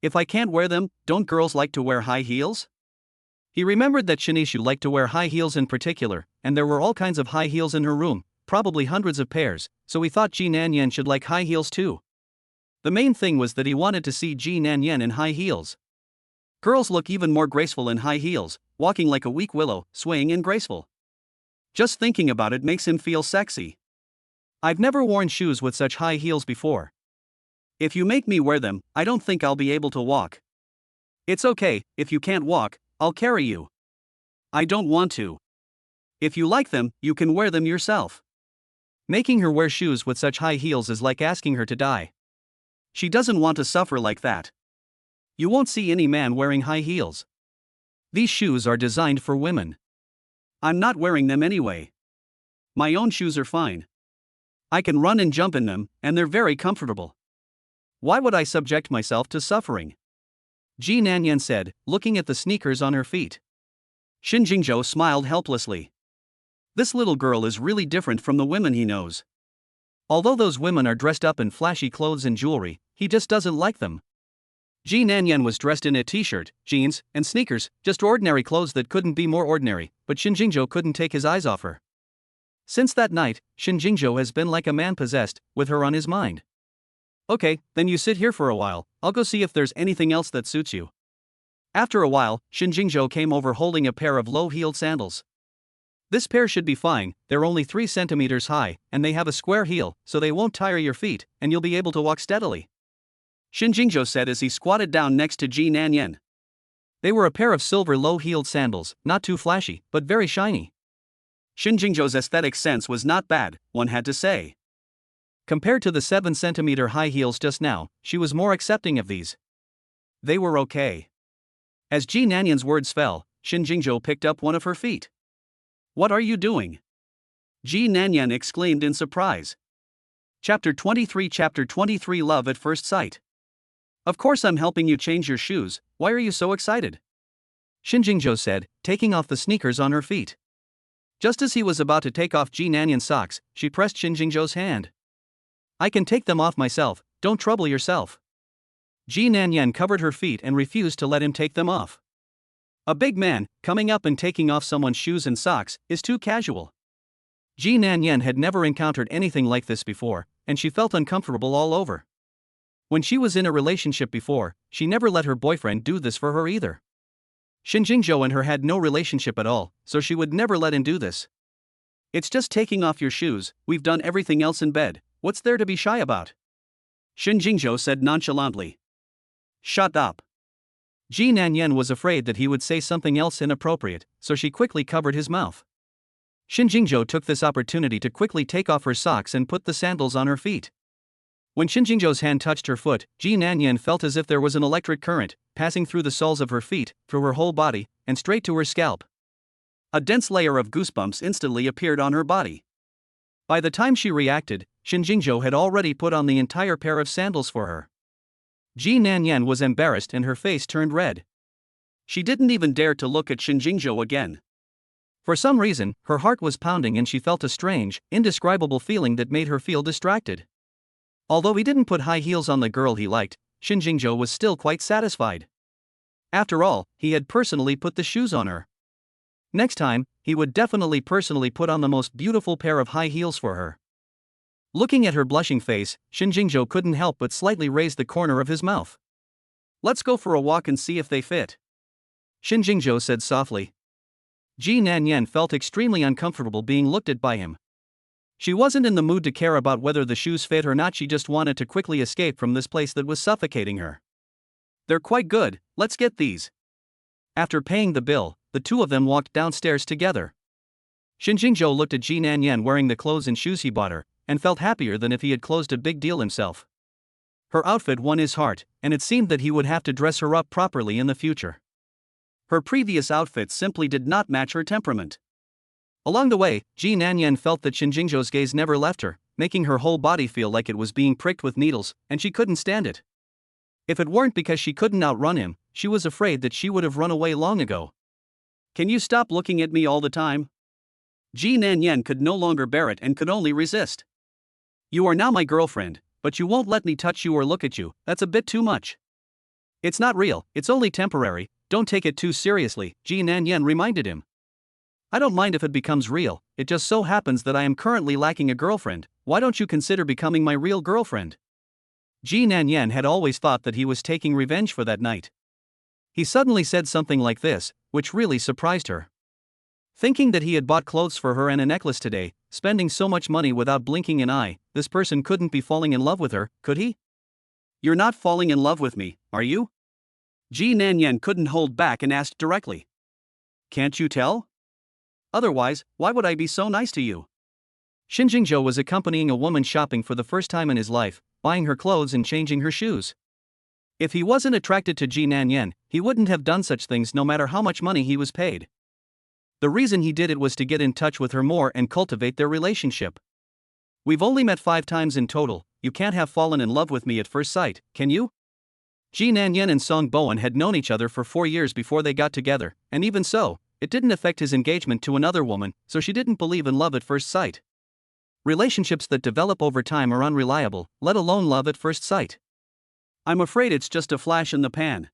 If I can't wear them, don't girls like to wear high heels? He remembered that Yishu liked to wear high heels in particular, and there were all kinds of high heels in her room, probably hundreds of pairs, so he thought Ji Nanyan should like high heels too. The main thing was that he wanted to see Ji Nanyan in high heels. Girls look even more graceful in high heels, walking like a weak willow, swaying and graceful. Just thinking about it makes him feel sexy. I've never worn shoes with such high heels before. If you make me wear them, I don't think I'll be able to walk. It's okay, if you can't walk, I'll carry you. I don't want to. If you like them, you can wear them yourself. Making her wear shoes with such high heels is like asking her to die. She doesn't want to suffer like that. You won't see any man wearing high heels. These shoes are designed for women. I'm not wearing them anyway. My own shoes are fine. I can run and jump in them, and they're very comfortable. Why would I subject myself to suffering? Ji Nanyan said, looking at the sneakers on her feet. Xinjingzhou smiled helplessly. This little girl is really different from the women he knows. Although those women are dressed up in flashy clothes and jewelry, he just doesn't like them. Ji Nanyan was dressed in a t-shirt, jeans, and sneakers, just ordinary clothes that couldn't be more ordinary, but Xinjingzhou couldn't take his eyes off her. Since that night, Xinjingzhou has been like a man possessed, with her on his mind. Okay, then you sit here for a while, I'll go see if there's anything else that suits you. After a while, Xinjingzhou came over holding a pair of low-heeled sandals. This pair should be fine, they're only 3 centimeters high, and they have a square heel, so they won't tire your feet, and you'll be able to walk steadily, Xinjingzhou said as he squatted down next to Ji Nanyan. They were a pair of silver low-heeled sandals, not too flashy, but very shiny. Xinjingzhou's aesthetic sense was not bad, one had to say. Compared to the 7 centimeter high heels just now, she was more accepting of these. They were okay. As Ji Nanyan's words fell, Xinjingzhou picked up one of her feet. What are you doing? Ji Nanyan exclaimed in surprise. Chapter 23 Love at First Sight. Of course I'm helping you change your shoes, why are you so excited? Xinjingzhou said, taking off the sneakers on her feet. Just as he was about to take off Ji Nanyan's socks, she pressed Xinjingzhou's hand. I can take them off myself, don't trouble yourself. Ji Nanyan covered her feet and refused to let him take them off. A big man, coming up and taking off someone's shoes and socks, is too casual. Ji Nanyan had never encountered anything like this before, and she felt uncomfortable all over. When she was in a relationship before, she never let her boyfriend do this for her either. Xinjingzhou and her had no relationship at all, so she would never let him do this. It's just taking off your shoes, we've done everything else in bed, what's there to be shy about? Xinjingzhou said nonchalantly. Shut up. Ji Nanyan was afraid that he would say something else inappropriate, so she quickly covered his mouth. Xinjingzhou took this opportunity to quickly take off her socks and put the sandals on her feet. When Xinjingzhou's hand touched her foot, Ji Nanyan felt as if there was an electric current passing through the soles of her feet, through her whole body, and straight to her scalp. A dense layer of goosebumps instantly appeared on her body. By the time she reacted, Xinjingzhou had already put on the entire pair of sandals for her. Ji Nanyan was embarrassed and her face turned red. She didn't even dare to look at Xinjingzhou again. For some reason, her heart was pounding and she felt a strange, indescribable feeling that made her feel distracted. Although he didn't put high heels on the girl he liked, Xinjingzhou was still quite satisfied. After all, he had personally put the shoes on her. Next time, he would definitely personally put on the most beautiful pair of high heels for her. Looking at her blushing face, Xinjingzhou couldn't help but slightly raise the corner of his mouth. Let's go for a walk and see if they fit, Xinjingzhou said softly. Ji Nanyan felt extremely uncomfortable being looked at by him. She wasn't in the mood to care about whether the shoes fit or not, she just wanted to quickly escape from this place that was suffocating her. They're quite good, let's get these. After paying the bill, the two of them walked downstairs together. Shin Jingzhou looked at Ji Nanyan wearing the clothes and shoes he bought her, and felt happier than if he had closed a big deal himself. Her outfit won his heart, and it seemed that he would have to dress her up properly in the future. Her previous outfits simply did not match her temperament. Along the way, Ji Nanyan felt that Shin Jingzhou's gaze never left her, making her whole body feel like it was being pricked with needles, and she couldn't stand it. If it weren't because she couldn't outrun him, she was afraid that she would have run away long ago. Can you stop looking at me all the time? Ji Nanyan could no longer bear it and could only resist. You are now my girlfriend, but you won't let me touch you or look at you, that's a bit too much. It's not real, it's only temporary, don't take it too seriously, Ji Nanyan reminded him. I don't mind if it becomes real, it just so happens that I am currently lacking a girlfriend, why don't you consider becoming my real girlfriend? Ji Nanyan had always thought that he was taking revenge for that night. He suddenly said something like this, which really surprised her. Thinking that he had bought clothes for her and a necklace today, spending so much money without blinking an eye, this person couldn't be falling in love with her, could he? You're not falling in love with me, are you? Ji Nanyan couldn't hold back and asked directly. Can't you tell? Otherwise, why would I be so nice to you? Shin Jingzhou was accompanying a woman shopping for the first time in his life, buying her clothes and changing her shoes. If he wasn't attracted to Ji Nanyan, he wouldn't have done such things no matter how much money he was paid. The reason he did it was to get in touch with her more and cultivate their relationship. We've only met 5 times in total, you can't have fallen in love with me at first sight, can you? Ji Nanyan and Song Bowen had known each other for 4 years before they got together, and even so, it didn't affect his engagement to another woman, so she didn't believe in love at first sight. Relationships that develop over time are unreliable, let alone love at first sight. I'm afraid it's just a flash in the pan.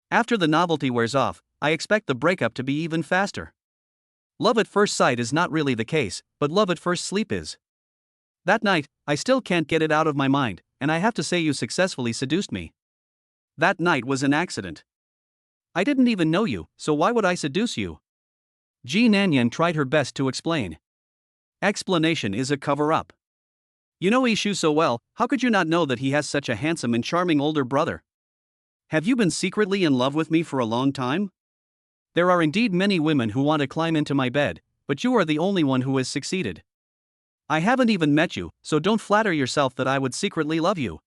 After the novelty wears off, I expect the breakup to be even faster. Love at first sight is not really the case, but love at first sleep is. That night, I still can't get it out of my mind, and I have to say you successfully seduced me. That night was an accident. I didn't even know you, so why would I seduce you? Ji Nanyan tried her best to explain. Explanation is a cover-up. You know Yishu so well, how could you not know that he has such a handsome and charming older brother? Have you been secretly in love with me for a long time? There are indeed many women who want to climb into my bed, but you are the only one who has succeeded. I haven't even met you, so don't flatter yourself that I would secretly love you.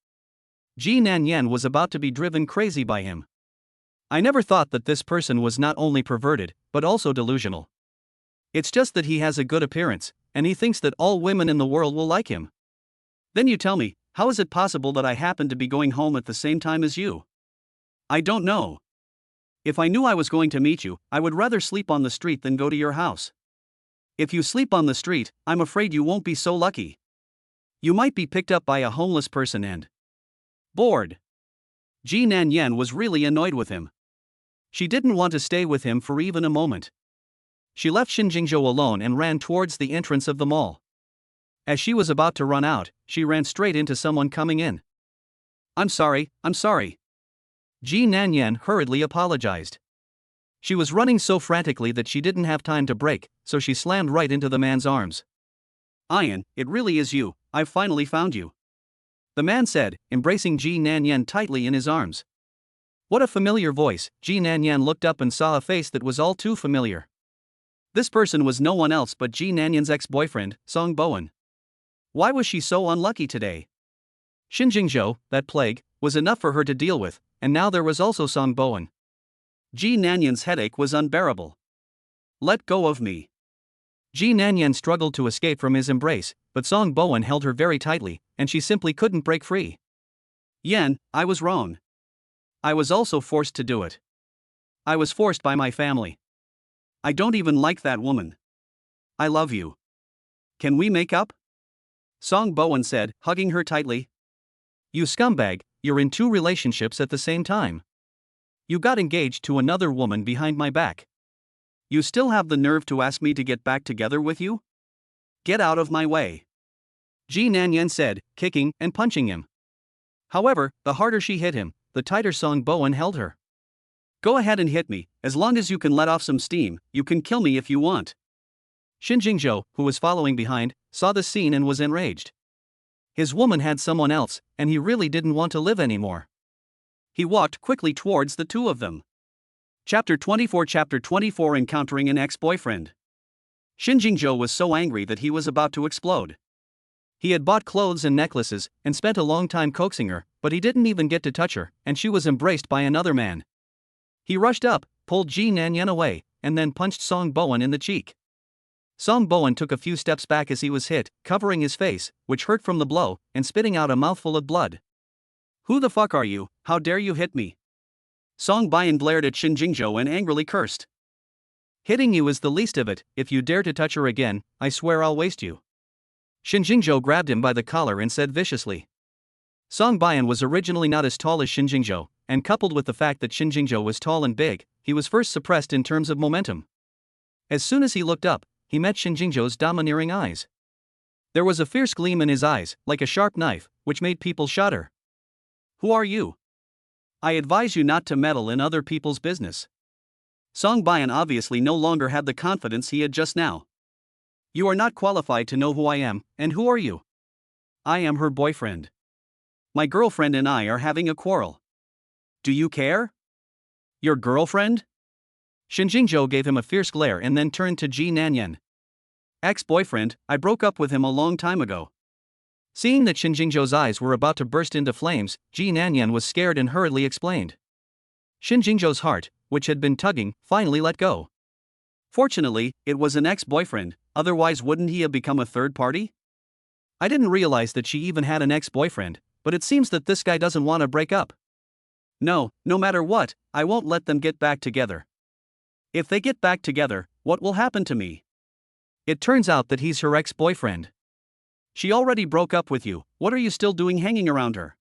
Ji Nanyan was about to be driven crazy by him. I never thought that this person was not only perverted, but also delusional. It's just that he has a good appearance, and he thinks that all women in the world will like him. Then you tell me, how is it possible that I happen to be going home at the same time as you? I don't know. If I knew I was going to meet you, I would rather sleep on the street than go to your house. If you sleep on the street, I'm afraid you won't be so lucky. You might be picked up by a homeless person and bored. Ji Nanyan was really annoyed with him. She didn't want to stay with him for even a moment. She left Shin Jingzhou alone and ran towards the entrance of the mall. As she was about to run out, she ran straight into someone coming in. I'm sorry. Ji Nanyan hurriedly apologized. She was running so frantically that she didn't have time to brake, so she slammed right into the man's arms. Ian, it really is you, I've finally found you. The man said, embracing Ji Nanyan tightly in his arms. What a familiar voice. Ji Nanyan looked up and saw a face that was all too familiar. This person was no one else but Ji Nanyan's ex-boyfriend, Song Bowen. Why was she so unlucky today? Shin Jingzhou, that plague, was enough for her to deal with, and now there was also Song Bowen. Ji Nanyan's headache was unbearable. Let go of me. Ji Nanyan struggled to escape from his embrace, but Song Bowen held her very tightly, and she simply couldn't break free. Yan, I was wrong. I was also forced to do it. I was forced by my family. I don't even like that woman. I love you. Can we make up? Song Bowen said, hugging her tightly. You scumbag, you're in 2 relationships at the same time. You got engaged to another woman behind my back. You still have the nerve to ask me to get back together with you? Get out of my way. Ji Nanyan said, kicking and punching him. However, the harder she hit him, the tighter Song Bowen held her. Go ahead and hit me, as long as you can let off some steam, you can kill me if you want. Shin Jingzhou, who was following behind, saw the scene and was enraged. His woman had someone else, and he really didn't want to live anymore. He walked quickly towards the 2 of them. Chapter 24 Encountering an ex-boyfriend. Shin Jingzhou was so angry that he was about to explode. He had bought clothes and necklaces and spent a long time coaxing her, but he didn't even get to touch her, and she was embraced by another man. He rushed up, pulled Ji Nanyan away, and then punched Song Bowen in the cheek. Song Bowen took a few steps back as he was hit, covering his face, which hurt from the blow, and spitting out a mouthful of blood. "Who the fuck are you? How dare you hit me?" Song Bayan glared at Shin Jingzhou and angrily cursed. "Hitting you is the least of it. If you dare to touch her again, I swear I'll waste you." Shin Jingzhou grabbed him by the collar and said viciously. Song Bayan was originally not as tall as Shin Jingzhou, and coupled with the fact that Shin Jingzhou was tall and big, he was first suppressed in terms of momentum. As soon as he looked up, he met Shin Jingzhou's domineering eyes. There was a fierce gleam in his eyes, like a sharp knife, which made people shudder. "Who are you? I advise you not to meddle in other people's business." Song Bayan obviously no longer had the confidence he had just now. "You are not qualified to know who I am, and who are you?" "I am her boyfriend. My girlfriend and I are having a quarrel. Do you care?" "Your girlfriend?" Shin Jingzhou gave him a fierce glare and then turned to Ji Nanyan. "Ex-boyfriend, I broke up with him a long time ago." Seeing that Shin Jingzhou's eyes were about to burst into flames, Ji Nanyan was scared and hurriedly explained. Shin Jingzhou's heart, which had been tugging, finally let go. "Fortunately, it was an ex-boyfriend, otherwise wouldn't he have become a third party?" "I didn't realize that she even had an ex-boyfriend, but it seems that this guy doesn't want to break up." No matter what, I won't let them get back together." "If they get back together, what will happen to me?" "It turns out that he's her ex-boyfriend." "She already broke up with you, what are you still doing hanging around her?"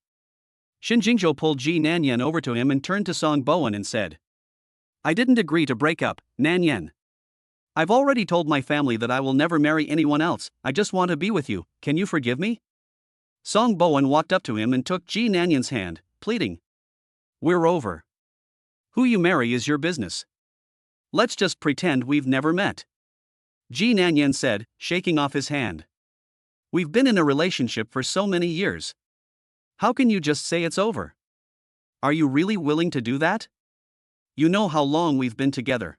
Shin Jingzhou pulled Ji Nanyan over to him and turned to Song Bowen and said, "I didn't agree to break up, Nanyan. I've already told my family that I will never marry anyone else, I just want to be with you, can you forgive me?" Song Bowen walked up to him and took Ji Nanyan's hand, pleading. "We're over. Who you marry is your business. Let's just pretend we've never met." Ji Nanyan said, shaking off his hand. "We've been in a relationship for so many years. How can you just say it's over? Are you really willing to do that? You know how long we've been together.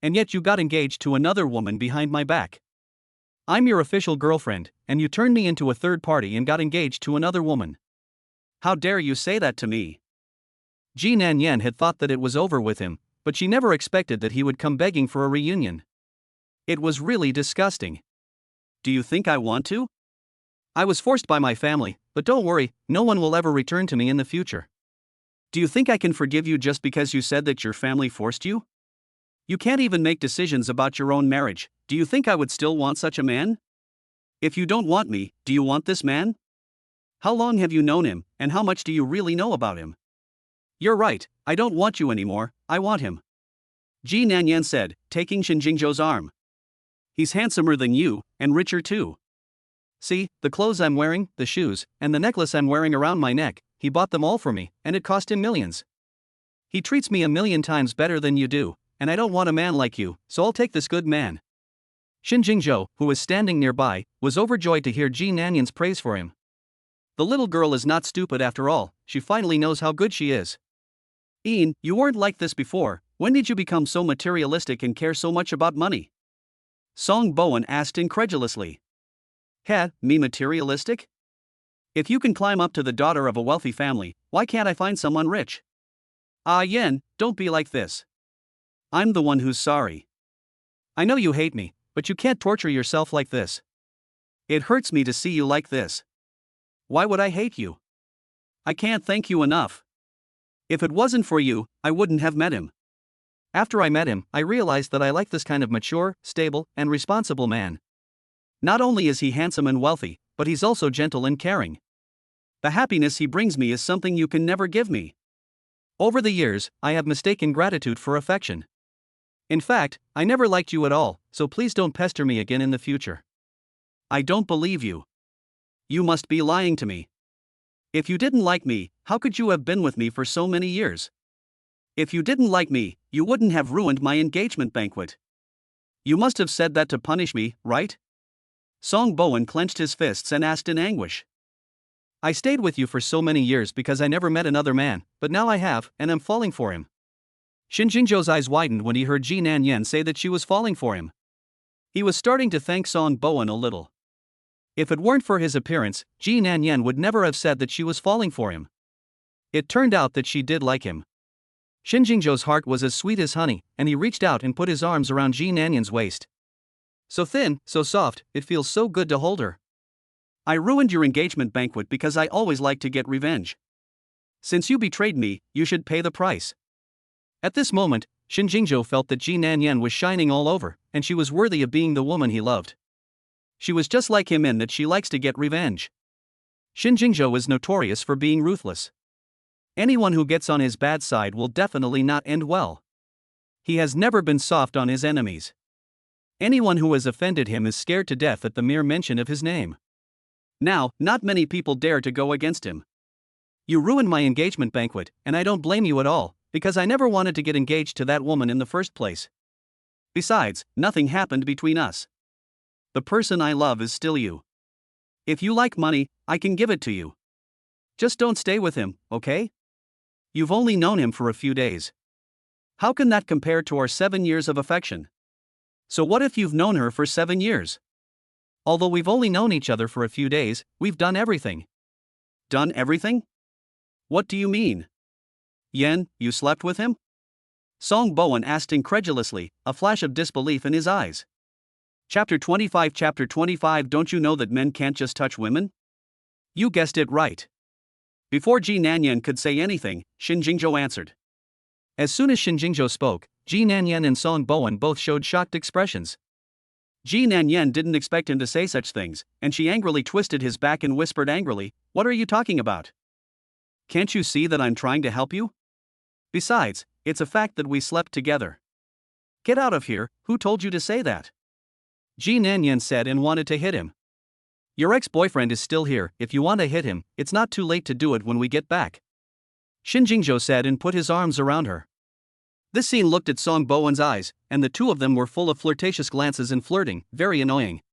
And yet you got engaged to another woman behind my back. I'm your official girlfriend, and you turned me into a third party and got engaged to another woman." "How dare you say that to me?" Ji Nanyan had thought that it was over with him, but she never expected that he would come begging for a reunion. It was really disgusting. "Do you think I want to?" "I was forced by my family, but don't worry, no one will ever return to me in the future." "Do you think I can forgive you just because you said that your family forced you? You can't even make decisions about your own marriage, do you think I would still want such a man? If you don't want me, do you want this man? How long have you known him, and how much do you really know about him?" "You're right, I don't want you anymore, I want him," Ji Nanyan said, taking Shin Jingzhou's arm. "He's handsomer than you, and richer too. See, the clothes I'm wearing, the shoes, and the necklace I'm wearing around my neck, he bought them all for me, and it cost him millions. He treats me a million times better than you do, and I don't want a man like you, so I'll take this good man." Shin Jingzhou, who was standing nearby, was overjoyed to hear Ji Nanyan's praise for him. The little girl is not stupid after all, she finally knows how good she is. "Ian, you weren't like this before, when did you become so materialistic and care so much about money?" Song Bowen asked incredulously. Me materialistic? If you can climb up to the daughter of a wealthy family, why can't I find someone rich?" "Ah Yen, don't be like this. I'm the one who's sorry. I know you hate me, but you can't torture yourself like this. It hurts me to see you like this. Why would I hate you? I can't thank you enough. If it wasn't for you, I wouldn't have met him. After I met him, I realized that I like this kind of mature, stable, and responsible man. Not only is he handsome and wealthy, but he's also gentle and caring. The happiness he brings me is something you can never give me. Over the years, I have mistaken gratitude for affection. In fact, I never liked you at all, so please don't pester me again in the future." "I don't believe you. You must be lying to me. If you didn't like me, how could you have been with me for so many years? If you didn't like me, you wouldn't have ruined my engagement banquet. You must have said that to punish me, right?" Song Bowen clenched his fists and asked in anguish. "I stayed with you for so many years because I never met another man, but now I have, and I'm falling for him." Shin Jingzhou's eyes widened when he heard Ji Nanyan say that she was falling for him. He was starting to thank Song Bowen a little. If it weren't for his appearance, Ji Nanyan would never have said that she was falling for him. It turned out that she did like him. Shin Jingzhou's heart was as sweet as honey, and he reached out and put his arms around Ji Nanyan's waist. So thin, so soft, it feels so good to hold her. I ruined your engagement banquet because I always like to get revenge. Since you betrayed me, you should pay the price. At this moment, Shin Jingzhou felt that Ji Nanyan was shining all over, and she was worthy of being the woman he loved. She was just like him in that she likes to get revenge. Shin Jingzhou is notorious for being ruthless. Anyone who gets on his bad side will definitely not end well. He has never been soft on his enemies. Anyone who has offended him is scared to death at the mere mention of his name. Now, not many people dare to go against him. You ruined my engagement banquet, and I don't blame you at all, because I never wanted to get engaged to that woman in the first place. Besides, nothing happened between us. The person I love is still you. If you like money, I can give it to you. Just don't stay with him, okay? You've only known him for a few days. How can that compare to our 7 years of affection? So what if you've known her for 7 years? Although we've only known each other for a few days, we've done everything. Done everything? What do you mean? Yen, you slept with him? Song Bowen asked incredulously, a flash of disbelief in his eyes. Chapter 25 Don't you know that men can't just touch women? You guessed it right. Before Ji Nanyan could say anything, Shin Jingzhou answered. As soon as Shin Jingzhou spoke, Ji Nanyan and Song Bowen both showed shocked expressions. Ji Nanyan didn't expect him to say such things, and she angrily twisted his back and whispered angrily, "What are you talking about? Can't you see that I'm trying to help you? Besides, it's a fact that we slept together." Get out of here, who told you to say that? Ji Nanyan said and wanted to hit him. Your ex-boyfriend is still here. If you want to hit him, it's not too late to do it when we get back. Shin Jingzhou said and put his arms around her. This scene looked at Song Bowen's eyes, and the two of them were full of flirtatious glances and flirting, very annoying.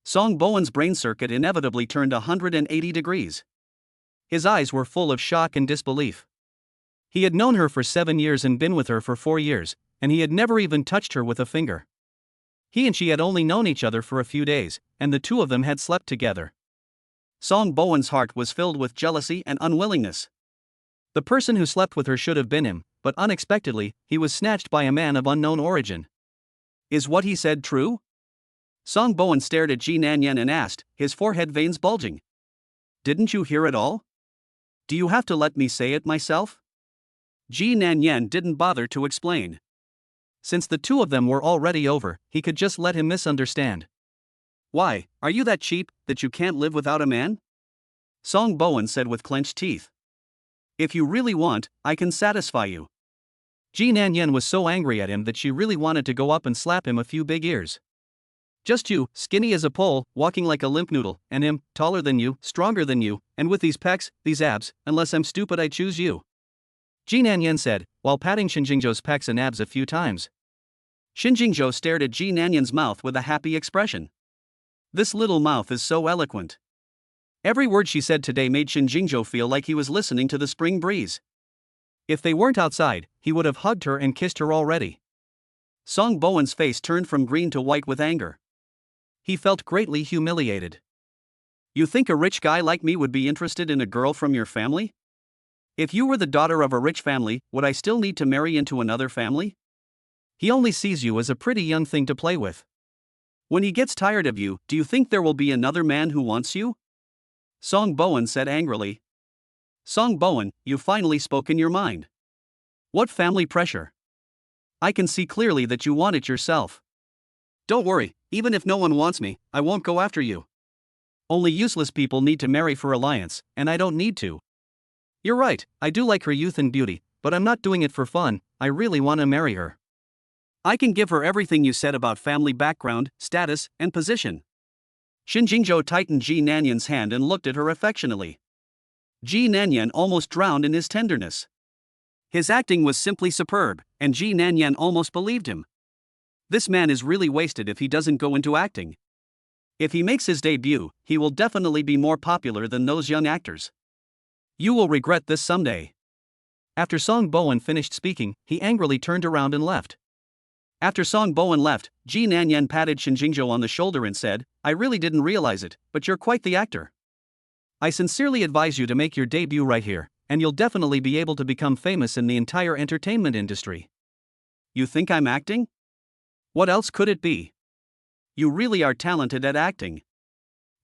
Song Bowen's brain circuit inevitably turned 180 degrees. His eyes were full of shock and disbelief. He had known her for 7 years and been with her for 4 years, and he had never even touched her with a finger. He and she had only known each other for a few days, and the two of them had slept together. Song Bowen's heart was filled with jealousy and unwillingness. The person who slept with her should have been him, but unexpectedly, he was snatched by a man of unknown origin. Is what he said true? Song Bowen stared at Ji Nanyan and asked, his forehead veins bulging. Didn't you hear it all? Do you have to let me say it myself? Ji Nanyan didn't bother to explain. Since the two of them were already over, he could just let him misunderstand. Why, are you that cheap, that you can't live without a man? Song Bowen said with clenched teeth. If you really want, I can satisfy you. Ji Nanyan was so angry at him that she really wanted to go up and slap him a few big ears. Just you, skinny as a pole, walking like a limp noodle, and him, taller than you, stronger than you, and with these pecs, these abs, unless I'm stupid I choose you. Ji Nanyan said, while patting Shin Jingzhou's pecs and abs a few times. Shin Jingzhou stared at Ji Nanyan's mouth with a happy expression. This little mouth is so eloquent. Every word she said today made Shin Jingzhou feel like he was listening to the spring breeze. If they weren't outside, he would have hugged her and kissed her already. Song Bowen's face turned from green to white with anger. He felt greatly humiliated. You think a rich guy like me would be interested in a girl from your family? If you were the daughter of a rich family, would I still need to marry into another family? He only sees you as a pretty young thing to play with. When he gets tired of you, do you think there will be another man who wants you? Song Bowen said angrily. Song Bowen, you finally spoken your mind. What family pressure? I can see clearly that you want it yourself. Don't worry, even if no one wants me, I won't go after you. Only useless people need to marry for alliance, and I don't need to. You're right, I do like her youth and beauty, but I'm not doing it for fun, I really want to marry her. I can give her everything you said about family background, status, and position. Shin Jingzhou tightened Ji Nanyan's hand and looked at her affectionately. Ji Nanyan almost drowned in his tenderness. His acting was simply superb, and Ji Nanyan almost believed him. This man is really wasted if he doesn't go into acting. If he makes his debut, he will definitely be more popular than those young actors. You will regret this someday. After Song Bowen finished speaking, he angrily turned around and left. After Song Bowen left, Ji Nanyan patted Shin Jingzhou on the shoulder and said, "I really didn't realize it, but you're quite the actor. I sincerely advise you to make your debut right here, and you'll definitely be able to become famous in the entire entertainment industry." "You think I'm acting? What else could it be? You really are talented at acting.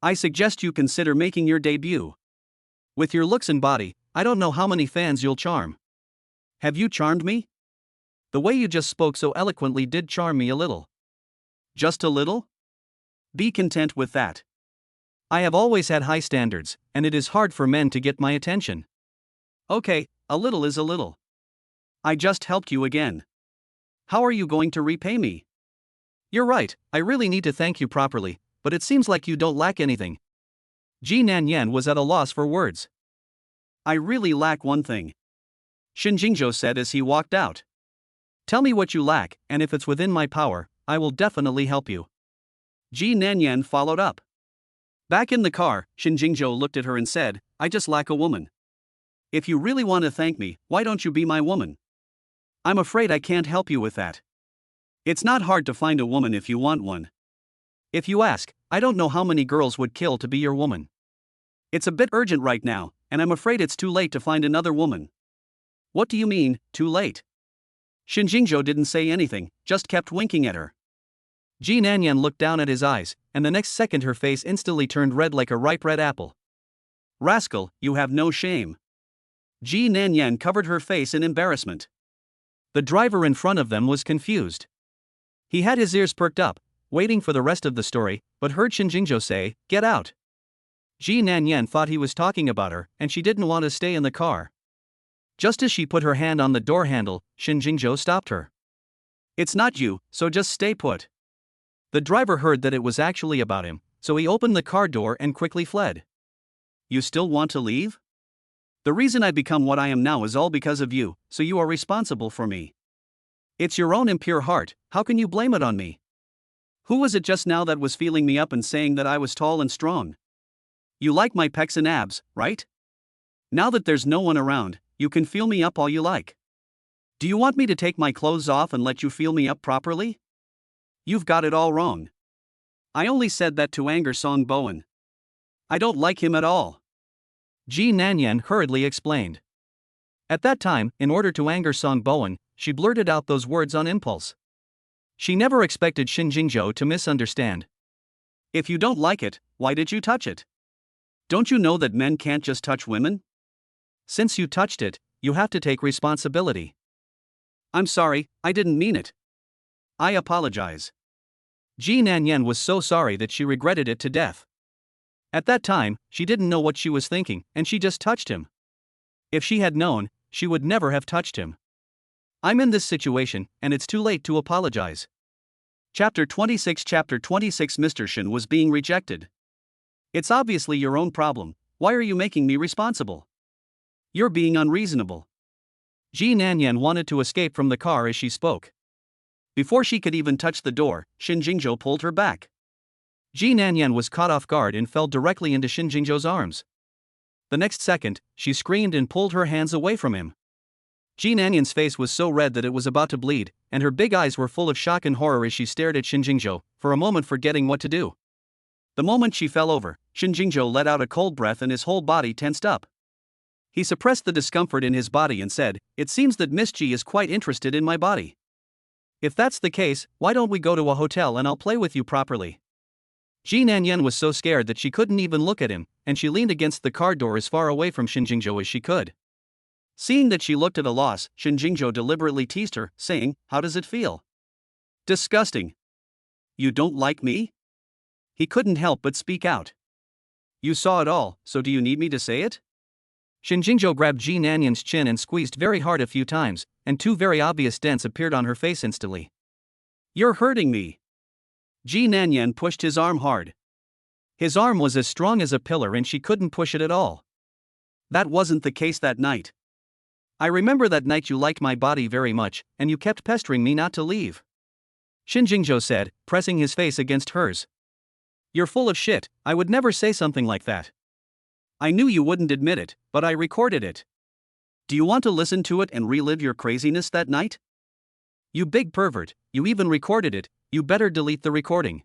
I suggest you consider making your debut. With your looks and body, I don't know how many fans you'll charm." "Have you charmed me?" "The way you just spoke so eloquently did charm me a little." "Just a little? Be content with that. I have always had high standards, and it is hard for men to get my attention." Okay, a little is a little. I just helped you again. How are you going to repay me?" "You're right, I really need to thank you properly, but it seems like you don't lack anything." Ji Nanyan was at a loss for words. "I really lack one thing," Shin Jingzhou said as he walked out. "Tell me what you lack, and if it's within my power, I will definitely help you." Ji Nanyan followed up. Back in the car, Shin Jingzhou looked at her and said, "I just lack a woman. If you really want to thank me, why don't you be my woman?" "I'm afraid I can't help you with that. It's not hard to find a woman if you want one. If you ask, I don't know how many girls would kill to be your woman. It's a bit urgent right now, and I'm afraid it's too late to find another woman." "What do you mean, too late?" Shin Jingzhou didn't say anything, just kept winking at her. Ji Nanyan looked down at his eyes, and the next second her face instantly turned red like a ripe red apple. "Rascal, you have no shame." Ji Nanyan covered her face in embarrassment. The driver in front of them was confused. He had his ears perked up, waiting for the rest of the story, but heard Shin Jingzhou say, "Get out." Ji Nanyan thought he was talking about her, and she didn't want to stay in the car. Just as she put her hand on the door handle, Shin Jingzhou stopped her. "It's not you, so just stay put." The driver heard that it was actually about him, so he opened the car door and quickly fled. "You still want to leave? The reason I become what I am now is all because of you, so you are responsible for me. It's your own impure heart, how can you blame it on me? Who was it just now that was feeling me up and saying that I was tall and strong? You like my pecs and abs, right? Now that there's no one around, you can feel me up all you like. Do you want me to take my clothes off and let you feel me up properly? You've got it all wrong. I only said that to anger Song Bowen. I don't like him at all." Ji Nanyan hurriedly explained. At that time, in order to anger Song Bowen, she blurted out those words on impulse. She never expected Shin Jingzhou to misunderstand. "If you don't like it, why did you touch it? Don't you know that men can't just touch women?" "Since you touched it, you have to take responsibility." "I'm sorry, I didn't mean it. I apologize." Ji Nanyan was so sorry that she regretted it to death. At that time, she didn't know what she was thinking, and she just touched him. If she had known, she would never have touched him. "I'm in this situation, and it's too late to apologize." Chapter 26 Mr. Shin was being rejected. "It's obviously your own problem, why are you making me responsible? You're being unreasonable." Ji Nanyan wanted to escape from the car as she spoke. Before she could even touch the door, Shin Jingzhou pulled her back. Ji Nanyan was caught off guard and fell directly into Shin Jingzhou's arms. The next second, she screamed and pulled her hands away from him. Ji Nanyan's face was so red that it was about to bleed, and her big eyes were full of shock and horror as she stared at Shin Jingzhou, for a moment forgetting what to do. The moment she fell over, Shin Jingzhou let out a cold breath and his whole body tensed up. He suppressed the discomfort in his body and said, "It seems that Miss Ji is quite interested in my body. If that's the case, why don't we go to a hotel and I'll play with you properly?" Ji Nanyan was so scared that she couldn't even look at him, and she leaned against the car door as far away from Shin Jingzhou as she could. Seeing that she looked at a loss, Shin Jingzhou deliberately teased her, saying, "How does it feel?" "Disgusting." "You don't like me?" He couldn't help but speak out. "You saw it all, so do you need me to say it?" Shin Jingzhou grabbed Ji Nanyan's chin and squeezed very hard a few times, and two very obvious dents appeared on her face instantly. "You're hurting me." Ji Nanyan pushed his arm hard. His arm was as strong as a pillar and she couldn't push it at all. "That wasn't the case that night. I remember that night you liked my body very much, and you kept pestering me not to leave," Shin Jingzhou said, pressing his face against hers. "You're full of shit, I would never say something like that." "I knew you wouldn't admit it, but I recorded it. Do you want to listen to it and relive your craziness that night?" You big pervert, you even recorded it, you better delete the recording.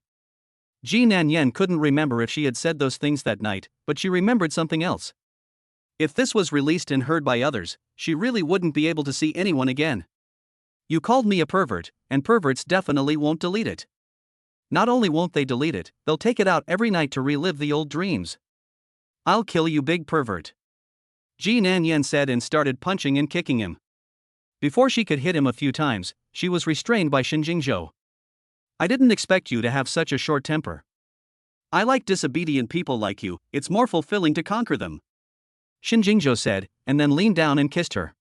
Ji Nanyan couldn't remember if she had said those things that night, but she remembered something else. If this was released and heard by others, she really wouldn't be able to see anyone again. You called me a pervert, and perverts definitely won't delete it. Not only won't they delete it, they'll take it out every night to relive the old dreams. I'll kill you, big pervert. Ji Nanyan said and started punching and kicking him. Before she could hit him a few times, she was restrained by Shinjingzhou. I didn't expect you to have such a short temper. I like disobedient people like you, it's more fulfilling to conquer them. Shinjingzhou said, and then leaned down and kissed her.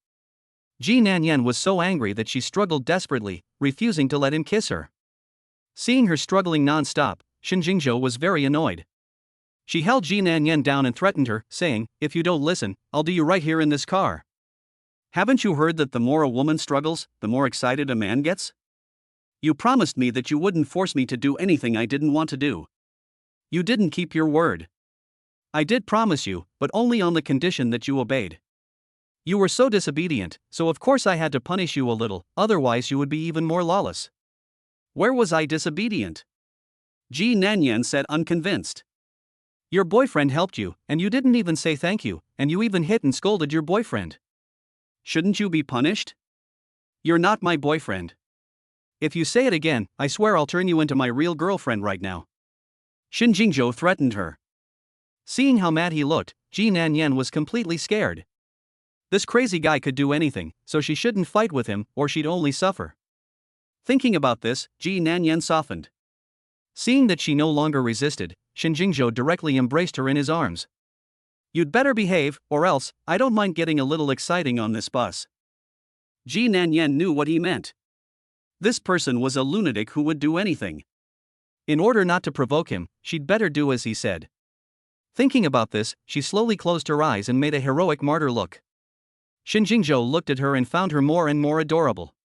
Ji Nanyan was so angry that she struggled desperately, refusing to let him kiss her. Seeing her struggling non-stop, Shinjingzhou was very annoyed. She held Ji Nanyan down and threatened her, saying, if you don't listen, I'll do you right here in this car. Haven't you heard that the more a woman struggles, the more excited a man gets? You promised me that you wouldn't force me to do anything I didn't want to do. You didn't keep your word. I did promise you, but only on the condition that you obeyed. You were so disobedient, so of course I had to punish you a little, otherwise you would be even more lawless. Where was I disobedient? Ji Nanyan said, unconvinced. Your boyfriend helped you, and you didn't even say thank you, and you even hit and scolded your boyfriend. Shouldn't you be punished? You're not my boyfriend. If you say it again, I swear I'll turn you into my real girlfriend right now. Shinjingzhou threatened her. Seeing how mad he looked, Ji Nanyan was completely scared. This crazy guy could do anything, so she shouldn't fight with him, or she'd only suffer. Thinking about this, Ji Nanyan softened. Seeing that she no longer resisted, Shinjingzhou directly embraced her in his arms. You'd better behave, or else, I don't mind getting a little exciting on this bus. Ji Nanyan knew what he meant. This person was a lunatic who would do anything. In order not to provoke him, she'd better do as he said. Thinking about this, she slowly closed her eyes and made a heroic martyr look. Shinjingzhou looked at her and found her more and more adorable.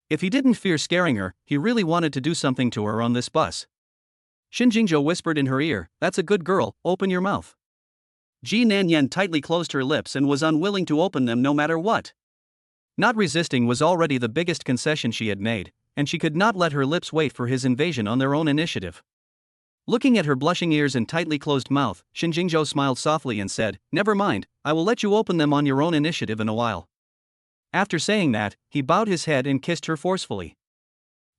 If he didn't fear scaring her, he really wanted to do something to her on this bus. Shinjingzhou whispered in her ear, that's a good girl, open your mouth. Ji Nanyan tightly closed her lips and was unwilling to open them no matter what. Not resisting was already the biggest concession she had made, and she could not let her lips wait for his invasion on their own initiative. Looking at her blushing ears and tightly closed mouth, Shinjingzhou smiled softly and said, never mind, I will let you open them on your own initiative in a while. After saying that, he bowed his head and kissed her forcefully.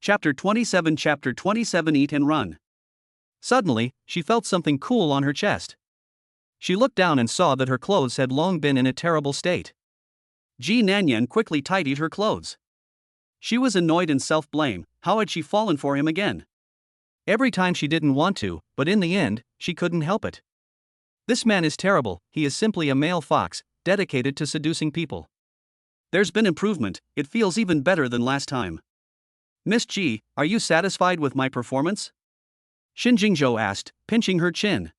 Chapter 27 Eat and Run. Suddenly, she felt something cool on her chest. She looked down and saw that her clothes had long been in a terrible state. Ji Nanyan quickly tidied her clothes. She was annoyed and self-blame, how had she fallen for him again? Every time she didn't want to, but in the end, she couldn't help it. This man is terrible, he is simply a male fox, dedicated to seducing people. There's been improvement, it feels even better than last time. Miss Ji, are you satisfied with my performance? Shinjingzhou asked, pinching her chin.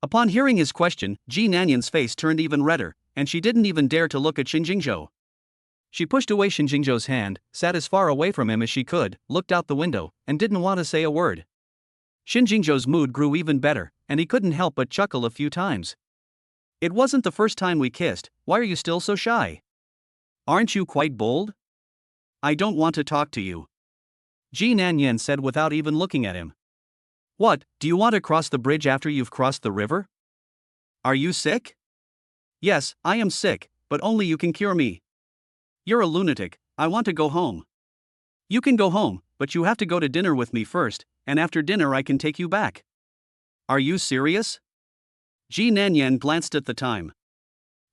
Upon hearing his question, Ji Nanyan's face turned even redder, and she didn't even dare to look at Shinjingzhou. She pushed away Shinjingzhou's hand, sat as far away from him as she could, looked out the window, and didn't want to say a word. Shinjingzhou's mood grew even better, and he couldn't help but chuckle a few times. It wasn't the first time we kissed, why are you still so shy? Aren't you quite bold? I don't want to talk to you. Ji Nanyan said without even looking at him. What, do you want to cross the bridge after you've crossed the river? Are you sick? Yes, I am sick, but only you can cure me. You're a lunatic, I want to go home. You can go home, but you have to go to dinner with me first, and after dinner I can take you back. Are you serious? Ji Nanyan glanced at the time.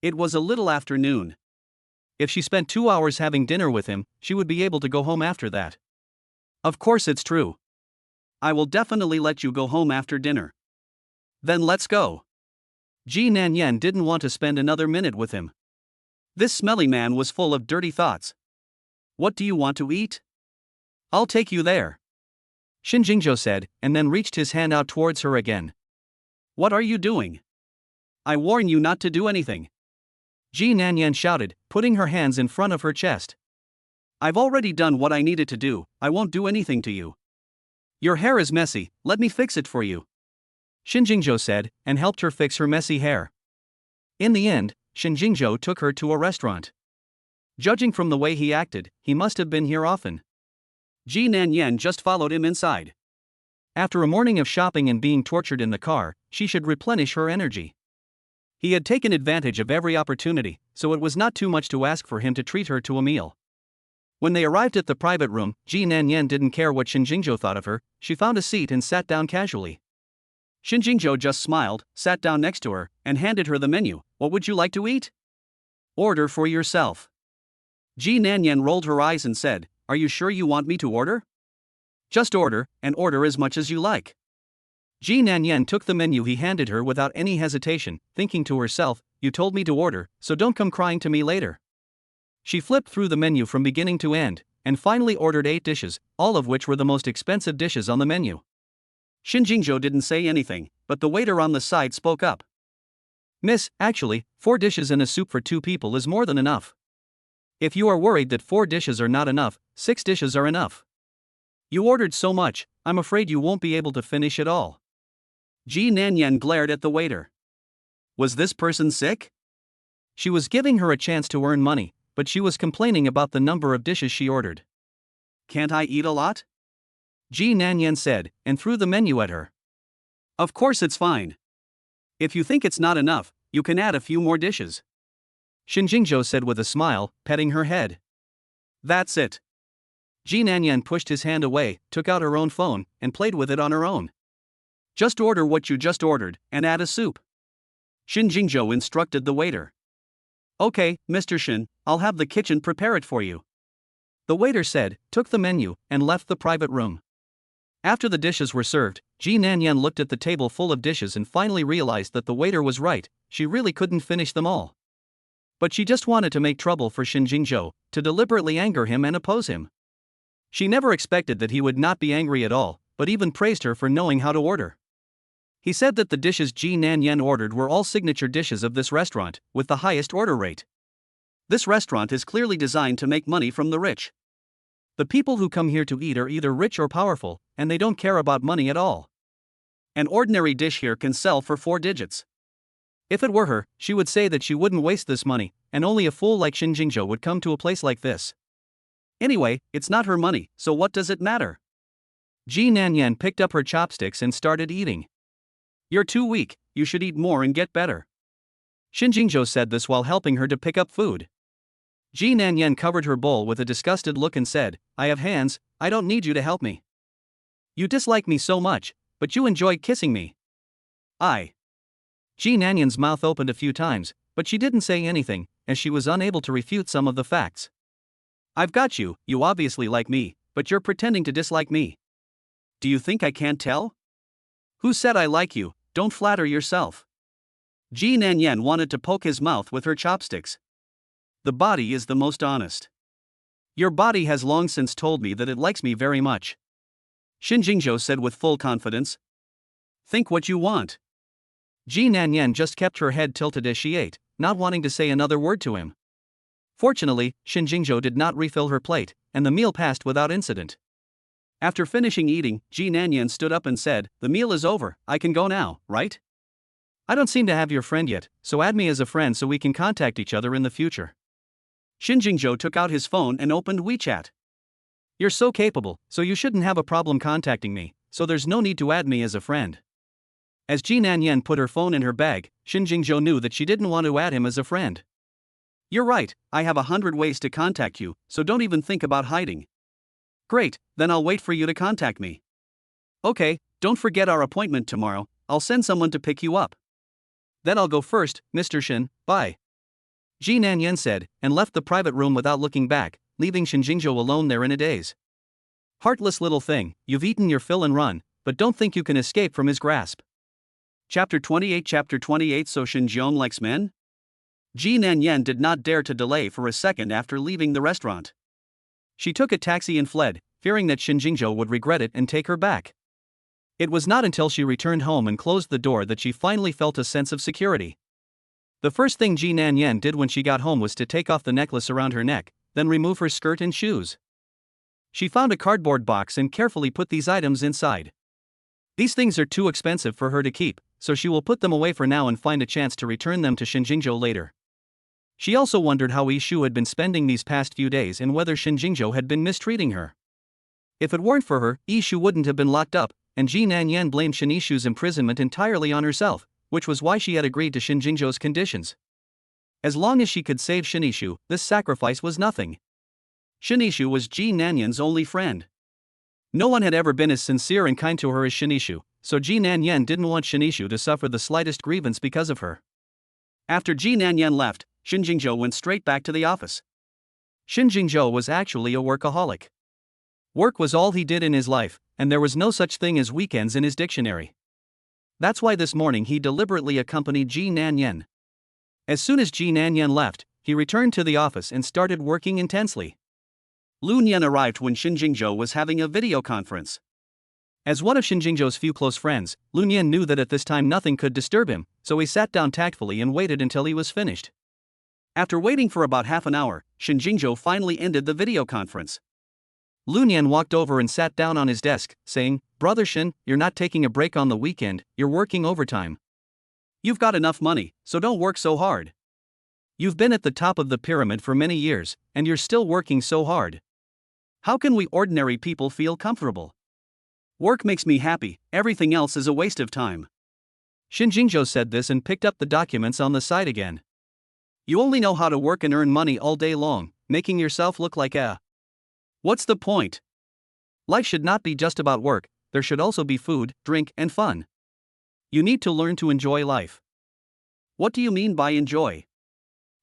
It was a little after noon. If she spent 2 hours having dinner with him, she would be able to go home after that. Of course it's true. I will definitely let you go home after dinner. Then let's go. Ji Nanyan didn't want to spend another minute with him. This smelly man was full of dirty thoughts. What do you want to eat? I'll take you there. Shinjingzhou said, and then reached his hand out towards her again. What are you doing? I warn you not to do anything. Ji Nanyan shouted, putting her hands in front of her chest. I've already done what I needed to do, I won't do anything to you. Your hair is messy, let me fix it for you. Shinjingzhou said, and helped her fix her messy hair. In the end, Shinjingzhou took her to a restaurant. Judging from the way he acted, he must have been here often. Ji Nanyan just followed him inside. After a morning of shopping and being tortured in the car, she should replenish her energy. He had taken advantage of every opportunity, so it was not too much to ask for him to treat her to a meal. When they arrived at the private room, Ji Nanyan didn't care what Shinjingzhou thought of her. She found a seat and sat down casually. Shinjingzhou just smiled, sat down next to her, and handed her the menu. What would you like to eat? Order for yourself. Ji Nanyan rolled her eyes and said, Are you sure you want me to order? Just order, and order as much as you like. Ji Nanyan took the menu he handed her without any hesitation, thinking to herself, You told me to order, so don't come crying to me later. She flipped through the menu from beginning to end, and finally ordered 8 dishes, all of which were the most expensive dishes on the menu. Shinjingzhou didn't say anything, but the waiter on the side spoke up. Miss, actually, 4 dishes and a soup for 2 people is more than enough. If you are worried that 4 dishes are not enough, 6 dishes are enough. You ordered so much, I'm afraid you won't be able to finish it all. Ji Nanyan glared at the waiter. Was this person sick? She was giving her a chance to earn money, but she was complaining about the number of dishes she ordered. Can't I eat a lot? Ji Nanyan said, and threw the menu at her. Of course it's fine. If you think it's not enough, you can add a few more dishes. Shinjingzhou said with a smile, petting her head. That's it. Ji Nanyan pushed his hand away, took out her own phone, and played with it on her own. Just order what you just ordered, and add a soup. Shinjingzhou instructed the waiter. Okay, Mr. Shin, I'll have the kitchen prepare it for you. The waiter said, took the menu, and left the private room. After the dishes were served, Ji Nanyan looked at the table full of dishes and finally realized that the waiter was right, she really couldn't finish them all. But she just wanted to make trouble for Shinjingzhou, to deliberately anger him and oppose him. She never expected that he would not be angry at all, but even praised her for knowing how to order. He said that the dishes Ji Nanyan ordered were all signature dishes of this restaurant, with the highest order rate. This restaurant is clearly designed to make money from the rich. The people who come here to eat are either rich or powerful, and they don't care about money at all. An ordinary dish here can sell for 4 digits. If it were her, she would say that she wouldn't waste this money, and only a fool like Shinjingzhou would come to a place like this. Anyway, it's not her money, so what does it matter? Ji Nanyan picked up her chopsticks and started eating. You're too weak, you should eat more and get better. Shinjingzhou said this while helping her to pick up food. Ji Nanyan covered her bowl with a disgusted look and said, I have hands, I don't need you to help me. You dislike me so much, but you enjoy kissing me. Ji Nanyan's mouth opened a few times, but she didn't say anything, as she was unable to refute some of the facts. I've got you, you obviously like me, but you're pretending to dislike me. Do you think I can't tell? Who said I like you? Don't flatter yourself. Ji Nanyan wanted to poke his mouth with her chopsticks. The body is the most honest. Your body has long since told me that it likes me very much. Shinjingzhou said with full confidence. Think what you want. Ji Nanyan just kept her head tilted as she ate, not wanting to say another word to him. Fortunately, Shinjingzhou did not refill her plate, and the meal passed without incident. After finishing eating, Ji Nanyan stood up and said, The meal is over, I can go now, right? I don't seem to have your friend yet, so add me as a friend so we can contact each other in the future. Shinjingzhou took out his phone and opened WeChat. You're so capable, so you shouldn't have a problem contacting me, so there's no need to add me as a friend. As Ji Nanyan put her phone in her bag, Shinjingzhou knew that she didn't want to add him as a friend. You're right, I have 100 ways to contact you, so don't even think about hiding. Great, then I'll wait for you to contact me. Okay, don't forget our appointment tomorrow, I'll send someone to pick you up. Then I'll go first, Mr. Shin, bye. Ji Nanyan said, and left the private room without looking back, leaving Shinjingzhou alone there in a daze. Heartless little thing, you've eaten your fill and run, but don't think you can escape from his grasp. Chapter 28 So Shinjiong likes men? Ji Nanyan did not dare to delay for a second after leaving the restaurant. She took a taxi and fled, fearing that Shinjingzhou would regret it and take her back. It was not until she returned home and closed the door that she finally felt a sense of security. The first thing Ji Nanyan did when she got home was to take off the necklace around her neck, then remove her skirt and shoes. She found a cardboard box and carefully put these items inside. These things are too expensive for her to keep, so she will put them away for now and find a chance to return them to Shinjingzhou later. She also wondered how Yishu had been spending these past few days and whether Shin Jingzhou had been mistreating her. If it weren't for her, Yishu wouldn't have been locked up, and Ji Nanyan blamed Shin Yishu's imprisonment entirely on herself, which was why she had agreed to Shin Jingzhou's conditions. As long as she could save Shin Yishu, this sacrifice was nothing. Shin Yishu was Ji Nanyan's only friend. No one had ever been as sincere and kind to her as Shin Yishu, so Ji Nanyan didn't want Shin Yishu to suffer the slightest grievance because of her. After Ji Nanyan left, Shin Jingzhou went straight back to the office. Shin Jingzhou was actually a workaholic. Work was all he did in his life, and there was no such thing as weekends in his dictionary. That's why this morning he deliberately accompanied Ji Nanyan. As soon as Ji Nanyan left, he returned to the office and started working intensely. Lu Nian arrived when Shin Jingzhou was having a video conference. As one of Shin Jingzhou's few close friends, Lu Nian knew that at this time nothing could disturb him, so he sat down tactfully and waited until he was finished. After waiting for about half an hour, Shin Jingzhou finally ended the video conference. Lu Nian walked over and sat down on his desk, saying, "Brother Shin, you're not taking a break on the weekend, you're working overtime. You've got enough money, so don't work so hard. You've been at the top of the pyramid for many years, and you're still working so hard. How can we ordinary people feel comfortable? Work makes me happy, everything else is a waste of time." Shin Jingzhou said this and picked up the documents on the side again. "You only know how to work and earn money all day long, making yourself look like a... What's the point? Life should not be just about work, there should also be food, drink, and fun. You need to learn to enjoy life." "What do you mean by enjoy?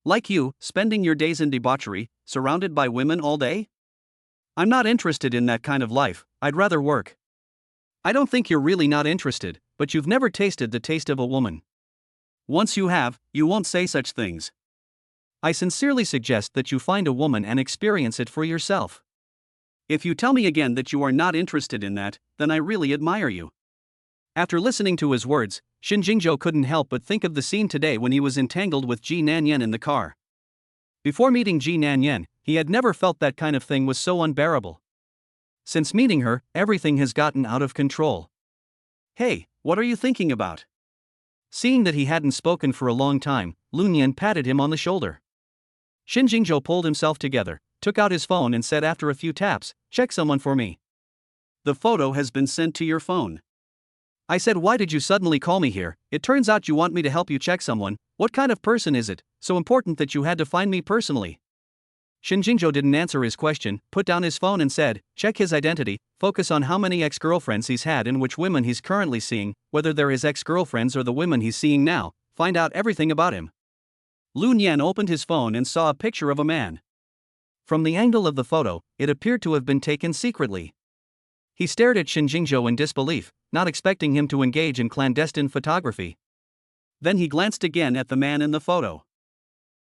Like you, spending your days in debauchery, surrounded by women all day? I'm not interested in that kind of life, I'd rather work." "I don't think you're really not interested, but you've never tasted the taste of a woman. Once you have, you won't say such things. I sincerely suggest that you find a woman and experience it for yourself. If you tell me again that you are not interested in that, then I really admire you." After listening to his words, Shin Jingzhou couldn't help but think of the scene today when he was entangled with Ji Nanyan in the car. Before meeting Ji Nanyan, he had never felt that kind of thing was so unbearable. Since meeting her, everything has gotten out of control. "Hey, what are you thinking about?" Seeing that he hadn't spoken for a long time, Lu Nian patted him on the shoulder. Shin Jingzhou pulled himself together, took out his phone and said after a few taps, "Check someone for me." "The photo has been sent to your phone." I said, "Why did you suddenly call me here? It turns out you want me to help you check someone. What kind of person is it, so important that you had to find me personally?" Shin Jingzhou didn't answer his question, put down his phone and said, "Check his identity, focus on how many ex-girlfriends he's had and which women he's currently seeing, whether they're his ex-girlfriends or the women he's seeing now, find out everything about him." Lu Nian opened his phone and saw a picture of a man. From the angle of the photo, it appeared to have been taken secretly. He stared at Shin Jingzhou in disbelief, not expecting him to engage in clandestine photography. Then he glanced again at the man in the photo.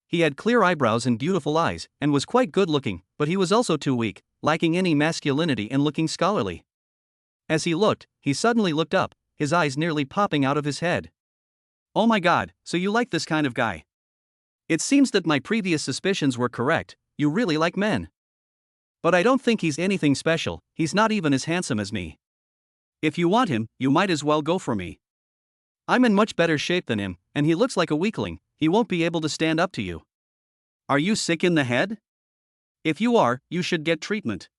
He had clear eyebrows and beautiful eyes, and was quite good-looking, but he was also too weak, lacking any masculinity and looking scholarly. As he looked, he suddenly looked up, his eyes nearly popping out of his head. "Oh my God, so you like this kind of guy? It seems that my previous suspicions were correct, you really like men. But I don't think he's anything special, he's not even as handsome as me. If you want him, you might as well go for me. I'm in much better shape than him, and he looks like a weakling, he won't be able to stand up to you. Are you sick in the head? If you are, you should get treatment.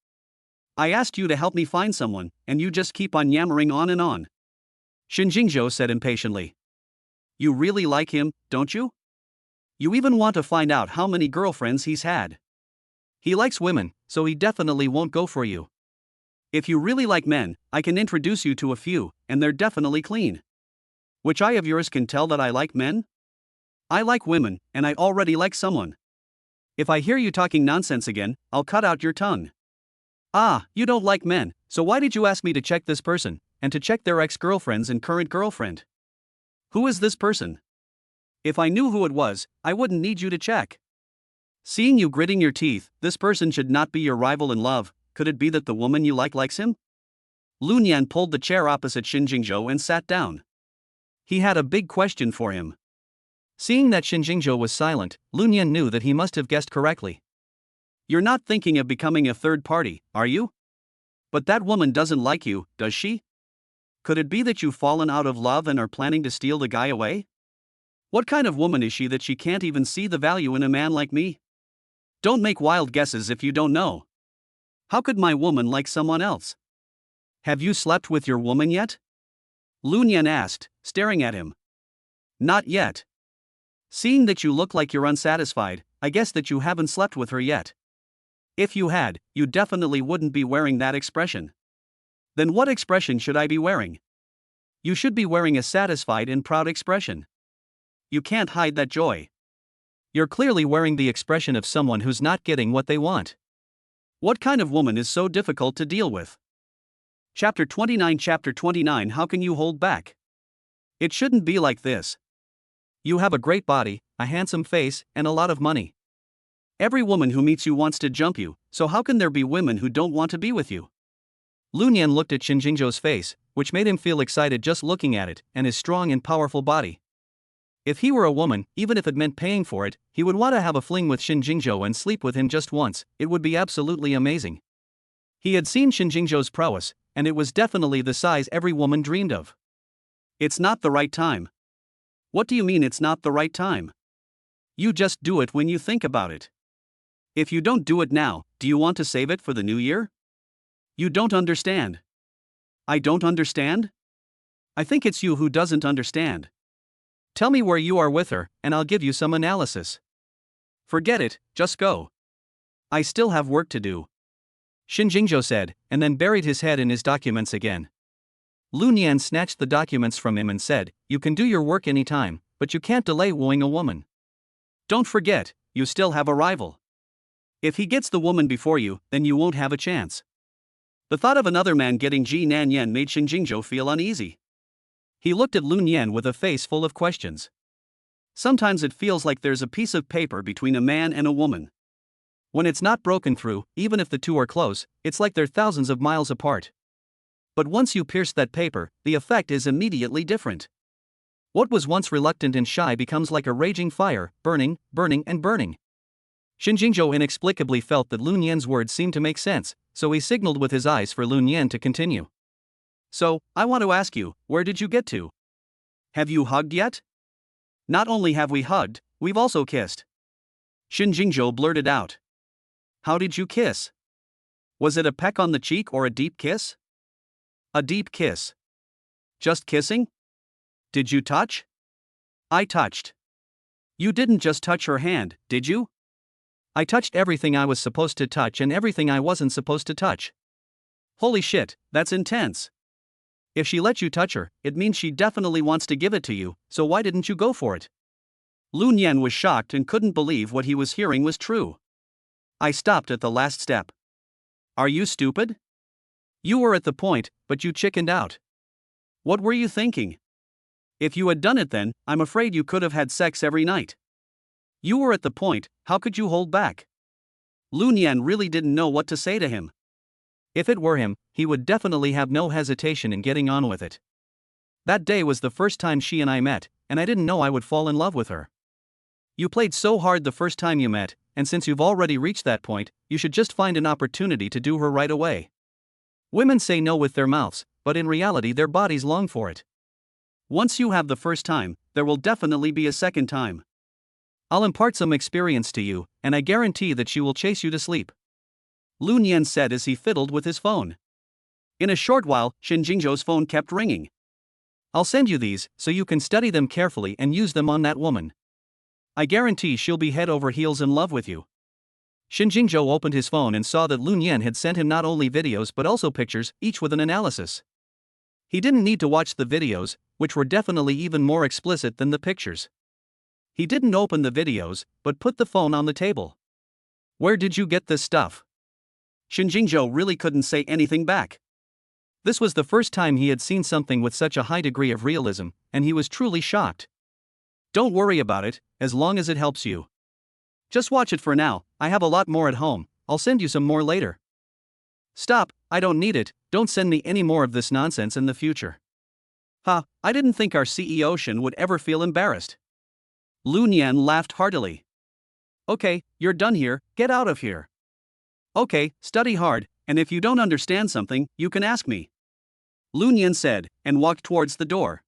I asked you to help me find someone, and you just keep on yammering on and on." Shin Jingzhou said impatiently. "You really like him, don't you? You even want to find out how many girlfriends he's had. He likes women, so he definitely won't go for you. If you really like men, I can introduce you to a few, and they're definitely clean. Which eye of yours can tell that I like men? I like women, and I already like someone. If I hear you talking nonsense again, I'll cut out your tongue." "Ah, you don't like men, so why did you ask me to check this person, and to check their ex-girlfriends and current girlfriend? Who is this person? If I knew who it was, I wouldn't need you to check. Seeing you gritting your teeth, this person should not be your rival in love, could it be that the woman you like likes him?" Lu Nian pulled the chair opposite Shin Jingzhou and sat down. He had a big question for him. Seeing that Shin Jingzhou was silent, Lu Nian knew that he must have guessed correctly. "You're not thinking of becoming a third party, are you? But that woman doesn't like you, does she? Could it be that you've fallen out of love and are planning to steal the guy away?" What kind of woman is she that she can't even see the value in a man like me? Don't make wild guesses if you don't know. How could my woman like someone else? Have you slept with your woman yet? Lunyan asked, staring at him. Not yet. Seeing that you look like you're unsatisfied, I guess that you haven't slept with her yet. If you had, you definitely wouldn't be wearing that expression. Then what expression should I be wearing? You should be wearing a satisfied and proud expression. You can't hide that joy. You're clearly wearing the expression of someone who's not getting what they want. What kind of woman is so difficult to deal with? Chapter 29. How can you hold back? It shouldn't be like this. You have a great body, a handsome face, and a lot of money. Every woman who meets you wants to jump you, so how can there be women who don't want to be with you? Lunyan looked at Shinjingzhou's face, which made him feel excited just looking at it, and his strong and powerful body. If he were a woman, even if it meant paying for it, he would want to have a fling with Shinjingzhou and sleep with him just once. It would be absolutely amazing. He had seen Shinjingzhou's prowess, and it was definitely the size every woman dreamed of. It's not the right time. What do you mean it's not the right time? You just do it when you think about it. If you don't do it now, do you want to save it for the new year? You don't understand. I don't understand? I think it's you who doesn't understand. Tell me where you are with her, and I'll give you some analysis. Forget it, just go. I still have work to do. Shinjingzhou said, and then buried his head in his documents again. Lunyan snatched the documents from him and said, "You can do your work anytime, but you can't delay wooing a woman. Don't forget, you still have a rival. If he gets the woman before you, then you won't have a chance." The thought of another man getting Ji Nanyan made Shinjingzhou feel uneasy. He looked at Lunyan with a face full of questions. Sometimes it feels like there's a piece of paper between a man and a woman. When it's not broken through, even if the two are close, it's like they're thousands of miles apart. But once you pierce that paper, the effect is immediately different. What was once reluctant and shy becomes like a raging fire, burning, burning, and burning. Shinjingzhou inexplicably felt that Lunyan's words seemed to make sense, so he signaled with his eyes for Lunyan to continue. So, I want to ask you, where did you get to? Have you hugged yet? Not only have we hugged, we've also kissed. Shinjingzhou blurted out. How did you kiss? Was it a peck on the cheek or a deep kiss? A deep kiss. Just kissing? Did you touch? I touched. You didn't just touch her hand, did you? I touched everything I was supposed to touch and everything I wasn't supposed to touch. Holy shit, that's intense. If she let you touch her, it means she definitely wants to give it to you, so why didn't you go for it? Lunyan was shocked and couldn't believe what he was hearing was true. I stopped at the last step. Are you stupid? You were at the point, but you chickened out. What were you thinking? If you had done it then, I'm afraid you could have had sex every night. You were at the point, how could you hold back? Lunyan really didn't know what to say to him. If it were him, he would definitely have no hesitation in getting on with it. That day was the first time she and I met, and I didn't know I would fall in love with her. You played so hard the first time you met, and since you've already reached that point, you should just find an opportunity to do her right away. Women say no with their mouths, but in reality their bodies long for it. Once you have the first time, there will definitely be a second time. I'll impart some experience to you, and I guarantee that she will chase you to sleep. Lunyan said as he fiddled with his phone. In a short while, Shinjingzhou's phone kept ringing. I'll send you these, so you can study them carefully and use them on that woman. I guarantee she'll be head over heels in love with you. Shinjingzhou opened his phone and saw that Lunyan had sent him not only videos but also pictures, each with an analysis. He didn't need to watch the videos, which were definitely even more explicit than the pictures. He didn't open the videos, but put the phone on the table. Where did you get this stuff? Shinjingzhou really couldn't say anything back. This was the first time he had seen something with such a high degree of realism, and he was truly shocked. Don't worry about it, as long as it helps you. Just watch it for now, I have a lot more at home, I'll send you some more later. Stop, I don't need it, don't send me any more of this nonsense in the future. I didn't think our CEO Shin would ever feel embarrassed. Lunyan laughed heartily. Okay, you're done here, get out of here. Okay, study hard, and if you don't understand something, you can ask me. Lunyan said, and walked towards the door.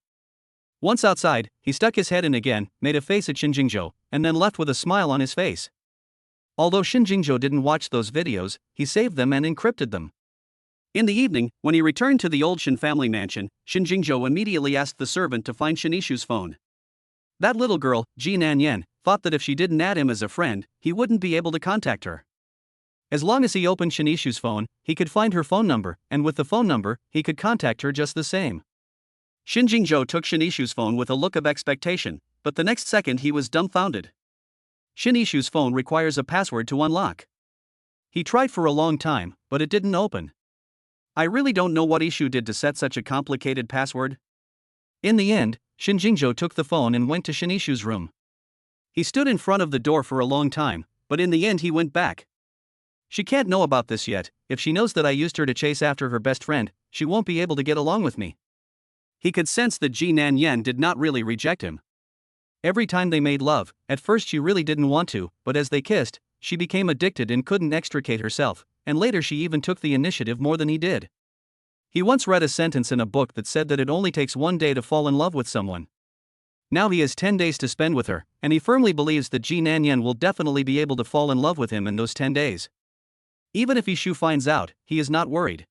Once outside, he stuck his head in again, made a face at Shin Jingzhou, and then left with a smile on his face. Although Shin Jingzhou didn't watch those videos, he saved them and encrypted them. In the evening, when he returned to the old Shin family mansion, Shin Jingzhou immediately asked the servant to find Shin Yishu's phone. That little girl, Ji Nanyan, thought that if she didn't add him as a friend, he wouldn't be able to contact her. As long as he opened Shin Yishu's phone, he could find her phone number, and with the phone number, he could contact her just the same. Shin Jingzhou took Shin Yishu's phone with a look of expectation, but the next second he was dumbfounded. Shin Yishu's phone requires a password to unlock. He tried for a long time, but it didn't open. I really don't know what Yishu did to set such a complicated password. In the end, Shin Jingzhou took the phone and went to Shin Yishu's room. He stood in front of the door for a long time, but in the end he went back. She can't know about this yet. If she knows that I used her to chase after her best friend, she won't be able to get along with me. He could sense that Ji Nanyan did not really reject him. Every time they made love, at first she really didn't want to, but as they kissed, she became addicted and couldn't extricate herself, and later she even took the initiative more than he did. He once read a sentence in a book that said that it only takes 1 day to fall in love with someone. Now he has 10 days to spend with her, and he firmly believes that Ji Nanyan will definitely be able to fall in love with him in those 10 days. Even if Yishu finds out, he is not worried.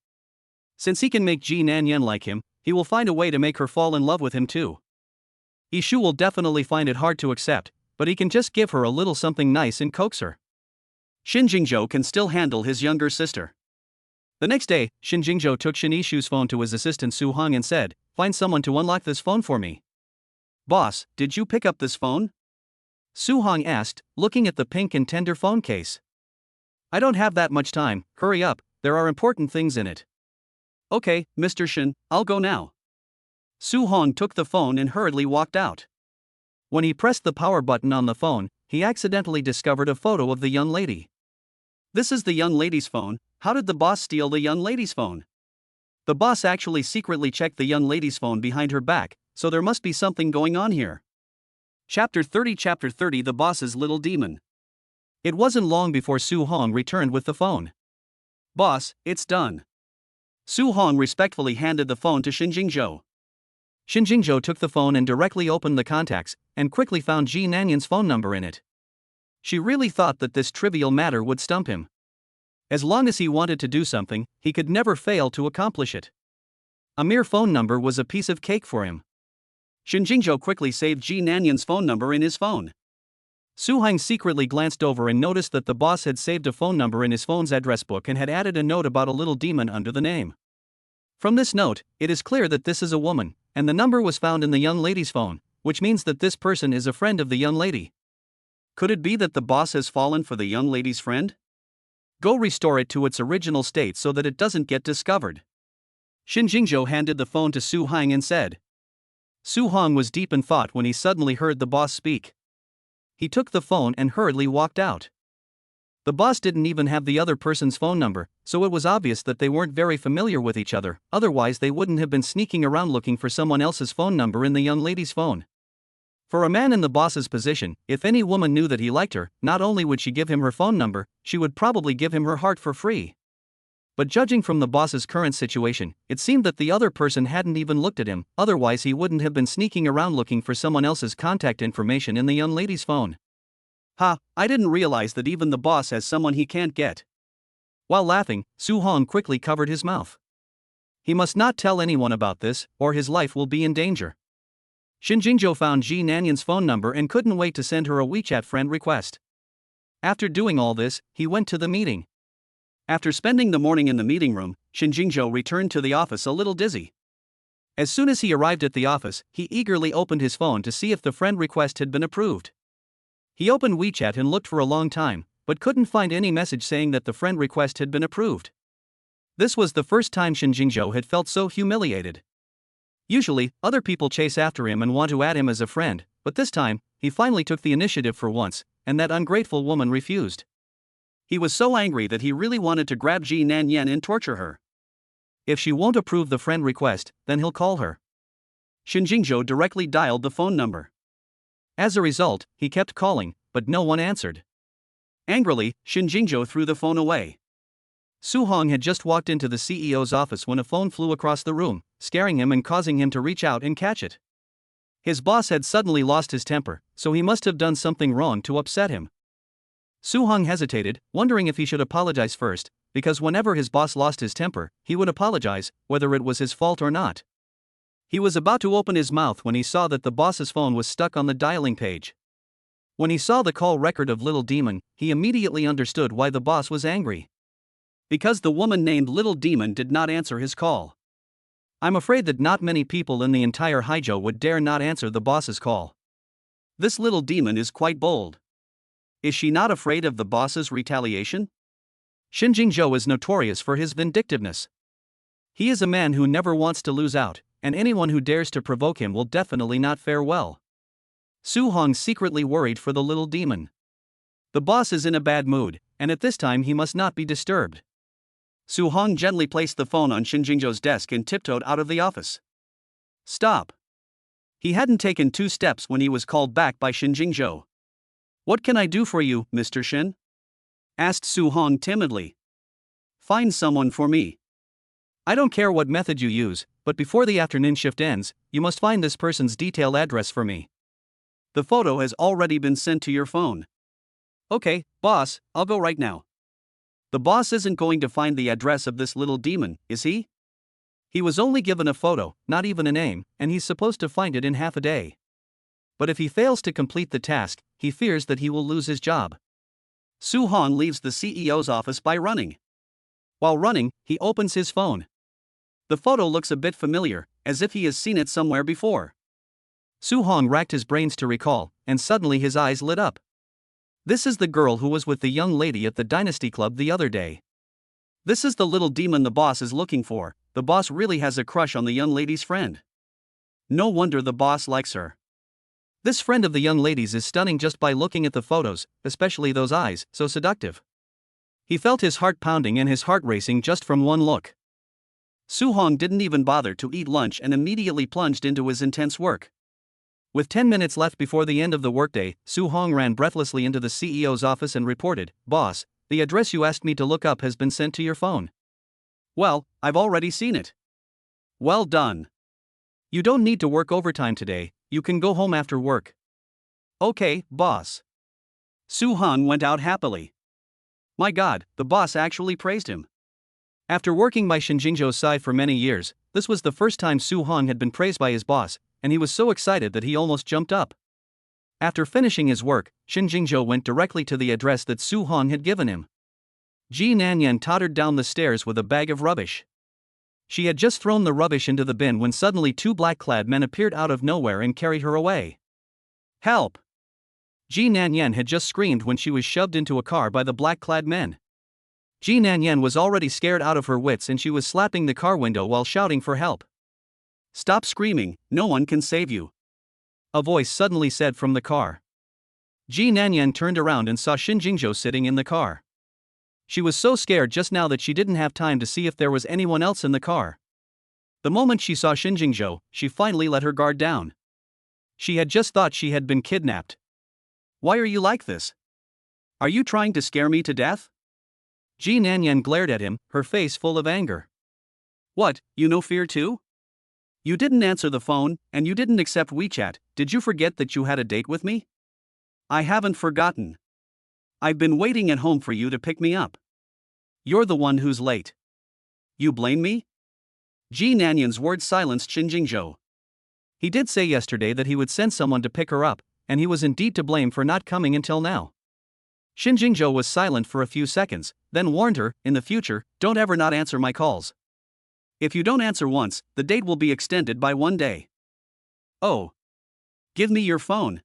Since he can make Ji Nanyan like him, he will find a way to make her fall in love with him too. Yishu will definitely find it hard to accept, but he can just give her a little something nice and coax her. Shin Jingzhou can still handle his younger sister. The next day, Shin Jingzhou took Shin Yishu's phone to his assistant Su Hong and said, "Find someone to unlock this phone for me." "Boss, did you pick up this phone?" Su Hong asked, looking at the pink and tender phone case. "I don't have that much time, hurry up, there are important things in it." "Okay, Mr. Shin, I'll go now." Su Hong took the phone and hurriedly walked out. When he pressed the power button on the phone, he accidentally discovered a photo of the young lady. "This is the young lady's phone. How did the boss steal the young lady's phone?" The boss actually secretly checked the young lady's phone behind her back, so there must be something going on here. Chapter 30, The Boss's Little Demon. It wasn't long before Su Hong returned with the phone. "Boss, it's done." Su Hong respectfully handed the phone to Shin Jingzhou. Shin Jingzhou took the phone and directly opened the contacts, and quickly found Ji Nanyan's phone number in it. She really thought that this trivial matter would stump him. As long as he wanted to do something, he could never fail to accomplish it. A mere phone number was a piece of cake for him. Shin Jingzhou quickly saved Ji Nanyan's phone number in his phone. Su Hong secretly glanced over and noticed that the boss had saved a phone number in his phone's address book and had added a note about a little demon under the name. From this note, it is clear that this is a woman, and the number was found in the young lady's phone, which means that this person is a friend of the young lady. Could it be that the boss has fallen for the young lady's friend? Go restore it to its original state so that it doesn't get discovered. Shin Jingzhou handed the phone to Su Hong and said. Su Hong was deep in thought when he suddenly heard the boss speak. He took the phone and hurriedly walked out. The boss didn't even have the other person's phone number, so it was obvious that they weren't very familiar with each other, otherwise they wouldn't have been sneaking around looking for someone else's phone number in the young lady's phone. For a man in the boss's position, if any woman knew that he liked her, not only would she give him her phone number, she would probably give him her heart for free. But judging from the boss's current situation, it seemed that the other person hadn't even looked at him, otherwise he wouldn't have been sneaking around looking for someone else's contact information in the young lady's phone. I didn't realize that even the boss has someone he can't get. While laughing, Su Hong quickly covered his mouth. He must not tell anyone about this, or his life will be in danger. Shin Jingzhou found Ji Nanyan's phone number and couldn't wait to send her a WeChat friend request. After doing all this, he went to the meeting. After spending the morning in the meeting room, Shin Jingzhou returned to the office a little dizzy. As soon as he arrived at the office, he eagerly opened his phone to see if the friend request had been approved. He opened WeChat and looked for a long time, but couldn't find any message saying that the friend request had been approved. This was the first time Shin Jingzhou had felt so humiliated. Usually, other people chase after him and want to add him as a friend, but this time, he finally took the initiative for once, and that ungrateful woman refused. He was so angry that he really wanted to grab Ji Nanyan and torture her. If she won't approve the friend request, then he'll call her. Shin Jingzhou directly dialed the phone number. As a result, he kept calling, but no one answered. Angrily, Shin Jingzhou threw the phone away. Su Hong had just walked into the CEO's office when a phone flew across the room, scaring him and causing him to reach out and catch it. His boss had suddenly lost his temper, so he must have done something wrong to upset him. Su-hong hesitated, wondering if he should apologize first, because whenever his boss lost his temper, he would apologize, whether it was his fault or not. He was about to open his mouth when he saw that the boss's phone was stuck on the dialing page. When he saw the call record of Little Demon, he immediately understood why the boss was angry. Because the woman named Little Demon did not answer his call. I'm afraid that not many people in the entire Haijo would dare not answer the boss's call. This Little Demon is quite bold. Is she not afraid of the boss's retaliation? Shin Jingzhou is notorious for his vindictiveness. He is a man who never wants to lose out, and anyone who dares to provoke him will definitely not fare well. Su-hong secretly worried for the Little Demon. The boss is in a bad mood, and at this time he must not be disturbed. Su-hong gently placed the phone on Shin Jingzhou's desk and tiptoed out of the office. Stop. He hadn't taken 2 steps when he was called back by Shin Jingzhou. What can I do for you, Mr. Shin? Asked Su-hong timidly. Find someone for me. I don't care what method you use, but before the afternoon shift ends, you must find this person's detailed address for me. The photo has already been sent to your phone. Okay, boss, I'll go right now. The boss isn't going to find the address of this Little Demon, is he? He was only given a photo, not even a name, and he's supposed to find it in half a day. But if he fails to complete the task, he fears that he will lose his job. Su-hong leaves the CEO's office by running. While running, he opens his phone. The photo looks a bit familiar, as if he has seen it somewhere before. Su-hong racked his brains to recall, and suddenly his eyes lit up. This is the girl who was with the young lady at the Dynasty Club the other day. This is the Little Demon the boss is looking for. The boss really has a crush on the young lady's friend. No wonder the boss likes her. This friend of the young lady's is stunning just by looking at the photos, especially those eyes, so seductive. He felt his heart pounding and his heart racing just from one look. Su-hong didn't even bother to eat lunch and immediately plunged into his intense work. With 10 minutes left before the end of the workday, Su-hong ran breathlessly into the CEO's office and reported, "Boss, the address you asked me to look up has been sent to your phone." "Well, I've already seen it." "Well done. You don't need to work overtime today, you can go home after work." "Okay, boss." Su-hong went out happily. My god, the boss actually praised him. After working by Shin Jingzhou's side for many years, this was the first time Su-hong had been praised by his boss, and he was so excited that he almost jumped up. After finishing his work, Shin Jingzhou went directly to the address that Su-hong had given him. Ji Nanyan tottered down the stairs with a bag of rubbish. She had just thrown the rubbish into the bin when suddenly 2 black-clad men appeared out of nowhere and carried her away. Help! Ji Nanyan had just screamed when she was shoved into a car by the black-clad men. Ji Nanyan was already scared out of her wits and she was slapping the car window while shouting for help. "Stop screaming, no one can save you," a voice suddenly said from the car. Ji Nanyan turned around and saw Shin Jingzhou sitting in the car. She was so scared just now that she didn't have time to see if there was anyone else in the car. The moment she saw Shin Jingzhou, she finally let her guard down. She had just thought she had been kidnapped. "Why are you like this? Are you trying to scare me to death?" Ji Nanyan glared at him, her face full of anger. "What, you know fear too? You didn't answer the phone, and you didn't accept WeChat. Did you forget that you had a date with me?" "I haven't forgotten. I've been waiting at home for you to pick me up. You're the one who's late. You blame me?" Ji Nanyan's words silenced Shin Jingzhou. He did say yesterday that he would send someone to pick her up, and he was indeed to blame for not coming until now. Shin Jingzhou was silent for a few seconds, then warned her, "In the future, don't ever not answer my calls. If you don't answer once, the date will be extended by 1 day." "Oh. Give me your phone."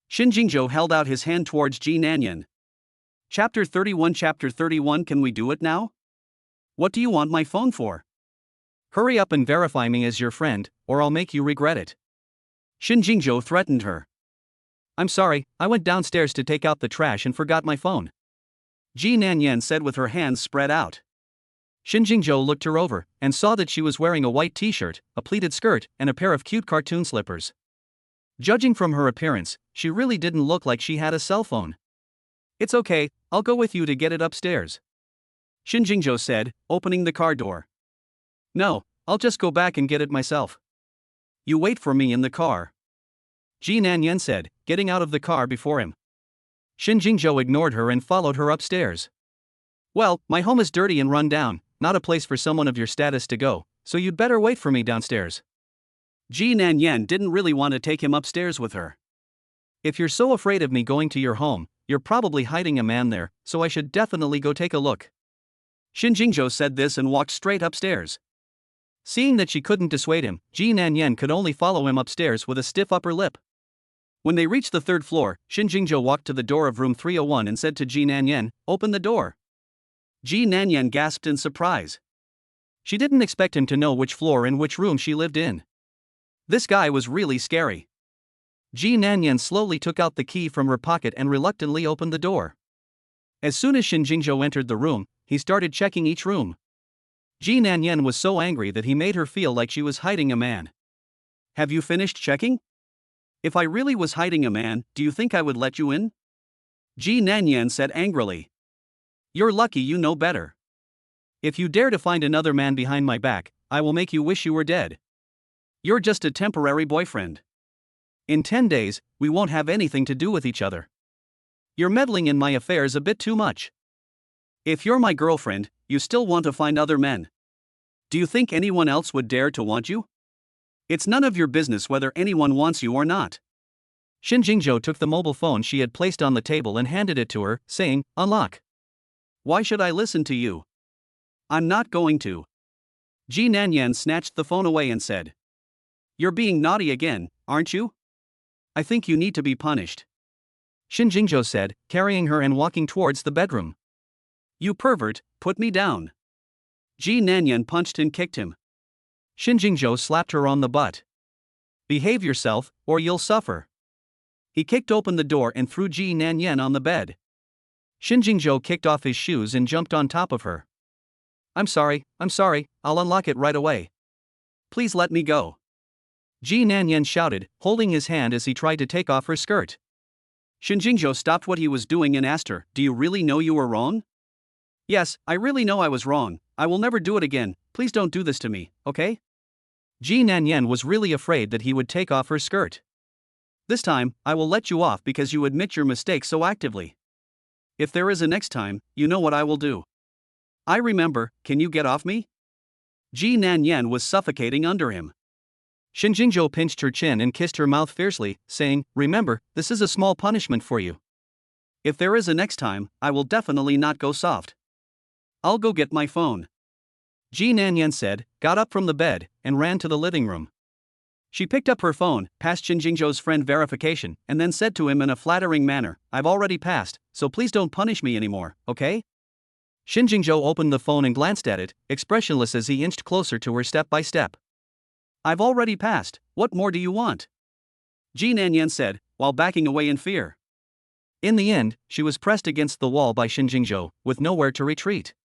Shin Jingzhou held out his hand towards Ji Nanyan. Chapter 31 Can we do it now? What do you want my phone for? Hurry up and verify me as your friend, or I'll make you regret it. Shin Jingzhou threatened her. "I'm sorry, I went downstairs to take out the trash and forgot my phone," Ji Nanyan said with her hands spread out. Shin Jingzhou looked her over, and saw that she was wearing a white t-shirt, a pleated skirt, and a pair of cute cartoon slippers. Judging from her appearance, she really didn't look like she had a cell phone. "It's okay, I'll go with you to get it upstairs," Shin Jingzhou said, opening the car door. "No, I'll just go back and get it myself. You wait for me in the car." Ji Nanyan said, getting out of the car before him. Shin Jingzhou ignored her and followed her upstairs. Well, my home is dirty and run down, not a place for someone of your status to go, so you'd better wait for me downstairs. Ji Nanyan didn't really want to take him upstairs with her. If you're so afraid of me going to your home, you're probably hiding a man there, so I should definitely go take a look. Shin Jingzhou said this and walked straight upstairs. Seeing that she couldn't dissuade him, Ji Nanyan could only follow him upstairs with a stiff upper lip. When they reached the third floor, Shin Jingzhou walked to the door of room 301 and said to Ji Nanyan, "Open the door." Ji Nanyan gasped in surprise. She didn't expect him to know which floor and which room she lived in. This guy was really scary. Ji Nanyan slowly took out the key from her pocket and reluctantly opened the door. As soon as Shin Jingzhou entered the room, he started checking each room. Ji Nanyan was so angry that he made her feel like she was hiding a man. "Have you finished checking? If I really was hiding a man, do you think I would let you in?" Ji Nanyan said angrily. "You're lucky you know better. If you dare to find another man behind my back, I will make you wish you were dead. You're just a temporary boyfriend. In 10 days, we won't have anything to do with each other. You're meddling in my affairs a bit too much. If you're my girlfriend, you still want to find other men. Do you think anyone else would dare to want you? It's none of your business whether anyone wants you or not." Shin Jingzhou took the mobile phone she had placed on the table and handed it to her, saying, "Unlock." "Why should I listen to you? I'm not going to." Ji Nanyan snatched the phone away and said, "You're being naughty again, aren't you? I think you need to be punished," Shin Jingzhou said, carrying her and walking towards the bedroom. "You pervert, put me down." Ji Nanyan punched and kicked him. Shin Jingzhou slapped her on the butt. "Behave yourself, or you'll suffer." He kicked open the door and threw Ji Nanyan on the bed. Shin Jingzhou kicked off his shoes and jumped on top of her. I'm sorry, I'll unlock it right away. Please let me go." Ji Nanyan shouted, holding his hand as he tried to take off her skirt. Shin Jingzhou stopped what he was doing and asked her, "Do you really know you were wrong?" "Yes, I really know I was wrong. I will never do it again. Please don't do this to me, okay?" Ji Nanyan was really afraid that he would take off her skirt. "This time, I will let you off because you admit your mistake so actively. If there is a next time, you know what I will do." "I remember, can you get off me?" Ji Nanyan was suffocating under him. Shin Jingzhou pinched her chin and kissed her mouth fiercely, saying, "Remember, this is a small punishment for you. If there is a next time, I will definitely not go soft. I'll go get my phone." Ji Nanyan said, got up from the bed, and ran to the living room. She picked up her phone, passed Shin Jingzhou's friend verification, and then said to him in a flattering manner, "I've already passed, so please don't punish me anymore, okay?" Shin Jingzhou opened the phone and glanced at it, expressionless as he inched closer to her step by step. "I've already passed, what more do you want?" Ji Nanyan said, while backing away in fear. In the end, she was pressed against the wall by Shin Jingzhou, with nowhere to retreat.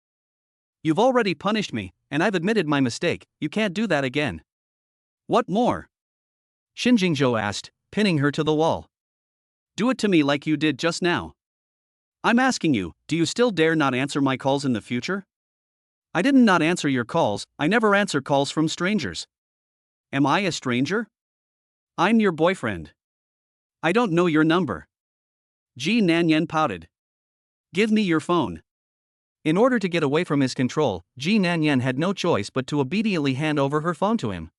"You've already punished me, and I've admitted my mistake, you can't do that again." "What more?" Shin Jingzhou asked, pinning her to the wall. "Do it to me like you did just now. I'm asking you, do you still dare not answer my calls in the future?" "I didn't not answer your calls, I never answer calls from strangers." "Am I a stranger? I'm your boyfriend. I don't know your number." Ji Nanyan pouted. "Give me your phone." In order to get away from his control, Ji Nanyan had no choice but to obediently hand over her phone to him.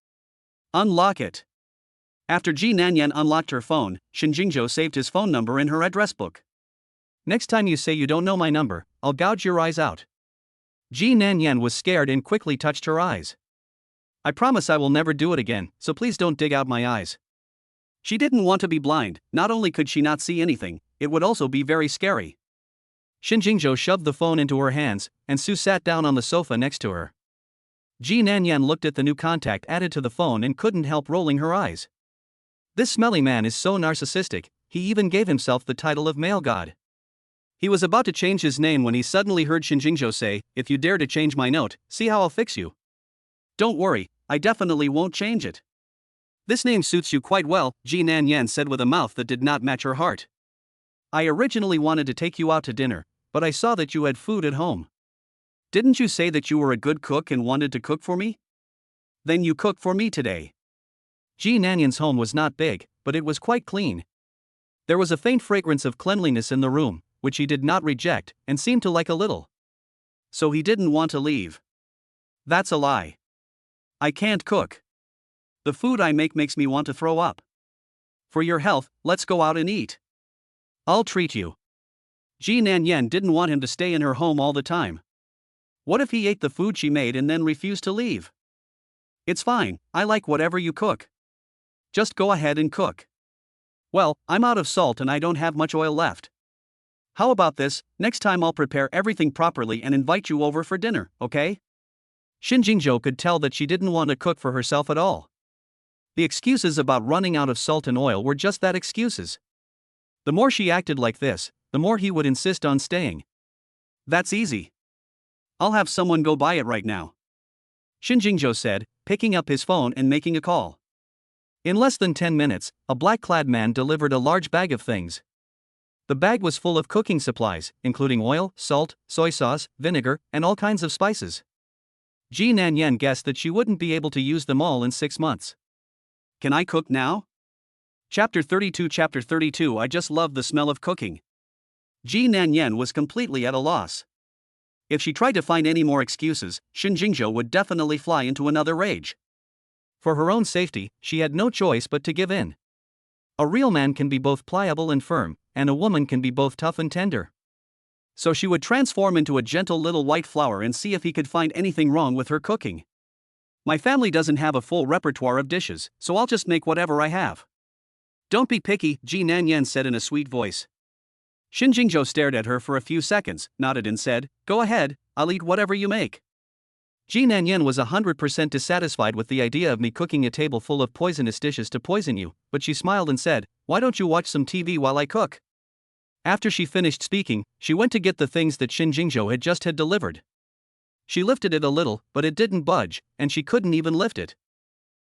"Unlock it." After Ji Nanyan unlocked her phone, Shin Jingzhou saved his phone number in her address book. "Next time you say you don't know my number, I'll gouge your eyes out." Ji Nanyan was scared and quickly touched her eyes. "I promise I will never do it again, so please don't dig out my eyes." She didn't want to be blind, not only could she not see anything, it would also be very scary. Shin Jingzhou shoved the phone into her hands, and Sue sat down on the sofa next to her. Ji Nanyan looked at the new contact added to the phone and couldn't help rolling her eyes. This smelly man is so narcissistic, he even gave himself the title of male god. He was about to change his name when he suddenly heard Shin Jingzhou say, "If you dare to change my note, see how I'll fix you." "Don't worry, I definitely won't change it." "This name suits you quite well," Ji Nanyan said with a mouth that did not match her heart. "I originally wanted to take you out to dinner, but I saw that you had food at home." "Didn't you say that you were a good cook and wanted to cook for me? Then you cook for me today." Ji Nanyan's home was not big, but but it was quite clean. There was a faint fragrance of cleanliness in the room, which he did not reject, and seemed to like a little. So he didn't want to leave. That's a lie. I can't cook. The food I make makes me want to throw up. For your health, let's go out and eat. I'll treat you. Ji Nanyan didn't want him to stay in her home all the time. What if he ate the food she made and then refused to leave? It's fine, I like whatever you cook. Just go ahead and cook. Well, I'm out of salt and I don't have much oil left. How about this, next time I'll prepare everything properly and invite you over for dinner, okay? Shin Jingzhou could tell that she didn't want to cook for herself at all. The excuses about running out of salt and oil were just that, excuses. The more she acted like this, the more he would insist on staying. That's easy. I'll have someone go buy it right now, Shin Jingzhou said, picking up his phone and making a call. In less than 10 minutes, a black-clad man delivered a large bag of things. The bag was full of cooking supplies, including oil, salt, soy sauce, vinegar, and all kinds of spices. Ji Nanyan guessed that she wouldn't be able to use them all in 6 months. Can I cook now? Chapter 32 I just love the smell of cooking. Ji Nanyan was completely at a loss. If she tried to find any more excuses, Shin Jingzhou would definitely fly into another rage. For her own safety, she had no choice but to give in. A real man can be both pliable and firm, and a woman can be both tough and tender. So she would transform into a gentle little white flower and see if he could find anything wrong with her cooking. My family doesn't have a full repertoire of dishes, so I'll just make whatever I have. Don't be picky, Ji Nanyan said in a sweet voice. Shin Jingzhou stared at her for a few seconds, nodded and said, Go ahead, I'll eat whatever you make. Ji Nanyan was 100% dissatisfied with the idea of me cooking a table full of poisonous dishes to poison you, but she smiled and said, Why don't you watch some TV while I cook? After she finished speaking, she went to get the things that Shin Jingzhou had delivered. She lifted it a little, but it didn't budge, and she couldn't even lift it.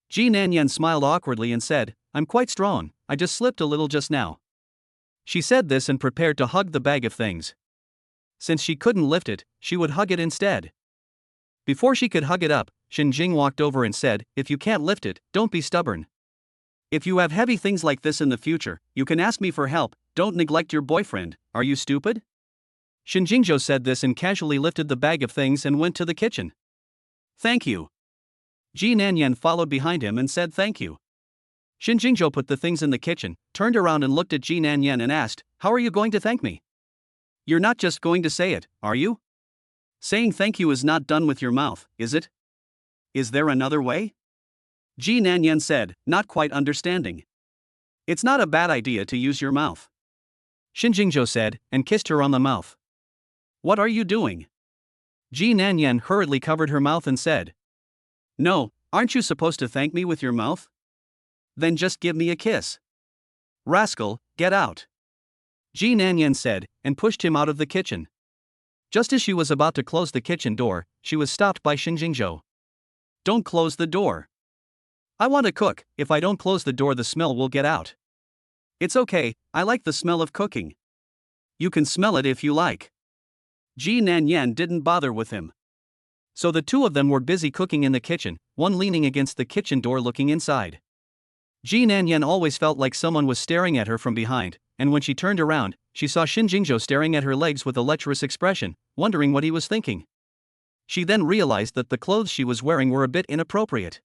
Ji Nanyan smiled awkwardly and said, I'm quite strong, I just slipped a little just now. She said this and prepared to hug the bag of things. Since she couldn't lift it, she would hug it instead. Before she could hug it up, Shin Jing walked over and said, If you can't lift it, don't be stubborn. If you have heavy things like this in the future, you can ask me for help, don't neglect your boyfriend, are you stupid? Shin Jingzhou said this and casually lifted the bag of things and went to the kitchen. Thank you. Ji Nanyan followed behind him and said thank you. Shin Jingzhou put the things in the kitchen, turned around and looked at Ji Nanyan and asked, How are you going to thank me? You're not just going to say it, are you? Saying thank you is not done with your mouth, is it? Is there another way? Ji Nanyan said, not quite understanding. It's not a bad idea to use your mouth, Shin Jingzhou said, and kissed her on the mouth. What are you doing? Ji Nanyan hurriedly covered her mouth and said, No, aren't you supposed to thank me with your mouth? Then just give me a kiss. Rascal, get out. Ji Nanyan said, and pushed him out of the kitchen. Just as she was about to close the kitchen door, she was stopped by Shin Jingzhou. Don't close the door. I want to cook, if I don't close the door the smell will get out. It's okay, I like the smell of cooking. You can smell it if you like. Ji Nanyan didn't bother with him. So the two of them were busy cooking in the kitchen, one leaning against the kitchen door looking inside. Ji Nanyan always felt like someone was staring at her from behind, and when she turned around, she saw Shin Jingzhou staring at her legs with a lecherous expression, wondering what he was thinking. She then realized that the clothes she was wearing were a bit inappropriate.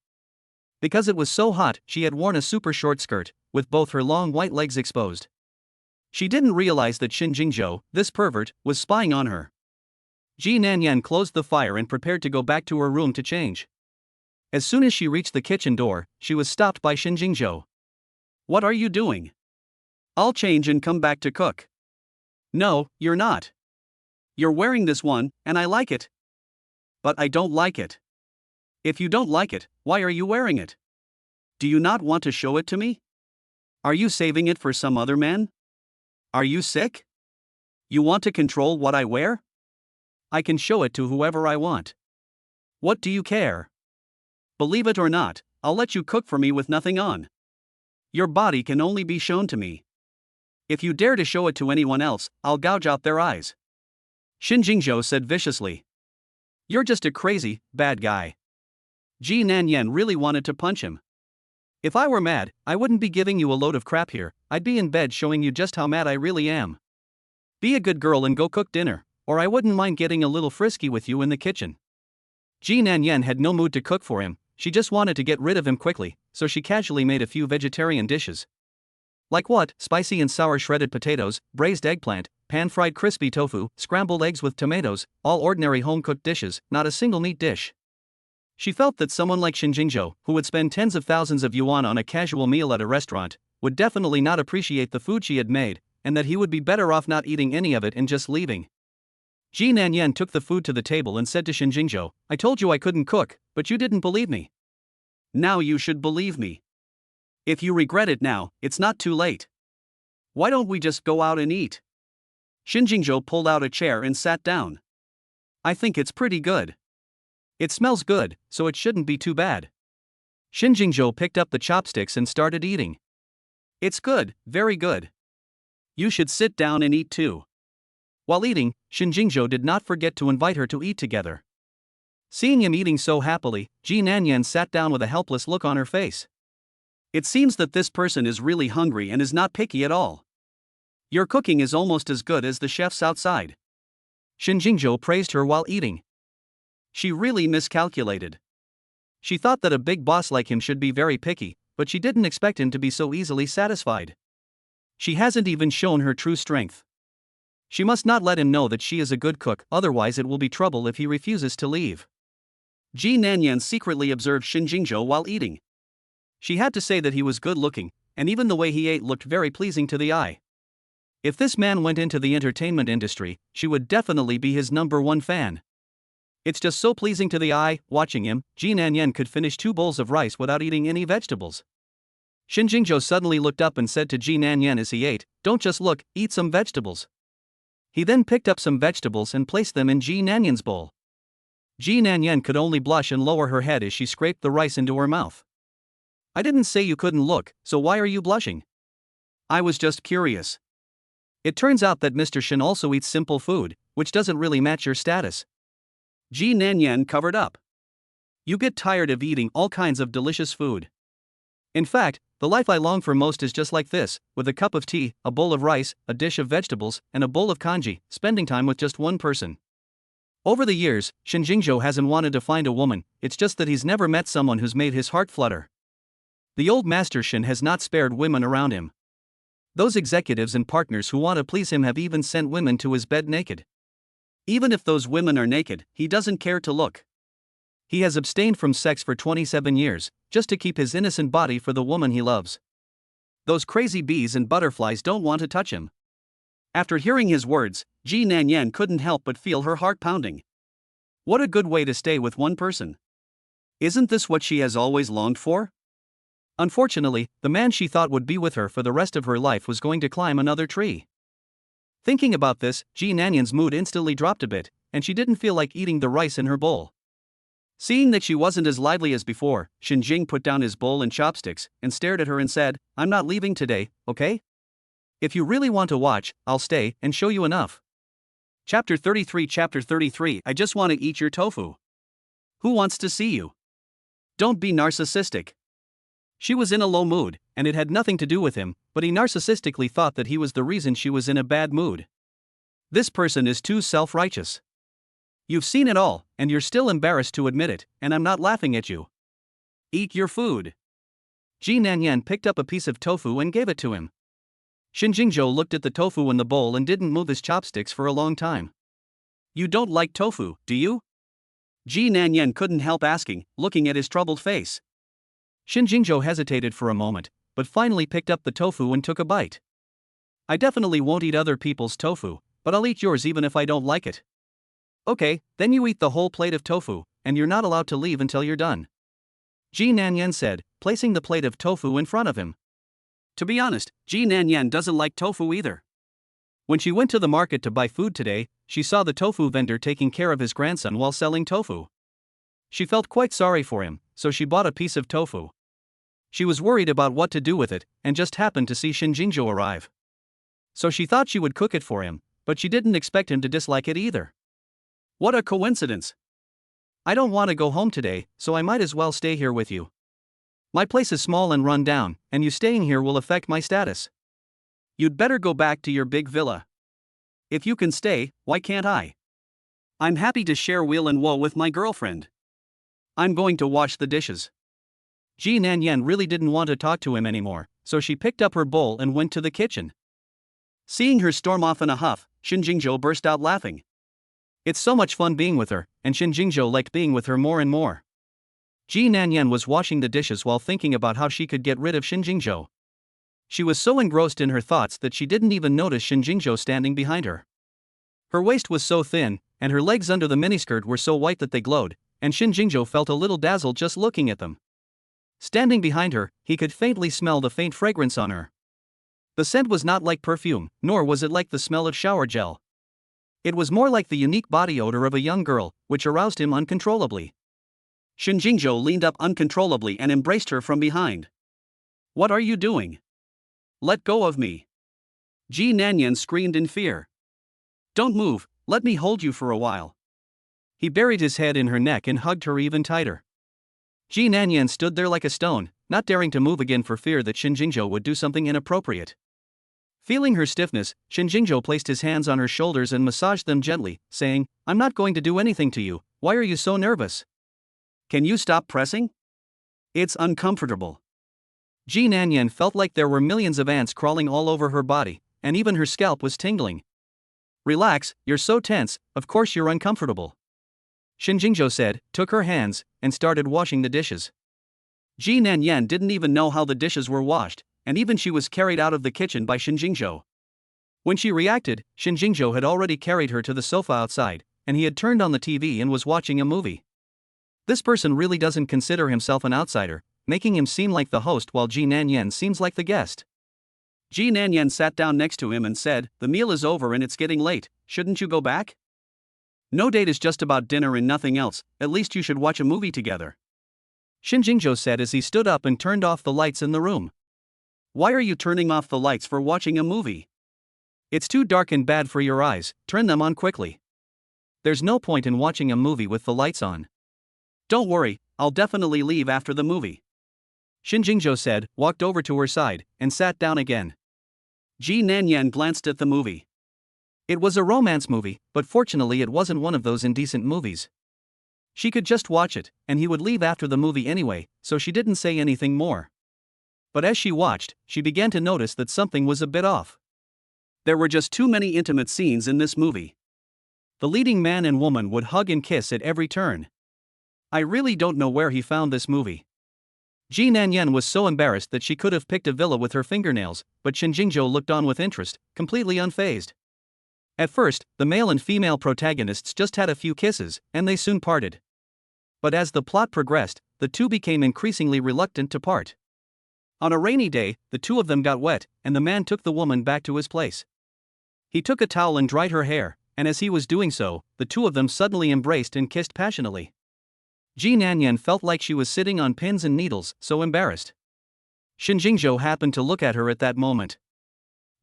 Because it was so hot, she had worn a super short skirt, with both her long white legs exposed. She didn't realize that Shin Jingzhou, this pervert, was spying on her. Ji Nanyan closed the fire and prepared to go back to her room to change. As soon as she reached the kitchen door, she was stopped by Shin Jingzhou. What are you doing? I'll change and come back to cook. No, you're not. You're wearing this one, and I like it. But I don't like it. If you don't like it, why are you wearing it? Do you not want to show it to me? Are you saving it for some other man? Are you sick? You want to control what I wear? I can show it to whoever I want. What do you care? Believe it or not, I'll let you cook for me with nothing on. Your body can only be shown to me. If you dare to show it to anyone else, I'll gouge out their eyes. Shin Jingzhou said viciously. You're just a crazy, bad guy. Ji Nanyan really wanted to punch him. If I were mad, I wouldn't be giving you a load of crap here, I'd be in bed showing you just how mad I really am. Be a good girl and go cook dinner, or I wouldn't mind getting a little frisky with you in the kitchen. Ji Nanyan had no mood to cook for him, she just wanted to get rid of him quickly, so she casually made a few vegetarian dishes. Like what? Spicy and sour shredded potatoes, braised eggplant, pan-fried crispy tofu, scrambled eggs with tomatoes, all ordinary home-cooked dishes, not a single meat dish. She felt that someone like Shin Jingzhou, who would spend tens of thousands of yuan on a casual meal at a restaurant, would definitely not appreciate the food she had made, and that he would be better off not eating any of it and just leaving. Ji Nanyan took the food to the table and said to Shin Jingzhou, I told you I couldn't cook, but you didn't believe me. Now you should believe me. If you regret it now, it's not too late. Why don't we just go out and eat? Shin Jingzhou pulled out a chair and sat down. I think it's pretty good. It smells good, so it shouldn't be too bad. Shin Jingzhou picked up the chopsticks and started eating. It's good, very good. You should sit down and eat too. While eating, Shin Jingzhou did not forget to invite her to eat together. Seeing him eating so happily, Ji Nanyan sat down with a helpless look on her face. It seems that this person is really hungry and is not picky at all. Your cooking is almost as good as the chefs outside. Shin Jingzhou praised her while eating. She really miscalculated. She thought that a big boss like him should be very picky, but she didn't expect him to be so easily satisfied. She hasn't even shown her true strength. She must not let him know that she is a good cook, otherwise it will be trouble if he refuses to leave. Ji Nanyan secretly observed Shin Jingzhou while eating. She had to say that he was good looking, and even the way he ate looked very pleasing to the eye. If this man went into the entertainment industry, she would definitely be his #1 fan. It's just so pleasing to the eye. Watching him, Ji Nanyan could finish 2 bowls of rice without eating any vegetables. Shin Jingzhou suddenly looked up and said to Ji Nanyan as he ate, Don't just look, eat some vegetables. He then picked up some vegetables and placed them in Ji Nanyan's bowl. Ji Nanyan could only blush and lower her head as she scraped the rice into her mouth. I didn't say you couldn't look, so why are you blushing? I was just curious. It turns out that Mr. Shin also eats simple food, which doesn't really match your status. Ji Nanyan covered up. You get tired of eating all kinds of delicious food. In fact, the life I long for most is just like this, with a cup of tea, a bowl of rice, a dish of vegetables, and a bowl of congee, spending time with just one person. Over the years, Shin Jingzhou hasn't wanted to find a woman, it's just that he's never met someone who's made his heart flutter. The old master Shin has not spared women around him. Those executives and partners who want to please him have even sent women to his bed naked. Even if those women are naked, he doesn't care to look. He has abstained from sex for 27 years, just to keep his innocent body for the woman he loves. Those crazy bees and butterflies don't want to touch him. After hearing his words, Ji Nanyan couldn't help but feel her heart pounding. What a good way to stay with one person. Isn't this what she has always longed for? Unfortunately, the man she thought would be with her for the rest of her life was going to climb another tree. Thinking about this, Ji Nanyan's mood instantly dropped a bit, and she didn't feel like eating the rice in her bowl. Seeing that she wasn't as lively as before, Shin Jing put down his bowl and chopsticks, and stared at her and said, I'm not leaving today, okay? If you really want to watch, I'll stay and show you enough. Chapter 33 I just want to eat your tofu. Who wants to see you? Don't be narcissistic. She was in a low mood, and it had nothing to do with him, but he narcissistically thought that he was the reason she was in a bad mood. This person is too self-righteous. You've seen it all, and you're still embarrassed to admit it, and I'm not laughing at you. Eat your food. Ji Nanyan picked up a piece of tofu and gave it to him. Shin Jingzhou looked at the tofu in the bowl and didn't move his chopsticks for a long time. You don't like tofu, do you? Ji Nanyan couldn't help asking, looking at his troubled face. Shin Jingzhou hesitated for a moment, but finally picked up the tofu and took a bite. I definitely won't eat other people's tofu, but I'll eat yours even if I don't like it. Okay, then you eat the whole plate of tofu, and you're not allowed to leave until you're done. Ji Nanyan said, placing the plate of tofu in front of him. To be honest, Ji Nanyan doesn't like tofu either. When she went to the market to buy food today, she saw the tofu vendor taking care of his grandson while selling tofu. She felt quite sorry for him, so she bought a piece of tofu. She was worried about what to do with it, and just happened to see Shin Jingzhou arrive. So she thought she would cook it for him, but she didn't expect him to dislike it either. What a coincidence! I don't want to go home today, so I might as well stay here with you. My place is small and run down, and you staying here will affect my status. You'd better go back to your big villa. If you can stay, why can't I? I'm happy to share weal and woe with my girlfriend. I'm going to wash the dishes. Ji Nanyan really didn't want to talk to him anymore, so she picked up her bowl and went to the kitchen. Seeing her storm off in a huff, Shin Jingzhou burst out laughing. It's so much fun being with her, and Shin Jingzhou liked being with her more and more. Ji Nanyan was washing the dishes while thinking about how she could get rid of Shin Jingzhou. She was so engrossed in her thoughts that she didn't even notice Shin Jingzhou standing behind her. Her waist was so thin, and her legs under the miniskirt were so white that they glowed, and Shin Jingzhou felt a little dazzled just looking at them. Standing behind her, he could faintly smell the faint fragrance on her. The scent was not like perfume, nor was it like the smell of shower gel. It was more like the unique body odor of a young girl, which aroused him uncontrollably. Shin Jingzhou leaned up uncontrollably and embraced her from behind. What are you doing? Let go of me. Ji Nanyan screamed in fear. Don't move, let me hold you for a while. He buried his head in her neck and hugged her even tighter. Ji Nanyan stood there like a stone, not daring to move again for fear that Shin Jingzhou would do something inappropriate. Feeling her stiffness, Shin Jingzhou placed his hands on her shoulders and massaged them gently, saying, I'm not going to do anything to you, why are you so nervous? Can you stop pressing? It's uncomfortable. Ji Nanyan felt like there were millions of ants crawling all over her body, and even her scalp was tingling. Relax, you're so tense, of course you're uncomfortable. Shin Jingzhou said, took her hands, and started washing the dishes. Ji Nanyan didn't even know how the dishes were washed, and even she was carried out of the kitchen by Shin Jingzhou. When she reacted, Shin Jingzhou had already carried her to the sofa outside, and he had turned on the TV and was watching a movie. This person really doesn't consider himself an outsider, making him seem like the host while Ji Nanyan seems like the guest. Ji Nanyan sat down next to him and said, the meal is over and it's getting late, shouldn't you go back? No date is just about dinner and nothing else, at least you should watch a movie together. Shin Jingzhou said as he stood up and turned off the lights in the room. Why are you turning off the lights for watching a movie? It's too dark and bad for your eyes, turn them on quickly. There's no point in watching a movie with the lights on. Don't worry, I'll definitely leave after the movie. Shin Jingzhou said, walked over to her side, and sat down again. Ji Nanyan glanced at the movie. It was a romance movie, but fortunately it wasn't one of those indecent movies. She could just watch it, and he would leave after the movie anyway, so she didn't say anything more. But as she watched, she began to notice that something was a bit off. There were just too many intimate scenes in this movie. The leading man and woman would hug and kiss at every turn. I really don't know where he found this movie. Ji Nanyan was so embarrassed that she could have picked a villa with her fingernails, but Shin Jingzhou looked on with interest, completely unfazed. At first, the male and female protagonists just had a few kisses, and they soon parted. But as the plot progressed, the two became increasingly reluctant to part. On a rainy day, the two of them got wet, and the man took the woman back to his place. He took a towel and dried her hair, and as he was doing so, the two of them suddenly embraced and kissed passionately. Ji Nanyan felt like she was sitting on pins and needles, so embarrassed. Shin Jingzhou happened to look at her at that moment.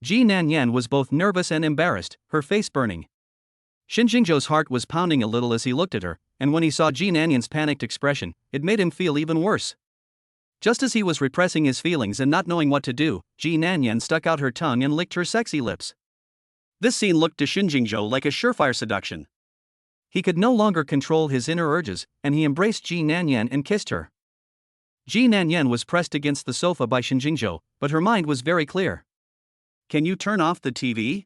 Ji Nanyan was both nervous and embarrassed, her face burning. Shin Jingzhou's heart was pounding a little as he looked at her, and when he saw Ji Nanyan's panicked expression, it made him feel even worse. Just as he was repressing his feelings and not knowing what to do, Ji Nanyan stuck out her tongue and licked her sexy lips. This scene looked to Shin Jingzhou like a surefire seduction. He could no longer control his inner urges, and he embraced Ji Nanyan and kissed her. Ji Nanyan was pressed against the sofa by Shin Jingzhou, but her mind was very clear. Can you turn off the TV?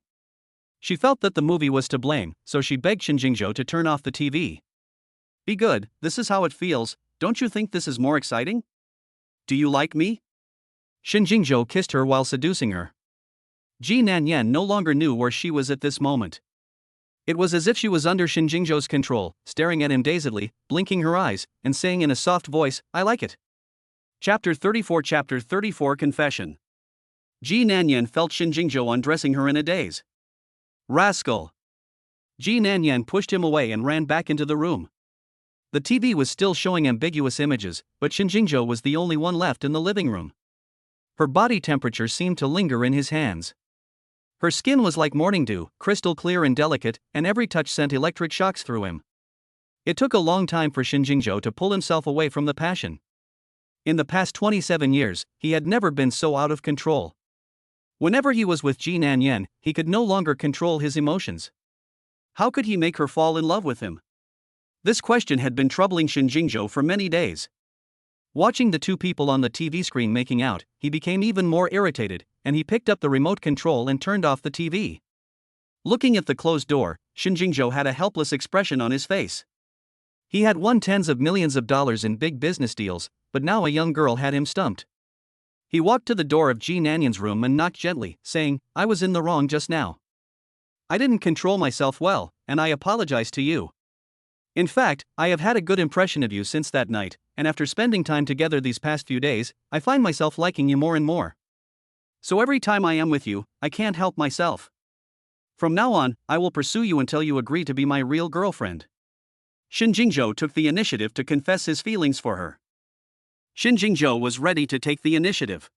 She felt that the movie was to blame, so she begged Shin Jingzhou to turn off the TV. Be good, this is how it feels, don't you think this is more exciting? Do you like me? Shin Jingzhou kissed her while seducing her. Ji Nanyan no longer knew where she was at this moment. It was as if she was under Shin Jingzhou's control, staring at him dazedly, blinking her eyes, and saying in a soft voice, I like it. Chapter 34 Confession. Ji Nanyan felt Shin Jingzhou undressing her in a daze. Rascal! Ji Nanyan pushed him away and ran back into the room. The TV was still showing ambiguous images, but Shin Jingzhou was the only one left in the living room. Her body temperature seemed to linger in his hands. Her skin was like morning dew, crystal clear and delicate, and every touch sent electric shocks through him. It took a long time for Shin Jingzhou to pull himself away from the passion. In the past 27 years, he had never been so out of control. Whenever he was with Ji Nanyan, he could no longer control his emotions. How could he make her fall in love with him? This question had been troubling Shin Jingzhou for many days. Watching the two people on the TV screen making out, he became even more irritated, and he picked up the remote control and turned off the TV. Looking at the closed door, Shin Jingzhou had a helpless expression on his face. He had won tens of millions of dollars in big business deals, but now a young girl had him stumped. He walked to the door of Ji Nanyan's room and knocked gently, saying, "I was in the wrong just now. I didn't control myself well, and I apologize to you. In fact, I have had a good impression of you since that night, and after spending time together these past few days, I find myself liking you more and more. So every time I am with you, I can't help myself. From now on, I will pursue you until you agree to be my real girlfriend." Shin Jingzhou took the initiative to confess his feelings for her. Shin Jingzhou was ready to take the initiative.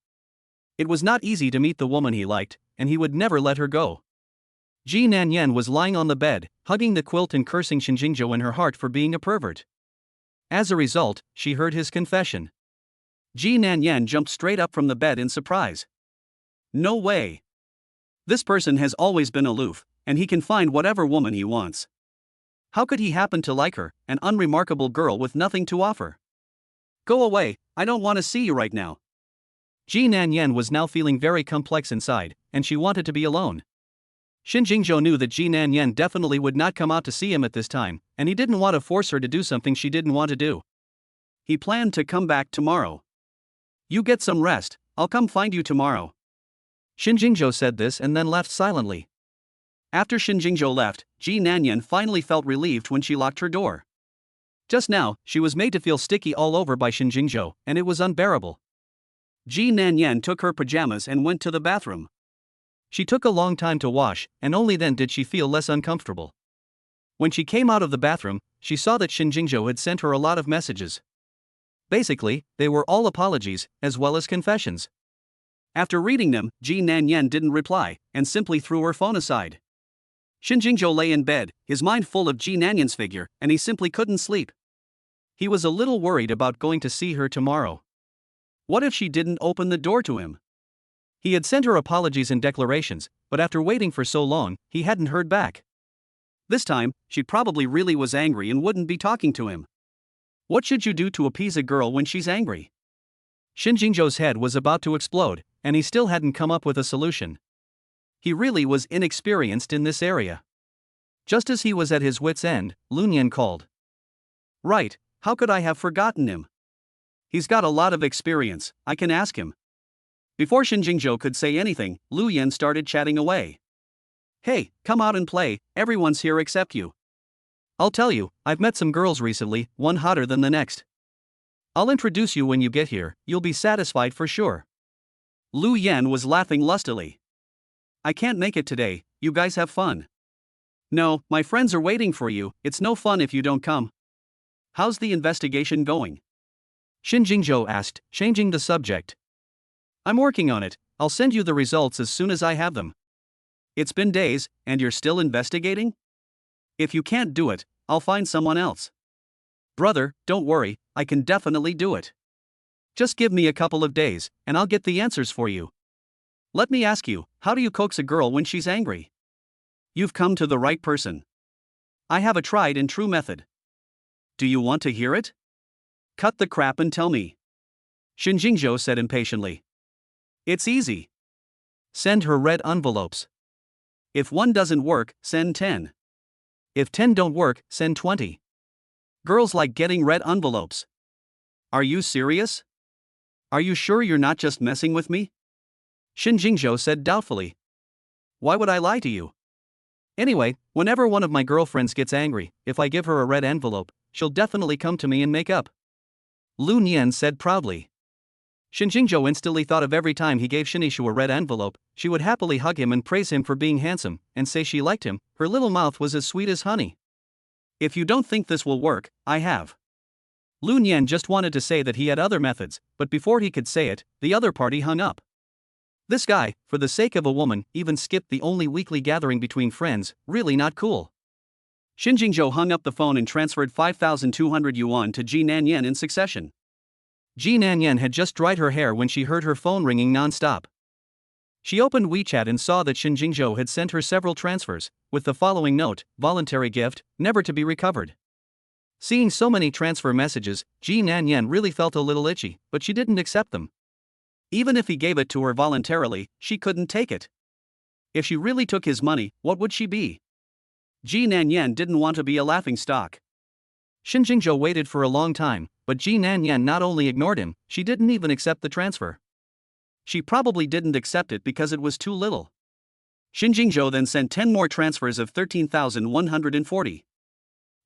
It was not easy to meet the woman he liked, and he would never let her go. Ji Nanyan was lying on the bed, hugging the quilt and cursing Shin Jingzhou in her heart for being a pervert. As a result, she heard his confession. Ji Nanyan jumped straight up from the bed in surprise. No way. This person has always been aloof, and he can find whatever woman he wants. How could he happen to like her, an unremarkable girl with nothing to offer? Go away, I don't want to see you right now. Ji Nanyan was now feeling very complex inside, and she wanted to be alone. Shin Jingzhou knew that Ji Nanyan definitely would not come out to see him at this time, and he didn't want to force her to do something she didn't want to do. He planned to come back tomorrow. You get some rest, I'll come find you tomorrow. Shin Jingzhou said this and then left silently. After Shin Jingzhou left, Ji Nanyan finally felt relieved when she locked her door. Just now, she was made to feel sticky all over by Shin Jingzhou, and it was unbearable. Ji Nanyan took her pajamas and went to the bathroom. She took a long time to wash, and only then did she feel less uncomfortable. When she came out of the bathroom, she saw that Shin Jingzhou had sent her a lot of messages. Basically, they were all apologies, as well as confessions. After reading them, Ji Nanyan didn't reply, and simply threw her phone aside. Shin Jingzhou lay in bed, his mind full of Ji Nanyan's figure, and he simply couldn't sleep. He was a little worried about going to see her tomorrow. What if she didn't open the door to him? He had sent her apologies and declarations, but after waiting for so long, he hadn't heard back. This time, she probably really was angry and wouldn't be talking to him. What should you do to appease a girl when she's angry? Shin Jingzhou's head was about to explode, and he still hadn't come up with a solution. He really was inexperienced in this area. Just as he was at his wit's end, Lunyan called. Right, how could I have forgotten him? He's got a lot of experience, I can ask him. Before Shin Jingzhou could say anything, Lu Yan started chatting away. Hey, come out and play, everyone's here except you. I'll tell you, I've met some girls recently, one hotter than the next. I'll introduce you when you get here, you'll be satisfied for sure. Lu Yan was laughing lustily. I can't make it today, you guys have fun. No, my friends are waiting for you, it's no fun if you don't come. How's the investigation going? Shin Jingzhou asked, changing the subject. I'm working on it, I'll send you the results as soon as I have them. It's been days, and you're still investigating? If you can't do it, I'll find someone else. Brother, don't worry, I can definitely do it. Just give me a couple of days, and I'll get the answers for you. Let me ask you, how do you coax a girl when she's angry? You've come to the right person. I have a tried and true method. Do you want to hear it? Cut the crap and tell me. Shin Jingzhou said impatiently. It's easy. Send her red envelopes. If one doesn't work, send 10. If 10 don't work, send 20. Girls like getting red envelopes. Are you serious? Are you sure you're not just messing with me? Shin Jingzhou said doubtfully. Why would I lie to you? Anyway, whenever one of my girlfriends gets angry, if I give her a red envelope, she'll definitely come to me and make up. Lu Nian said proudly. Shin Jingzhou instantly thought of every time he gave Shin Yishu a red envelope, she would happily hug him and praise him for being handsome, and say she liked him, her little mouth was as sweet as honey. If you don't think this will work, I have. Lu Nian just wanted to say that he had other methods, but before he could say it, the other party hung up. This guy, for the sake of a woman, even skipped the only weekly gathering between friends, really not cool. Shin Jingzhou hung up the phone and transferred 5,200 yuan to Ji Nanyan in succession. Ji Nanyan had just dried her hair when she heard her phone ringing non-stop. She opened WeChat and saw that Shin Jingzhou had sent her several transfers, with the following note: voluntary gift, never to be recovered. Seeing so many transfer messages, Ji Nanyan really felt a little itchy, but she didn't accept them. Even if he gave it to her voluntarily, she couldn't take it. If she really took his money, what would she be? Ji Nanyan didn't want to be a laughingstock. Shin Jingzhou waited for a long time, but Ji Nanyan not only ignored him, she didn't even accept the transfer. She probably didn't accept it because it was too little. Shin Jingzhou then sent 10 more transfers of 13,140.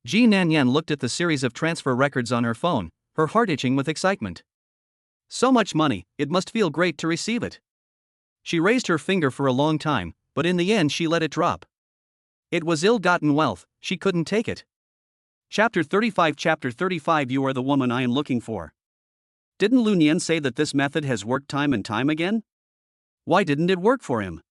Ji Nanyan looked at the series of transfer records on her phone, her heart itching with excitement. So much money, it must feel great to receive it. She raised her finger for a long time, but in the end she let it drop. It was ill-gotten wealth, she couldn't take it. Chapter 35 You are the woman I am looking for. Didn't Lu Nian say that this method has worked time and time again? Why didn't it work for him?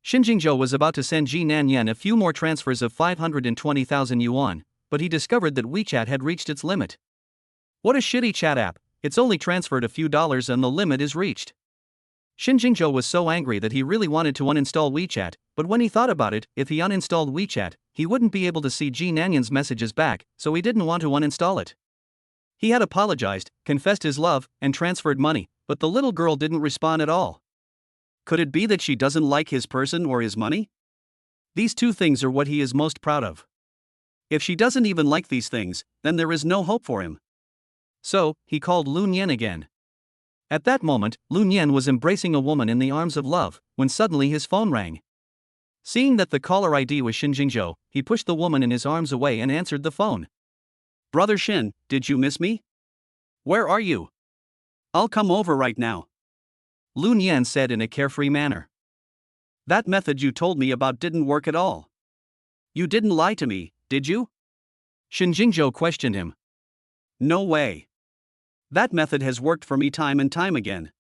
Shin Jingzhou was about to send Ji Nanyan a few more transfers of 520,000 yuan, but he discovered that WeChat had reached its limit. What a shitty chat app, it's only transferred a few dollars and the limit is reached. Shin Jingzhou was so angry that he really wanted to uninstall WeChat, but when he thought about it, if he uninstalled WeChat, he wouldn't be able to see Ji Nanyan's messages back, so he didn't want to uninstall it. He had apologized, confessed his love, and transferred money, but the little girl didn't respond at all. Could it be that she doesn't like his person or his money? These two things are what he is most proud of. If she doesn't even like these things, then there is no hope for him. So, he called Lu Nian again. At that moment, Lu Nian was embracing a woman in the arms of love, when suddenly his phone rang. Seeing that the caller ID was Shin Jingzhou, he pushed the woman in his arms away and answered the phone. Brother Shin, did you miss me? Where are you? I'll come over right now. Lu Nian said in a carefree manner. That method you told me about didn't work at all. You didn't lie to me, did you? Shin Jingzhou questioned him. No way. That method has worked for me time and time again.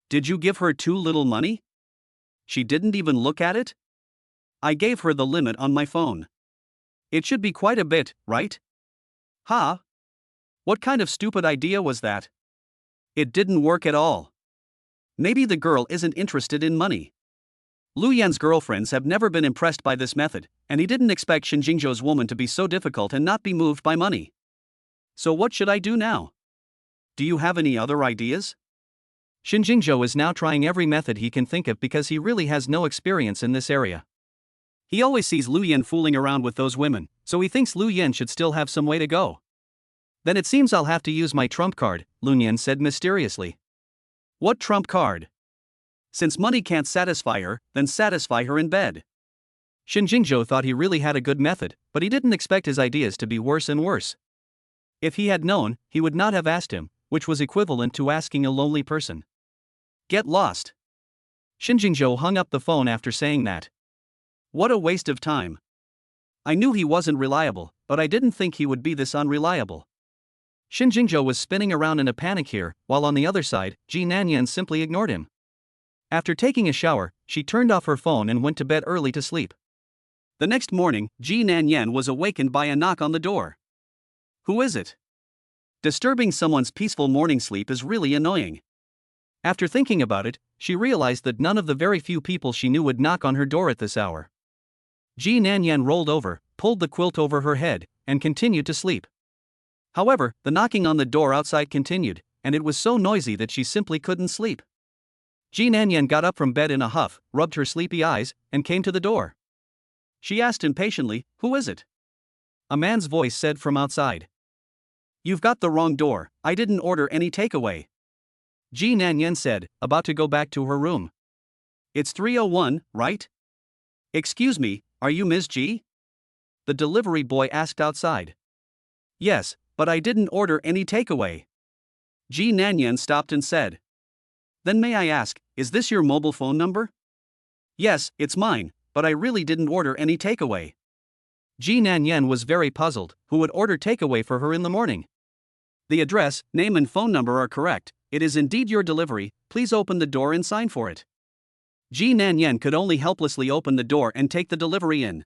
Did you give her too little money? She didn't even look at it? I gave her the limit on my phone. It should be quite a bit, right? Huh? What kind of stupid idea was that? It didn't work at all. Maybe the girl isn't interested in money. Lu Yan's girlfriends have never been impressed by this method, and he didn't expect Shin Jingzhou's woman to be so difficult and not be moved by money. So what should I do now? Do you have any other ideas? Shin Jingzhou is now trying every method he can think of because he really has no experience in this area. He always sees Lu Yan fooling around with those women, so he thinks Lu Yan should still have some way to go. Then it seems I'll have to use my trump card, Lu Yan said mysteriously. What trump card? Since money can't satisfy her, then satisfy her in bed. Shin Jingzhou thought he really had a good method, but he didn't expect his ideas to be worse and worse. If he had known, he would not have asked him, which was equivalent to asking a lonely person. Get lost. Shin Jingzhou hung up the phone after saying that. What a waste of time. I knew he wasn't reliable, but I didn't think he would be this unreliable. Shin Jingzhou was spinning around in a panic here, while on the other side, Ji Nanyan simply ignored him. After taking a shower, she turned off her phone and went to bed early to sleep. The next morning, Ji Nanyan was awakened by a knock on the door. Who is it? Disturbing someone's peaceful morning sleep is really annoying. After thinking about it, she realized that none of the very few people she knew would knock on her door at this hour. Ji Nanyan rolled over, pulled the quilt over her head, and continued to sleep. However, the knocking on the door outside continued, and it was so noisy that she simply couldn't sleep. Ji Nanyan got up from bed in a huff, rubbed her sleepy eyes, and came to the door. She asked impatiently, "Who is it?" A man's voice said from outside. "You've got the wrong door, I didn't order any takeaway." Ji Nanyan said, about to go back to her room. "It's 301, right? Excuse me, are you Ms. Ji?" The delivery boy asked outside. "Yes, but I didn't order any takeaway." Ji Nanyan stopped and said. "Then may I ask, is this your mobile phone number?" "Yes, it's mine, but I really didn't order any takeaway." Ji Nanyan was very puzzled, who would order takeaway for her in the morning? "The address, name and phone number are correct, it is indeed your delivery, please open the door and sign for it." Ji Nanyan could only helplessly open the door and take the delivery in.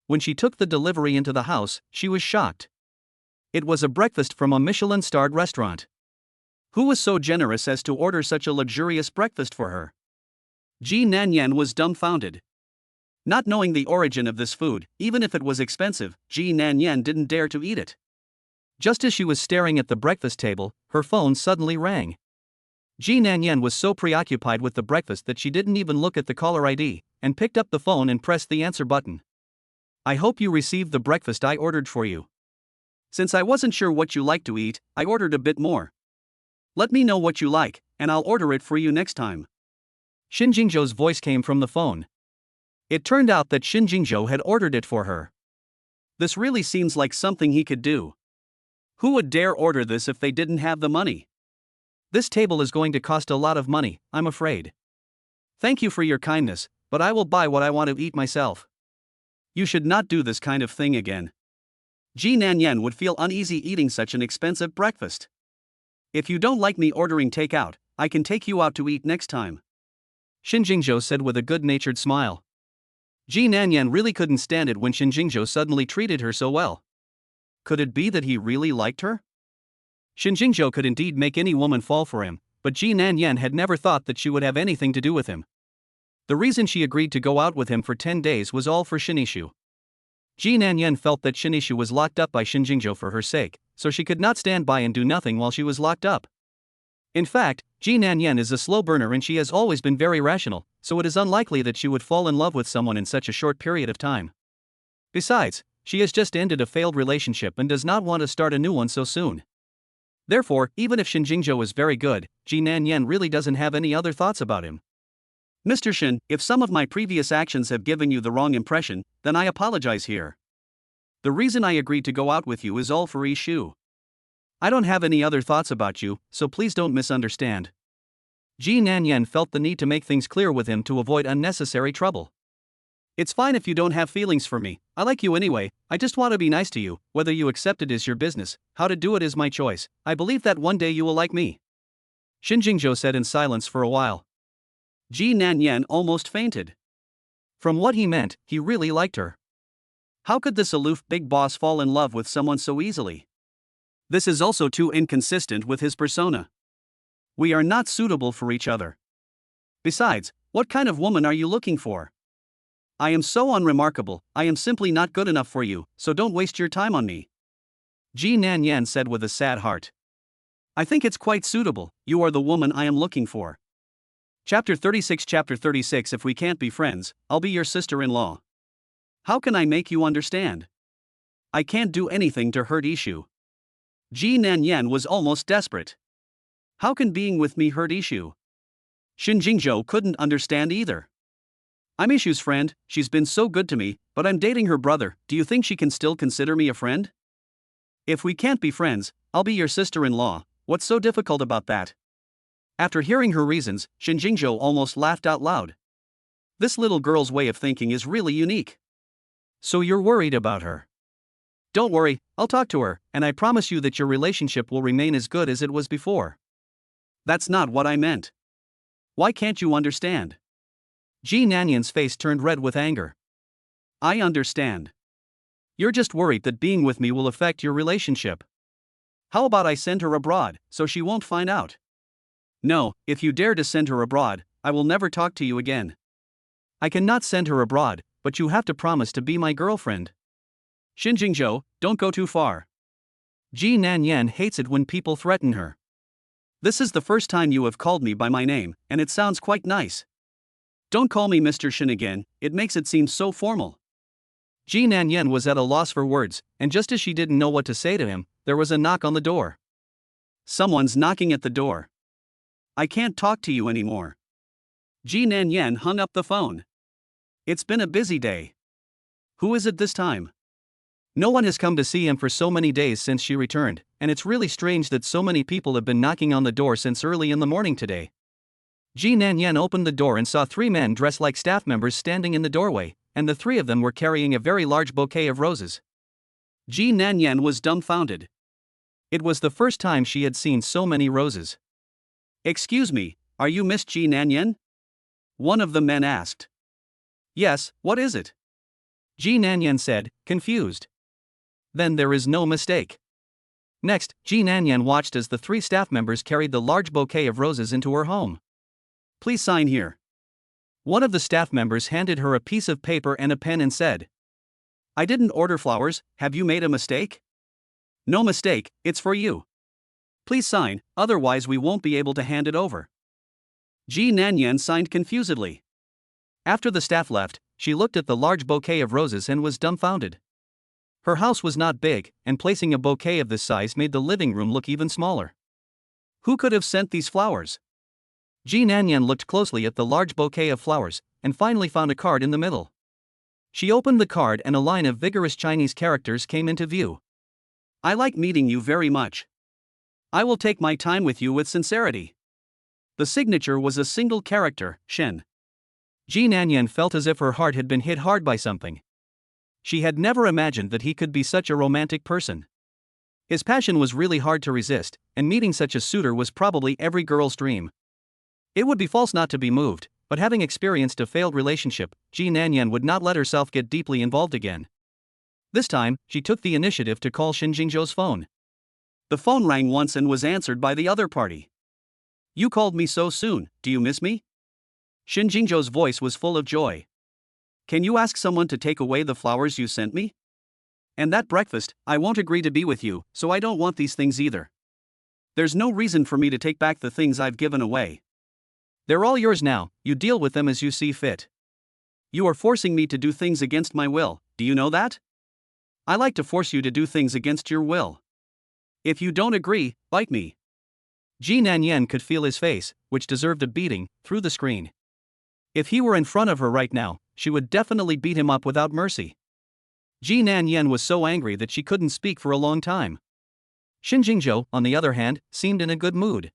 When she took the delivery into the house, she was shocked. It was a breakfast from a Michelin-starred restaurant. Who was so generous as to order such a luxurious breakfast for her? Ji Nanyan was dumbfounded. Not knowing the origin of this food, even if it was expensive, Ji Nanyan didn't dare to eat it. Just as she was staring at the breakfast table, her phone suddenly rang. Ji Nanyan was so preoccupied with the breakfast that she didn't even look at the caller ID, and picked up the phone and pressed the answer button. "I hope you received the breakfast I ordered for you. Since I wasn't sure what you like to eat, I ordered a bit more. Let me know what you like, and I'll order it for you next time." Shin Jingzhou's voice came from the phone. It turned out that Shin Jingzhou had ordered it for her. This really seems like something he could do. Who would dare order this if they didn't have the money? "This table is going to cost a lot of money, I'm afraid." "Thank you for your kindness, but I will buy what I want to eat myself." You should not do this kind of thing again. Ji Nanyan would feel uneasy eating such an expensive breakfast. "If you don't like me ordering takeout, I can take you out to eat next time," Shin Jingzhou said with a good-natured smile. Ji Nanyan really couldn't stand it when Shin Jingzhou suddenly treated her so well. Could it be that he really liked her? Shin Jingzhou could indeed make any woman fall for him, but Ji Nanyan had never thought that she would have anything to do with him. The reason she agreed to go out with him for 10 days was all for Shin Yishu. Ji Nanyan felt that Shin Yishu was locked up by Shin Jingzhou for her sake, so she could not stand by and do nothing while she was locked up. In fact, Ji Nanyan is a slow burner and she has always been very rational, so it is unlikely that she would fall in love with someone in such a short period of time. Besides, she has just ended a failed relationship and does not want to start a new one so soon. Therefore, even if Shin Jingzhou is very good, Ji Nanyan really doesn't have any other thoughts about him. "Mr. Shin, if some of my previous actions have given you the wrong impression, then I apologize here. The reason I agreed to go out with you is all for Yishu. I don't have any other thoughts about you, so please don't misunderstand." Ji Nanyan felt the need to make things clear with him to avoid unnecessary trouble. "It's fine if you don't have feelings for me, I like you anyway, I just want to be nice to you, whether you accept it is your business, how to do it is my choice, I believe that one day you will like me," Shin Jingzhou said in silence for a while. Ji Nanyan almost fainted. From what he meant, he really liked her. How could this aloof big boss fall in love with someone so easily? This is also too inconsistent with his persona. We are not suitable for each other. Besides, what kind of woman are you looking for? I am so unremarkable, I am simply not good enough for you, so don't waste your time on me," Ji Nanyan said with a sad heart. "I think it's quite suitable, you are the woman I am looking for." Chapter 36 If we can't be friends, I'll be your sister-in-law. How can I make you understand? I can't do anything to hurt Yishu. Ji Nanyan was almost desperate. How can being with me hurt Yishu? Shin Jingzhou couldn't understand either. "I'm Yishu's friend, she's been so good to me, but I'm dating her brother, do you think she can still consider me a friend? If we can't be friends, I'll be your sister-in-law, what's so difficult about that?" After hearing her reasons, Shin Jingzhou almost laughed out loud. This little girl's way of thinking is really unique. "So you're worried about her?" "Don't worry, I'll talk to her, and I promise you that your relationship will remain as good as it was before." That's not what I meant. Why can't you understand? Ji Nanyan's face turned red with anger. I understand. You're just worried that being with me will affect your relationship. How about I send her abroad, so she won't find out? No, if you dare to send her abroad, I will never talk to you again. I cannot send her abroad, but you have to promise to be my girlfriend. Shin Jingzhou, don't go too far. Ji Nanyan hates it when people threaten her. This is the first time you have called me by my name, and it sounds quite nice. Don't call me Mr. Shin again, it makes it seem so formal. Ji Nanyan was at a loss for words, and just as she didn't know what to say to him, there was a knock on the door. Someone's knocking at the door. I can't talk to you anymore. Ji Nanyan hung up the phone. It's been a busy day. Who is it this time? No one has come to see him for so many days since she returned, and it's really strange that so many people have been knocking on the door since early in the morning today. Ji Nanyan opened the door and saw 3 men dressed like staff members standing in the doorway, and the 3 of them were carrying a very large bouquet of roses. Ji Nanyan was dumbfounded. It was the first time she had seen so many roses. Excuse me, are you Miss Ji Nanyan? One of the men asked. Yes, what is it? Ji Nanyan said, confused. Then there is no mistake. Next, Ji Nanyan watched as the three staff members carried the large bouquet of roses into her home. Please sign here. One of the staff members handed her a piece of paper and a pen and said, I didn't order flowers, have you made a mistake? No mistake, it's for you. Please sign, otherwise we won't be able to hand it over. Ji Nanyan signed confusedly. After the staff left, she looked at the large bouquet of roses and was dumbfounded. Her house was not big, and placing a bouquet of this size made the living room look even smaller. Who could have sent these flowers? Ji Nanyan looked closely at the large bouquet of flowers, and finally found a card in the middle. She opened the card and a line of vigorous Chinese characters came into view. I like meeting you very much. I will take my time with you with sincerity. The signature was a single character, Shen. Ji Nanyan felt as if her heart had been hit hard by something. She had never imagined that he could be such a romantic person. His passion was really hard to resist, and meeting such a suitor was probably every girl's dream. It would be false not to be moved, but having experienced a failed relationship, Ji Nanyan would not let herself get deeply involved again. This time, she took the initiative to call Shin Jingzhou's phone. The phone rang once and was answered by the other party. You called me so soon, do you miss me? Shin Jingzhou's voice was full of joy. Can you ask someone to take away the flowers you sent me? And that breakfast, I won't agree to be with you, so I don't want these things either. There's no reason for me to take back the things I've given away. They're all yours now, you deal with them as you see fit. You are forcing me to do things against my will, do you know that? I like to force you to do things against your will. If you don't agree, bite me. Ji Nanyan could feel his face, which deserved a beating, through the screen. If he were in front of her right now, she would definitely beat him up without mercy. Ji Nanyan was so angry that she couldn't speak for a long time. Shin Jingzhou, on the other hand, seemed in a good mood.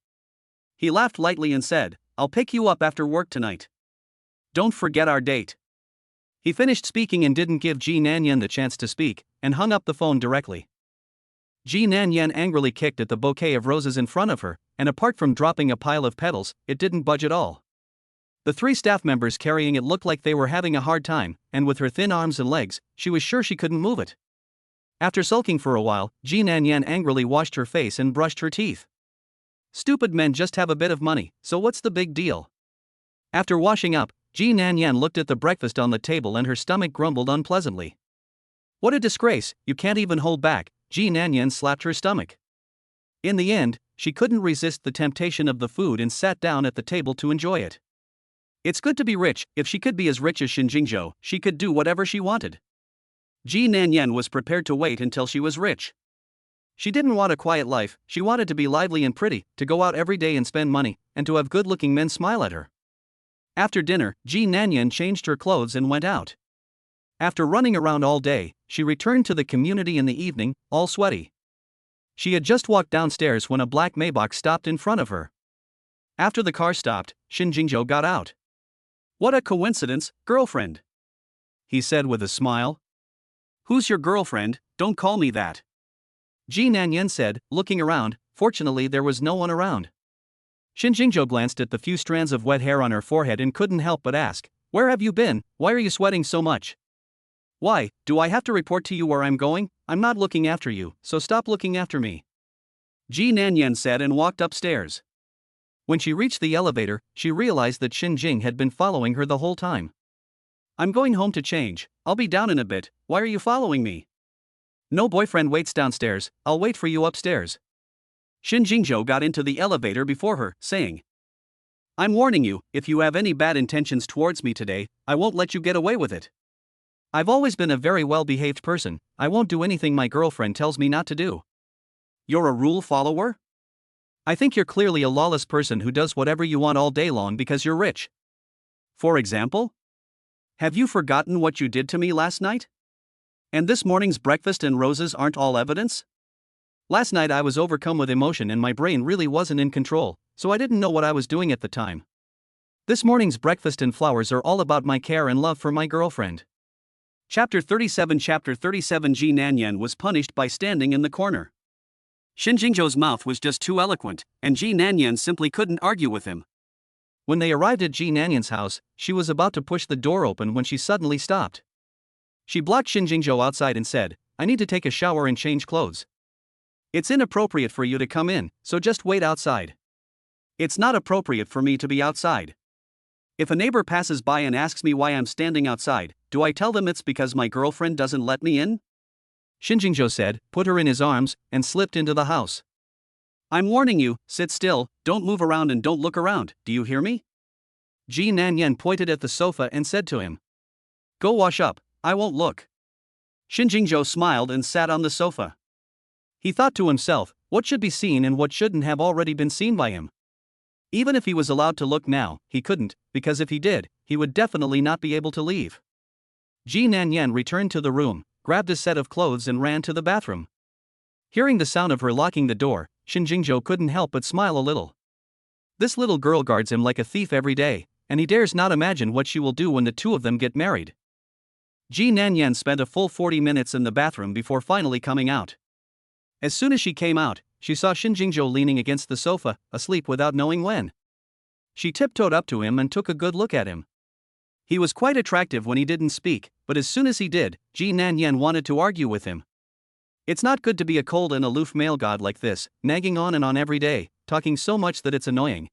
He laughed lightly and said, I'll pick you up after work tonight. Don't forget our date. He finished speaking and didn't give Ji Nanyan the chance to speak, and hung up the phone directly. Ji Nanyan angrily kicked at the bouquet of roses in front of her, and apart from dropping a pile of petals, it didn't budge at all. The three staff members carrying it looked like they were having a hard time, and with her thin arms and legs, she was sure she couldn't move it. After sulking for a while, Ji Nanyan angrily washed her face and brushed her teeth. Stupid men just have a bit of money, so what's the big deal? After washing up, Ji Nanyan looked at the breakfast on the table and her stomach grumbled unpleasantly. What a disgrace, you can't even hold back, Ji Nanyan slapped her stomach. In the end, she couldn't resist the temptation of the food and sat down at the table to enjoy it. It's good to be rich, if she could be as rich as Shin Jingzhou, she could do whatever she wanted. Ji Nanyan was prepared to wait until she was rich. She didn't want a quiet life, she wanted to be lively and pretty, to go out every day and spend money, and to have good-looking men smile at her. After dinner, Ji Nanyan changed her clothes and went out. After running around all day, she returned to the community in the evening, all sweaty. She had just walked downstairs when a black Maybach stopped in front of her. After the car stopped, Shin Jingzhou got out. What a coincidence, girlfriend, he said with a smile. Who's your girlfriend? Don't call me that. Ji Nanyan said, looking around. Fortunately there was no one around. Shin Jingzhou glanced at the few strands of wet hair on her forehead and couldn't help but ask, where have you been, why are you sweating so much? Why, do I have to report to you where I'm going? I'm not looking after you, so stop looking after me. Ji Nanyan said and walked upstairs. When she reached the elevator, she realized that Shin Jing had been following her the whole time. I'm going home to change, I'll be down in a bit, why are you following me? No boyfriend waits downstairs, I'll wait for you upstairs. Shin Jingzhou got into the elevator before her, saying, I'm warning you, if you have any bad intentions towards me today, I won't let you get away with it. I've always been a very well-behaved person, I won't do anything my girlfriend tells me not to do. You're a rule follower? I think you're clearly a lawless person who does whatever you want all day long because you're rich. For example? Have you forgotten what you did to me last night? And this morning's breakfast and roses aren't all evidence? Last night I was overcome with emotion and my brain really wasn't in control, so I didn't know what I was doing at the time. This morning's breakfast and flowers are all about my care and love for my girlfriend. Chapter 37 Ji Nanyan was punished by standing in the corner. Shin Jingzhou's mouth was just too eloquent, and Ji Nanyan simply couldn't argue with him. When they arrived at Ji Nanyan's house, she was about to push the door open when she suddenly stopped. She blocked Shin Jingzhou outside and said, I need to take a shower and change clothes. It's inappropriate for you to come in, so just wait outside. It's not appropriate for me to be outside. If a neighbor passes by and asks me why I'm standing outside, do I tell them it's because my girlfriend doesn't let me in? Shinjingjo said, put her in his arms, and slipped into the house. I'm warning you, sit still, don't move around and don't look around, do you hear me? Ji Nanyan pointed at the sofa and said to him. Go wash up, I won't look. Shinjingjo smiled and sat on the sofa. He thought to himself, what should be seen and what shouldn't have already been seen by him. Even if he was allowed to look now, he couldn't, because if he did, he would definitely not be able to leave. Ji Nanyan returned to the room, grabbed a set of clothes and ran to the bathroom. Hearing the sound of her locking the door, Shinjingjo couldn't help but smile a little. This little girl guards him like a thief every day, and he dares not imagine what she will do when the two of them get married. Ji Nanyan spent a full 40 minutes in the bathroom before finally coming out. As soon as she came out, she saw Shinjingjo leaning against the sofa, asleep without knowing when. She tiptoed up to him and took a good look at him. He was quite attractive when he didn't speak, but as soon as he did, Ji Nanyan wanted to argue with him. It's not good to be a cold and aloof male god like this, nagging on and on every day, talking so much that it's annoying.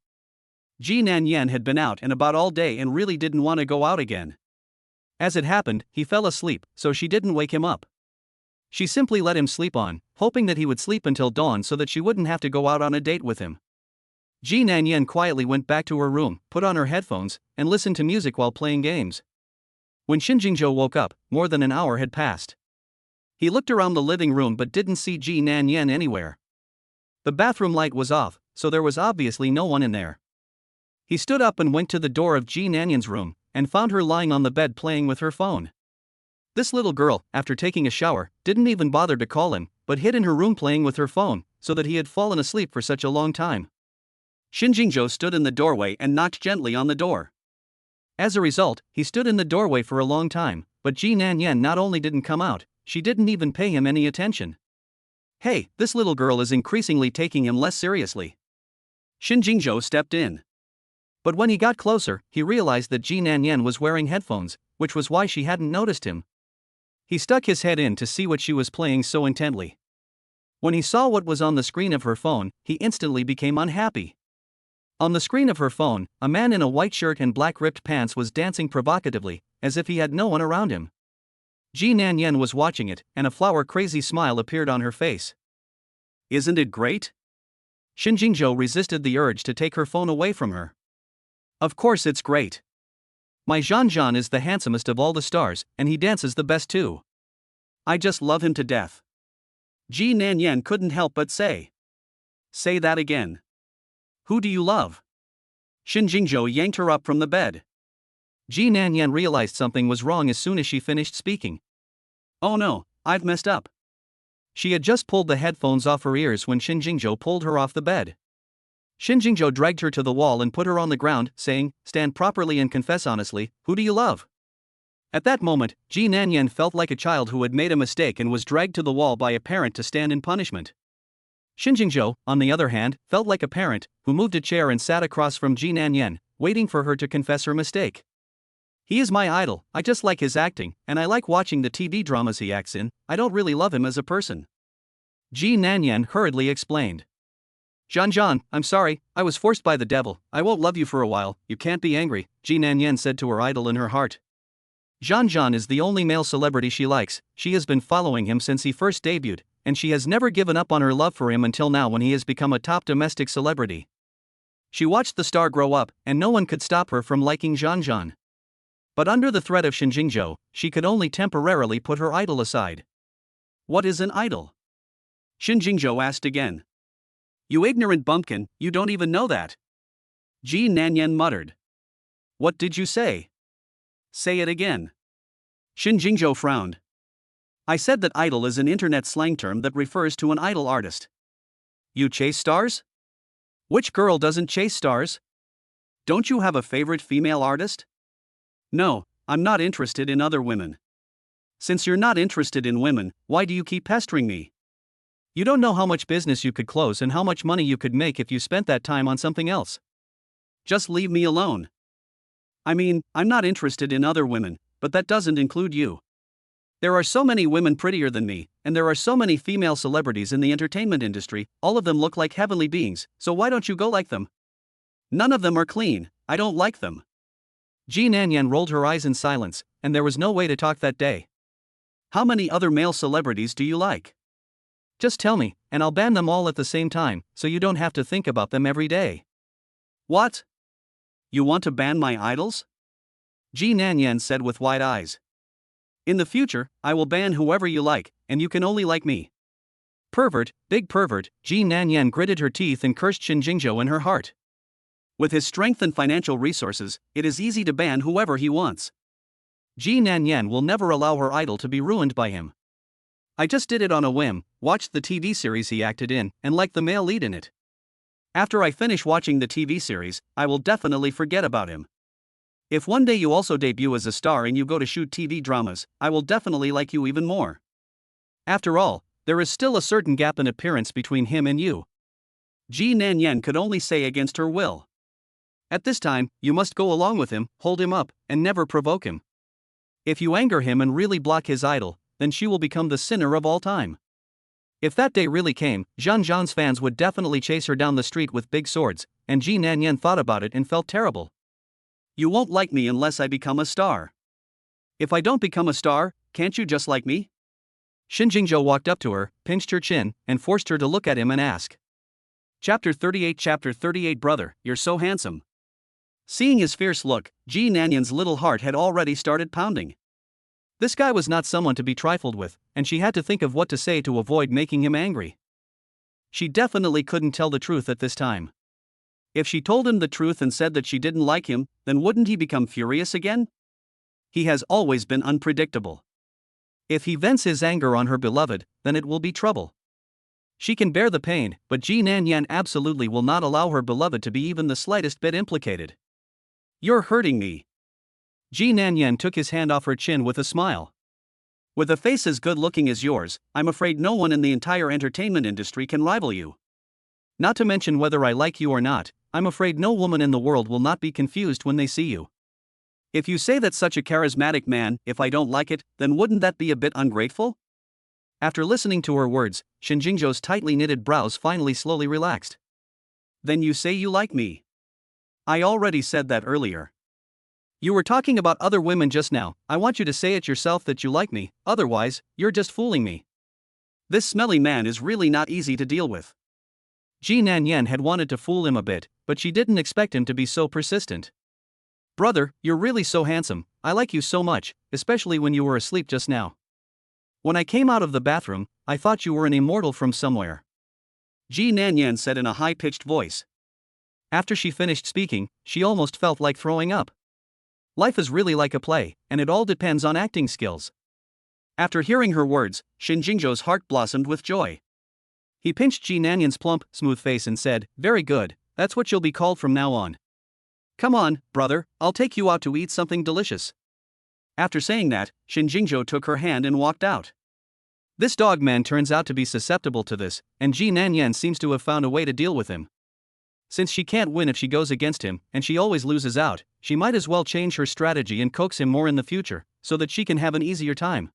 Ji Nanyan had been out and about all day and really didn't want to go out again. As it happened, he fell asleep, so she didn't wake him up. She simply let him sleep on, hoping that he would sleep until dawn so that she wouldn't have to go out on a date with him. Ji Nanyan quietly went back to her room, put on her headphones, and listened to music while playing games. When Shinjingjo woke up, more than an hour had passed. He looked around the living room but didn't see Ji Nanyan anywhere. The bathroom light was off, so there was obviously no one in there. He stood up and went to the door of Ji Nanyan's room, and found her lying on the bed playing with her phone. This little girl, after taking a shower, didn't even bother to call him, but hid in her room playing with her phone, so that he had fallen asleep for such a long time. Shinjingjo stood in the doorway and knocked gently on the door. As a result, he stood in the doorway for a long time, but Ji Nanyan not only didn't come out, she didn't even pay him any attention. Hey, this little girl is increasingly taking him less seriously. Shinjingjo stepped in. But when he got closer, he realized that Ji Nanyan was wearing headphones, which was why she hadn't noticed him. He stuck his head in to see what she was playing so intently. When he saw what was on the screen of her phone, he instantly became unhappy. On the screen of her phone, a man in a white shirt and black ripped pants was dancing provocatively, as if he had no one around him. Ji Nanyan was watching it, and a flower-crazy smile appeared on her face. Isn't it great? Shinjingjo resisted the urge to take her phone away from her. Of course it's great. My Zhanzhan is the handsomest of all the stars, and he dances the best too. I just love him to death. Ji Nanyan couldn't help but say. Say that again. Who do you love? Shinjingjo yanked her up from the bed. Ji Nanyan realized something was wrong as soon as she finished speaking. Oh no, I've messed up. She had just pulled the headphones off her ears when Shinjingjo pulled her off the bed. Shinjingjo dragged her to the wall and put her on the ground, saying, stand properly and confess honestly, who do you love? At that moment, Ji Nanyan felt like a child who had made a mistake and was dragged to the wall by a parent to stand in punishment. Shinjingjo, on the other hand, felt like a parent, who moved a chair and sat across from Ji Nanyan, waiting for her to confess her mistake. He is my idol, I just like his acting, and I like watching the TV dramas he acts in, I don't really love him as a person. Ji Nanyan hurriedly explained. Zhanzhan, I'm sorry, I was forced by the devil, I won't love you for a while, you can't be angry, Ji Nanyan said to her idol in her heart. Zhanzhan is the only male celebrity she likes, she has been following him since he first debuted, and she has never given up on her love for him until now when he has become a top domestic celebrity. She watched the star grow up, and no one could stop her from liking Zhanzhan. But under the threat of Shinjingjo, she could only temporarily put her idol aside. What is an idol? Shinjingjo asked again. You ignorant bumpkin, you don't even know that. Ji Nanyan muttered. What did you say? Say it again. Shinjingjo frowned. I said that idol is an internet slang term that refers to an idol artist. You chase stars? Which girl doesn't chase stars? Don't you have a favorite female artist? No, I'm not interested in other women. Since you're not interested in women, why do you keep pestering me? You don't know how much business you could close and how much money you could make if you spent that time on something else. Just leave me alone. I mean, I'm not interested in other women, but that doesn't include you. There are so many women prettier than me, and there are so many female celebrities in the entertainment industry, all of them look like heavenly beings, so why don't you go like them? None of them are clean, I don't like them. Ji Nanyan rolled her eyes in silence, and there was no way to talk that day. How many other male celebrities do you like? Just tell me, and I'll ban them all at the same time, so you don't have to think about them every day. What? You want to ban my idols? Ji Nanyan said with wide eyes. In the future, I will ban whoever you like, and you can only like me. Pervert, big pervert, Ji Nanyan gritted her teeth and cursed Shin Jingzhou in her heart. With his strength and financial resources, it is easy to ban whoever he wants. Ji Nanyan will never allow her idol to be ruined by him. I just did it on a whim, watched the TV series he acted in, and liked the male lead in it. After I finish watching the TV series, I will definitely forget about him. If one day you also debut as a star and you go to shoot TV dramas, I will definitely like you even more. After all, there is still a certain gap in appearance between him and you. Ji Nanyan could only say against her will. At this time, you must go along with him, hold him up, and never provoke him. If you anger him and really block his idol, then she will become the sinner of all time. If that day really came, Zhan Zhan's fans would definitely chase her down the street with big swords, and Ji Nanyan thought about it and felt terrible. You won't like me unless I become a star. If I don't become a star, can't you just like me? Shin Jingzhou walked up to her, pinched her chin, and forced her to look at him and ask. Chapter 38 Brother, you're so handsome. Seeing his fierce look, Ji Nanyan's little heart had already started pounding. This guy was not someone to be trifled with, and she had to think of what to say to avoid making him angry. She definitely couldn't tell the truth at this time. If she told him the truth and said that she didn't like him, then wouldn't he become furious again? He has always been unpredictable. If he vents his anger on her beloved, then it will be trouble. She can bear the pain, but Ji Nanyan absolutely will not allow her beloved to be even the slightest bit implicated. You're hurting me. Ji Nanyan took his hand off her chin with a smile. With a face as good looking as yours, I'm afraid no one in the entire entertainment industry can rival you. Not to mention whether I like you or not, I'm afraid no woman in the world will not be confused when they see you. If you say that such a charismatic man, if I don't like it, then wouldn't that be a bit ungrateful? After listening to her words, Shin Jingzhou's tightly knitted brows finally slowly relaxed. Then you say you like me. I already said that earlier. You were talking about other women just now. I want you to say it yourself that you like me, otherwise, you're just fooling me. This smelly man is really not easy to deal with. Ji Nanyan had wanted to fool him a bit, but she didn't expect him to be so persistent. Brother, you're really so handsome, I like you so much, especially when you were asleep just now. When I came out of the bathroom, I thought you were an immortal from somewhere. Ji Nanyan said in a high-pitched voice. After she finished speaking, she almost felt like throwing up. Life is really like a play, and it all depends on acting skills. After hearing her words, Shin Jingzhou's heart blossomed with joy. He pinched Ji Nanyan's plump, smooth face and said, "Very good, that's what you'll be called from now on. Come on, brother, I'll take you out to eat something delicious." After saying that, Shin Jingzhou took her hand and walked out. This dog man turns out to be susceptible to this, and Ji Nanyan seems to have found a way to deal with him. Since she can't win if she goes against him, and she always loses out, she might as well change her strategy and coax him more in the future, so that she can have an easier time.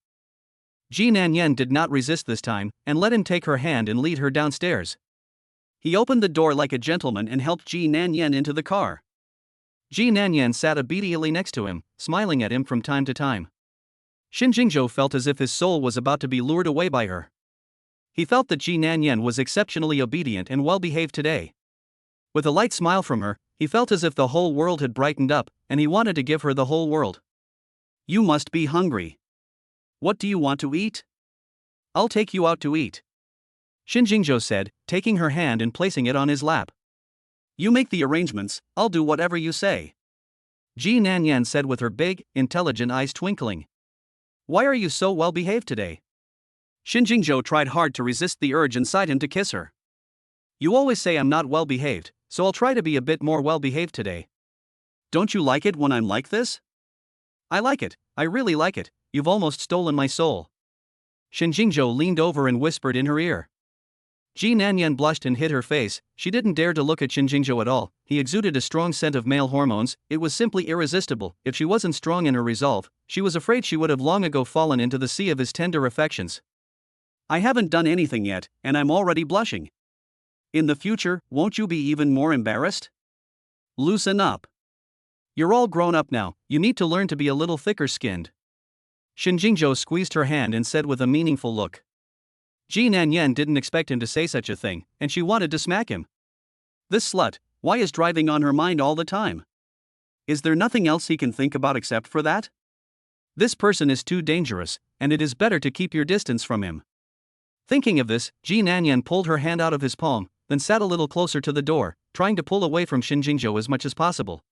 Ji Nanyan did not resist this time, and let him take her hand and lead her downstairs. He opened the door like a gentleman and helped Ji Nanyan into the car. Ji Nanyan sat obediently next to him, smiling at him from time to time. Shin Jingzhou felt as if his soul was about to be lured away by her. He felt that Ji Nanyan was exceptionally obedient and well-behaved today. With a light smile from her, he felt as if the whole world had brightened up, and he wanted to give her the whole world. You must be hungry. What do you want to eat? I'll take you out to eat, Shin Jingzhou said, taking her hand and placing it on his lap. You make the arrangements, I'll do whatever you say, Ji Nanyan said with her big, intelligent eyes twinkling. Why are you so well-behaved today? Shin Jingzhou tried hard to resist the urge inside him to kiss her. You always say I'm not well-behaved, so I'll try to be a bit more well-behaved today. Don't you like it when I'm like this? I like it, I really like it, you've almost stolen my soul. Shin Jingzhou leaned over and whispered in her ear. Ji Nanyan blushed and hid her face. She didn't dare to look at Shin Jingzhou at all. He exuded a strong scent of male hormones. It was simply irresistible. If she wasn't strong in her resolve, she was afraid she would have long ago fallen into the sea of his tender affections. I haven't done anything yet, and I'm already blushing. In the future, won't you be even more embarrassed? Loosen up. You're all grown up now, you need to learn to be a little thicker skinned. Shin Jingzhou squeezed her hand and said with a meaningful look. Ji Nanyan didn't expect him to say such a thing, and she wanted to smack him. This slut, why is driving on her mind all the time? Is there nothing else he can think about except for that? This person is too dangerous, and it is better to keep your distance from him. Thinking of this, Ji Nanyan pulled her hand out of his palm, then sat a little closer to the door, trying to pull away from Shin Jingzhou as much as possible.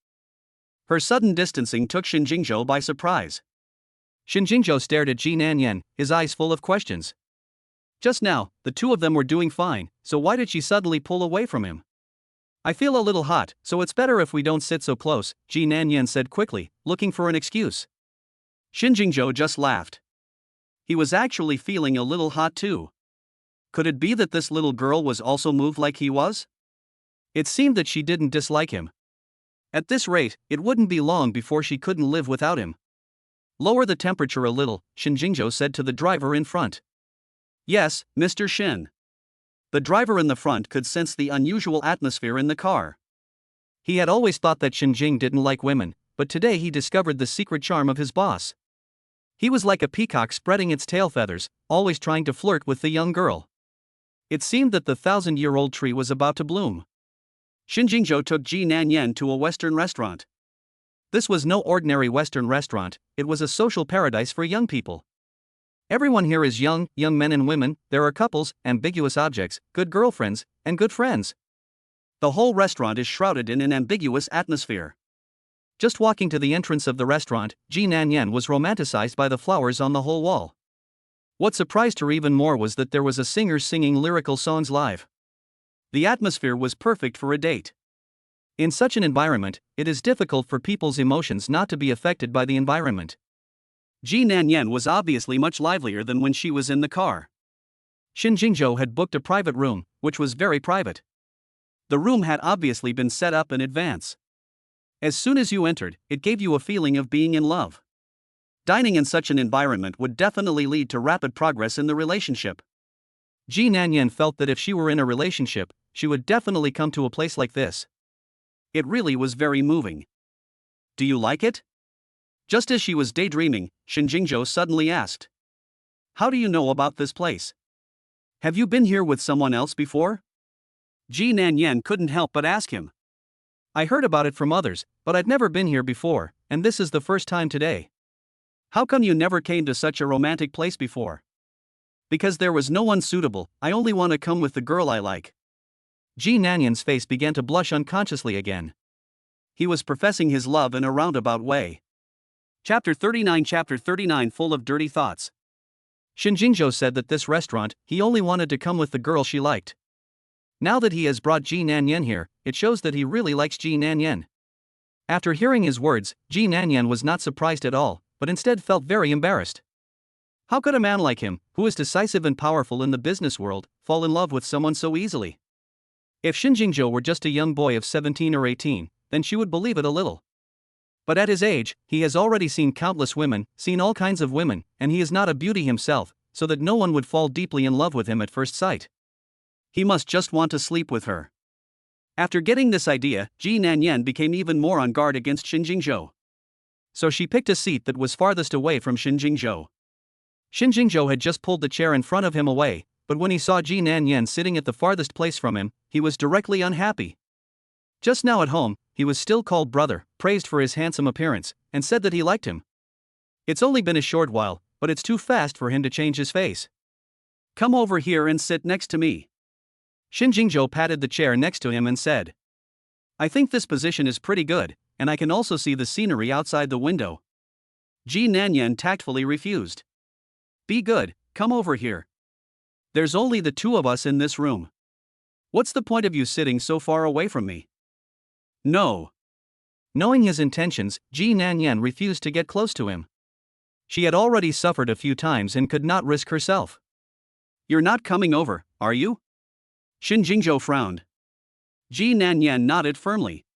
Her sudden distancing took Shin Jingzhou by surprise. Shin Jingzhou stared at Ji Nanyan, his eyes full of questions. Just now, the two of them were doing fine, so why did she suddenly pull away from him? I feel a little hot, so it's better if we don't sit so close, Ji Nanyan said quickly, looking for an excuse. Shin Jingzhou just laughed. He was actually feeling a little hot too. Could it be that this little girl was also moved like he was? It seemed that she didn't dislike him. At this rate, it wouldn't be long before she couldn't live without him. Lower the temperature a little, Shin Jingzhou said to the driver in front. Yes, Mr. Shin. The driver in the front could sense the unusual atmosphere in the car. He had always thought that Shin Jing didn't like women, but today he discovered the secret charm of his boss. He was like a peacock spreading its tail feathers, always trying to flirt with the young girl. It seemed that the 1,000-year-old tree was about to bloom. Shin Jingzhou took Ji Nanyan to a Western restaurant. This was no ordinary Western restaurant, it was a social paradise for young people. Everyone here is young men and women, there are couples, ambiguous objects, good girlfriends, and good friends. The whole restaurant is shrouded in an ambiguous atmosphere. Just walking to the entrance of the restaurant, Ji Nanyan was romanticized by the flowers on the whole wall. What surprised her even more was that there was a singer singing lyrical songs live. The atmosphere was perfect for a date. In such an environment, it is difficult for people's emotions not to be affected by the environment. Ji Nanyan was obviously much livelier than when she was in the car. Shin Jingzhou had booked a private room, which was very private. The room had obviously been set up in advance. As soon as you entered, it gave you a feeling of being in love. Dining in such an environment would definitely lead to rapid progress in the relationship. Ji Nanyan felt that if she were in a relationship, she would definitely come to a place like this. It really was very moving. Do you like it? Just as she was daydreaming, Shin Jingzhou suddenly asked. How do you know about this place? Have you been here with someone else before? Ji Nanyan couldn't help but ask him. I heard about it from others, but I'd never been here before, and this is the first time today. How come you never came to such a romantic place before? Because there was no one suitable, I only want to come with the girl I like. Ji Nanyan's face began to blush unconsciously again. He was professing his love in a roundabout way. Chapter 39 full of dirty thoughts. Shin Jingzhou said that this restaurant, he only wanted to come with the girl she liked. Now that he has brought Ji Nanyan here, it shows that he really likes Ji Nanyan. After hearing his words, Ji Nanyan was not surprised at all, but instead felt very embarrassed. How could a man like him, who is decisive and powerful in the business world, fall in love with someone so easily? If Shin Jingzhou were just a young boy of 17 or 18, then she would believe it a little. But at his age, he has already seen countless women, seen all kinds of women, and he is not a beauty himself, so that no one would fall deeply in love with him at first sight. He must just want to sleep with her. After getting this idea, Ji Nanyan became even more on guard against Shin Jingzhou. So she picked a seat that was farthest away from Shin Jingzhou. Shin Jingzhou had just pulled the chair in front of him away, but when he saw Ji Nanyan sitting at the farthest place from him, he was directly unhappy. Just now at home, he was still called brother, praised for his handsome appearance, and said that he liked him. It's only been a short while, but it's too fast for him to change his face. Come over here and sit next to me. Shin Jingzhou patted the chair next to him and said. I think this position is pretty good, and I can also see the scenery outside the window. Ji Nanyan tactfully refused. Be good, come over here. There's only the two of us in this room. What's the point of you sitting so far away from me? No. Knowing his intentions, Ji Nanyan refused to get close to him. She had already suffered a few times and could not risk herself. You're not coming over, are you? Xin Jingzhou frowned. Ji Nanyan nodded firmly.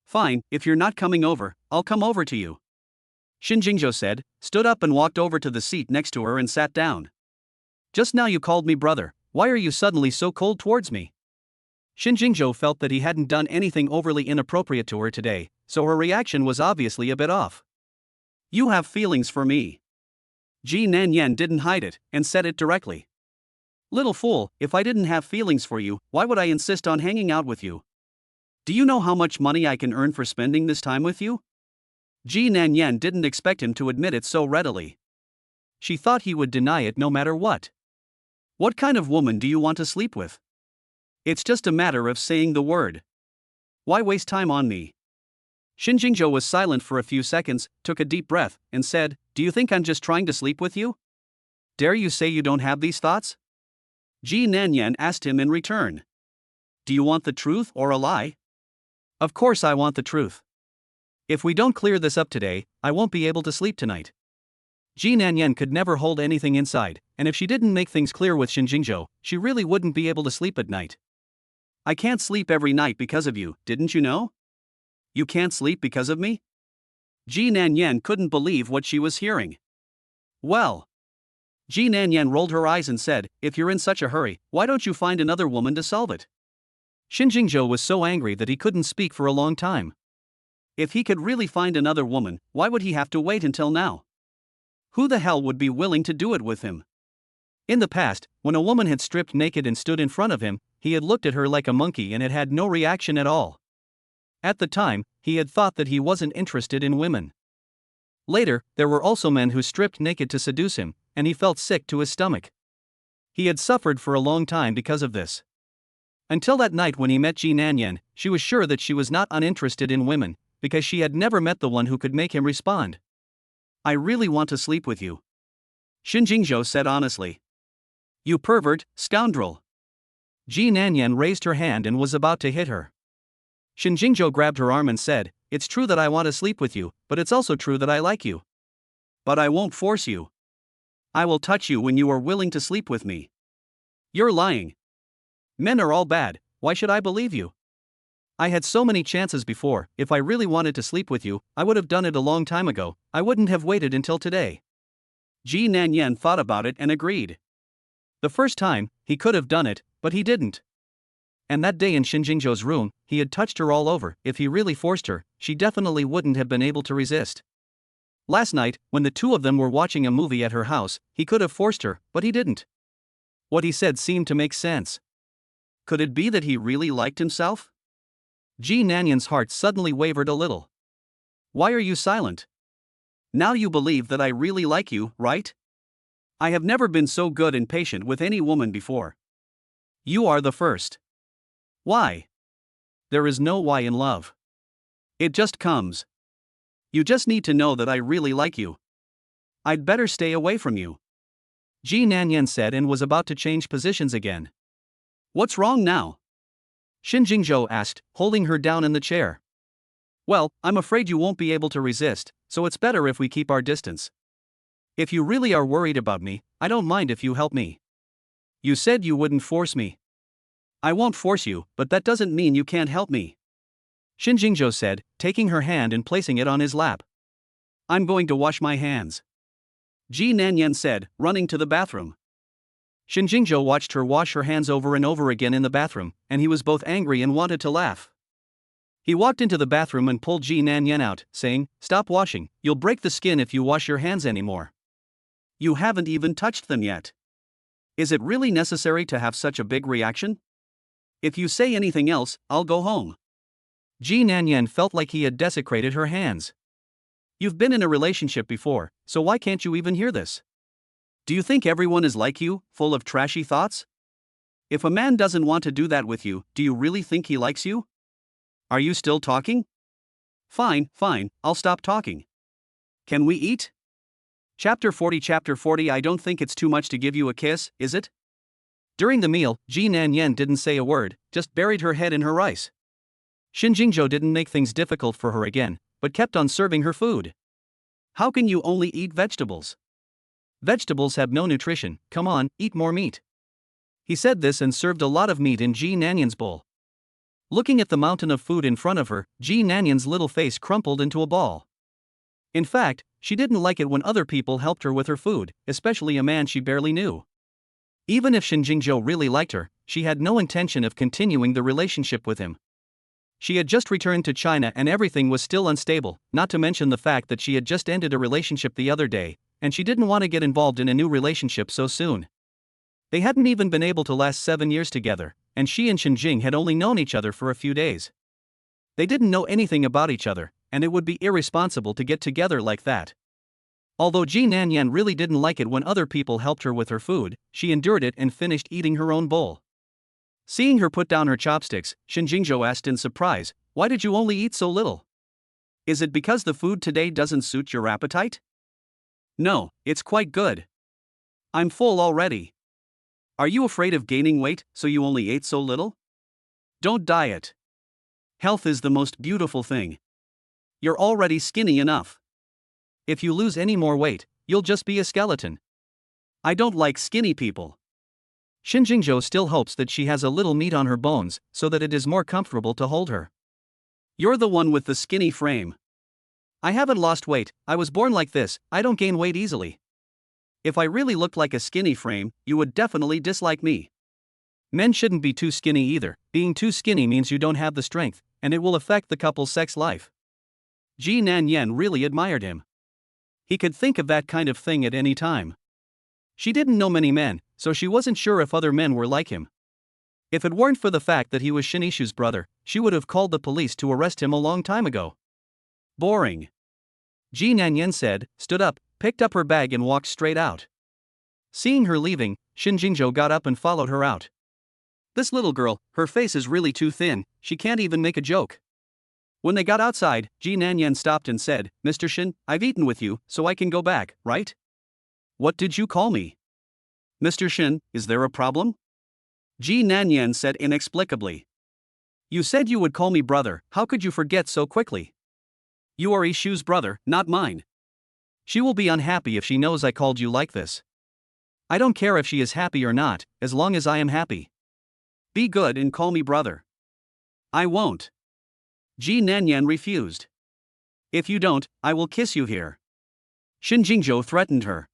Fine, if you're not coming over, I'll come over to you. Xin Jingzhou said, stood up and walked over to the seat next to her and sat down. Just now you called me brother, why are you suddenly so cold towards me? Xin Jingzhou felt that he hadn't done anything overly inappropriate to her today, so her reaction was obviously a bit off. You have feelings for me. Ji Nanyan didn't hide it, and said it directly. Little fool, if I didn't have feelings for you, why would I insist on hanging out with you? Do you know how much money I can earn for spending this time with you? Ji Nanyan didn't expect him to admit it so readily. She thought he would deny it no matter what. What kind of woman do you want to sleep with? It's just a matter of saying the word. Why waste time on me? Xin Jingzhou was silent for a few seconds, took a deep breath, and said, Do you think I'm just trying to sleep with you? Dare you say you don't have these thoughts? Ji Nanyan asked him in return. Do you want the truth or a lie? Of course I want the truth. If we don't clear this up today, I won't be able to sleep tonight. Ji Nanyan could never hold anything inside, and if she didn't make things clear with Xin Jingzhou, she really wouldn't be able to sleep at night. I can't sleep every night because of you, didn't you know? You can't sleep because of me? Ji Nanyan couldn't believe what she was hearing. Well. Ji Nanyan rolled her eyes and said, If you're in such a hurry, why don't you find another woman to solve it? Xin Jingzhou was so angry that he couldn't speak for a long time. If he could really find another woman, why would he have to wait until now? Who the hell would be willing to do it with him? In the past, when a woman had stripped naked and stood in front of him, he had looked at her like a monkey and had no reaction at all. At the time, he had thought that he wasn't interested in women. Later, there were also men who stripped naked to seduce him, and he felt sick to his stomach. He had suffered for a long time because of this. Until that night when he met Ji Nanyan, she was sure that she was not uninterested in women, because she had never met the one who could make him respond. I really want to sleep with you. Xin Jingzhou said honestly. You pervert, scoundrel. Ji Nanyan raised her hand and was about to hit her. Xin Jingzhou grabbed her arm and said, It's true that I want to sleep with you, but it's also true that I like you. But I won't force you. I will touch you when you are willing to sleep with me. You're lying. Men are all bad, why should I believe you? I had so many chances before, if I really wanted to sleep with you, I would have done it a long time ago, I wouldn't have waited until today. Ji Nanyan thought about it and agreed. The first time, he could have done it, but he didn't. And that day in Xin Jingzhou's room, he had touched her all over. If he really forced her, she definitely wouldn't have been able to resist. Last night, when the two of them were watching a movie at her house, he could have forced her, but he didn't. What he said seemed to make sense. Could it be that he really liked himself? Ji Nanyan's heart suddenly wavered a little. Why are you silent? Now you believe that I really like you, right? I have never been so good and patient with any woman before. You are the first. Why? There is no why in love. It just comes. You just need to know that I really like you. I'd better stay away from you. Ji Nanyan said and was about to change positions again. What's wrong now? Xin Jingzhou asked, holding her down in the chair. Well, I'm afraid you won't be able to resist, so it's better if we keep our distance. If you really are worried about me, I don't mind if you help me. You said you wouldn't force me. I won't force you, but that doesn't mean you can't help me. Xin Jingzhou said, taking her hand and placing it on his lap. I'm going to wash my hands. Ji Nanyan said, running to the bathroom. Xin Jingzhou watched her wash her hands over and over again in the bathroom, and he was both angry and wanted to laugh. He walked into the bathroom and pulled Ji Nanyan out, saying, Stop washing, you'll break the skin if you wash your hands anymore. You haven't even touched them yet. Is it really necessary to have such a big reaction? If you say anything else, I'll go home. Ji Nanyan felt like he had desecrated her hands. You've been in a relationship before, so why can't you even hear this? Do you think everyone is like you, full of trashy thoughts? If a man doesn't want to do that with you, do you really think he likes you? Are you still talking? Fine, I'll stop talking. Can we eat? Chapter 40 I don't think it's too much to give you a kiss, is it? During the meal, Ji Nanyan didn't say a word, just buried her head in her rice. Xin Jingzhou didn't make things difficult for her again, but kept on serving her food. How can you only eat vegetables? Vegetables have no nutrition, come on, eat more meat. He said this and served a lot of meat in Ji Nanyan's bowl. Looking at the mountain of food in front of her, Ji Nanyan's little face crumpled into a ball. In fact, she didn't like it when other people helped her with her food, especially a man she barely knew. Even if Shin Jingzhou really liked her, she had no intention of continuing the relationship with him. She had just returned to China and everything was still unstable, not to mention the fact that she had just ended a relationship the other day, and she didn't want to get involved in a new relationship so soon. They hadn't even been able to last 7 years together, and she and Shinjing had only known each other for a few days. They didn't know anything about each other, and it would be irresponsible to get together like that. Although Ji Nanyan really didn't like it when other people helped her with her food, she endured it and finished eating her own bowl. Seeing her put down her chopsticks, Shin Jingzhou asked in surprise, "Why did you only eat so little? Is it because the food today doesn't suit your appetite?" "No, it's quite good. I'm full already." "Are you afraid of gaining weight, so you only ate so little?" "Don't diet. Health is the most beautiful thing. You're already skinny enough. If you lose any more weight, you'll just be a skeleton. I don't like skinny people." Shin Jingzhou still hopes that she has a little meat on her bones, so that it is more comfortable to hold her. "You're the one with the skinny frame. I haven't lost weight, I was born like this, I don't gain weight easily. If I really looked like a skinny frame, you would definitely dislike me." Men shouldn't be too skinny either, being too skinny means you don't have the strength, and it will affect the couple's sex life. Ji Nanyan really admired him. He could think of that kind of thing at any time. She didn't know many men, so she wasn't sure if other men were like him. If it weren't for the fact that he was Shin Yishu's brother, she would have called the police to arrest him a long time ago. "Boring," Ji Nanyan said, stood up, picked up her bag and walked straight out. Seeing her leaving, Shin Jingzhou got up and followed her out. "This little girl, her face is really too thin, she can't even make a joke." When they got outside, Ji Nanyan stopped and said, "Mr. Shin, I've eaten with you, so I can go back, right?" "What did you call me?" "Mr. Shin, is there a problem?" Ji Nanyan said inexplicably. "You said you would call me brother, how could you forget so quickly? You are Yishu's brother, not mine. She will be unhappy if she knows I called you like this. I don't care if she is happy or not, as long as I am happy. Be good and call me brother." "I won't." Ji Nanyan refused. "If you don't, I will kiss you here." Shin Jingzhou threatened her.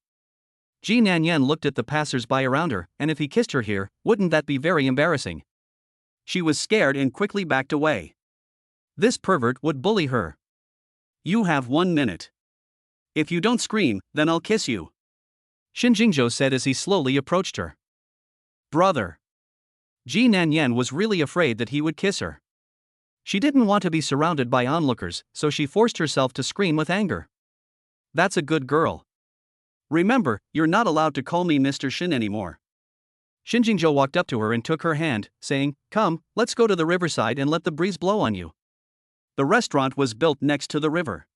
Ji Nanyan looked at the passers-by around her, and if he kissed her here, wouldn't that be very embarrassing? She was scared and quickly backed away. This pervert would bully her. "You have 1 minute. If you don't scream, then I'll kiss you," Shin Jingzhou said as he slowly approached her. "Brother." Ji Nanyan was really afraid that he would kiss her. She didn't want to be surrounded by onlookers, so she forced herself to scream with anger. "That's a good girl. Remember, you're not allowed to call me Mr. Shin anymore." Shin Jingzhou walked up to her and took her hand, saying, "Come, let's go to the riverside and let the breeze blow on you." The restaurant was built next to the river.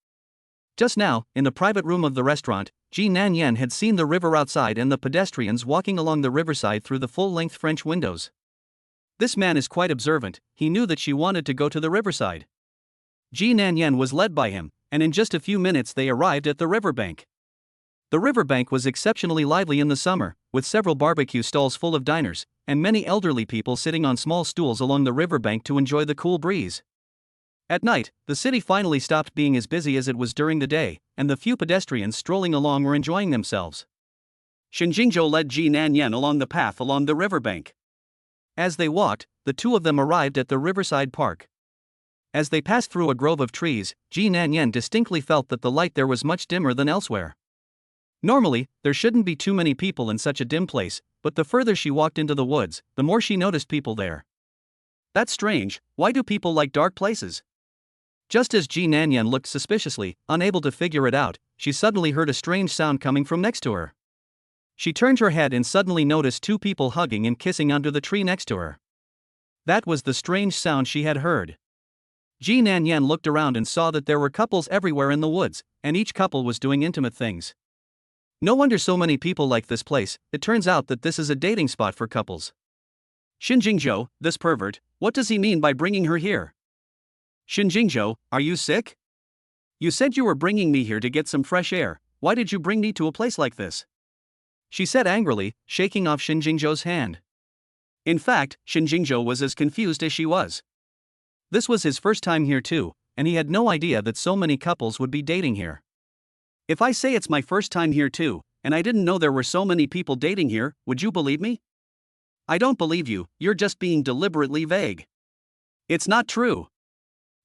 Just now, in the private room of the restaurant, Ji Nanyan had seen the river outside and the pedestrians walking along the riverside through the full-length French windows. This man is quite observant, he knew that she wanted to go to the riverside. Ji Nanyan was led by him, and in just a few minutes they arrived at the riverbank. The riverbank was exceptionally lively in the summer, with several barbecue stalls full of diners, and many elderly people sitting on small stools along the riverbank to enjoy the cool breeze. At night, the city finally stopped being as busy as it was during the day, and the few pedestrians strolling along were enjoying themselves. Shin Jingzhou led Ji Nanyan along the path along the riverbank. As they walked, the two of them arrived at the riverside park. As they passed through a grove of trees, Ji Nanyan distinctly felt that the light there was much dimmer than elsewhere. Normally, there shouldn't be too many people in such a dim place, but the further she walked into the woods, the more she noticed people there. That's strange, why do people like dark places? Just as Ji Nanyan looked suspiciously, unable to figure it out, she suddenly heard a strange sound coming from next to her. She turned her head and suddenly noticed two people hugging and kissing under the tree next to her. That was the strange sound she had heard. Ji Nanyan looked around and saw that there were couples everywhere in the woods, and each couple was doing intimate things. No wonder so many people like this place, it turns out that this is a dating spot for couples. Shin Jingzhou, this pervert, what does he mean by bringing her here? Shin Jingzhou, are you sick? You said you were bringing me here to get some fresh air, why did you bring me to a place like this? She said angrily, shaking off Shin Jingzhou's hand. In fact, Shinjingzhou was as confused as she was. This was his first time here too, and he had no idea that so many couples would be dating here. If I say it's my first time here too, and I didn't know there were so many people dating here, would you believe me? I don't believe you, you're just being deliberately vague. It's not true.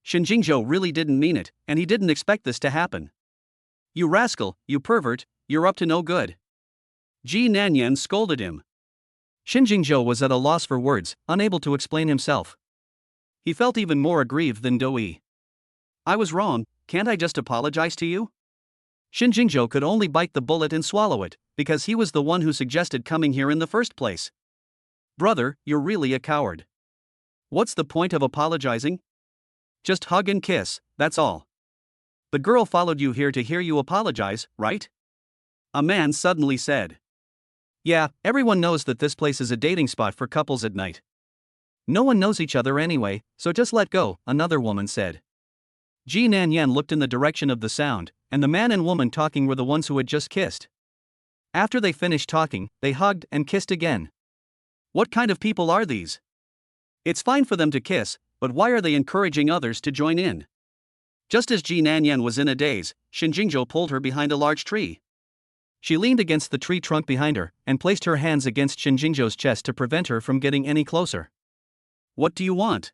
Shinjingzhou really didn't mean it, and he didn't expect this to happen. You rascal, you pervert, you're up to no good. Ji Nanyan scolded him. Shinjingzhou was at a loss for words, unable to explain himself. He felt even more aggrieved than Doi. I was wrong, can't I just apologize to you? Shinjingzhou could only bite the bullet and swallow it, because he was the one who suggested coming here in the first place. Brother, you're really a coward. What's the point of apologizing? Just hug and kiss, that's all. The girl followed you here to hear you apologize, right? A man suddenly said. Yeah, everyone knows that this place is a dating spot for couples at night. No one knows each other anyway, so just let go, another woman said. Ji Nanyan looked in the direction of the sound, and the man and woman talking were the ones who had just kissed. After they finished talking, they hugged and kissed again. What kind of people are these? It's fine for them to kiss, but why are they encouraging others to join in? Just as Ji Nanyan was in a daze, Shinjingzhou pulled her behind a large tree. She leaned against the tree trunk behind her, and placed her hands against Shinjingzhou's chest to prevent her from getting any closer. What do you want?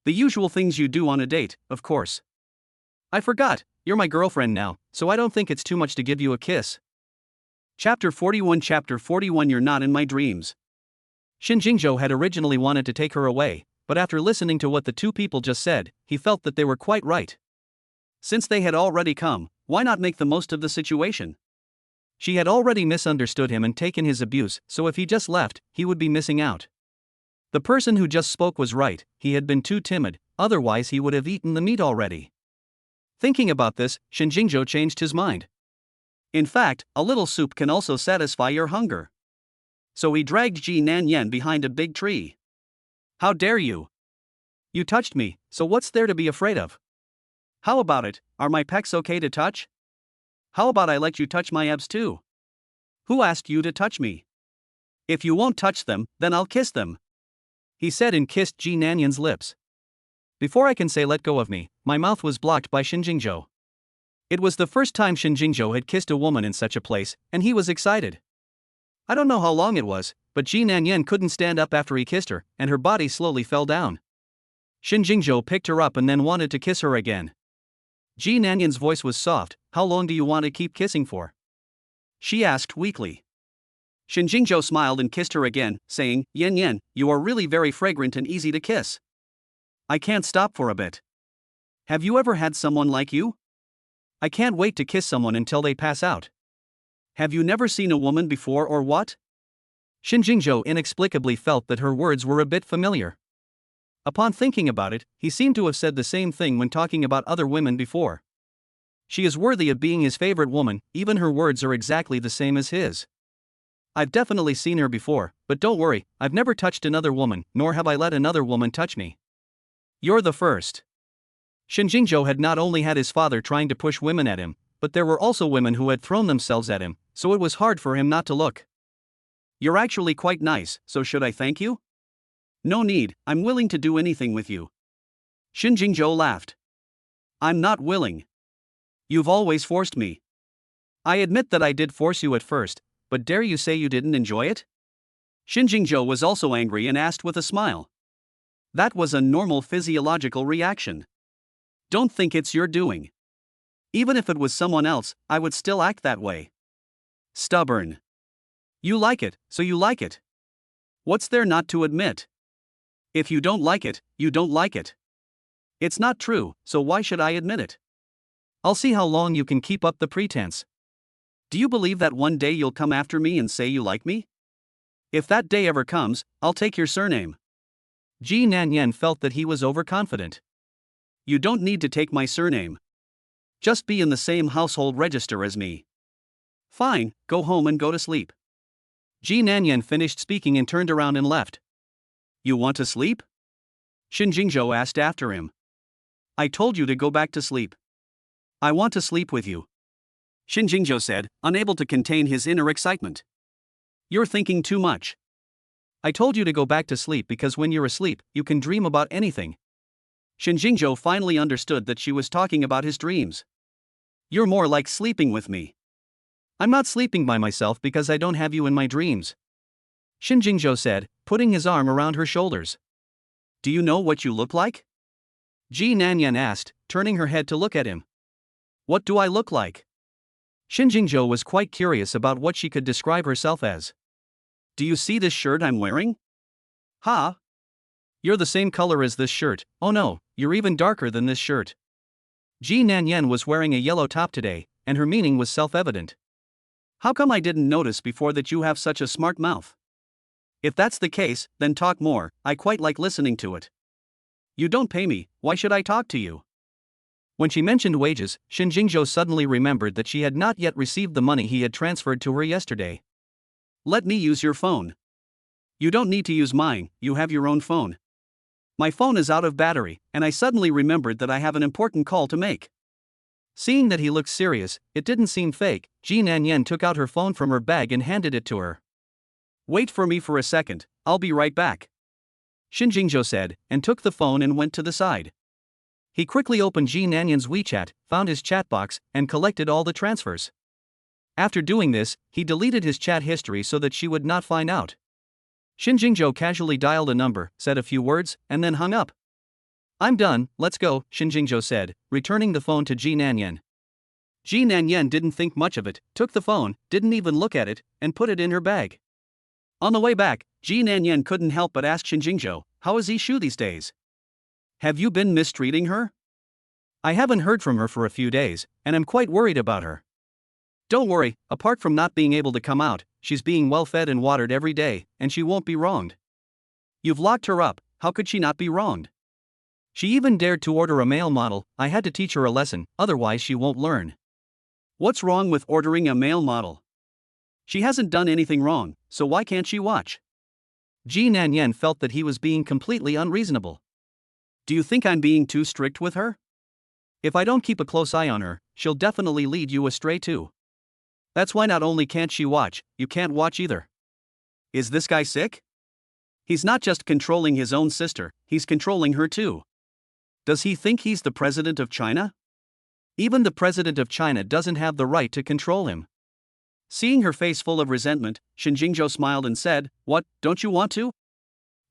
The usual things you do on a date, of course. I forgot, you're my girlfriend now, so I don't think it's too much to give you a kiss. Chapter 41 You're not in my dreams. Shinjingzhou had originally wanted to take her away, but after listening to what the two people just said, he felt that they were quite right. Since they had already come, why not make the most of the situation? She had already misunderstood him and taken his abuse, so if he just left, he would be missing out. The person who just spoke was right, he had been too timid, otherwise he would have eaten the meat already. Thinking about this, Shinjingzhou changed his mind. In fact, a little soup can also satisfy your hunger. So he dragged Ji Nanyan behind a big tree. How dare you? You touched me, so what's there to be afraid of? How about it, are my pecs okay to touch? How about I let you touch my abs too? Who asked you to touch me? If you won't touch them, then I'll kiss them. He said and kissed Ji Nanyan's lips. Before I can say let go of me, my mouth was blocked by Shinjingzhou. It was the first time Shinjingzhou had kissed a woman in such a place, and he was excited. I don't know how long it was, but Ji Nanyan couldn't stand up after he kissed her, and her body slowly fell down. Shinjingzhou picked her up and then wanted to kiss her again. Ji Nanyan's voice was soft. How long do you want to keep kissing for? She asked weakly. Shinjingzhou smiled and kissed her again, saying, Yen Yen, you are really very fragrant and easy to kiss. I can't stop for a bit. Have you ever had someone like you? I can't wait to kiss someone until they pass out. Have you never seen a woman before or what? Shinjingzhou inexplicably felt that her words were a bit familiar. Upon thinking about it, he seemed to have said the same thing when talking about other women before. She is worthy of being his favorite woman, even her words are exactly the same as his. I've definitely seen her before, but don't worry, I've never touched another woman, nor have I let another woman touch me. You're the first. Shinjingzhou had not only had his father trying to push women at him, but there were also women who had thrown themselves at him, so it was hard for him not to look. You're actually quite nice, so should I thank you? No need, I'm willing to do anything with you. Shinjingzhou laughed. I'm not willing. You've always forced me. I admit that I did force you at first, but dare you say you didn't enjoy it? Shinjingzhou was also angry and asked with a smile. That was a normal physiological reaction. Don't think it's your doing. Even if it was someone else, I would still act that way. Stubborn. You like it, so you like it. What's there not to admit? If you don't like it, you don't like it. It's not true, so why should I admit it? I'll see how long you can keep up the pretense. Do you believe that one day you'll come after me and say you like me? If that day ever comes, I'll take your surname. Ji Nanyan felt that he was overconfident. You don't need to take my surname. Just be in the same household register as me. Fine, go home and go to sleep. Ji Nanyan finished speaking and turned around and left. You want to sleep? Shinjingzhou asked after him. I told you to go back to sleep. I want to sleep with you. Shinjingzhou said, unable to contain his inner excitement. You're thinking too much. I told you to go back to sleep because when you're asleep, you can dream about anything. Shinjingzhou finally understood that she was talking about his dreams. You're more like sleeping with me. I'm not sleeping by myself because I don't have you in my dreams. Shinjingzhou said, putting his arm around her shoulders. Do you know what you look like? Ji Nanyan asked, turning her head to look at him. What do I look like? Shinjingzhou was quite curious about what she could describe herself as. Do you see this shirt I'm wearing? Ha! You're the same color as this shirt. Oh no, you're even darker than this shirt. Ji Nanyan was wearing a yellow top today, and her meaning was self-evident. How come I didn't notice before that you have such a smart mouth? If that's the case, then talk more, I quite like listening to it. You don't pay me, why should I talk to you? When she mentioned wages, Shinjingzhou suddenly remembered that she had not yet received the money he had transferred to her yesterday. Let me use your phone. You don't need to use mine, you have your own phone. My phone is out of battery, and I suddenly remembered that I have an important call to make. Seeing that he looked serious, it didn't seem fake. Ji Nanyan took out her phone from her bag and handed it to her. Wait for me for a second, I'll be right back. Shinjingzhou said, and took the phone and went to the side. He quickly opened Ji Nanyan's WeChat, found his chat box, and collected all the transfers. After doing this, he deleted his chat history so that she would not find out. Shinjingzhou casually dialed a number, said a few words, and then hung up. I'm done, let's go, Shinjingzhou said, returning the phone to Ji Nanyan. Ji Nanyan didn't think much of it, took the phone, didn't even look at it, and put it in her bag. On the way back, Ji Nanyan couldn't help but ask Shinjingzhou, how is Yishu these days? Have you been mistreating her? I haven't heard from her for a few days, and I'm quite worried about her. Don't worry, apart from not being able to come out, she's being well fed and watered every day, and she won't be wronged. You've locked her up, how could she not be wronged? She even dared to order a male model. I had to teach her a lesson, otherwise she won't learn. What's wrong with ordering a male model? She hasn't done anything wrong, so why can't she watch? Ji Nanyan felt that he was being completely unreasonable. Do you think I'm being too strict with her? If I don't keep a close eye on her, she'll definitely lead you astray too. That's why not only can't she watch, you can't watch either. Is this guy sick? He's not just controlling his own sister, he's controlling her too. Does he think he's the president of China? Even the president of China doesn't have the right to control him. Seeing her face full of resentment, Shinjingzhou smiled and said, What, don't you want to?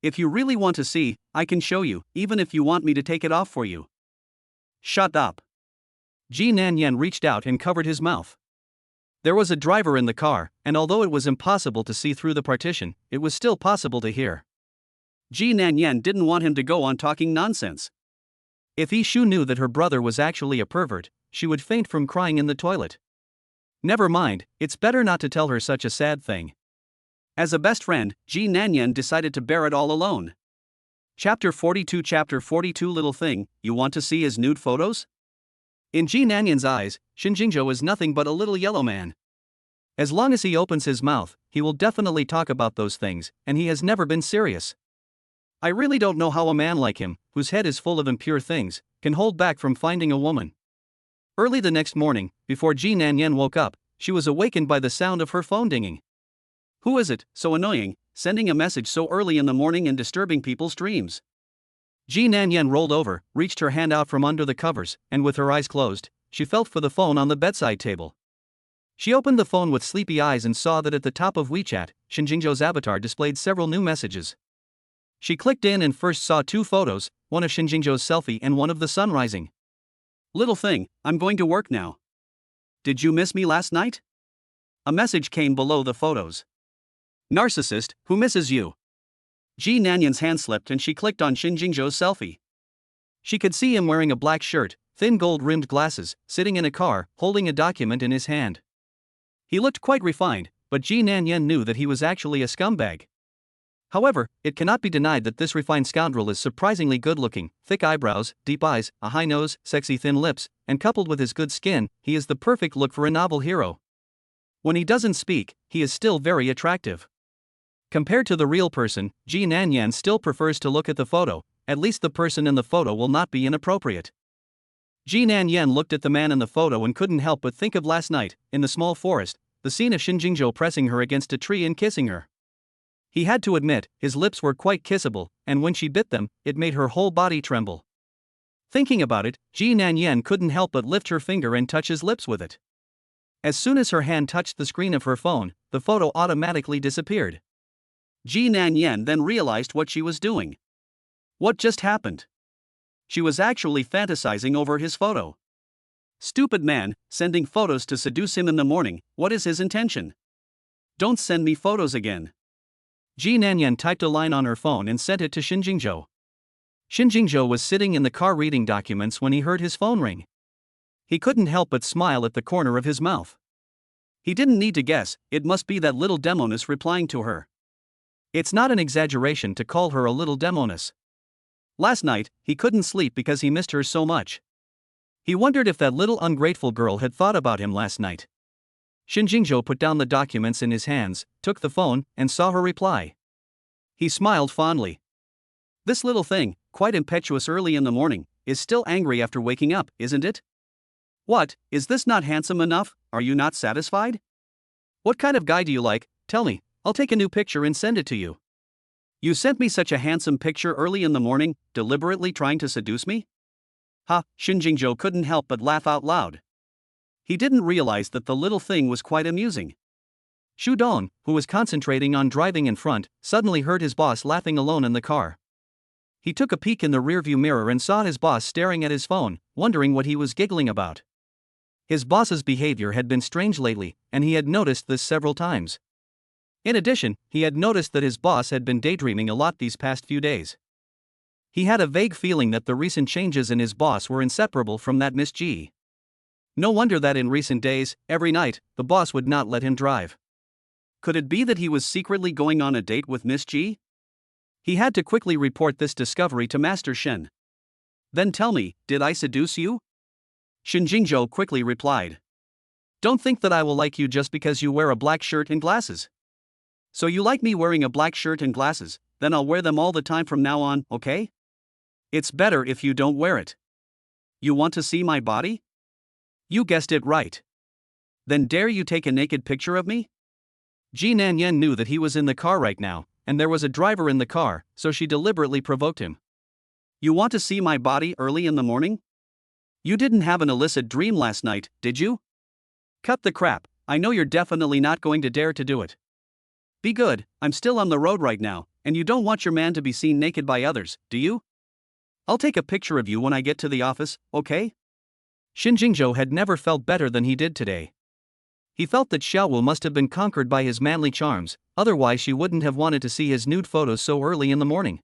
If you really want to see, I can show you, even if you want me to take it off for you. Shut up. Ji Nanyan reached out and covered his mouth. There was a driver in the car, and although it was impossible to see through the partition, it was still possible to hear. Ji Nanyan didn't want him to go on talking nonsense. If Yishu knew that her brother was actually a pervert, she would faint from crying in the toilet. Never mind, it's better not to tell her such a sad thing. As a best friend, Ji Nanyan decided to bear it all alone. Chapter 42 Little thing, you want to see his nude photos? In Ji Nanyan's eyes, Shinjingzhou is nothing but a little yellow man. As long as he opens his mouth, he will definitely talk about those things, and he has never been serious. I really don't know how a man like him, whose head is full of impure things, can hold back from finding a woman. Early the next morning, before Ji Nanyan woke up, she was awakened by the sound of her phone dinging. Who is it, so annoying, sending a message so early in the morning and disturbing people's dreams? Ji Nanyan rolled over, reached her hand out from under the covers, and with her eyes closed, she felt for the phone on the bedside table. She opened the phone with sleepy eyes and saw that at the top of WeChat, Shinjingzhou's avatar displayed several new messages. She clicked in and first saw two photos, one of Shinjingzhou's selfie and one of the sun rising. Little thing, I'm going to work now. Did you miss me last night? A message came below the photos. Narcissist, who misses you? Ji Nanyan's hand slipped and she clicked on Shinjingzhou's selfie. She could see him wearing a black shirt, thin gold-rimmed glasses, sitting in a car, holding a document in his hand. He looked quite refined, but Ji Nanyan knew that he was actually a scumbag. However, it cannot be denied that this refined scoundrel is surprisingly good-looking, thick eyebrows, deep eyes, a high nose, sexy thin lips, and coupled with his good skin, he is the perfect look for a novel hero. When he doesn't speak, he is still very attractive. Compared to the real person, Ji Nanyan still prefers to look at the photo, at least the person in the photo will not be inappropriate. Ji Nanyan looked at the man in the photo and couldn't help but think of last night, in the small forest, the scene of Shinjingzhou pressing her against a tree and kissing her. He had to admit, his lips were quite kissable, and when she bit them, it made her whole body tremble. Thinking about it, Ji Nanyan couldn't help but lift her finger and touch his lips with it. As soon as her hand touched the screen of her phone, the photo automatically disappeared. Ji Nanyan then realized what she was doing. What just happened? She was actually fantasizing over his photo. Stupid man, sending photos to seduce him in the morning, what is his intention? Don't send me photos again. Ji Nanyan typed a line on her phone and sent it to Xinjingzhou. Xinjingzhou was sitting in the car reading documents when he heard his phone ring. He couldn't help but smile at the corner of his mouth. He didn't need to guess, it must be that little demoness replying to her. It's not an exaggeration to call her a little demoness. Last night, he couldn't sleep because he missed her so much. He wondered if that little ungrateful girl had thought about him last night. Xinjingzhou put down the documents in his hands, took the phone, and saw her reply. He smiled fondly. This little thing, quite impetuous early in the morning, is still angry after waking up, isn't it? What, is this not handsome enough? Are you not satisfied? What kind of guy do you like? Tell me, I'll take a new picture and send it to you. You sent me such a handsome picture early in the morning, deliberately trying to seduce me? Ha, Xinjingzhou couldn't help but laugh out loud. He didn't realize that the little thing was quite amusing. Xu Dong, who was concentrating on driving in front, suddenly heard his boss laughing alone in the car. He took a peek in the rearview mirror and saw his boss staring at his phone, wondering what he was giggling about. His boss's behavior had been strange lately, and he had noticed this several times. In addition, he had noticed that his boss had been daydreaming a lot these past few days. He had a vague feeling that the recent changes in his boss were inseparable from that Miss G. No wonder that in recent days, every night, the boss would not let him drive. Could it be that he was secretly going on a date with Miss G? He had to quickly report this discovery to Master Shen. Then tell me, did I seduce you? Xinjingzhou quickly replied. Don't think that I will like you just because you wear a black shirt and glasses. So you like me wearing a black shirt and glasses, then I'll wear them all the time from now on, okay? It's better if you don't wear it. You want to see my body? You guessed it right. Then dare you take a naked picture of me? Ji Nanyan knew that he was in the car right now, and there was a driver in the car, so she deliberately provoked him. You want to see my body early in the morning? You didn't have an illicit dream last night, did you? Cut the crap, I know you're definitely not going to dare to do it. Be good, I'm still on the road right now, and you don't want your man to be seen naked by others, do you? I'll take a picture of you when I get to the office, okay? Xinjingzhou had never felt better than he did today. He felt that Xiaowu must have been conquered by his manly charms, otherwise she wouldn't have wanted to see his nude photos so early in the morning.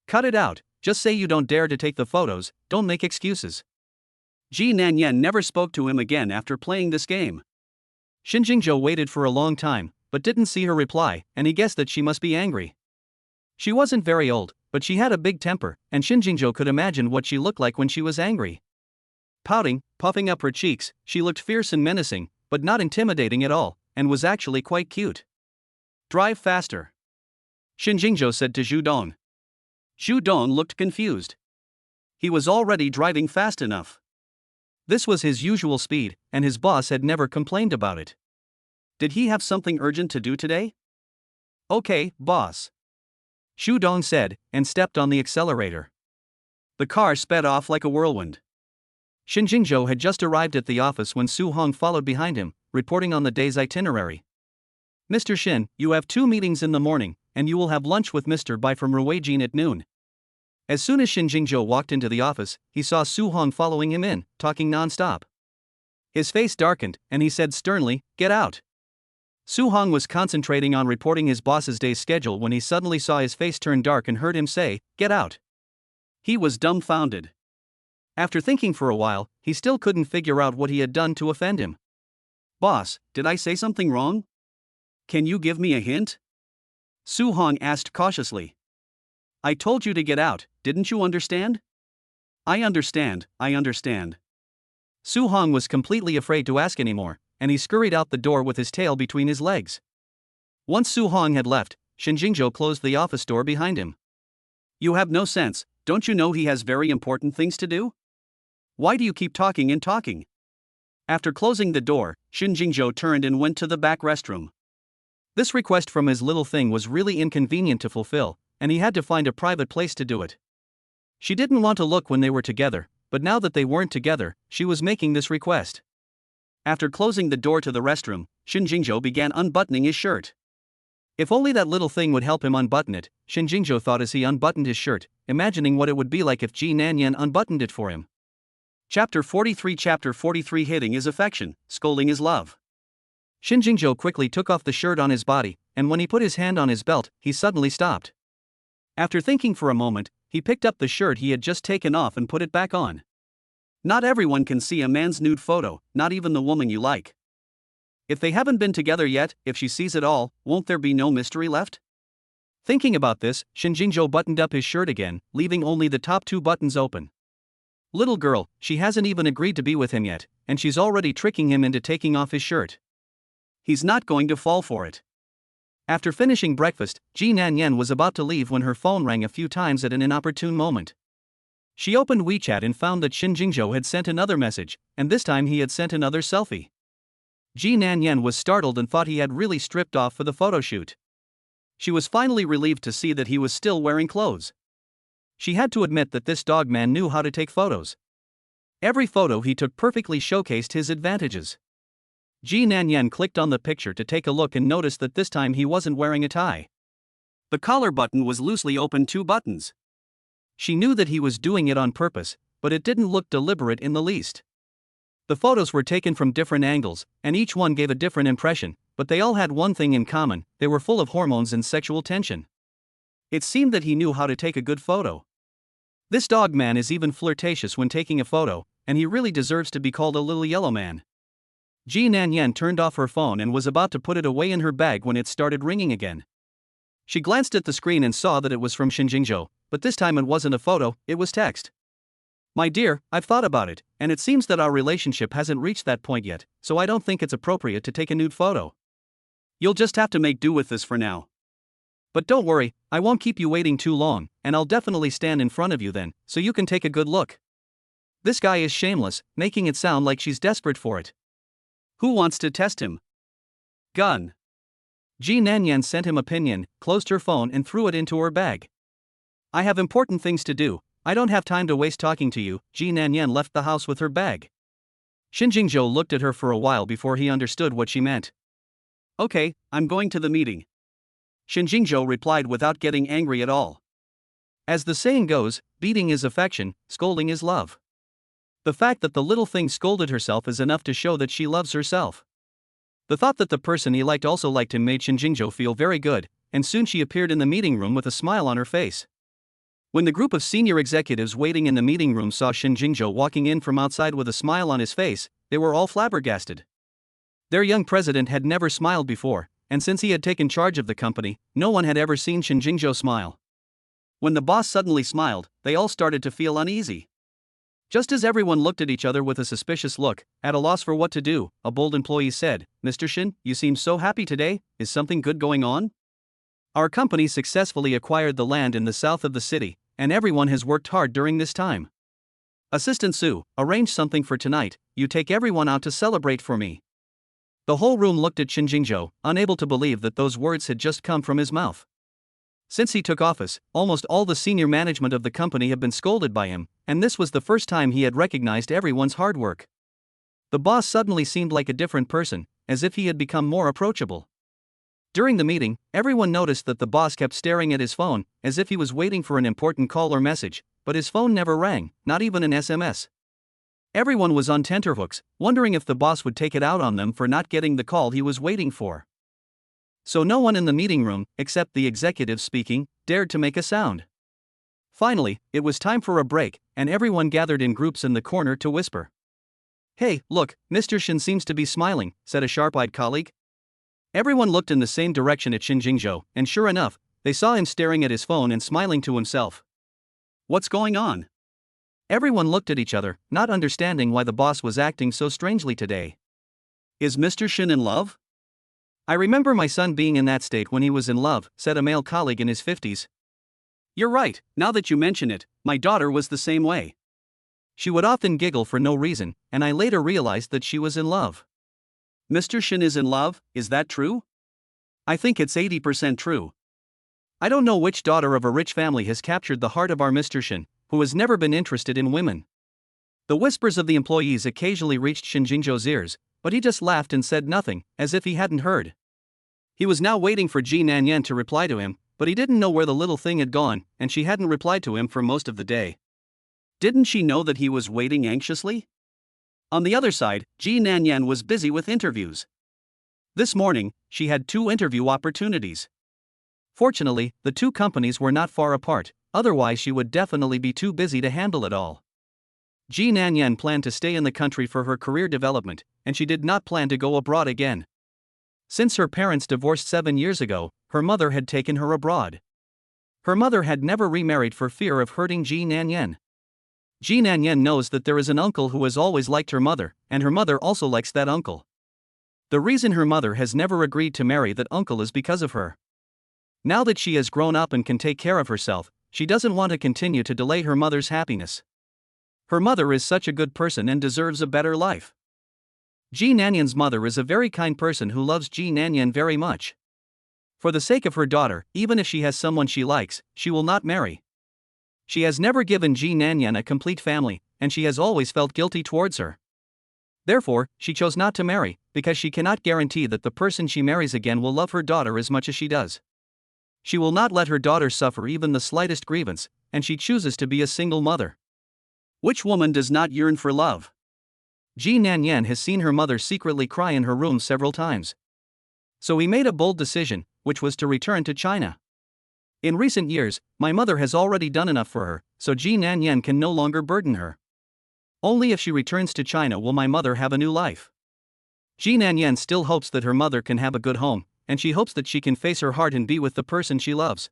Cut it out, just say you don't dare to take the photos, don't make excuses. Ji Nanyan never spoke to him again after playing this game. Xinjingzhou waited for a long time, but didn't see her reply, and he guessed that she must be angry. She wasn't very old, but she had a big temper, and Xinjingzhou could imagine what she looked like when she was angry. Pouting, puffing up her cheeks, she looked fierce and menacing, but not intimidating at all, and was actually quite cute. Drive faster, Xinjingzhou said to Xu Dong. Xu Dong looked confused. He was already driving fast enough. This was his usual speed, and his boss had never complained about it. Did he have something urgent to do today? Okay, boss, Xu Dong said, and stepped on the accelerator. The car sped off like a whirlwind. Xinjingzhou had just arrived at the office when Su Hong followed behind him, reporting on the day's itinerary. Mr. Shin, you have 2 meetings in the morning, and you will have lunch with Mr. Bai from Ruijin at noon. As soon as Xinjingzhou walked into the office, he saw Su Hong following him in, talking non-stop. His face darkened, and he said sternly, "Get out." Su Hong was concentrating on reporting his boss's day's schedule when he suddenly saw his face turn dark and heard him say, "Get out." He was dumbfounded. After thinking for a while, he still couldn't figure out what he had done to offend him. Boss, did I say something wrong? Can you give me a hint? Su Hong asked cautiously. I told you to get out, didn't you understand? I understand. Su Hong was completely afraid to ask anymore, and he scurried out the door with his tail between his legs. Once Su Hong had left, Xinjingzhou closed the office door behind him. You have no sense, don't you know he has very important things to do? Why do you keep talking and talking? After closing the door, Xinjingzhou turned and went to the back restroom. This request from his little thing was really inconvenient to fulfill, and he had to find a private place to do it. She didn't want to look when they were together, but now that they weren't together, she was making this request. After closing the door to the restroom, Shinjingjo began unbuttoning his shirt. If only that little thing would help him unbutton it, Shinjingjo thought as he unbuttoned his shirt, imagining what it would be like if Ji Nanyan unbuttoned it for him. Chapter 43 Hitting is affection, scolding is love. Shinjingjo quickly took off the shirt on his body, and when he put his hand on his belt, he suddenly stopped. After thinking for a moment, he picked up the shirt he had just taken off and put it back on. Not everyone can see a man's nude photo, not even the woman you like. If they haven't been together yet, if she sees it all, won't there be no mystery left? Thinking about this, Shinjingjo buttoned up his shirt again, leaving only the top 2 buttons open. Little girl, she hasn't even agreed to be with him yet, and she's already tricking him into taking off his shirt. He's not going to fall for it. After finishing breakfast, Ji Nanyan was about to leave when her phone rang a few times at an inopportune moment. She opened WeChat and found that Shinjingjo had sent another message, and this time he had sent another selfie. Ji Nanyan was startled and thought he had really stripped off for the photo shoot. She was finally relieved to see that he was still wearing clothes. She had to admit that this dog man knew how to take photos. Every photo he took perfectly showcased his advantages. Ji Nanyan clicked on the picture to take a look and noticed that this time he wasn't wearing a tie. The collar button was loosely open 2 buttons. She knew that he was doing it on purpose, but it didn't look deliberate in the least. The photos were taken from different angles, and each one gave a different impression, but they all had one thing in common: they were full of hormones and sexual tension. It seemed that he knew how to take a good photo. This dog man is even flirtatious when taking a photo, and he really deserves to be called a little yellow man. Ji Nanyan turned off her phone and was about to put it away in her bag when it started ringing again. She glanced at the screen and saw that it was from Shinjingjo, but this time it wasn't a photo, it was text. My dear, I've thought about it, and it seems that our relationship hasn't reached that point yet, so I don't think it's appropriate to take a nude photo. You'll just have to make do with this for now. But don't worry, I won't keep you waiting too long, and I'll definitely stand in front of you then, so you can take a good look. This guy is shameless, making it sound like she's desperate for it. Who wants to test him? Gun. Ji Nanyan sent him a pinyin, closed her phone and threw it into her bag. I have important things to do, I don't have time to waste talking to you. Ji Nanyan left the house with her bag. Shinjingjo looked at her for a while before he understood what she meant. Okay, I'm going to the meeting. Shinjingjo replied without getting angry at all. As the saying goes, beating is affection, scolding is love. The fact that the little thing scolded herself is enough to show that she loves herself. The thought that the person he liked also liked him made Shinjingjo feel very good, and soon she appeared in the meeting room with a smile on her face. When the group of senior executives waiting in the meeting room saw Shinjingjo walking in from outside with a smile on his face, they were all flabbergasted. Their young president had never smiled before, and since he had taken charge of the company, no one had ever seen Shinjingjo smile. When the boss suddenly smiled, they all started to feel uneasy. Just as everyone looked at each other with a suspicious look, at a loss for what to do, a bold employee said, Mr. Shin, you seem so happy today, is something good going on? Our company successfully acquired the land in the south of the city, and everyone has worked hard during this time. Assistant Sue, arrange something for tonight, you take everyone out to celebrate for me. The whole room looked at Shinjingjo, unable to believe that those words had just come from his mouth. Since he took office, almost all the senior management of the company have been scolded by him, and this was the first time he had recognized everyone's hard work. The boss suddenly seemed like a different person, as if he had become more approachable. During the meeting, everyone noticed that the boss kept staring at his phone, as if he was waiting for an important call or message, but his phone never rang, not even an SMS. Everyone was on tenterhooks, wondering if the boss would take it out on them for not getting the call he was waiting for. So no one in the meeting room, except the executive speaking, dared to make a sound. Finally, it was time for a break, and everyone gathered in groups in the corner to whisper. Hey, look, Mr. Shin seems to be smiling, said a sharp-eyed colleague. Everyone looked in the same direction at Shinjingjo, and sure enough, they saw him staring at his phone and smiling to himself. What's going on? Everyone looked at each other, not understanding why the boss was acting so strangely today. Is Mr. Shin in love? I remember my son being in that state when he was in love, said a male colleague in his 50s. You're right, now that you mention it, my daughter was the same way. She would often giggle for no reason, and I later realized that she was in love. Mr. Shin is in love, is that true? I think it's 80% true. I don't know which daughter of a rich family has captured the heart of our Mr. Shin, who has never been interested in women. The whispers of the employees occasionally reached Shin Jingzhou's ears, but he just laughed and said nothing, as if he hadn't heard. He was now waiting for Ji Nanyan to reply to him, but he didn't know where the little thing had gone, and she hadn't replied to him for most of the day. Didn't she know that he was waiting anxiously? On the other side, Ji Nanyan was busy with interviews. This morning, she had 2 interview opportunities. Fortunately, the 2 companies were not far apart, otherwise she would definitely be too busy to handle it all. Ji Nanyan planned to stay in the country for her career development, and she did not plan to go abroad again. Since her parents divorced 7 years ago, her mother had taken her abroad. Her mother had never remarried for fear of hurting Ji Nanyan. Ji Nanyan knows that there is an uncle who has always liked her mother, and her mother also likes that uncle. The reason her mother has never agreed to marry that uncle is because of her. Now that she has grown up and can take care of herself, she doesn't want to continue to delay her mother's happiness. Her mother is such a good person and deserves a better life. Ji Nanyan's mother is a very kind person who loves Ji Nanyan very much. For the sake of her daughter, even if she has someone she likes, she will not marry. She has never given Ji Nanyan a complete family, and she has always felt guilty towards her. Therefore, she chose not to marry, because she cannot guarantee that the person she marries again will love her daughter as much as she does. She will not let her daughter suffer even the slightest grievance, and she chooses to be a single mother. Which woman does not yearn for love? Ji Nanyan has seen her mother secretly cry in her room several times. So he made a bold decision, which was to return to China. In recent years, my mother has already done enough for her, so Ji Nanyan can no longer burden her. Only if she returns to China will my mother have a new life. Ji Nanyan still hopes that her mother can have a good home, and she hopes that she can face her heart and be with the person she loves.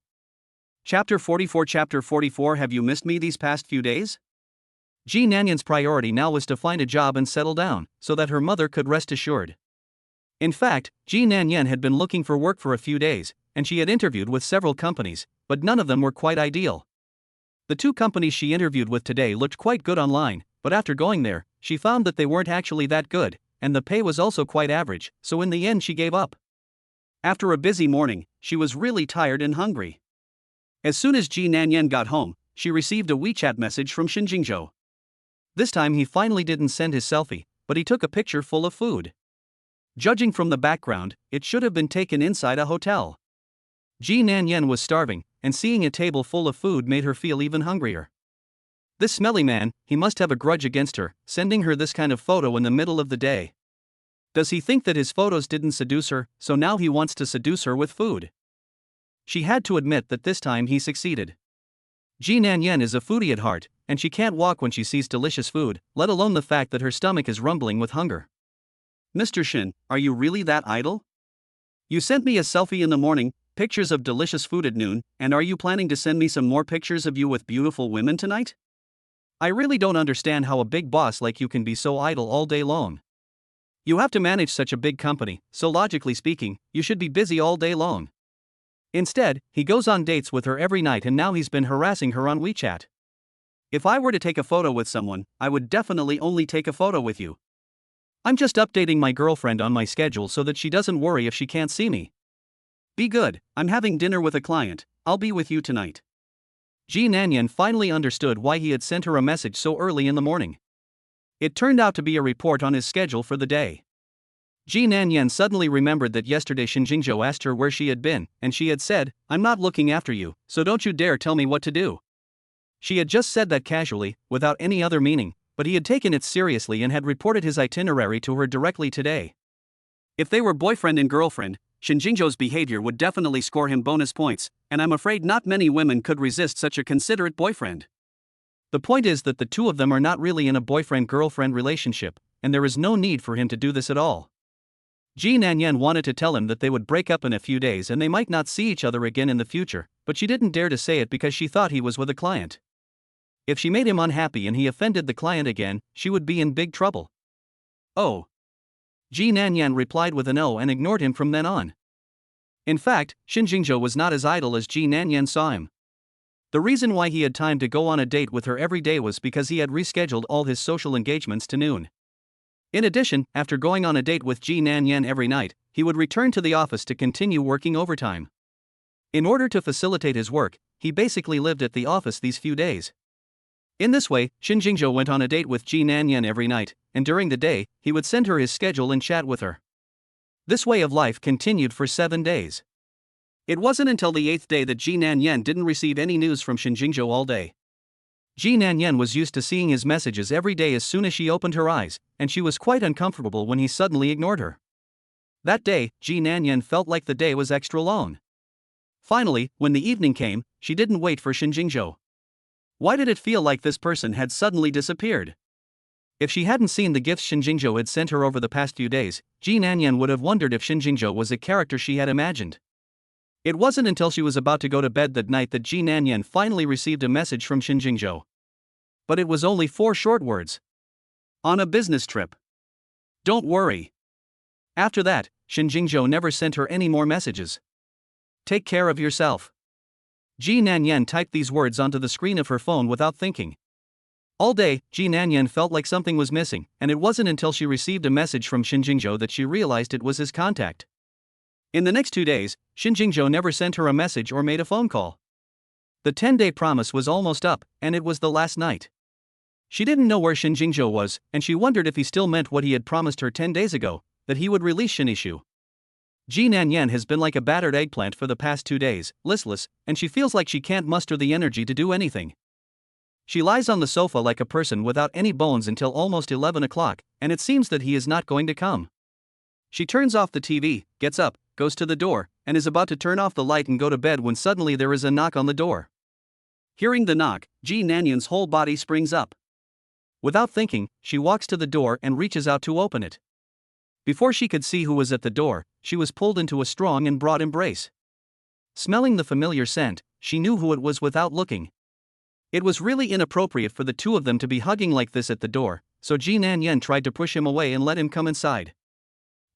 Chapter 44. Have you missed me these past few days? Ji Nanyan's priority now was to find a job and settle down, so that her mother could rest assured. In fact, Ji Nanyan had been looking for work for a few days, and she had interviewed with several companies, but none of them were quite ideal. The 2 companies she interviewed with today looked quite good online, but after going there, she found that they weren't actually that good, and the pay was also quite average, so in the end she gave up. After a busy morning, she was really tired and hungry. As soon as Ji Nanyan got home, she received a WeChat message from Shin Jingzhou. This time he finally didn't send his selfie, but he took a picture full of food. Judging from the background, it should have been taken inside a hotel. Ji Nanyan was starving, and seeing a table full of food made her feel even hungrier. This smelly man, he must have a grudge against her, sending her this kind of photo in the middle of the day. Does he think that his photos didn't seduce her, so now he wants to seduce her with food? She had to admit that this time he succeeded. Ji Nanyan is a foodie at heart, and she can't walk when she sees delicious food, let alone the fact that her stomach is rumbling with hunger. Mr. Shin, are you really that idle? You sent me a selfie in the morning, pictures of delicious food at noon, and are you planning to send me some more pictures of you with beautiful women tonight? I really don't understand how a big boss like you can be so idle all day long. You have to manage such a big company, so logically speaking, you should be busy all day long. Instead, he goes on dates with her every night and now he's been harassing her on WeChat. If I were to take a photo with someone, I would definitely only take a photo with you. I'm just updating my girlfriend on my schedule so that she doesn't worry if she can't see me. Be good, I'm having dinner with a client, I'll be with you tonight. Ji Nanyan finally understood why he had sent her a message so early in the morning. It turned out to be a report on his schedule for the day. Ji Nanyan suddenly remembered that yesterday Shin Jingzhou asked her where she had been, and she had said, "I'm not looking after you, so don't you dare tell me what to do." She had just said that casually, without any other meaning, but he had taken it seriously and had reported his itinerary to her directly today. If they were boyfriend and girlfriend, Shin Jingzhou's behavior would definitely score him bonus points, and I'm afraid not many women could resist such a considerate boyfriend. The point is that the 2 of them are not really in a boyfriend-girlfriend relationship, and there is no need for him to do this at all. Ji Nanyan wanted to tell him that they would break up in a few days and they might not see each other again in the future, but she didn't dare to say it because she thought he was with a client. If she made him unhappy and he offended the client again, she would be in big trouble. Oh. Ji Nanyan replied with an "oh" and ignored him from then on. In fact, Shin Jingzhou was not as idle as Ji Nanyan saw him. The reason why he had time to go on a date with her every day was because he had rescheduled all his social engagements to noon. In addition, after going on a date with Ji Nanyan every night, he would return to the office to continue working overtime. In order to facilitate his work, he basically lived at the office these few days. In this way, Shin Jingzhou went on a date with Ji Nanyan every night, and during the day, he would send her his schedule and chat with her. This way of life continued for 7 days. It wasn't until the 8th day that Ji Nanyan didn't receive any news from Shin Jingzhou all day. Ji Nanyan was used to seeing his messages every day as soon as she opened her eyes, and she was quite uncomfortable when he suddenly ignored her. That day, Ji Nanyan felt like the day was extra long. Finally, when the evening came, she didn't wait for Shin Jingzhou. Why did it feel like this person had suddenly disappeared? If she hadn't seen the gifts Shin Jingzhou had sent her over the past few days, Ji Nanyan would have wondered if Shin Jingzhou was a character she had imagined. It wasn't until she was about to go to bed that night that Ji Nanyan finally received a message from Shin Jingzhou. But it was only 4 short words. On a business trip. Don't worry. After that, Shin Jingzhou never sent her any more messages. Take care of yourself. Ji Nanyan typed these words onto the screen of her phone without thinking. All day, Ji Nanyan felt like something was missing, and it wasn't until she received a message from Shin Jingzhou that she realized it was his contact. In the next 2 days, Shin Jingzhou never sent her a message or made a phone call. The 10-day promise was almost up, and it was the last night. She didn't know where Shin Jingzhou was, and she wondered if he still meant what he had promised her 10 days ago, that he would release Shin Yishu. Ji Nanyan has been like a battered eggplant for the past 2 days, listless, and she feels like she can't muster the energy to do anything. She lies on the sofa like a person without any bones until almost 11 o'clock, and it seems that he is not going to come. She turns off the TV, gets up, goes to the door, and is about to turn off the light and go to bed when suddenly there is a knock on the door. Hearing the knock, Ji Nanyan's whole body springs up. Without thinking, she walks to the door and reaches out to open it. Before she could see who was at the door, she was pulled into a strong and broad embrace. Smelling the familiar scent, she knew who it was without looking. It was really inappropriate for the two of them to be hugging like this at the door, so Ji Nanyan tried to push him away and let him come inside.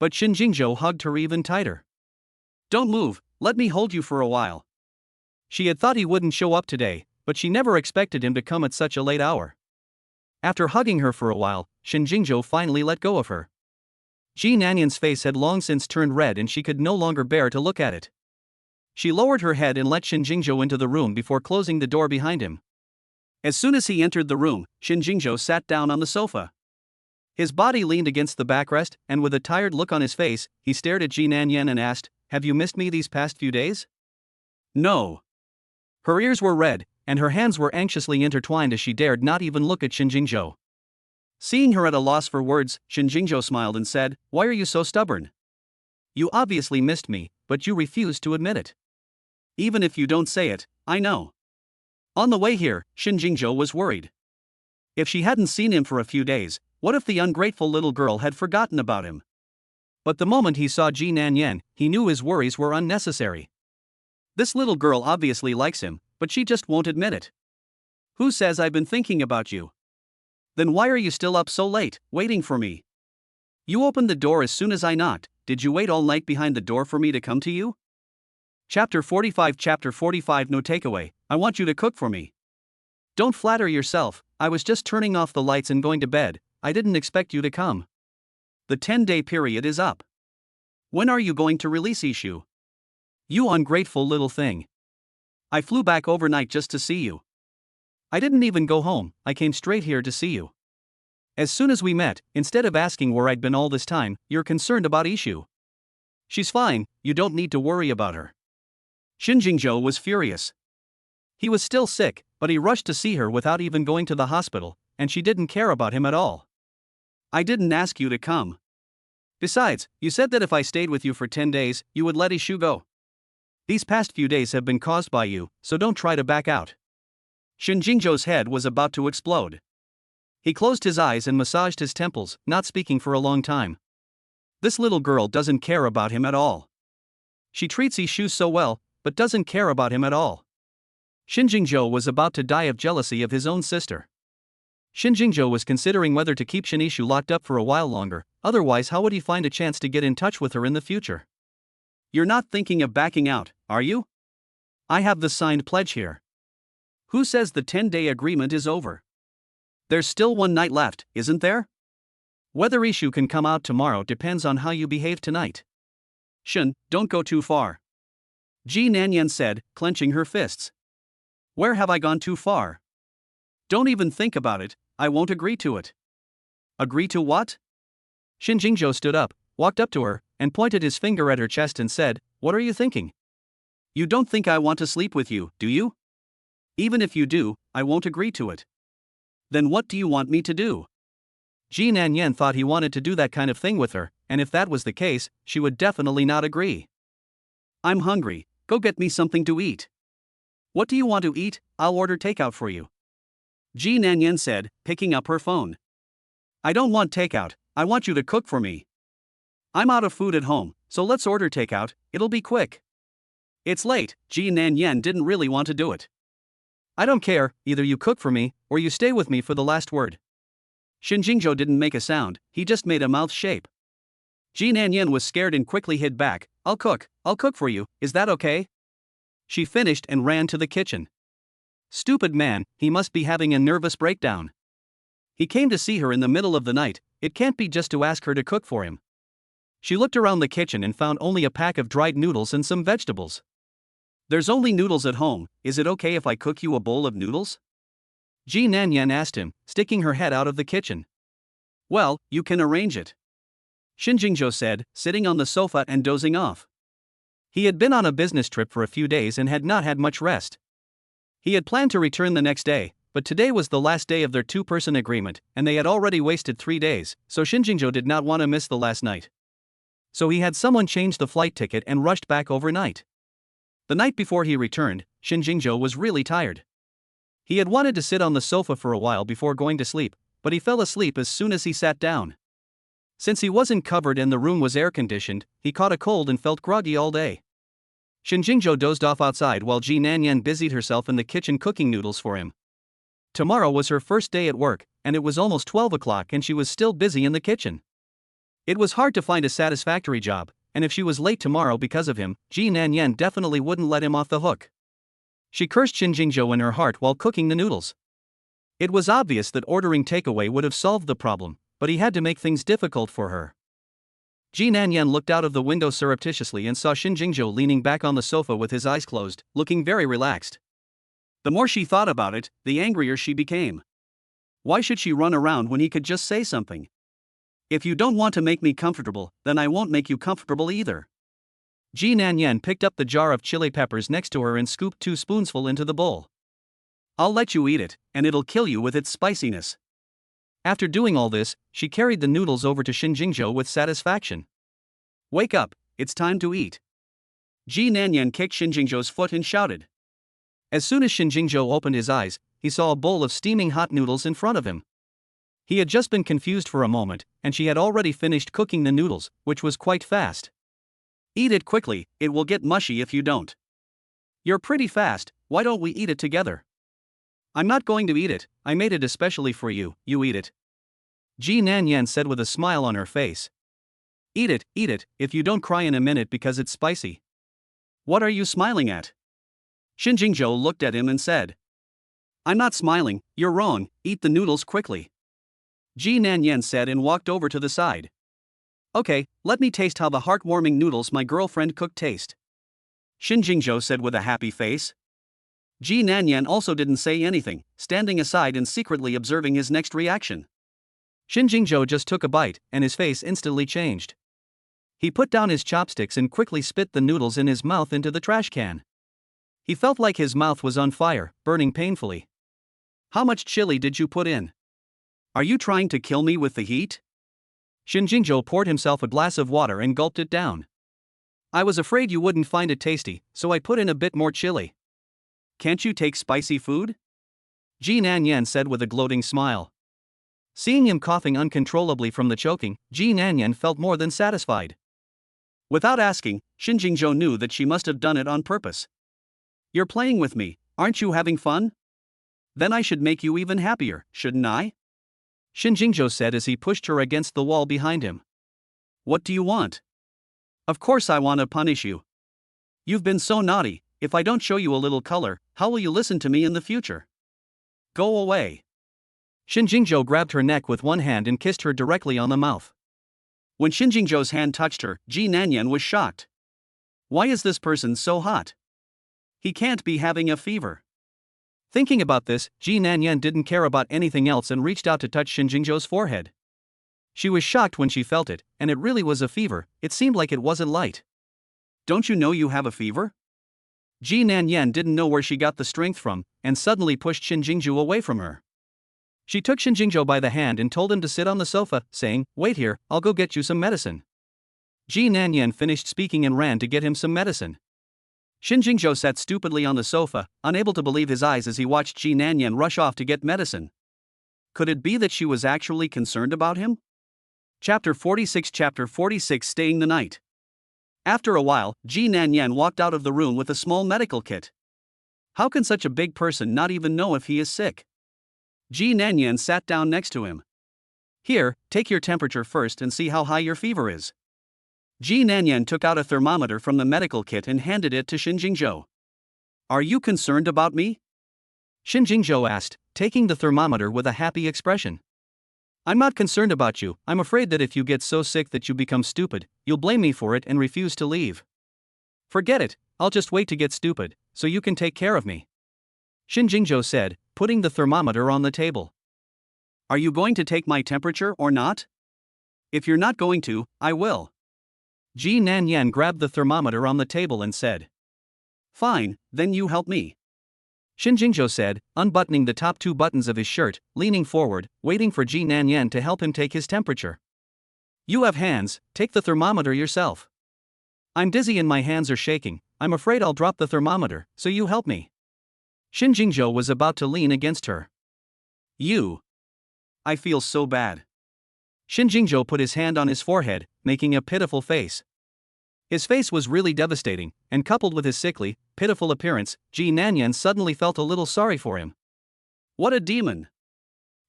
But Shin Jingzhou hugged her even tighter. Don't move, let me hold you for a while. She had thought he wouldn't show up today, but she never expected him to come at such a late hour. After hugging her for a while, Shin Jingzhou finally let go of her. Ji Nanyan's face had long since turned red and she could no longer bear to look at it. She lowered her head and let Shin Jingzhou into the room before closing the door behind him. As soon as he entered the room, Shin Jingzhou sat down on the sofa. His body leaned against the backrest, and with a tired look on his face, he stared at Ji Nanyan and asked, "Have you missed me these past few days?" No. Her ears were red, and her hands were anxiously intertwined as she dared not even look at Shin Jingzhou. Seeing her at a loss for words, Shin Jingzhou smiled and said, "Why are you so stubborn? You obviously missed me, but you refuse to admit it. Even if you don't say it, I know." On the way here, Shin Jingzhou was worried. If she hadn't seen him for a few days, what if the ungrateful little girl had forgotten about him? But the moment he saw Ji Nanyan, he knew his worries were unnecessary. This little girl obviously likes him, but she just won't admit it. Who says I've been thinking about you? Then why are you still up so late, waiting for me? You opened the door as soon as I knocked. Did you wait all night behind the door for me to come to you? Chapter 45 No takeaway, I want you to cook for me. Don't flatter yourself, I was just turning off the lights and going to bed, I didn't expect you to come. The 10-day period is up. When are you going to release Yishu? You ungrateful little thing. I flew back overnight just to see you. I didn't even go home, I came straight here to see you. As soon as we met, instead of asking where I'd been all this time, you're concerned about Yishu. She's fine, you don't need to worry about her. Shin Jingzhou was furious. He was still sick, but he rushed to see her without even going to the hospital, and she didn't care about him at all. I didn't ask you to come. Besides, you said that if I stayed with you for 10 days, you would let Yishu go. These past few days have been caused by you, so don't try to back out. Shin Jingzhou's head was about to explode. He closed his eyes and massaged his temples, not speaking for a long time. This little girl doesn't care about him at all. She treats Yishu so well, but doesn't care about him at all. Shin Jingzhou was about to die of jealousy of his own sister. Shin Jingzhou was considering whether to keep Shin Yishu locked up for a while longer, otherwise how would he find a chance to get in touch with her in the future? You're not thinking of backing out, are you? I have the signed pledge here. Who says the 10-day agreement is over? There's still one night left, isn't there? Whether Yishu can come out tomorrow depends on how you behave tonight. Shun, don't go too far. Ji Nanyan said, clenching her fists. Where have I gone too far? Don't even think about it, I won't agree to it. Agree to what? Shin Jingzhou stood up, walked up to her, and pointed his finger at her chest and said, "What are you thinking? You don't think I want to sleep with you, do you? Even if you do, I won't agree to it. Then what do you want me to do?" Ji Nanyan thought he wanted to do that kind of thing with her, and if that was the case, she would definitely not agree. I'm hungry, go get me something to eat. What do you want to eat? I'll order takeout for you. Ji Nanyan said, picking up her phone. I don't want takeout, I want you to cook for me. I'm out of food at home, so let's order takeout, it'll be quick. It's late, Ji Nanyan didn't really want to do it. I don't care, either you cook for me, or you stay with me for the last word. Shin Jingzhou didn't make a sound, he just made a mouth shape. Ji Nanyan was scared and quickly hid back. I'll cook for you, is that okay? She finished and ran to the kitchen. Stupid man, he must be having a nervous breakdown. He came to see her in the middle of the night, it can't be just to ask her to cook for him. She looked around the kitchen and found only a pack of dried noodles and some vegetables. There's only noodles at home, is it okay if I cook you a bowl of noodles? Ji Nanyan asked him, sticking her head out of the kitchen. Well, you can arrange it. Shin Jingzhou said, sitting on the sofa and dozing off. He had been on a business trip for a few days and had not had much rest. He had planned to return the next day, but today was the last day of their two-person agreement, and they had already wasted 3 days, so Shin Jingzhou did not want to miss the last night. So he had someone change the flight ticket and rushed back overnight. The night before he returned, Shin Jingzhou was really tired. He had wanted to sit on the sofa for a while before going to sleep, but he fell asleep as soon as he sat down. Since he wasn't covered and the room was air-conditioned, he caught a cold and felt groggy all day. Shin Jingzhou dozed off outside while Ji Nanyan busied herself in the kitchen cooking noodles for him. Tomorrow was her first day at work, and it was almost 12 o'clock and she was still busy in the kitchen. It was hard to find a satisfactory job, and if she was late tomorrow because of him, Ji Nanyan definitely wouldn't let him off the hook. She cursed Shin Jingzhou in her heart while cooking the noodles. It was obvious that ordering takeaway would have solved the problem, but he had to make things difficult for her. Ji Nanyan looked out of the window surreptitiously and saw Shin Jingzhou leaning back on the sofa with his eyes closed, looking very relaxed. The more she thought about it, the angrier she became. Why should she run around when he could just say something? If you don't want to make me comfortable, then I won't make you comfortable either. Ji Nanyan picked up the jar of chili peppers next to her and scooped 2 spoonsful into the bowl. I'll let you eat it, and it'll kill you with its spiciness. After doing all this, she carried the noodles over to Shin Jingzhou with satisfaction. Wake up, it's time to eat. Ji Nanyan kicked Shin Jingzhou's foot and shouted. As soon as Shin Jingzhou opened his eyes, he saw a bowl of steaming hot noodles in front of him. He had just been confused for a moment, and she had already finished cooking the noodles, which was quite fast. Eat it quickly, it will get mushy if you don't. You're pretty fast, why don't we eat it together? I'm not going to eat it, I made it especially for you, you eat it. Ji Nanyan said with a smile on her face. Eat it, if you don't cry in a minute because it's spicy. What are you smiling at? Shin Jingzhou looked at him and said. I'm not smiling, you're wrong, eat the noodles quickly. Ji Nanyan said and walked over to the side. Okay, let me taste how the heartwarming noodles my girlfriend cooked taste. Shin Jingzhou said with a happy face. Ji Nanyan also didn't say anything, standing aside and secretly observing his next reaction. Shin Jingzhou just took a bite, and his face instantly changed. He put down his chopsticks and quickly spit the noodles in his mouth into the trash can. He felt like his mouth was on fire, burning painfully. How much chili did you put in? Are you trying to kill me with the heat? Shin Jingzhou poured himself a glass of water and gulped it down. I was afraid you wouldn't find it tasty, so I put in a bit more chili. Can't you take spicy food? Ji Nanyan said with a gloating smile. Seeing him coughing uncontrollably from the choking, Ji Nanyan felt more than satisfied. Without asking, Shin Jingzhou knew that she must have done it on purpose. You're playing with me, aren't you having fun? Then I should make you even happier, shouldn't I? Shin Jingzhou said as he pushed her against the wall behind him. What do you want? Of course I want to punish you. You've been so naughty, if I don't show you a little color, how will you listen to me in the future? Go away. Shin Jingzhou grabbed her neck with one hand and kissed her directly on the mouth. When Shin Jingzhou's hand touched her, Ji Nanyan was shocked. Why is this person so hot? He can't be having a fever. Thinking about this, Ji Nanyan didn't care about anything else and reached out to touch Shin Jingzhou's forehead. She was shocked when she felt it, and it really was a fever. It seemed like it wasn't light. Don't you know you have a fever? Ji Nanyan didn't know where she got the strength from, and suddenly pushed Shin Jingzhou away from her. She took Shin Jingzhou by the hand and told him to sit on the sofa, saying, "Wait here, I'll go get you some medicine." Ji Nanyan finished speaking and ran to get him some medicine. Shin Jingzhou sat stupidly on the sofa, unable to believe his eyes as he watched Ji Nanyan rush off to get medicine. Could it be that she was actually concerned about him? Chapter 46 Staying the Night. After a while, Ji Nanyan walked out of the room with a small medical kit. How can such a big person not even know if he is sick? Ji Nanyan sat down next to him. "Here, take your temperature first and see how high your fever is." Ji Nanyan took out a thermometer from the medical kit and handed it to Shin Jingzhou. "Are you concerned about me?" Shin Jingzhou asked, taking the thermometer with a happy expression. "I'm not concerned about you. I'm afraid that if you get so sick that you become stupid, you'll blame me for it and refuse to leave." "Forget it, I'll just wait to get stupid, so you can take care of me," Shin Jingzhou said, putting the thermometer on the table. "Are you going to take my temperature or not? If you're not going to, I will." Ji Nanyan grabbed the thermometer on the table and said. "Fine, then you help me," Shin Jingzhou said, unbuttoning the top 2 buttons of his shirt, leaning forward, waiting for Ji Nanyan to help him take his temperature. "You have hands, take the thermometer yourself." "I'm dizzy and my hands are shaking, I'm afraid I'll drop the thermometer, so you help me." Shin Jingzhou was about to lean against her. "You. I feel so bad." Shin Jingzhou put his hand on his forehead, making a pitiful face. His face was really devastating, and coupled with his sickly, pitiful appearance, Ji Nanyan suddenly felt a little sorry for him. What a demon.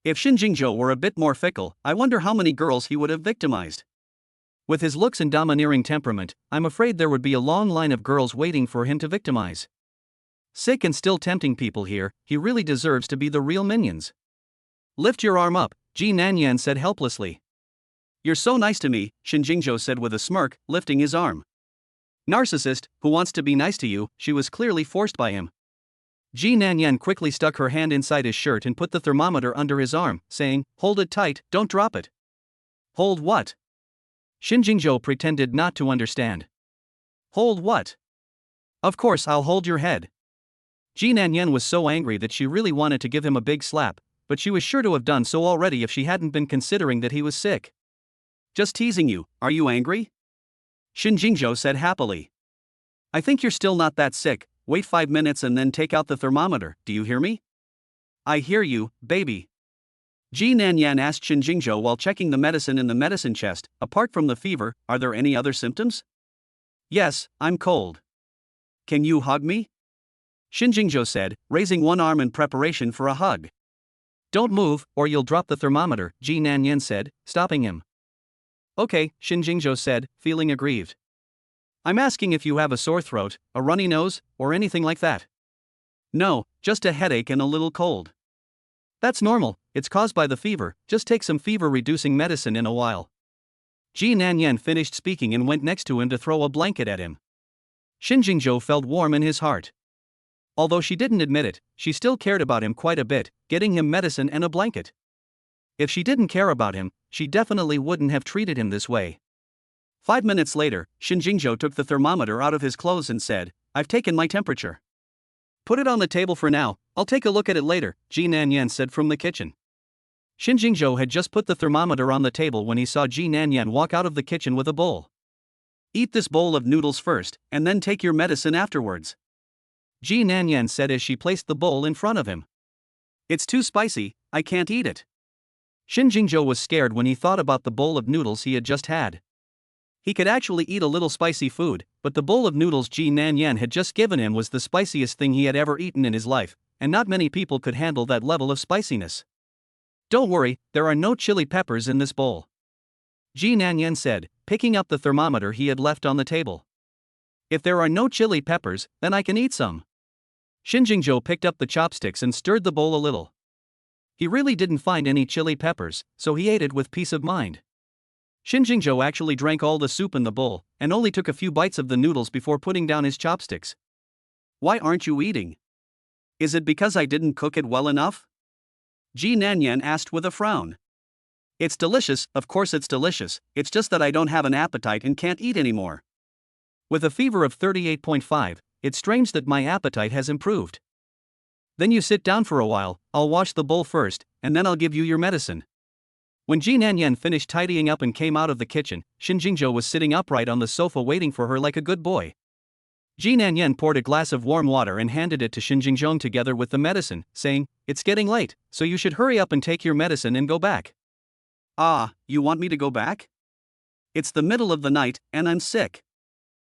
If Shin Jingzhou were a bit more fickle, I wonder how many girls he would have victimized. With his looks and domineering temperament, I'm afraid there would be a long line of girls waiting for him to victimize. Sick and still tempting people here, he really deserves to be the real minions. "Lift your arm up," Ji Nanyan said helplessly. "You're so nice to me," Shin Jingzhou said with a smirk, lifting his arm. "Narcissist, who wants to be nice to you," she was clearly forced by him. Ji Nanyan quickly stuck her hand inside his shirt and put the thermometer under his arm, saying, "Hold it tight, don't drop it." "Hold what?" Shin Jingzhou pretended not to understand. "Hold what?" "Of course I'll hold your head." Ji Nanyan was so angry that she really wanted to give him a big slap, but she was sure to have done so already if she hadn't been considering that he was sick. "Just teasing you, are you angry?" Shin Jingzhou said happily. "I think you're still not that sick, wait 5 minutes and then take out the thermometer, do you hear me?" "I hear you, baby." Ji Nanyan asked Shin Jingzhou while checking the medicine in the medicine chest. "Apart from the fever, are there any other symptoms?" "Yes, I'm cold." "Can you hug me?" Shin Jingzhou said, raising one arm in preparation for a hug. "Don't move, or you'll drop the thermometer," Ji Nanyan said, stopping him. "Okay," Shin Jingzhou said, feeling aggrieved. "I'm asking if you have a sore throat, a runny nose, or anything like that." "No, just a headache and a little cold." "That's normal, it's caused by the fever, just take some fever-reducing medicine in a while." Ji Nanyan finished speaking and went next to him to throw a blanket at him. Shin Jingzhou felt warm in his heart. Although she didn't admit it, she still cared about him quite a bit, getting him medicine and a blanket. If she didn't care about him, she definitely wouldn't have treated him this way. 5 minutes later, Shin Jingzhou took the thermometer out of his clothes and said, "I've taken my temperature." "Put it on the table for now, I'll take a look at it later," Ji Nanyan said from the kitchen. Shin Jingzhou had just put the thermometer on the table when he saw Ji Nanyan walk out of the kitchen with a bowl. "Eat this bowl of noodles first, and then take your medicine afterwards," Ji Nanyan said as she placed the bowl in front of him. "It's too spicy, I can't eat it." Shin Jingzhou was scared when he thought about the bowl of noodles he had just had. He could actually eat a little spicy food, but the bowl of noodles Ji Nanyan had just given him was the spiciest thing he had ever eaten in his life, and not many people could handle that level of spiciness. "Don't worry, there are no chili peppers in this bowl," Ji Nanyan said, picking up the thermometer he had left on the table. "If there are no chili peppers, then I can eat some." Shin Jingzhou picked up the chopsticks and stirred the bowl a little. He really didn't find any chili peppers, so he ate it with peace of mind. Shin Jingzhou actually drank all the soup in the bowl, and only took a few bites of the noodles before putting down his chopsticks. Why aren't you eating? Is it because I didn't cook it well enough? Ji Nanyan asked with a frown. It's delicious, of course it's delicious, it's just that I don't have an appetite and can't eat anymore. With a fever of 38.5, it's strange that my appetite has improved. Then you sit down for a while, I'll wash the bowl first, and then I'll give you your medicine. When Ji Nanyan finished tidying up and came out of the kitchen, Shin Jingzhou was sitting upright on the sofa waiting for her like a good boy. Ji Nanyan poured a glass of warm water and handed it to Shin Jingzhou together with the medicine, saying, "It's getting late, so you should hurry up and take your medicine and go back." Ah, you want me to go back? It's the middle of the night, and I'm sick.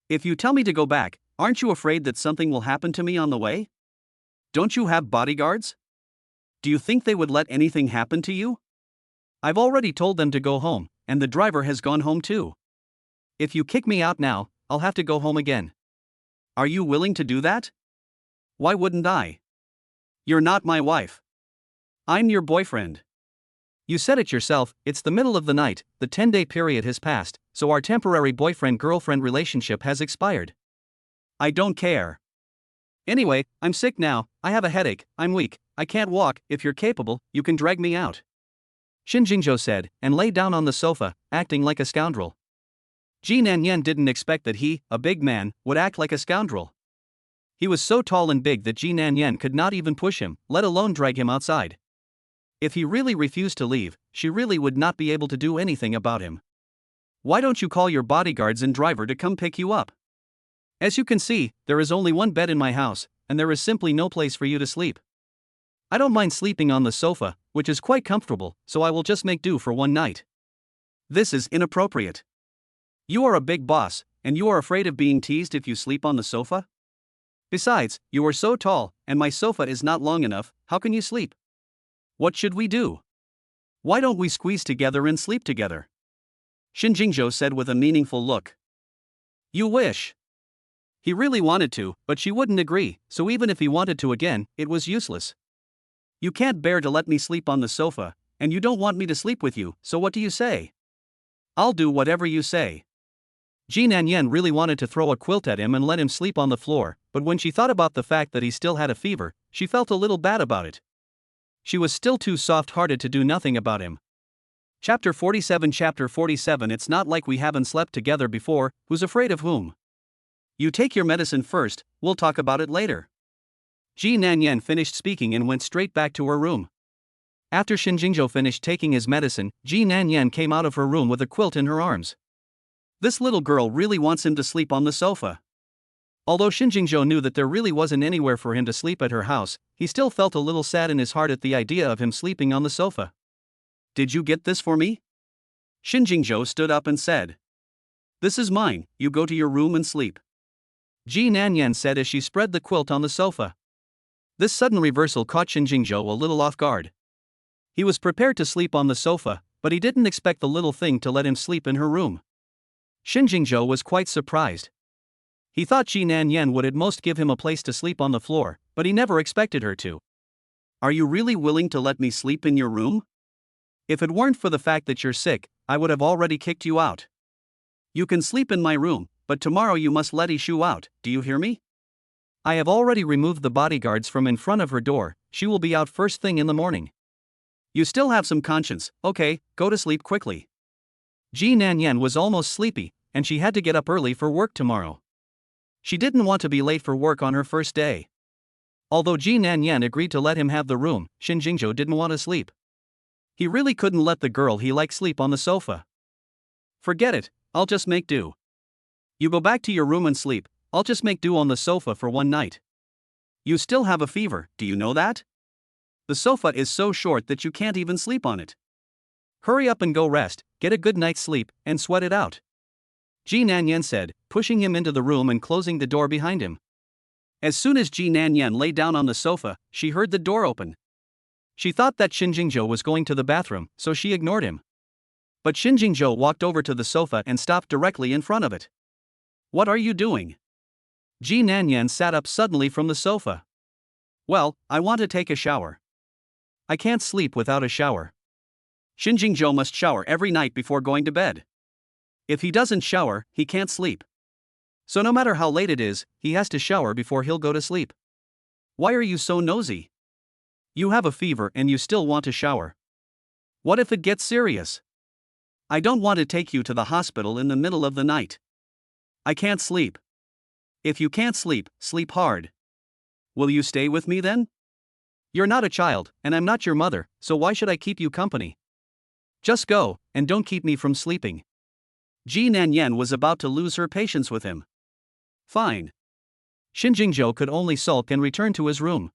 If you tell me to go back, aren't you afraid that something will happen to me on the way? Don't you have bodyguards? Do you think they would let anything happen to you? I've already told them to go home, and the driver has gone home too. If you kick me out now, I'll have to go home again. Are you willing to do that? Why wouldn't I? You're not my wife. I'm your boyfriend. You said it yourself, it's the middle of the night, the 10-day period has passed, so our temporary boyfriend-girlfriend relationship has expired. I don't care. Anyway, I'm sick now, I have a headache, I'm weak, I can't walk, if you're capable, you can drag me out. Shin Jingzhou said, and lay down on the sofa, acting like a scoundrel. Ji Nanyan didn't expect that he, a big man, would act like a scoundrel. He was so tall and big that Ji Nanyan could not even push him, let alone drag him outside. If he really refused to leave, she really would not be able to do anything about him. Why don't you call your bodyguards and driver to come pick you up? As you can see, there is only one bed in my house, and there is simply no place for you to sleep. I don't mind sleeping on the sofa, which is quite comfortable, so I will just make do for one night. This is inappropriate. You are a big boss, and you are afraid of being teased if you sleep on the sofa? Besides, you are so tall, and my sofa is not long enough, how can you sleep? What should we do? Why don't we squeeze together and sleep together? Shin Jingzhou said with a meaningful look. You wish. He really wanted to, but she wouldn't agree, so even if he wanted to again, it was useless. You can't bear to let me sleep on the sofa, and you don't want me to sleep with you, so what do you say? I'll do whatever you say. Ji Nanyan really wanted to throw a quilt at him and let him sleep on the floor, but when she thought about the fact that he still had a fever, she felt a little bad about it. She was still too soft-hearted to do nothing about him. Chapter 47 It's not like we haven't slept together before, who's afraid of whom? You take your medicine first, we'll talk about it later. Ji Nanyan finished speaking and went straight back to her room. After Shin Jingzhou finished taking his medicine, Ji Nanyan came out of her room with a quilt in her arms. This little girl really wants him to sleep on the sofa. Although Shin Jingzhou knew that there really wasn't anywhere for him to sleep at her house, he still felt a little sad in his heart at the idea of him sleeping on the sofa. Did you get this for me? Shin Jingzhou stood up and said. This is mine, you go to your room and sleep. Ji Nanyan said as she spread the quilt on the sofa. This sudden reversal caught Shin Jingzhou a little off guard. He was prepared to sleep on the sofa, but he didn't expect the little thing to let him sleep in her room. Shin Jingzhou was quite surprised. He thought Ji Nanyan would at most give him a place to sleep on the floor, but he never expected her to. Are you really willing to let me sleep in your room? If it weren't for the fact that you're sick, I would have already kicked you out. You can sleep in my room, but tomorrow you must let Yishu out, do you hear me? I have already removed the bodyguards from in front of her door, she will be out first thing in the morning. You still have some conscience, okay, go to sleep quickly. Ji Nanyan was almost sleepy, and she had to get up early for work tomorrow. She didn't want to be late for work on her first day. Although Ji Nanyan agreed to let him have the room, Shin Jingzhou didn't want to sleep. He really couldn't let the girl he liked sleep on the sofa. Forget it, I'll just make do. You go back to your room and sleep, I'll just make do on the sofa for one night. You still have a fever, do you know that? The sofa is so short that you can't even sleep on it. Hurry up and go rest, get a good night's sleep, and sweat it out. Ji Nanyan said, pushing him into the room and closing the door behind him. As soon as Ji Nanyan lay down on the sofa, she heard the door open. She thought that Shin Jingzhou was going to the bathroom, so she ignored him. But Shin Jingzhou walked over to the sofa and stopped directly in front of it. What are you doing? Ji Nanyan sat up suddenly from the sofa. Well, I want to take a shower. I can't sleep without a shower. Shin Jingzhou must shower every night before going to bed. If he doesn't shower, he can't sleep. So no matter how late it is, he has to shower before he'll go to sleep. Why are you so nosy? You have a fever and you still want to shower. What if it gets serious? I don't want to take you to the hospital in the middle of the night. I can't sleep. If you can't sleep, sleep hard. Will you stay with me then? You're not a child, and I'm not your mother, so why should I keep you company? Just go, and don't keep me from sleeping. Ji Nanyan was about to lose her patience with him. Fine. Shin Jingzhou could only sulk and return to his room.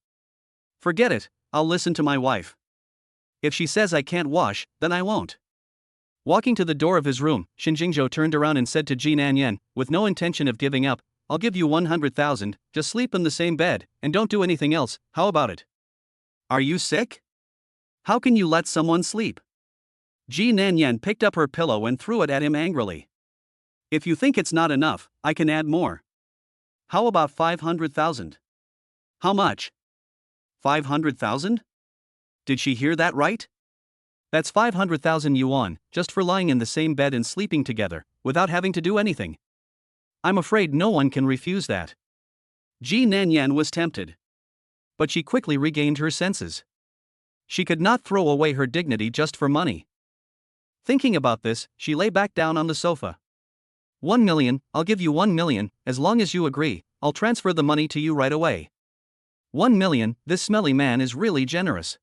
Forget it, I'll listen to my wife. If she says I can't wash, then I won't. Walking to the door of his room, Shin Jingzhou turned around and said to Ji Nanyan, with no intention of giving up, I'll give you 100,000, just sleep in the same bed, and don't do anything else, how about it? Are you sick? How can you let someone sleep? Ji Nanyan picked up her pillow and threw it at him angrily. If you think it's not enough, I can add more. How about 500,000? How much? 500,000? Did she hear that right? That's 500,000 yuan, just for lying in the same bed and sleeping together, without having to do anything. I'm afraid no one can refuse that. Ji Nanyan was tempted. But she quickly regained her senses. She could not throw away her dignity just for money. Thinking about this, she lay back down on the sofa. 1 million, I'll give you 1 million, as long as you agree, I'll transfer the money to you right away. 1 million, this smelly man is really generous.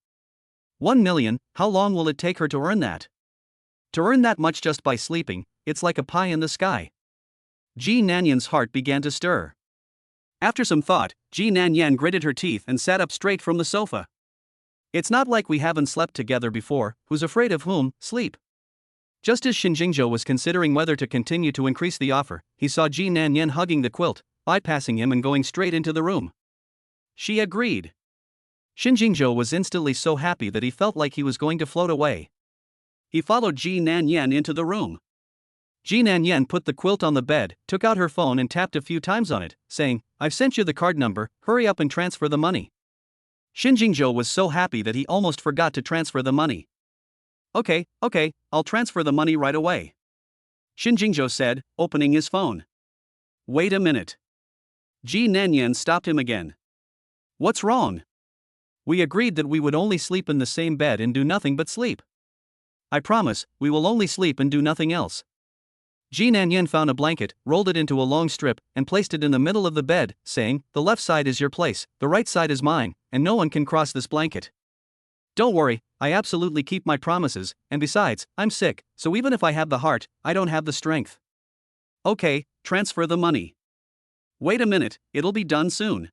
1 million, how long will it take her to earn that? To earn that much just by sleeping, it's like a pie in the sky. Ji Nanyan's heart began to stir. After some thought, Ji Nanyan gritted her teeth and sat up straight from the sofa. It's not like we haven't slept together before, who's afraid of whom, sleep. Just as Shin Jingzhou was considering whether to continue to increase the offer, he saw Ji Nanyan hugging the quilt, bypassing him and going straight into the room. She agreed. Shin Jingzhou was instantly so happy that he felt like he was going to float away. He followed Ji Nanyan into the room. Ji Nanyan put the quilt on the bed, took out her phone and tapped a few times on it, saying, I've sent you the card number, hurry up and transfer the money. Shin Jingzhou was so happy that he almost forgot to transfer the money. Okay, I'll transfer the money right away. Shin Jingzhou said, opening his phone. Wait a minute. Ji Nanyan stopped him again. What's wrong? We agreed that we would only sleep in the same bed and do nothing but sleep. I promise, we will only sleep and do nothing else. Ji Nanyan found a blanket, rolled it into a long strip, and placed it in the middle of the bed, saying, the left side is your place, the right side is mine, and no one can cross this blanket. Don't worry, I absolutely keep my promises, and besides, I'm sick, so even if I have the heart, I don't have the strength. Okay, transfer the money. Wait a minute, it'll be done soon.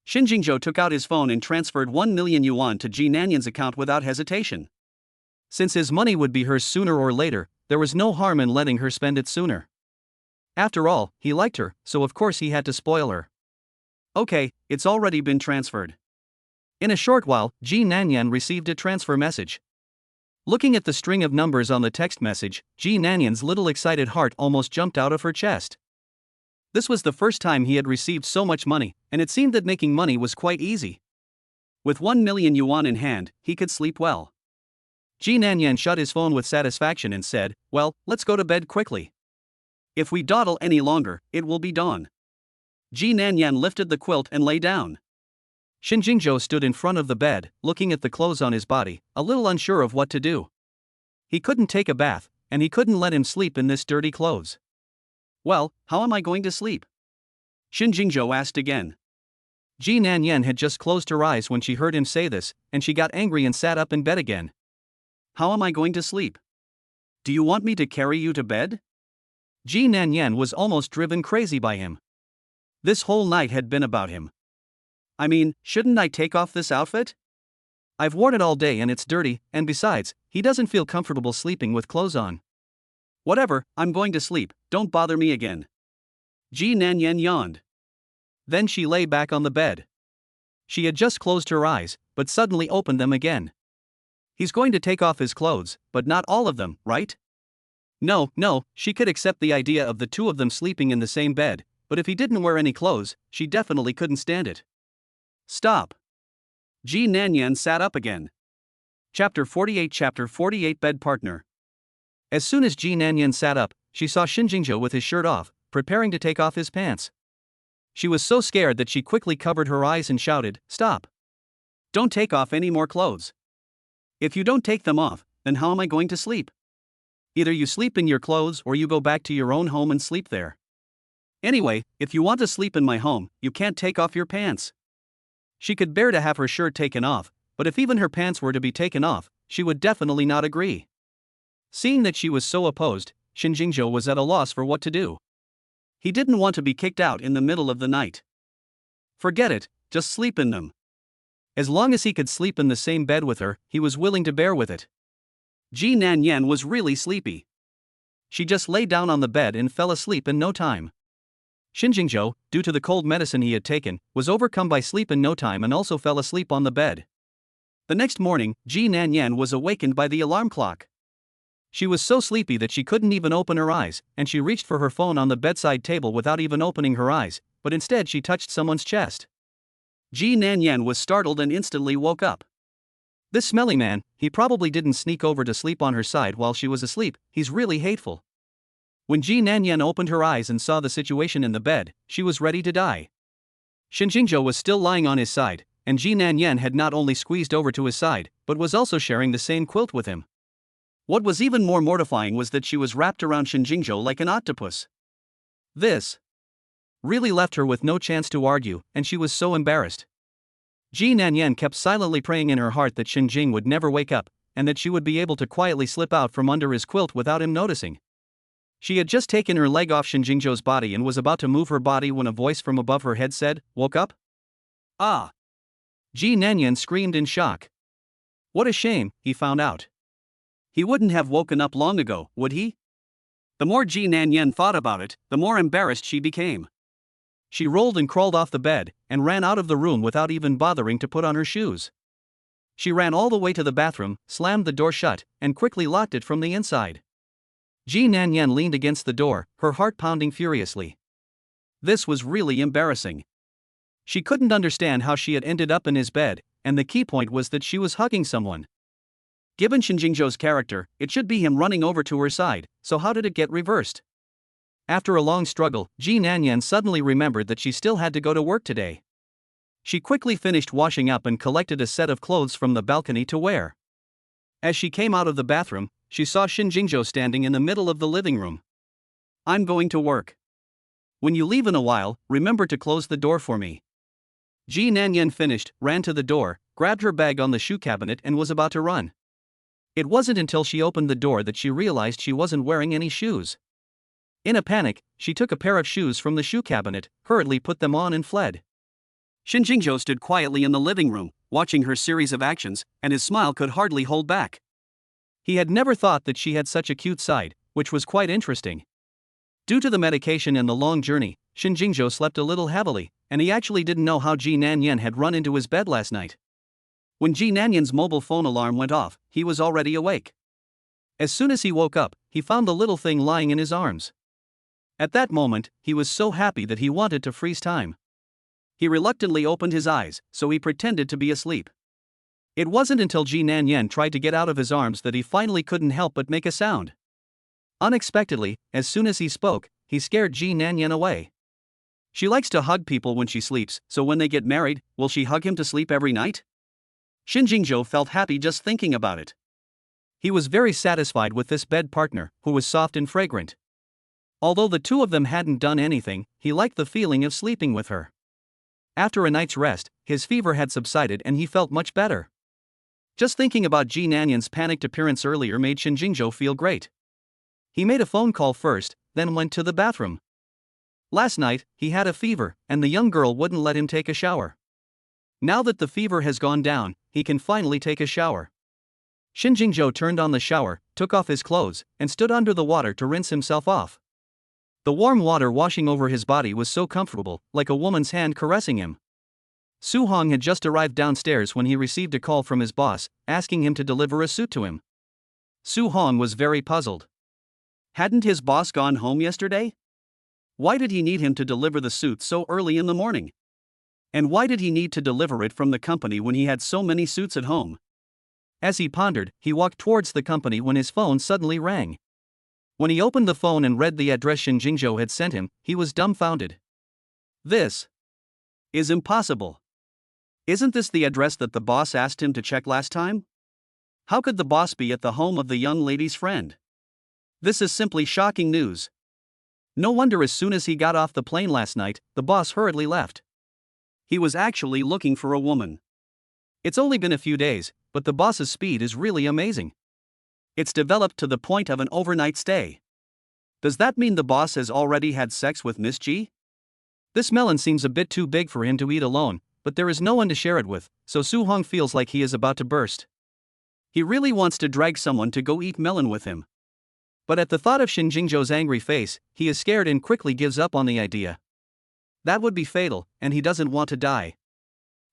Shin Jingzhou took out his phone and transferred 1 million yuan to Ji Nanyan's account without hesitation. Since his money would be hers sooner or later, there was no harm in letting her spend it sooner. After all, he liked her, so of course he had to spoil her. Okay, it's already been transferred. In a short while, Ji Nanyan received a transfer message. Looking at the string of numbers on the text message, Ji Nanyan's little excited heart almost jumped out of her chest. This was the first time he had received so much money, and it seemed that making money was quite easy. With 1 million yuan in hand, he could sleep well. Ji Nanyan shut his phone with satisfaction and said, well, let's go to bed quickly. If we dawdle any longer, it will be dawn. Ji Nanyan lifted the quilt and lay down. Shin Jingzhou stood in front of the bed, looking at the clothes on his body, a little unsure of what to do. He couldn't take a bath, and he couldn't let him sleep in this dirty clothes. Well, how am I going to sleep? Shin Jingzhou asked again. Ji Nanyan had just closed her eyes when she heard him say this, and she got angry and sat up in bed again. How am I going to sleep? Do you want me to carry you to bed? Ji Nanyan was almost driven crazy by him. This whole night had been about him. I mean, shouldn't I take off this outfit? I've worn it all day and it's dirty, and besides, he doesn't feel comfortable sleeping with clothes on. Whatever, I'm going to sleep, don't bother me again. Ji Nanyan yawned. Then she lay back on the bed. She had just closed her eyes, but suddenly opened them again. He's going to take off his clothes, but not all of them, right? No, she could accept the idea of the two of them sleeping in the same bed, but if he didn't wear any clothes, she definitely couldn't stand it. Stop. Ji Nanyan sat up again. Chapter 48 Bed Partner. As soon as Ji Nanyan sat up, she saw Shinjingjo with his shirt off, preparing to take off his pants. She was so scared that she quickly covered her eyes and shouted, "Stop! Don't take off any more clothes. If you don't take them off, then how am I going to sleep? Either you sleep in your clothes or you go back to your own home and sleep there. Anyway, if you want to sleep in my home, you can't take off your pants." She could bear to have her shirt taken off, but if even her pants were to be taken off, she would definitely not agree. Seeing that she was so opposed, Shinjingjo was at a loss for what to do. He didn't want to be kicked out in the middle of the night. Forget it, just sleep in them. As long as he could sleep in the same bed with her, he was willing to bear with it. Ji Nanyan was really sleepy. She just lay down on the bed and fell asleep in no time. Shinjingjo, due to the cold medicine he had taken, was overcome by sleep in no time and also fell asleep on the bed. The next morning, Ji Nanyan was awakened by the alarm clock. She was so sleepy that she couldn't even open her eyes, and she reached for her phone on the bedside table without even opening her eyes, but instead she touched someone's chest. Ji Nanyan was startled and instantly woke up. This smelly man, he probably didn't sneak over to sleep on her side while she was asleep, he's really hateful. When Ji Nanyan opened her eyes and saw the situation in the bed, she was ready to die. Shinjingjo was still lying on his side, and Ji Nanyan had not only squeezed over to his side, but was also sharing the same quilt with him. What was even more mortifying was that she was wrapped around Shinjingjo like an octopus. This really left her with no chance to argue, and she was so embarrassed. Ji Nanyan kept silently praying in her heart that Shinjing would never wake up, and that she would be able to quietly slip out from under his quilt without him noticing. She had just taken her leg off Shinjingjo's body and was about to move her body when a voice from above her head said, "Woke up?" "Ah!" Ji Nanyan screamed in shock. What a shame, he found out. He wouldn't have woken up long ago, would he? The more Ji Nanyan thought about it, the more embarrassed she became. She rolled and crawled off the bed, and ran out of the room without even bothering to put on her shoes. She ran all the way to the bathroom, slammed the door shut, and quickly locked it from the inside. Ji Nanyan leaned against the door, her heart pounding furiously. This was really embarrassing. She couldn't understand how she had ended up in his bed, and the key point was that she was hugging someone. Given Shinjingjo's character, it should be him running over to her side, so how did it get reversed? After a long struggle, Ji Nanyan suddenly remembered that she still had to go to work today. She quickly finished washing up and collected a set of clothes from the balcony to wear. As she came out of the bathroom, she saw Shinjingjo standing in the middle of the living room. "I'm going to work. When you leave in a while, remember to close the door for me." Ji Nanyan finished, ran to the door, grabbed her bag on the shoe cabinet and was about to run. It wasn't until she opened the door that she realized she wasn't wearing any shoes. In a panic, she took a pair of shoes from the shoe cabinet, hurriedly put them on and fled. Shinjingjo stood quietly in the living room, watching her series of actions, and his smile could hardly hold back. He had never thought that she had such a cute side, which was quite interesting. Due to the medication and the long journey, Shinjingjo slept a little heavily, and he actually didn't know how Ji Nanyan had run into his bed last night. When Ji Nanyan's mobile phone alarm went off, he was already awake. As soon as he woke up, he found the little thing lying in his arms. At that moment, he was so happy that he wanted to freeze time. He reluctantly opened his eyes, so he pretended to be asleep. It wasn't until Ji Nanyan tried to get out of his arms that he finally couldn't help but make a sound. Unexpectedly, as soon as he spoke, he scared Ji Nanyan away. She likes to hug people when she sleeps, so when they get married, will she hug him to sleep every night? Shinjingjo felt happy just thinking about it. He was very satisfied with this bed partner, who was soft and fragrant. Although the two of them hadn't done anything, he liked the feeling of sleeping with her. After a night's rest, his fever had subsided and he felt much better. Just thinking about Ji Nanyan's panicked appearance earlier made Shinjingjo feel great. He made a phone call first, then went to the bathroom. Last night, he had a fever, and the young girl wouldn't let him take a shower. Now that the fever has gone down, he can finally take a shower. Shinjingjo turned on the shower, took off his clothes, and stood under the water to rinse himself off. The warm water washing over his body was so comfortable, like a woman's hand caressing him. Su Hong had just arrived downstairs when he received a call from his boss, asking him to deliver a suit to him. Su Hong was very puzzled. Hadn't his boss gone home yesterday? Why did he need him to deliver the suit so early in the morning? And why did he need to deliver it from the company when he had so many suits at home? As he pondered, he walked towards the company when his phone suddenly rang. When he opened the phone and read the address Shin Jingzhou had sent him, he was dumbfounded. This is impossible. Isn't this the address that the boss asked him to check last time? How could the boss be at the home of the young lady's friend? This is simply shocking news. No wonder as soon as he got off the plane last night, the boss hurriedly left. He was actually looking for a woman. It's only been a few days, but the boss's speed is really amazing. It's developed to the point of an overnight stay. Does that mean the boss has already had sex with Miss G? This melon seems a bit too big for him to eat alone, but there is no one to share it with, so Su Hong feels like he is about to burst. He really wants to drag someone to go eat melon with him. But at the thought of Shin Jingzhou's angry face, he is scared and quickly gives up on the idea. That would be fatal, and he doesn't want to die.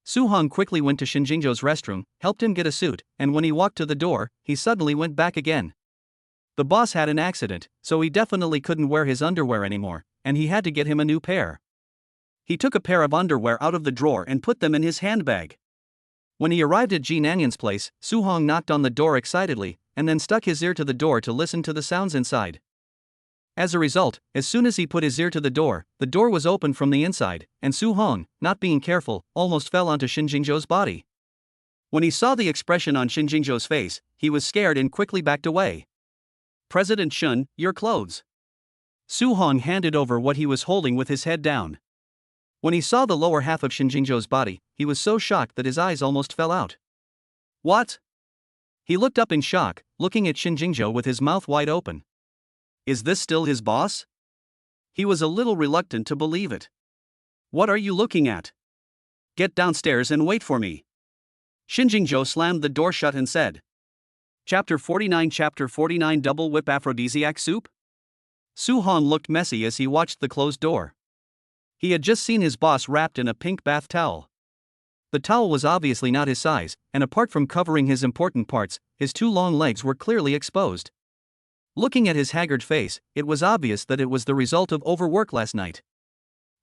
Su Hong quickly went to Shin Jingzhou's restroom, helped him get a suit, and when he walked to the door, he suddenly went back again. The boss had an accident, so he definitely couldn't wear his underwear anymore, and he had to get him a new pair. He took a pair of underwear out of the drawer and put them in his handbag. When he arrived at Ji Nanyan's place, Su Hong knocked on the door excitedly, and then stuck his ear to the door to listen to the sounds inside. As a result, as soon as he put his ear to the door was opened from the inside, and Su Hong, not being careful, almost fell onto Shin Jingzhou's body. When he saw the expression on Shin Jingzhou's face, he was scared and quickly backed away. President Shun, your clothes. Su Hong handed over what he was holding with his head down. When he saw the lower half of Shin Jingzhou's body, he was so shocked that his eyes almost fell out. What? He looked up in shock, looking at Shin Jingzhou with his mouth wide open. Is this still his boss? He was a little reluctant to believe it. What are you looking at? Get downstairs and wait for me. Shin Jingzhou slammed the door shut and said. Chapter 49 Double Whip Aphrodisiac Soup? Su Hong looked messy as he watched the closed door. He had just seen his boss wrapped in a pink bath towel. The towel was obviously not his size, and apart from covering his important parts, his two long legs were clearly exposed. Looking at his haggard face, it was obvious that it was the result of overwork last night.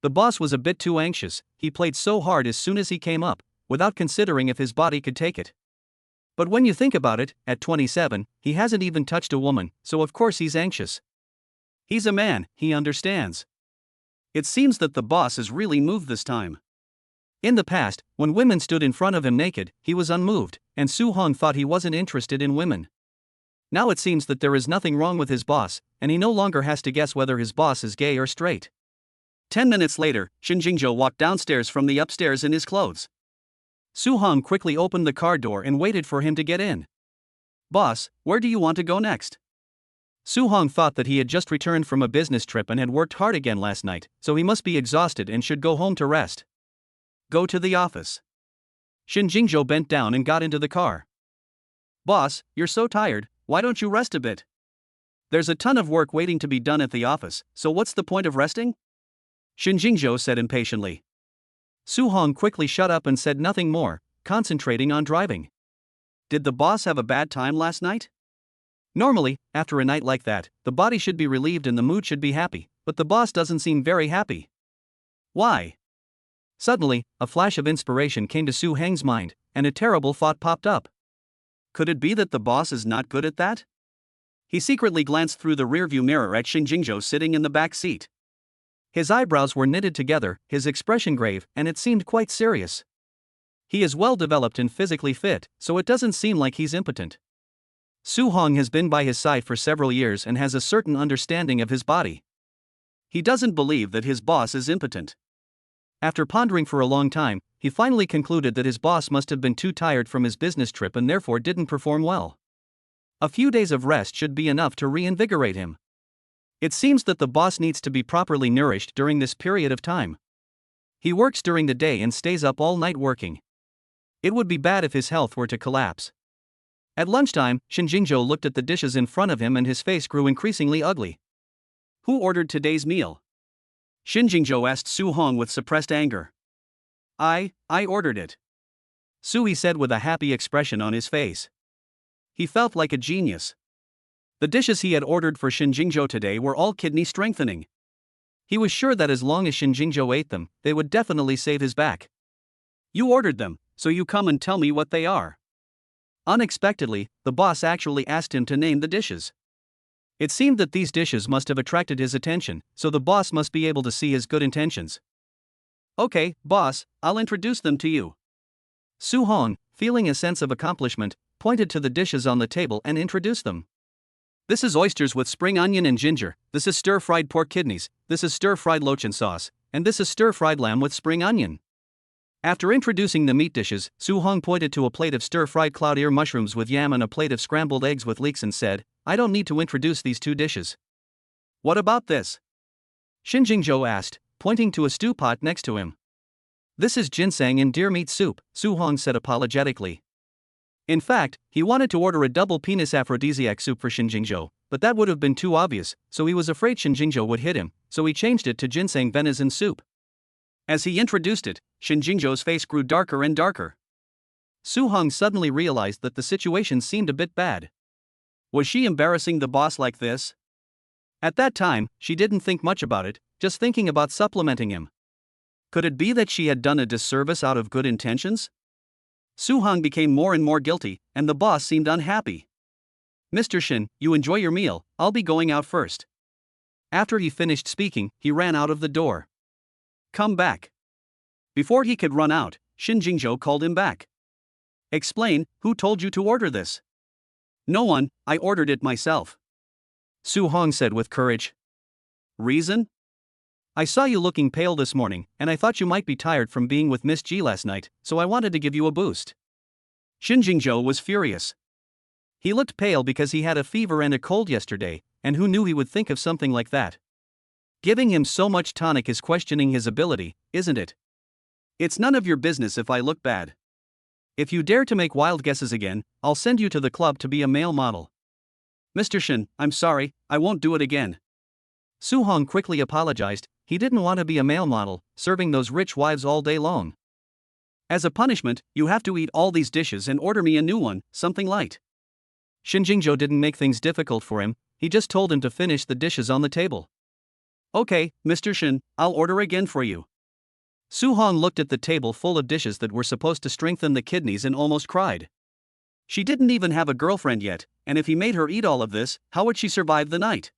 The boss was a bit too anxious, he played so hard as soon as he came up, without considering if his body could take it. But when you think about it, at 27, he hasn't even touched a woman, so of course he's anxious. He's a man, he understands. It seems that the boss is really moved this time. In the past, when women stood in front of him naked, he was unmoved, and Su Hong thought he wasn't interested in women. Now it seems that there is nothing wrong with his boss, and he no longer has to guess whether his boss is gay or straight. 10 minutes later, Shin Jingzhou walked downstairs from the upstairs in his clothes. Su Hong quickly opened the car door and waited for him to get in. Boss, where do you want to go next? Su Hong thought that he had just returned from a business trip and had worked hard again last night, so he must be exhausted and should go home to rest. Go to the office. Shin Jingzhou bent down and got into the car. Boss, you're so tired, why don't you rest a bit? There's a ton of work waiting to be done at the office, so what's the point of resting? Shin Jingzhou said impatiently. Su Hong quickly shut up and said nothing more, concentrating on driving. Did the boss have a bad time last night? Normally, after a night like that, the body should be relieved and the mood should be happy, but the boss doesn't seem very happy. Why? Suddenly, a flash of inspiration came to Su Hong's mind, and a terrible thought popped up. Could it be that the boss is not good at that? He secretly glanced through the rearview mirror at Shin Jingzhou sitting in the back seat. His eyebrows were knitted together, his expression grave, and it seemed quite serious. He is well developed and physically fit, so it doesn't seem like he's impotent. Su Hong has been by his side for several years and has a certain understanding of his body. He doesn't believe that his boss is impotent. After pondering for a long time, he finally concluded that his boss must have been too tired from his business trip and therefore didn't perform well. A few days of rest should be enough to reinvigorate him. It seems that the boss needs to be properly nourished during this period of time. He works during the day and stays up all night working. It would be bad if his health were to collapse. At lunchtime, Shin Jingzhou looked at the dishes in front of him and his face grew increasingly ugly. Who ordered today's meal? Shin Jingzhou asked Su Hong with suppressed anger. I ordered it. Sui said with a happy expression on his face. He felt like a genius. The dishes he had ordered for Shin Jingzhou today were all kidney strengthening. He was sure that as long as Shin Jingzhou ate them, they would definitely save his back. You ordered them, so you come and tell me what they are. Unexpectedly, the boss actually asked him to name the dishes. It seemed that these dishes must have attracted his attention, so the boss must be able to see his good intentions. Okay, boss, I'll introduce them to you. Su Hong, feeling a sense of accomplishment, pointed to the dishes on the table and introduced them. This is oysters with spring onion and ginger, this is stir-fried pork kidneys, this is stir-fried lochen sauce, and this is stir-fried lamb with spring onion. After introducing the meat dishes, Su Hong pointed to a plate of stir-fried cloud ear mushrooms with yam and a plate of scrambled eggs with leeks and said, I don't need to introduce these two dishes. What about this? Shin Jingzhou asked, pointing to a stew pot next to him. This is ginseng and deer meat soup, Su Hong said apologetically. In fact, he wanted to order a double penis aphrodisiac soup for Shin Jingzhou, but that would have been too obvious, so he was afraid Shin Jingzhou would hit him, so he changed it to ginseng venison soup. As he introduced it, Shin Jingzhou's face grew darker and darker. Su Hong suddenly realized that the situation seemed a bit bad. Was she embarrassing the boss like this? At that time, she didn't think much about it, just thinking about supplementing him. Could it be that she had done a disservice out of good intentions? Su Hong became more and more guilty, and the boss seemed unhappy. Mr. Shin, you enjoy your meal, I'll be going out first. After he finished speaking, he ran out of the door. Come back. Before he could run out, Shin Jingzhou called him back. Explain, who told you to order this? No one, I ordered it myself. Su Hong said with courage. Reason? I saw you looking pale this morning, and I thought you might be tired from being with Miss G last night, so I wanted to give you a boost. Shin Jingzhou was furious. He looked pale because he had a fever and a cold yesterday, and who knew he would think of something like that? Giving him so much tonic is questioning his ability, isn't it? It's none of your business if I look bad. If you dare to make wild guesses again, I'll send you to the club to be a male model. Mr. Shin, I'm sorry, I won't do it again. Su Hong quickly apologized. He didn't want to be a male model, serving those rich wives all day long. As a punishment, you have to eat all these dishes and order me a new one, something light. Shin Jingzhou didn't make things difficult for him, he just told him to finish the dishes on the table. Okay, Mr. Shin, I'll order again for you. Su Hong looked at the table full of dishes that were supposed to strengthen the kidneys and almost cried. She didn't even have a girlfriend yet, and if he made her eat all of this, how would she survive the night?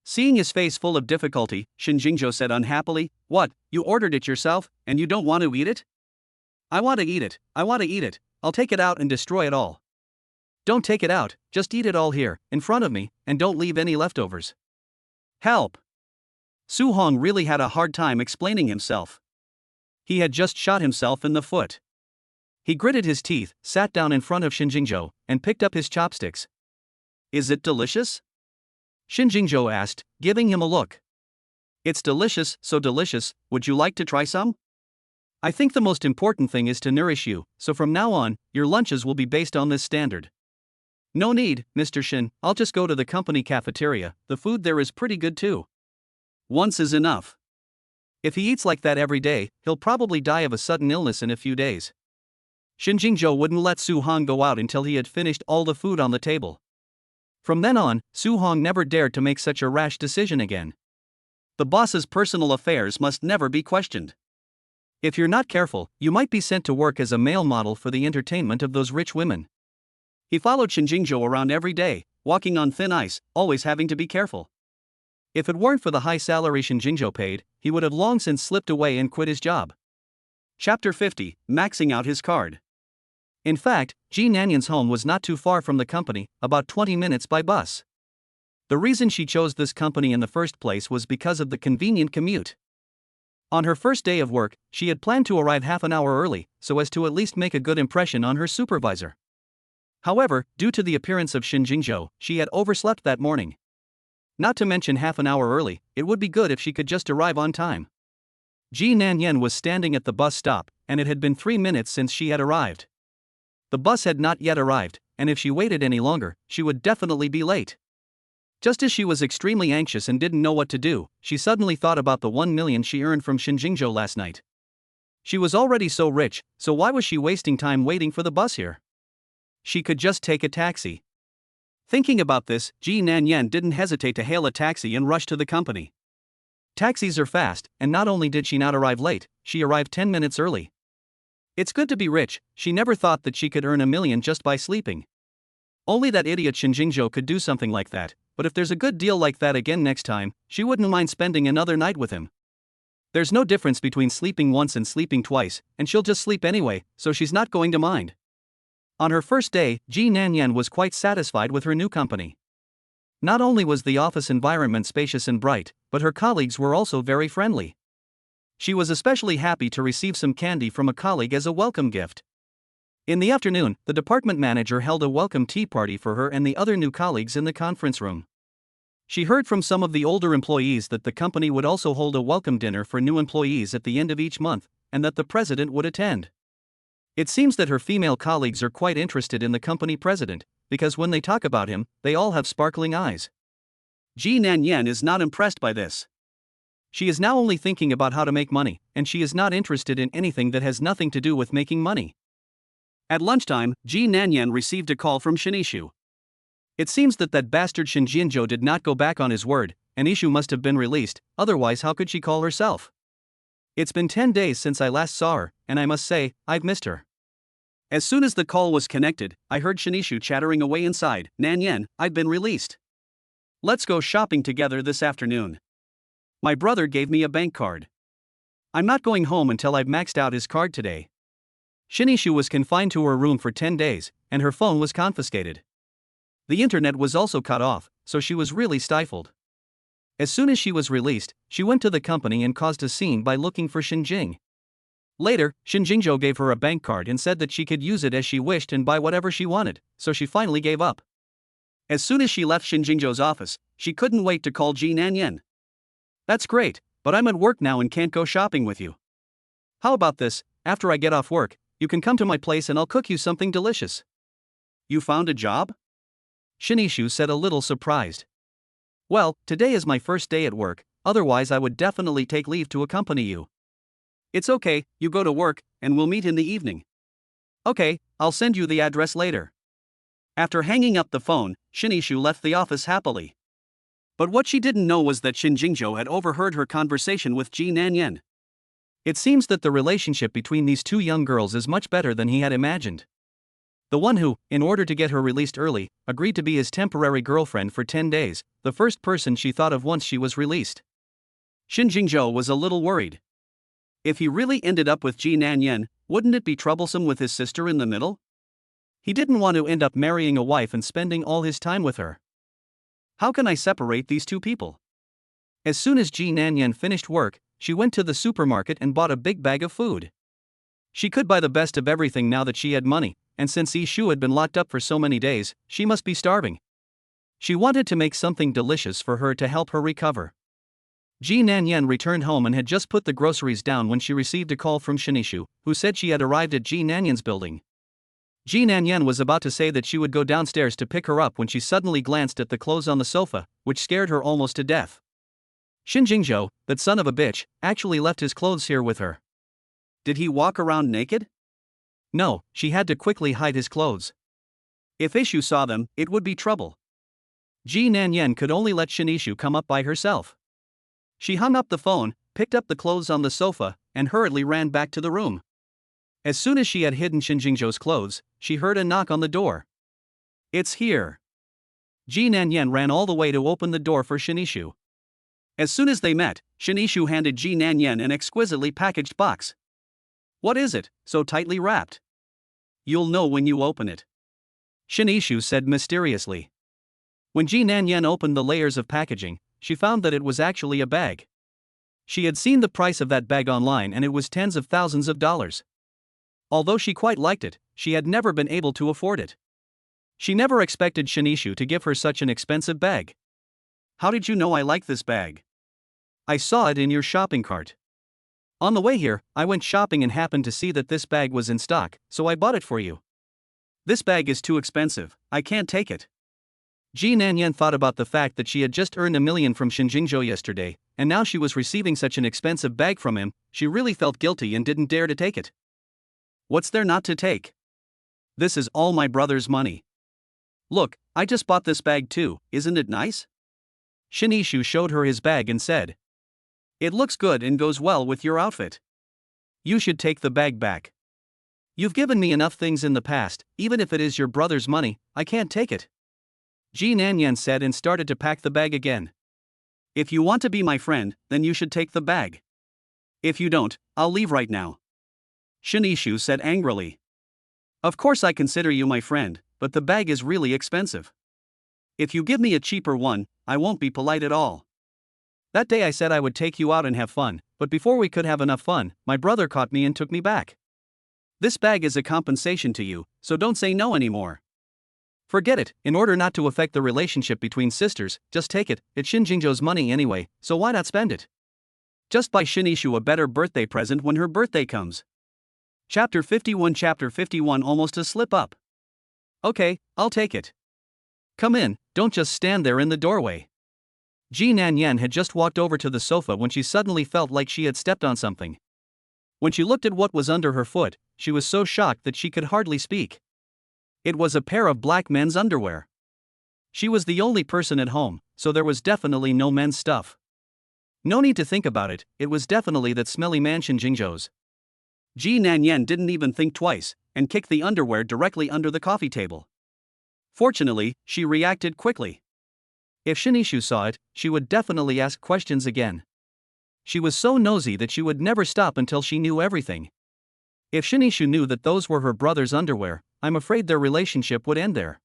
Seeing his face full of difficulty, Shin Jingzhou said unhappily, What, you ordered it yourself, and you don't want to eat it? I want to eat it, I'll take it out and destroy it all. Don't take it out, just eat it all here, in front of me, and don't leave any leftovers. Help! Su Hong really had a hard time explaining himself. He had just shot himself in the foot. He gritted his teeth, sat down in front of Shin Jingzhou, and picked up his chopsticks. Is it delicious? Shin Jingzhou asked, giving him a look. It's delicious, so delicious, would you like to try some? I think the most important thing is to nourish you, so from now on, your lunches will be based on this standard. No need, Mr. Shin, I'll just go to the company cafeteria, the food there is pretty good too. Once is enough. If he eats like that every day, he'll probably die of a sudden illness in a few days. Shin Jingzhou wouldn't let Su Hong go out until he had finished all the food on the table. From then on, Su Hong never dared to make such a rash decision again. The boss's personal affairs must never be questioned. If you're not careful, you might be sent to work as a male model for the entertainment of those rich women. He followed Shin Jingzhou around every day, walking on thin ice, always having to be careful. If it weren't for the high salary Shin Jingzhou paid, he would have long since slipped away and quit his job. Chapter 50, Maxing Out His Card. In fact, Ji Nanyan's home was not too far from the company, about 20 minutes by bus. The reason she chose this company in the first place was because of the convenient commute. On her first day of work, she had planned to arrive half an hour early, so as to at least make a good impression on her supervisor. However, due to the appearance of Shin Jingzhou, she had overslept that morning. Not to mention half an hour early, it would be good if she could just arrive on time. Ji Nanyan was standing at the bus stop, and it had been 3 minutes since she had arrived. The bus had not yet arrived, and if she waited any longer, she would definitely be late. Just as she was extremely anxious and didn't know what to do, she suddenly thought about the 1 million she earned from Shin Jingzhou last night. She was already so rich, so why was she wasting time waiting for the bus here? She could just take a taxi. Thinking about this, Ji Nanyan didn't hesitate to hail a taxi and rush to the company. Taxis are fast, and not only did she not arrive late, she arrived 10 minutes early. It's good to be rich, she never thought that she could earn 1 million just by sleeping. Only that idiot Shin Jingzhou could do something like that, but if there's a good deal like that again next time, she wouldn't mind spending another night with him. There's no difference between sleeping once and sleeping twice, and she'll just sleep anyway, so she's not going to mind. On her first day, Ji Nanyan was quite satisfied with her new company. Not only was the office environment spacious and bright, but her colleagues were also very friendly. She was especially happy to receive some candy from a colleague as a welcome gift. In the afternoon, the department manager held a welcome tea party for her and the other new colleagues in the conference room. She heard from some of the older employees that the company would also hold a welcome dinner for new employees at the end of each month, and that the president would attend. It seems that her female colleagues are quite interested in the company president, because when they talk about him, they all have sparkling eyes. Ji Nanyan is not impressed by this. She is now only thinking about how to make money, and she is not interested in anything that has nothing to do with making money. At lunchtime, Ji Nanyan received a call from Yishu. It seems that bastard Shinjinjo did not go back on his word, and Yishu must have been released, otherwise how could she call herself? It's been 10 days since I last saw her, and I must say, I've missed her. As soon as the call was connected, I heard Yishu chattering away inside. Nanyan, I've been released. Let's go shopping together this afternoon. My brother gave me a bank card. I'm not going home until I've maxed out his card today. Yishu was confined to her room for 10 days, and her phone was confiscated. The internet was also cut off, so she was really stifled. As soon as she was released, she went to the company and caused a scene by looking for Shinjing. Later, Shinjingjo gave her a bank card and said that she could use it as she wished and buy whatever she wanted, so she finally gave up. As soon as she left Shinjingjo's office, she couldn't wait to call Ji Nanyan. That's great, but I'm at work now and can't go shopping with you. How about this, after I get off work, you can come to my place and I'll cook you something delicious. You found a job? Yishu said a little surprised. Well, today is my first day at work, otherwise I would definitely take leave to accompany you. It's okay, you go to work, and we'll meet in the evening. Okay, I'll send you the address later. After hanging up the phone, Yishu left the office happily. But what she didn't know was that Shinjingjo had overheard her conversation with Ji Nanyan. It seems that the relationship between these two young girls is much better than he had imagined. The one who, in order to get her released early, agreed to be his temporary girlfriend for 10 days, the first person she thought of once she was released. Shinjingjo was a little worried. If he really ended up with Ji Nanyan, wouldn't it be troublesome with his sister in the middle? He didn't want to end up marrying a wife and spending all his time with her. How can I separate these two people? As soon as Ji Nanyan finished work, she went to the supermarket and bought a big bag of food. She could buy the best of everything now that she had money, and since Yishu had been locked up for so many days, she must be starving. She wanted to make something delicious for her to help her recover. Ji Nanyan returned home and had just put the groceries down when she received a call from Yishu, who said she had arrived at Ji Nanyan's building. Ji Nanyan was about to say that she would go downstairs to pick her up when she suddenly glanced at the clothes on the sofa, which scared her almost to death. Shinjingjo, that son of a bitch, actually left his clothes here with her. Did he walk around naked? No, she had to quickly hide his clothes. If Yishu saw them, it would be trouble. Ji Nanyan could only let Yishu come up by herself. She hung up the phone, picked up the clothes on the sofa, and hurriedly ran back to the room. As soon as she had hidden Shinjingjo's clothes, she heard a knock on the door. It's here. Ji Nanyan ran all the way to open the door for Yishu. As soon as they met, Yishu handed Ji Nanyan an exquisitely packaged box. What is it, so tightly wrapped? You'll know when you open it. Yishu said mysteriously. When Ji Nanyan opened the layers of packaging, she found that it was actually a bag. She had seen the price of that bag online and it was tens of thousands of dollars. Although she quite liked it, she had never been able to afford it. She never expected Yishu to give her such an expensive bag. How did you know I like this bag? I saw it in your shopping cart. On the way here, I went shopping and happened to see that this bag was in stock, so I bought it for you. This bag is too expensive, I can't take it. Ji Nanyan thought about the fact that she had just earned $1 million from Shinjingjo yesterday, and now she was receiving such an expensive bag from him. She really felt guilty and didn't dare to take it. What's there not to take? This is all my brother's money. Look, I just bought this bag too, isn't it nice? Yishu showed her his bag and said, It looks good and goes well with your outfit. You should take the bag back. You've given me enough things in the past, even if it is your brother's money, I can't take it. Ji Nanyan said and started to pack the bag again. If you want to be my friend, then you should take the bag. If you don't, I'll leave right now. Yishu said angrily. Of course I consider you my friend, but the bag is really expensive. If you give me a cheaper one, I won't be polite at all. That day I said I would take you out and have fun, but before we could have enough fun, my brother caught me and took me back. This bag is a compensation to you, so don't say no anymore. Forget it, in order not to affect the relationship between sisters, just take it, it's Shinjingjo's money anyway, so why not spend it? Just buy Yishu a better birthday present when her birthday comes. Chapter 51 almost a slip up. Okay, I'll take it. Come in, don't just stand there in the doorway. Ji Nanyan had just walked over to the sofa when she suddenly felt like she had stepped on something. When she looked at what was under her foot, she was so shocked that she could hardly speak. It was a pair of black men's underwear. She was the only person at home, so there was definitely no men's stuff. No need to think about it, it was definitely that smelly man Shinjingjo's. Ji Nanyan didn't even think twice, and kicked the underwear directly under the coffee table. Fortunately, she reacted quickly. If Yishu saw it, she would definitely ask questions again. She was so nosy that she would never stop until she knew everything. If Yishu knew that those were her brother's underwear, I'm afraid their relationship would end there.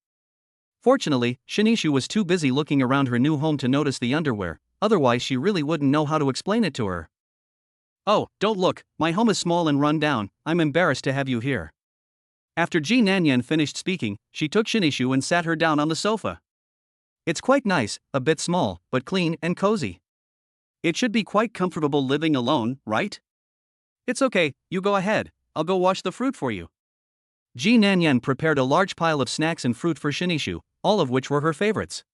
Fortunately, Yishu was too busy looking around her new home to notice the underwear, otherwise she really wouldn't know how to explain it to her. Oh, don't look, my home is small and run down, I'm embarrassed to have you here. After Ji Nanyan finished speaking, she took Yishu and sat her down on the sofa. It's quite nice, a bit small, but clean and cozy. It should be quite comfortable living alone, right? It's okay, you go ahead, I'll go wash the fruit for you. Ji Nanyan prepared a large pile of snacks and fruit for Yishu, all of which were her favorites.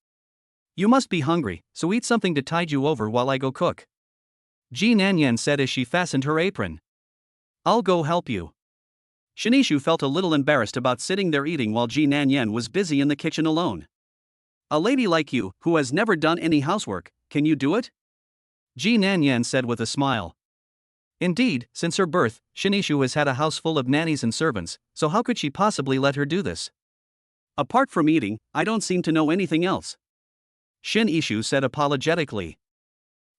You must be hungry, so eat something to tide you over while I go cook. Ji Nanyan said as she fastened her apron. I'll go help you. Yishu felt a little embarrassed about sitting there eating while Ji Nanyan was busy in the kitchen alone. A lady like you, who has never done any housework, can you do it? Ji Nanyan said with a smile. Indeed, since her birth, Yishu has had a house full of nannies and servants, so how could she possibly let her do this? Apart from eating, I don't seem to know anything else. Yishu said apologetically.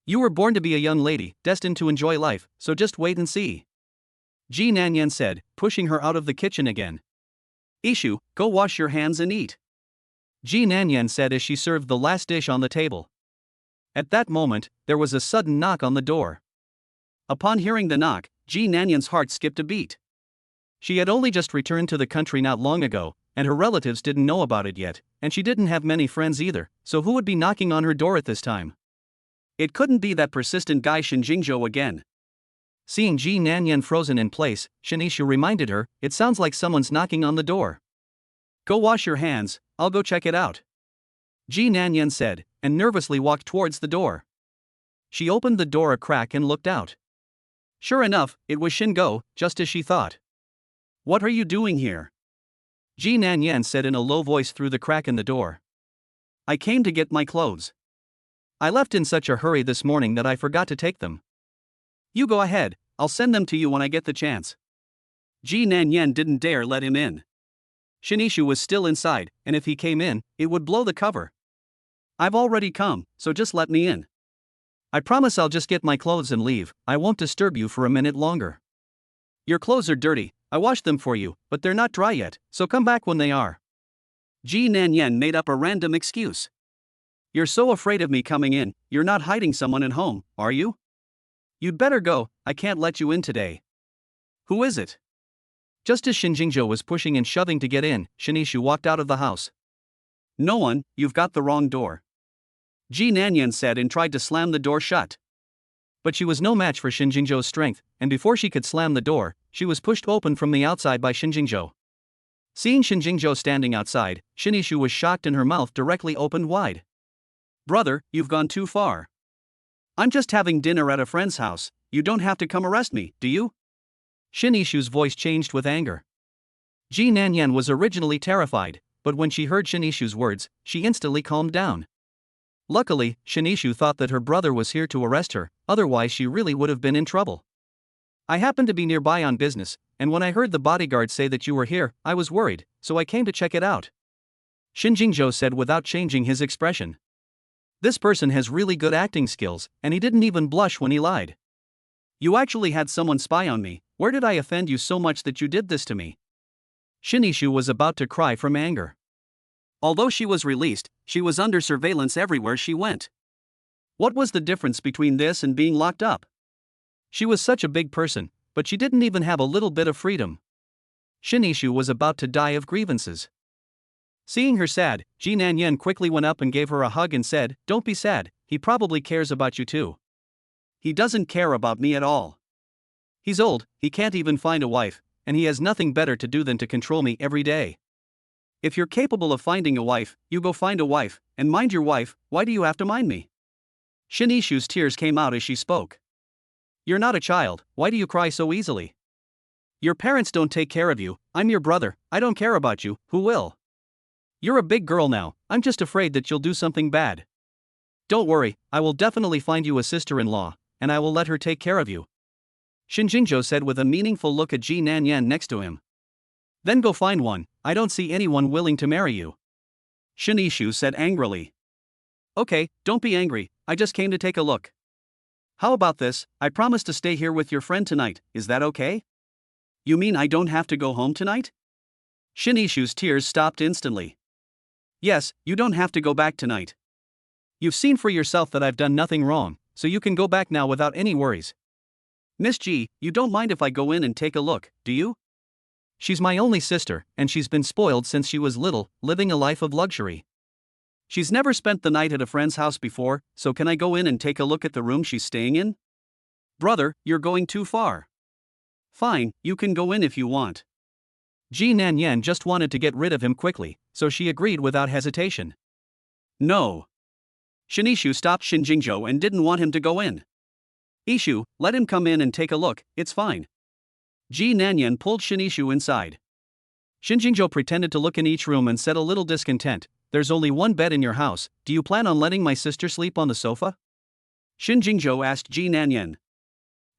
You were born to be a young lady, destined to enjoy life, so just wait and see. Ji Nanyan said, pushing her out of the kitchen again. Yishu, go wash your hands and eat. Ji Nanyan said as she served the last dish on the table. At that moment, there was a sudden knock on the door. Upon hearing the knock, Ji Nanyan's heart skipped a beat. She had only just returned to the country not long ago, and her relatives didn't know about it yet, and she didn't have many friends either, so who would be knocking on her door at this time? It couldn't be that persistent guy Shinjingjo again. Seeing Ji Nanyan frozen in place, Yishu reminded her, it sounds like someone's knocking on the door. Go wash your hands, I'll go check it out. Ji Nanyan said, and nervously walked towards the door. She opened the door a crack and looked out. Sure enough, it was Shingo, just as she thought. What are you doing here? Ji Nanyan said in a low voice through the crack in the door. I came to get my clothes. I left in such a hurry this morning that I forgot to take them. You go ahead, I'll send them to you when I get the chance. Ji Nanyan didn't dare let him in. Yishu was still inside, and if he came in, it would blow the cover. I've already come, so just let me in. I promise I'll just get my clothes and leave, I won't disturb you for a minute longer. Your clothes are dirty, I washed them for you, but they're not dry yet, so come back when they are. Ji Nanyan made up a random excuse. You're so afraid of me coming in, you're not hiding someone at home, are you? You'd better go, I can't let you in today. Who is it? Just as Shinjingjo was pushing and shoving to get in, Yishu walked out of the house. No one, you've got the wrong door. Ji Nanyan said and tried to slam the door shut. But she was no match for Shinjingjo's strength, and before she could slam the door, she was pushed open from the outside by Shinjingjo. Seeing Shinjingjo standing outside, Yishu was shocked and her mouth directly opened wide. Brother, you've gone too far. I'm just having dinner at a friend's house, you don't have to come arrest me, do you? Yishu's voice changed with anger. Ji Nanyan was originally terrified, but when she heard Yishu's words, she instantly calmed down. Luckily, Yishu thought that her brother was here to arrest her, otherwise she really would have been in trouble. I happened to be nearby on business, and when I heard the bodyguard say that you were here, I was worried, so I came to check it out. Shin Jingzhou said without changing his expression. This person has really good acting skills, and he didn't even blush when he lied. You actually had someone spy on me. Where did I offend you so much that you did this to me? Shin Yishu was about to cry from anger. Although she was released, she was under surveillance everywhere she went. What was the difference between this and being locked up? She was such a big person, but she didn't even have a little bit of freedom. Shin Yishu was about to die of grievances. Seeing her sad, Ji Nanyan quickly went up and gave her a hug and said, "Don't be sad, he probably cares about you too." He doesn't care about me at all. He's old, he can't even find a wife, and he has nothing better to do than to control me every day. If you're capable of finding a wife, you go find a wife, and mind your wife. Why do you have to mind me? Shin Yishu's tears came out as she spoke. You're not a child, why do you cry so easily? Your parents don't take care of you, I'm your brother, I don't care about you, who will? You're a big girl now, I'm just afraid that you'll do something bad. Don't worry, I will definitely find you a sister-in-law, and I will let her take care of you. Shin Jingzhou said with a meaningful look at Ji Nanyan next to him. Then go find one, I don't see anyone willing to marry you. Shin Yishu said angrily. Okay, don't be angry, I just came to take a look. How about this, I promise to stay here with your friend tonight, is that okay? You mean I don't have to go home tonight? Shin Yishu's tears stopped instantly. Yes, you don't have to go back tonight. You've seen for yourself that I've done nothing wrong, so you can go back now without any worries. Miss G, you don't mind if I go in and take a look, do you? She's my only sister, and she's been spoiled since she was little, living a life of luxury. She's never spent the night at a friend's house before, so can I go in and take a look at the room she's staying in? Brother, you're going too far. Fine, you can go in if you want. Ji Nanyan just wanted to get rid of him quickly, so she agreed without hesitation. No. Shin Yishu stopped Shin Jingzhou and didn't want him to go in. Yishu, let him come in and take a look, it's fine. Ji Nanyan pulled Shin Yishu inside. Shin Jingzhou pretended to look in each room and said a little discontent, "There's only one bed in your house, do you plan on letting my sister sleep on the sofa?" Shin Jingzhou asked Ji Nanyan.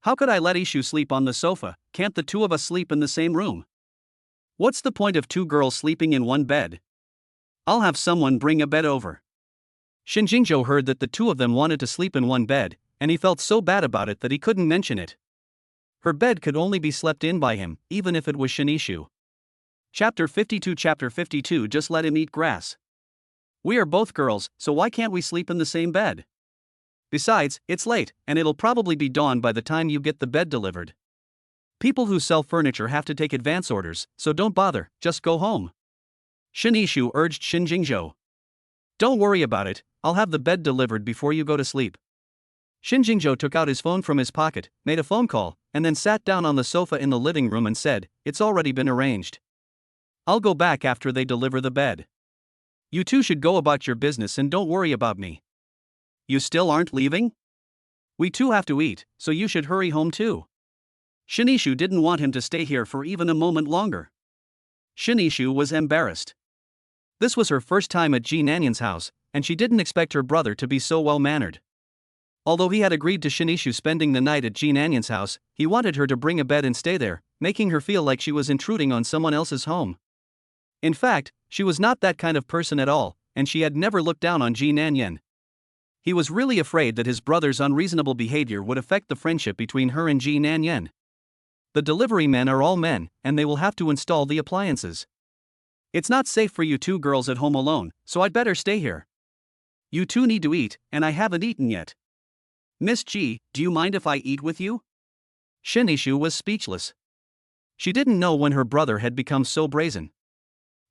How could I let Yishu sleep on the sofa? Can't the two of us sleep in the same room? What's the point of two girls sleeping in one bed? I'll have someone bring a bed over. Shin Jingzhou heard that the two of them wanted to sleep in one bed, and he felt so bad about it that he couldn't mention it. Her bed could only be slept in by him, even if it was Shin Yishu. Chapter 52 Just let him eat grass. We are both girls, so why can't we sleep in the same bed? Besides, it's late, and it'll probably be dawn by the time you get the bed delivered. People who sell furniture have to take advance orders, so don't bother, just go home. Shin Yishu urged Shin Jingzhou. Don't worry about it, I'll have the bed delivered before you go to sleep. Shin Jingzhou took out his phone from his pocket, made a phone call, and then sat down on the sofa in the living room and said, "It's already been arranged. I'll go back after they deliver the bed. You two should go about your business and don't worry about me." You still aren't leaving? We too have to eat, so you should hurry home too. Shin Yishu didn't want him to stay here for even a moment longer. Shin Yishu was embarrassed. This was her first time at Ji Nanyan's house, and she didn't expect her brother to be so well-mannered. Although he had agreed to Shin Yishu spending the night at Ji Nanyan's house, he wanted her to bring a bed and stay there, making her feel like she was intruding on someone else's home. In fact, she was not that kind of person at all, and she had never looked down on Ji Nanyan. He was really afraid that his brother's unreasonable behavior would affect the friendship between her and Ji Nanyan. The delivery men are all men, and they will have to install the appliances. It's not safe for you two girls at home alone, so I'd better stay here. You two need to eat, and I haven't eaten yet. Miss G, do you mind if I eat with you? Shin Yishu was speechless. She didn't know when her brother had become so brazen.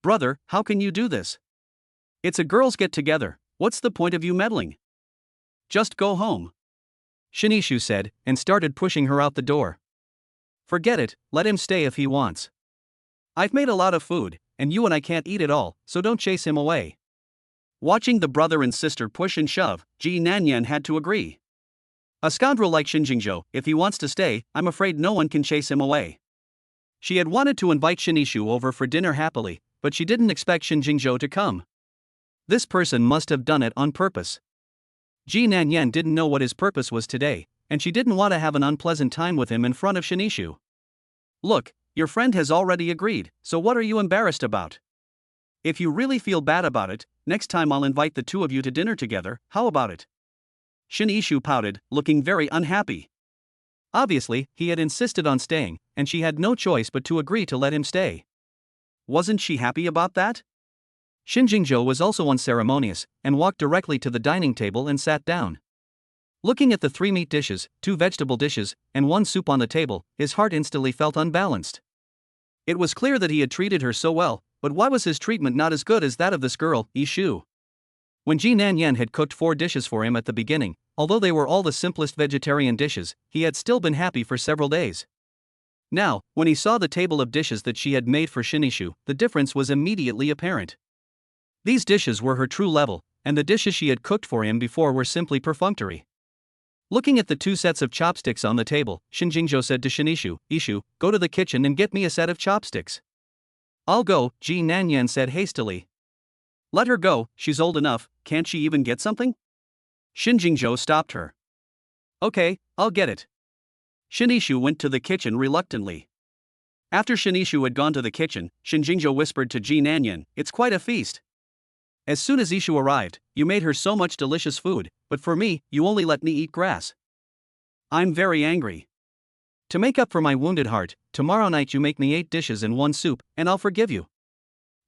Brother, how can you do this? It's a girls' get-together, what's the point of you meddling? Just go home. Shin Yishu said, and started pushing her out the door. Forget it, let him stay if he wants. I've made a lot of food, and you and I can't eat it all, so don't chase him away. Watching the brother and sister push and shove, Ji Nanyan had to agree. A scoundrel like Shin Jingzhou, if he wants to stay, I'm afraid no one can chase him away. She had wanted to invite Shin Yishu over for dinner happily, but she didn't expect Shin Jingzhou to come. This person must have done it on purpose. Ji Nanyan didn't know what his purpose was today, and she didn't want to have an unpleasant time with him in front of Shin Yishu. Look, your friend has already agreed, so what are you embarrassed about? If you really feel bad about it, next time I'll invite the two of you to dinner together, how about it? Yishu pouted, looking very unhappy. Obviously, he had insisted on staying, and she had no choice but to agree to let him stay. Wasn't she happy about that? Jingzhou was also unceremonious, and walked directly to the dining table and sat down. Looking at the 3 meat dishes, 2 vegetable dishes, and 1 soup on the table, his heart instantly felt unbalanced. It was clear that he had treated her so well, but why was his treatment not as good as that of this girl, Yishu? When Ji Nanyan had cooked 4 dishes for him at the beginning, although they were all the simplest vegetarian dishes, he had still been happy for several days. Now, when he saw the table of dishes that she had made for Yishu, the difference was immediately apparent. These dishes were her true level, and the dishes she had cooked for him before were simply perfunctory. Looking at the 2 sets of chopsticks on the table, Jingzhou said to Yishu, "Yishu, go to the kitchen and get me a set of chopsticks." "I'll go," Ji Nanyan said hastily. "Let her go, she's old enough, can't she even get something?" Jingzhou stopped her. "Okay, I'll get it." Yishu went to the kitchen reluctantly. After Yishu had gone to the kitchen, Jingzhou whispered to Ji Nanyan, "It's quite a feast. As soon as Yishu arrived, you made her so much delicious food, but for me, you only let me eat grass. I'm very angry. To make up for my wounded heart, tomorrow night you make me 8 dishes and 1 soup, and I'll forgive you.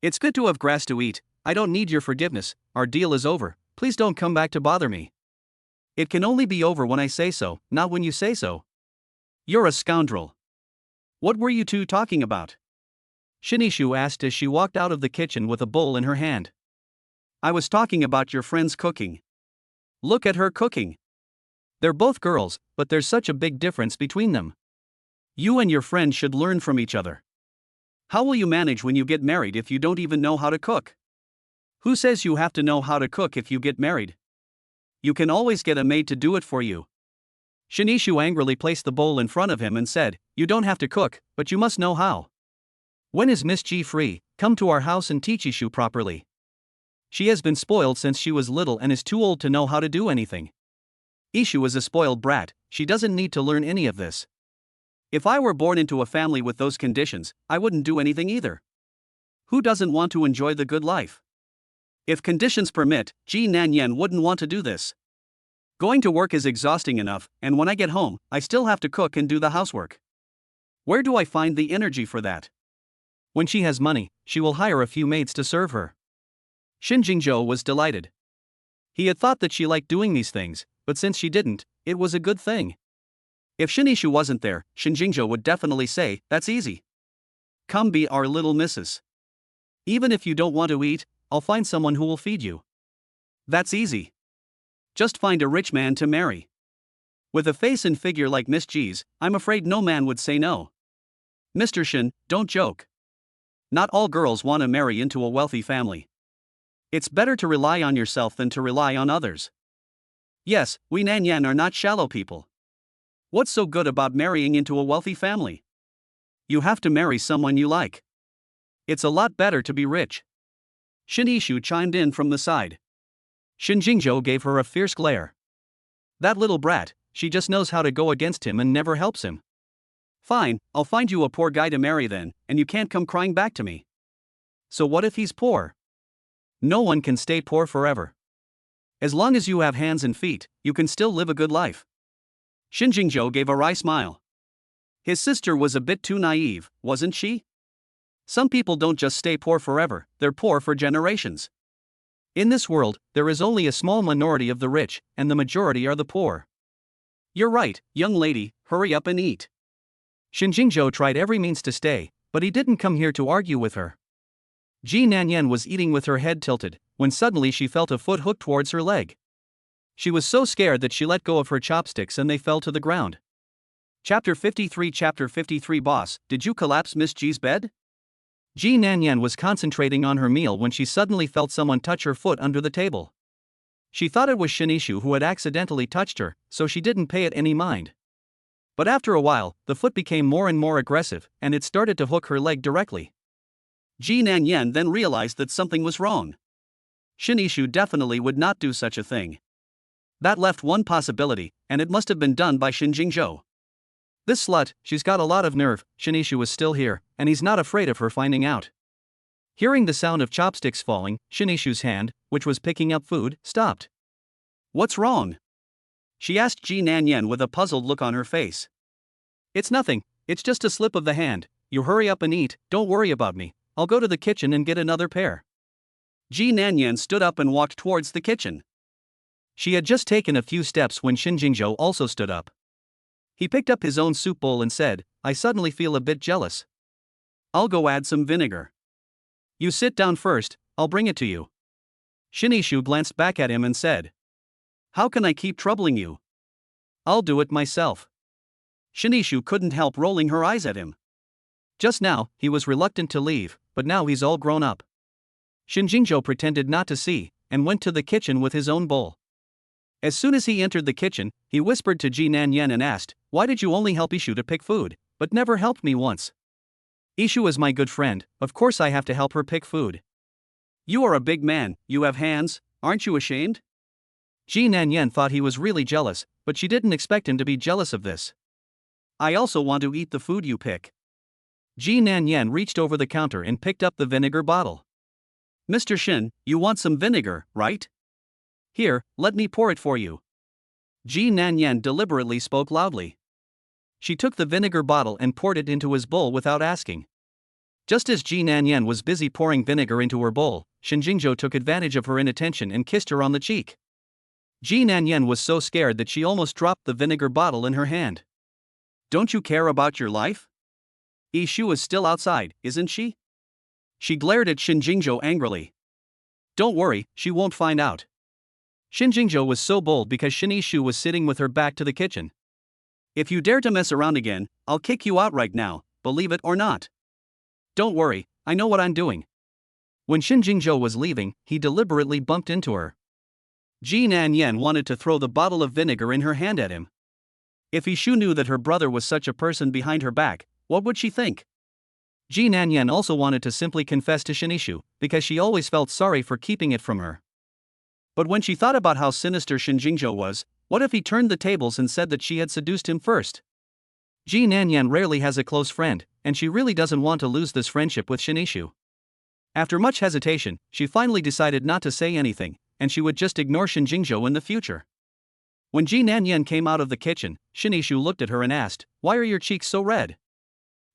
It's good to have grass to eat, I don't need your forgiveness, our deal is over, please don't come back to bother me. It can only be over when I say so, not when you say so." "You're a scoundrel. What were you two talking about?" Yishu asked as she walked out of the kitchen with a bowl in her hand. "I was talking about your friend's cooking. Look at her cooking. They're both girls, but there's such a big difference between them. You and your friend should learn from each other. How will you manage when you get married if you don't even know how to cook? Who says you have to know how to cook if you get married? You can always get a maid to do it for you." Yishu angrily placed the bowl in front of him and said, "You don't have to cook, but you must know how. When is Miss Ji free? Come to our house and teach Yishu properly. She has been spoiled since she was little and is too old to know how to do anything. Yishu is a spoiled brat, she doesn't need to learn any of this." "If I were born into a family with those conditions, I wouldn't do anything either. Who doesn't want to enjoy the good life? If conditions permit, Ji Nanyan wouldn't want to do this. Going to work is exhausting enough, and when I get home, I still have to cook and do the housework. Where do I find the energy for that?" "When she has money, she will hire a few maids to serve her." Jingzhou was delighted. He had thought that she liked doing these things, but since she didn't, it was a good thing. If Yishu wasn't there, Jingzhou would definitely say, "That's easy. Come be our little missus. Even if you don't want to eat, I'll find someone who will feed you. That's easy. Just find a rich man to marry. With a face and figure like Miss G's, I'm afraid no man would say no." "Mr. Shin, don't joke. Not all girls want to marry into a wealthy family. It's better to rely on yourself than to rely on others. Yes, we Nanyan are not shallow people. What's so good about marrying into a wealthy family? You have to marry someone you like. It's a lot better to be rich." Yishu chimed in from the side. Jingzhou gave her a fierce glare. That little brat, she just knows how to go against him and never helps him. "Fine, I'll find you a poor guy to marry then, and you can't come crying back to me." "So what if he's poor?" "No one can stay poor forever. As long as you have hands and feet, you can still live a good life." Jingzhou gave a wry smile. His sister was a bit too naive, wasn't she? Some people don't just stay poor forever, they're poor for generations. In this world, there is only a small minority of the rich, and the majority are the poor. You're right, young lady, hurry up and eat. Jingzhou tried every means to stay, but he didn't come here to argue with her. Ji Nanyan was eating with her head tilted, when suddenly she felt a foot hooked towards her leg. She was so scared that she let go of her chopsticks and they fell to the ground. Chapter 53 Boss, did you collapse Miss G's bed? Ji Nanyan was concentrating on her meal when she suddenly felt someone touch her foot under the table. She thought it was Yishu who had accidentally touched her, so she didn't pay it any mind. But after a while, the foot became more and more aggressive, and it started to hook her leg directly. Ji Nanyan then realized that something was wrong. Yishu definitely would not do such a thing. That left one possibility, and it must have been done by Jingzhou. This slut, she's got a lot of nerve. Yishu is still here, and he's not afraid of her finding out. Hearing the sound of chopsticks falling, Shinishu's hand, which was picking up food, stopped. What's wrong? She asked Ji Nanyan with a puzzled look on her face. It's nothing, it's just a slip of the hand. You hurry up and eat, don't worry about me. I'll go to the kitchen and get another pair. Ji Nanyan stood up and walked towards the kitchen. She had just taken a few steps when Shinjingzhou also stood up. He picked up his own soup bowl and said, I suddenly feel a bit jealous. I'll go add some vinegar. You sit down first, I'll bring it to you. Shinishu glanced back at him and said, How can I keep troubling you? I'll do it myself. Shinishu couldn't help rolling her eyes at him. Just now, he was reluctant to leave, but now he's all grown up. Shinjingzhou pretended not to see, and went to the kitchen with his own bowl. As soon as he entered the kitchen, he whispered to Ji Nanyan and asked, Why did you only help Yishu to pick food, but never helped me once? Yishu is my good friend, of course I have to help her pick food. You are a big man, you have hands, aren't you ashamed? Ji Nanyan thought he was really jealous, but she didn't expect him to be jealous of this. I also want to eat the food you pick. Ji Nanyan reached over the counter and picked up the vinegar bottle. Mr. Shin, you want some vinegar, right? Here, let me pour it for you. Ji Nanyan deliberately spoke loudly. She took the vinegar bottle and poured it into his bowl without asking. Just as Ji Nanyan was busy pouring vinegar into her bowl, Shinjingzhou took advantage of her inattention and kissed her on the cheek. Ji Nanyan was so scared that she almost dropped the vinegar bottle in her hand. Don't you care about your life? Yishu is still outside, isn't she? She glared at Shinjingzhou angrily. Don't worry, she won't find out. Shinjingzhou was so bold because Yishu was sitting with her back to the kitchen. If you dare to mess around again, I'll kick you out right now, believe it or not. Don't worry, I know what I'm doing. When Shinjingzhou was leaving, he deliberately bumped into her. Ji Nanyan wanted to throw the bottle of vinegar in her hand at him. If Yishu knew that her brother was such a person behind her back, what would she think? Ji Nanyan also wanted to simply confess to Shinishu, because she always felt sorry for keeping it from her. But when she thought about how sinister Shinjingzhou was, what if he turned the tables and said that she had seduced him first? Ji Nanyan rarely has a close friend, and she really doesn't want to lose this friendship with Shinishu. After much hesitation, she finally decided not to say anything, and she would just ignore Shinjingzhou in the future. When Ji Nanyan came out of the kitchen, Shinishu looked at her and asked, Why are your cheeks so red?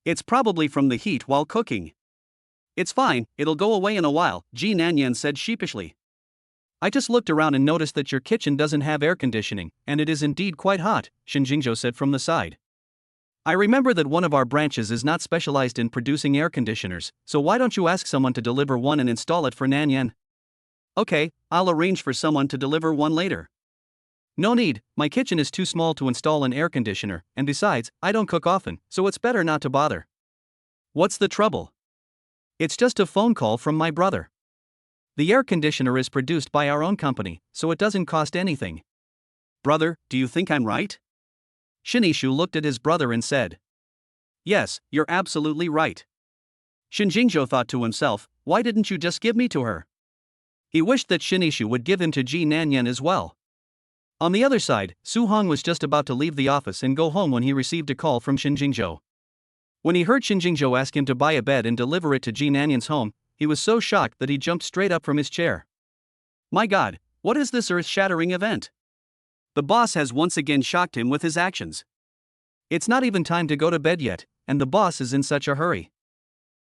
It's probably from the heat while cooking. It's fine, it'll go away in a while, Ji Nanyan said sheepishly. I just looked around and noticed that your kitchen doesn't have air conditioning, and it is indeed quite hot, Shinjingzhou said from the side. I remember that one of our branches is not specialized in producing air conditioners, so why don't you ask someone to deliver one and install it for Nanyan? Okay, I'll arrange for someone to deliver one later. No need, my kitchen is too small to install an air conditioner, and besides, I don't cook often, so it's better not to bother. What's the trouble? It's just a phone call from my brother. The air conditioner is produced by our own company, so it doesn't cost anything. Brother, do you think I'm right? Shinishu looked at his brother and said. Yes, you're absolutely right. Shinjingzhou thought to himself, why didn't you just give me to her? He wished that Shinishu would give him to Ji Nanyan as well. On the other side, Su Hong was just about to leave the office and go home when he received a call from Shinjingzhou. When he heard Shinjingzhou ask him to buy a bed and deliver it to Ji Nanyan's home, he was so shocked that he jumped straight up from his chair. My God, what is this earth-shattering event? The boss has once again shocked him with his actions. It's not even time to go to bed yet, and the boss is in such a hurry.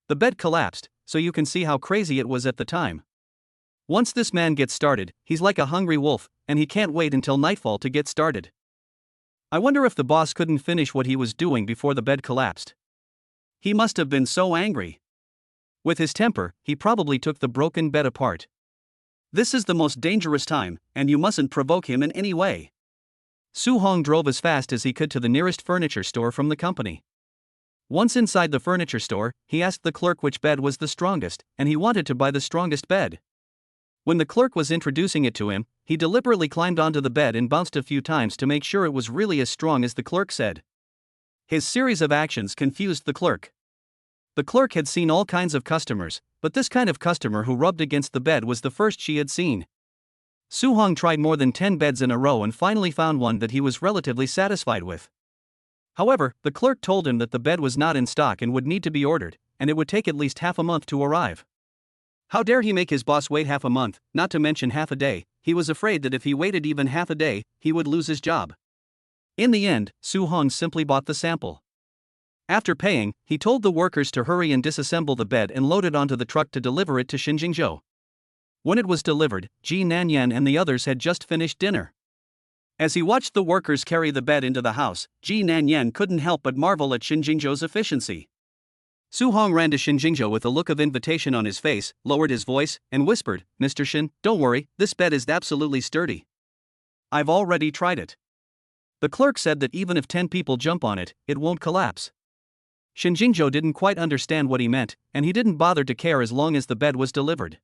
The bed collapsed, so you can see how crazy it was at the time. Once this man gets started, he's like a hungry wolf, and he can't wait until nightfall to get started. I wonder if the boss couldn't finish what he was doing before the bed collapsed. He must have been so angry. With his temper, he probably took the broken bed apart. This is the most dangerous time, and you mustn't provoke him in any way. Su Hong drove as fast as he could to the nearest furniture store from the company. Once inside the furniture store, he asked the clerk which bed was the strongest, and he wanted to buy the strongest bed. When the clerk was introducing it to him, he deliberately climbed onto the bed and bounced a few times to make sure it was really as strong as the clerk said. His series of actions confused the clerk. The clerk had seen all kinds of customers, but this kind of customer who rubbed against the bed was the first she had seen. Su Hong tried more than 10 beds in a row and finally found one that he was relatively satisfied with. However, the clerk told him that the bed was not in stock and would need to be ordered, and it would take at least half a month to arrive. How dare he make his boss wait half a month, not to mention half a day. He was afraid that if he waited even half a day, he would lose his job. In the end, Su-hong simply bought the sample. After paying, he told the workers to hurry and disassemble the bed and load it onto the truck to deliver it to Xinjingzhou. When it was delivered, Ji Nanyan and the others had just finished dinner. As he watched the workers carry the bed into the house, Ji Nanyan couldn't help but marvel at Xinjingzhou's efficiency. Su-hong ran to Xinjingzhou with a look of invitation on his face, lowered his voice, and whispered, "Mr. Xin, don't worry, this bed is absolutely sturdy. I've already tried it. The clerk said that even if 10 people jump on it, it won't collapse." Xinjingzhou didn't quite understand what he meant, and he didn't bother to care as long as the bed was delivered.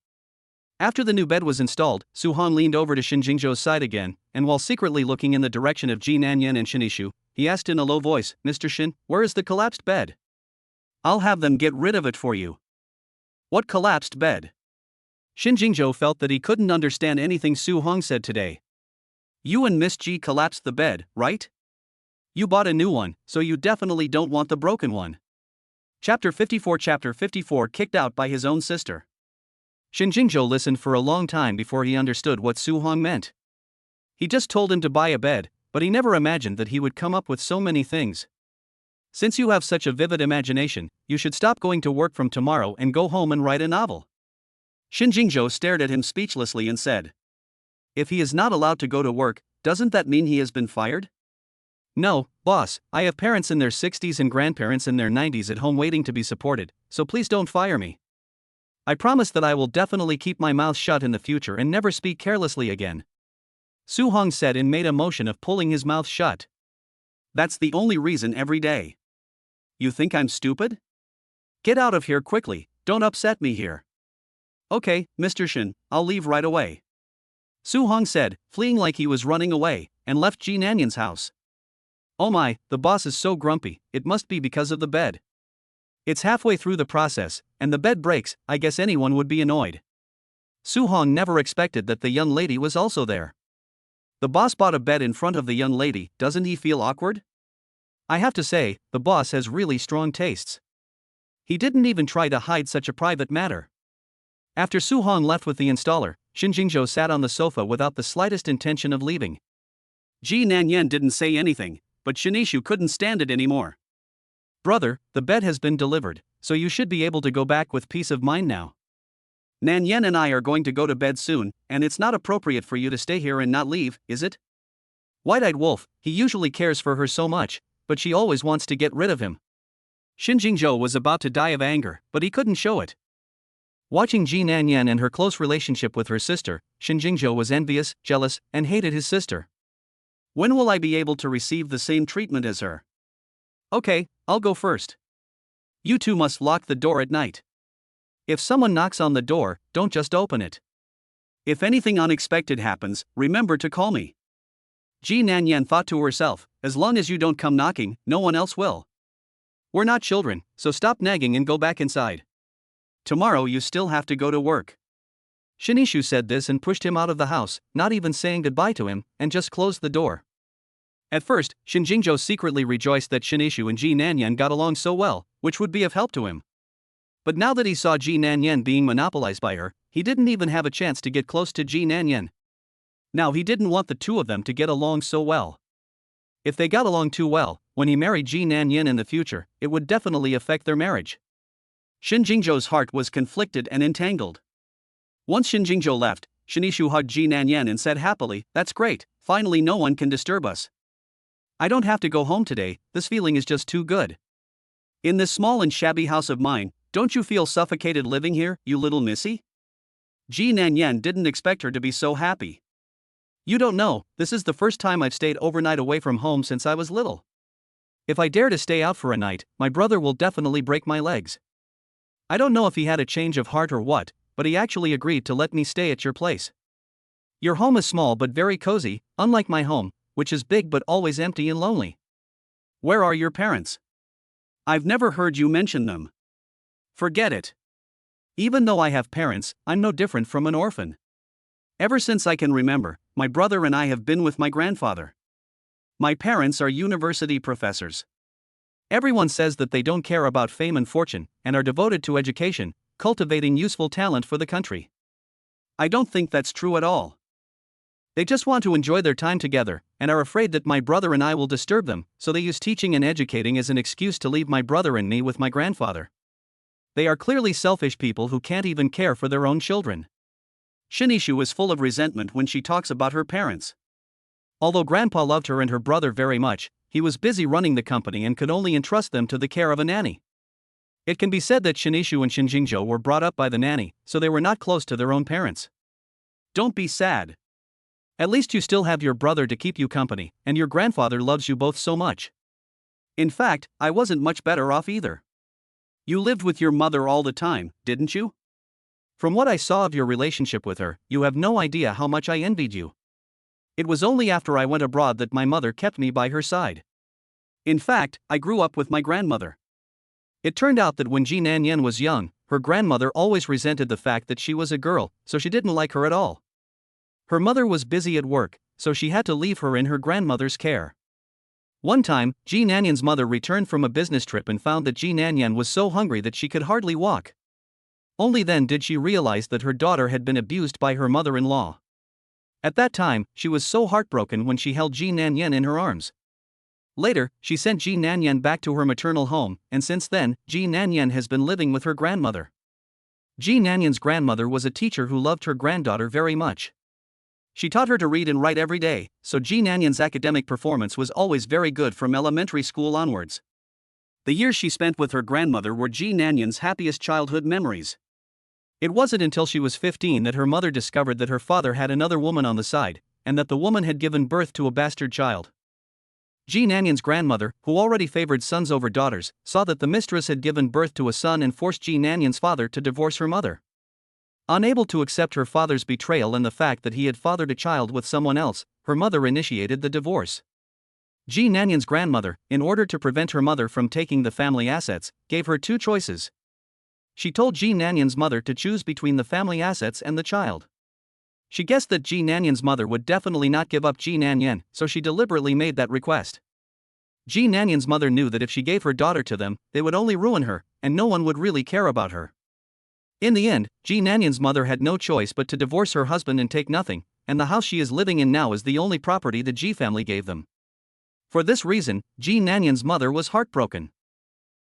After the new bed was installed, Su-hong leaned over to Xinjingzhou's side again, and while secretly looking in the direction of Ji Nanyan and Yishu, he asked in a low voice, "Mr. Xin, where is the collapsed bed? I'll have them get rid of it for you." "What collapsed bed?" Xinjingzhou felt that he couldn't understand anything Su-hong said today. "You and Miss Ji collapsed the bed, right? You bought a new one, so you definitely don't want the broken one." Chapter 54 Kicked out by his own sister. Xinjingzhou listened for a long time before he understood what Su-hong meant. He just told him to buy a bed, but he never imagined that he would come up with so many things. "Since you have such a vivid imagination, you should stop going to work from tomorrow and go home and write a novel." Xinjingzhou stared at him speechlessly and said, "If he is not allowed to go to work, doesn't that mean he has been fired?" "No, boss, I have parents in their 60s and grandparents in their 90s at home waiting to be supported, so please don't fire me. I promise that I will definitely keep my mouth shut in the future and never speak carelessly again." Su-hong said and made a motion of pulling his mouth shut. "That's the only reason every day. You think I'm stupid? Get out of here quickly, don't upset me here." "Okay, Mr. Xin, I'll leave right away," Su-hong said, fleeing like he was running away, and left Ji Nanyan's house. "Oh my, the boss is so grumpy, it must be because of the bed. It's halfway through the process, and the bed breaks, I guess anyone would be annoyed." Su-hong never expected that the young lady was also there. The boss bought a bed in front of the young lady, doesn't he feel awkward? I have to say, the boss has really strong tastes. He didn't even try to hide such a private matter. After Su-hong left with the installer, Xinjingzhou sat on the sofa without the slightest intention of leaving. Ji Nanyan didn't say anything, but Yishu couldn't stand it anymore. "Brother, the bed has been delivered, so you should be able to go back with peace of mind now. Nanyan and I are going to go to bed soon, and it's not appropriate for you to stay here and not leave, is it?" White-eyed wolf, he usually cares for her so much, but she always wants to get rid of him. Xinjingzhou was about to die of anger, but he couldn't show it. Watching Ji Nanyan and her close relationship with her sister, Xinjingzhou was envious, jealous, and hated his sister. "When will I be able to receive the same treatment as her? Okay, I'll go first. You two must lock the door at night. If someone knocks on the door, don't just open it. If anything unexpected happens, remember to call me." Ji Nanyan thought to herself, "As long as you don't come knocking, no one else will. We're not children, so stop nagging and go back inside. Tomorrow you still have to go to work." Yishu said this and pushed him out of the house, not even saying goodbye to him, and just closed the door. At first, Xinjingzhou secretly rejoiced that Yishu and Ji Nanyan got along so well, which would be of help to him. But now that he saw Ji Nanyan being monopolized by her, he didn't even have a chance to get close to Ji Nanyan. Now he didn't want the two of them to get along so well. If they got along too well, when he married Ji Nanyan in the future, it would definitely affect their marriage. Xinjingzhou's heart was conflicted and entangled. Once Xinjingzhou left, Yishu hugged Ji Nanyan and said happily, "That's great, finally no one can disturb us. I don't have to go home today, this feeling is just too good. In this small and shabby house of mine, don't you feel suffocated living here, you little missy?" Ji Nanyan didn't expect her to be so happy. "You don't know, this is the first time I've stayed overnight away from home since I was little. If I dare to stay out for a night, my brother will definitely break my legs. I don't know if he had a change of heart or what, but he actually agreed to let me stay at your place. Your home is small but very cozy, unlike my home, which is big but always empty and lonely." "Where are your parents? I've never heard you mention them." "Forget it. Even though I have parents, I'm no different from an orphan. Ever since I can remember, my brother and I have been with my grandfather. My parents are university professors. Everyone says that they don't care about fame and fortune, and are devoted to education, cultivating useful talent for the country. I don't think that's true at all. They just want to enjoy their time together, and are afraid that my brother and I will disturb them, so they use teaching and educating as an excuse to leave my brother and me with my grandfather. They are clearly selfish people who can't even care for their own children. Yishu is full of resentment when she talks about her parents. Although Grandpa loved her and her brother very much, he was busy running the company and could only entrust them to the care of a nanny. It can be said that Yishu and Shinjingjo were brought up by the nanny, so they were not close to their own parents. Don't be sad. At least you still have your brother to keep you company, and your grandfather loves you both so much. In fact, I wasn't much better off either. You lived with your mother all the time, didn't you? From what I saw of your relationship with her, you have no idea how much I envied you. It was only after I went abroad that my mother kept me by her side. In fact, I grew up with my grandmother. It turned out that when Ji Nanyan was young, her grandmother always resented the fact that she was a girl, so she didn't like her at all. Her mother was busy at work, so she had to leave her in her grandmother's care. One time, Ji Nanyan's mother returned from a business trip and found that Ji Nanyan was so hungry that she could hardly walk. Only then did she realize that her daughter had been abused by her mother-in-law. At that time, she was so heartbroken when she held Ji Nanyan in her arms. Later, she sent Ji Nanyan back to her maternal home, and since then, Ji Nanyan has been living with her grandmother. Ji Nanyan's grandmother was a teacher who loved her granddaughter very much. She taught her to read and write every day, so Ji Nanyan's academic performance was always very good from elementary school onwards. The years she spent with her grandmother were Ji Nanyan's happiest childhood memories. It wasn't until she was 15 that her mother discovered that her father had another woman on the side, and that the woman had given birth to a bastard child. Ji Nanyan's grandmother, who already favored sons over daughters, saw that the mistress had given birth to a son and forced Ji Nanyan's father to divorce her mother. Unable to accept her father's betrayal and the fact that he had fathered a child with someone else, her mother initiated the divorce. Ji Nanyan's grandmother, in order to prevent her mother from taking the family assets, gave her two choices. She told Ji Nanyan's mother to choose between the family assets and the child. She guessed that Ji Nanyan's mother would definitely not give up Ji Nanyan, so she deliberately made that request. Ji Nanyan's mother knew that if she gave her daughter to them, they would only ruin her, and no one would really care about her. In the end, Ji Nanyan's mother had no choice but to divorce her husband and take nothing, and the house she is living in now is the only property the Ji family gave them. For this reason, Ji Nanyan's mother was heartbroken.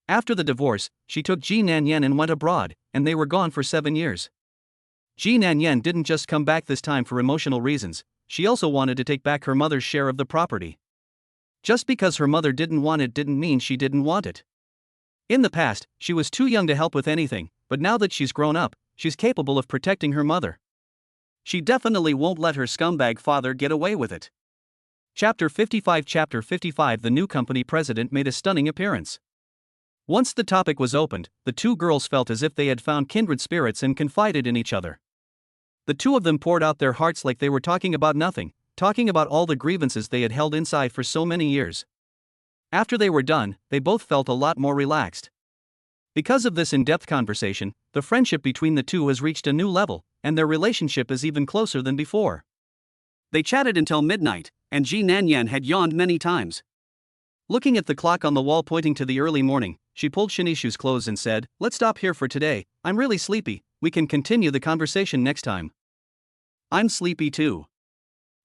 After the divorce, she took Ji Nanyan and went abroad, and they were gone for 7 years. Ji Nanyan didn't just come back this time for emotional reasons, she also wanted to take back her mother's share of the property. Just because her mother didn't want it didn't mean she didn't want it. In the past, she was too young to help with anything, but now that she's grown up, she's capable of protecting her mother. She definitely won't let her scumbag father get away with it. Chapter 55 The new company president made a stunning appearance. Once the topic was opened, the two girls felt as if they had found kindred spirits and confided in each other. The two of them poured out their hearts like they were talking about nothing, talking about all the grievances they had held inside for so many years. After they were done, they both felt a lot more relaxed. Because of this in-depth conversation, the friendship between the two has reached a new level, and their relationship is even closer than before. They chatted until midnight, and Ji Nanyan had yawned many times. Looking at the clock on the wall pointing to the early morning, she pulled Shinishu's clothes and said, "Let's stop here for today, I'm really sleepy, we can continue the conversation next time." I'm sleepy too.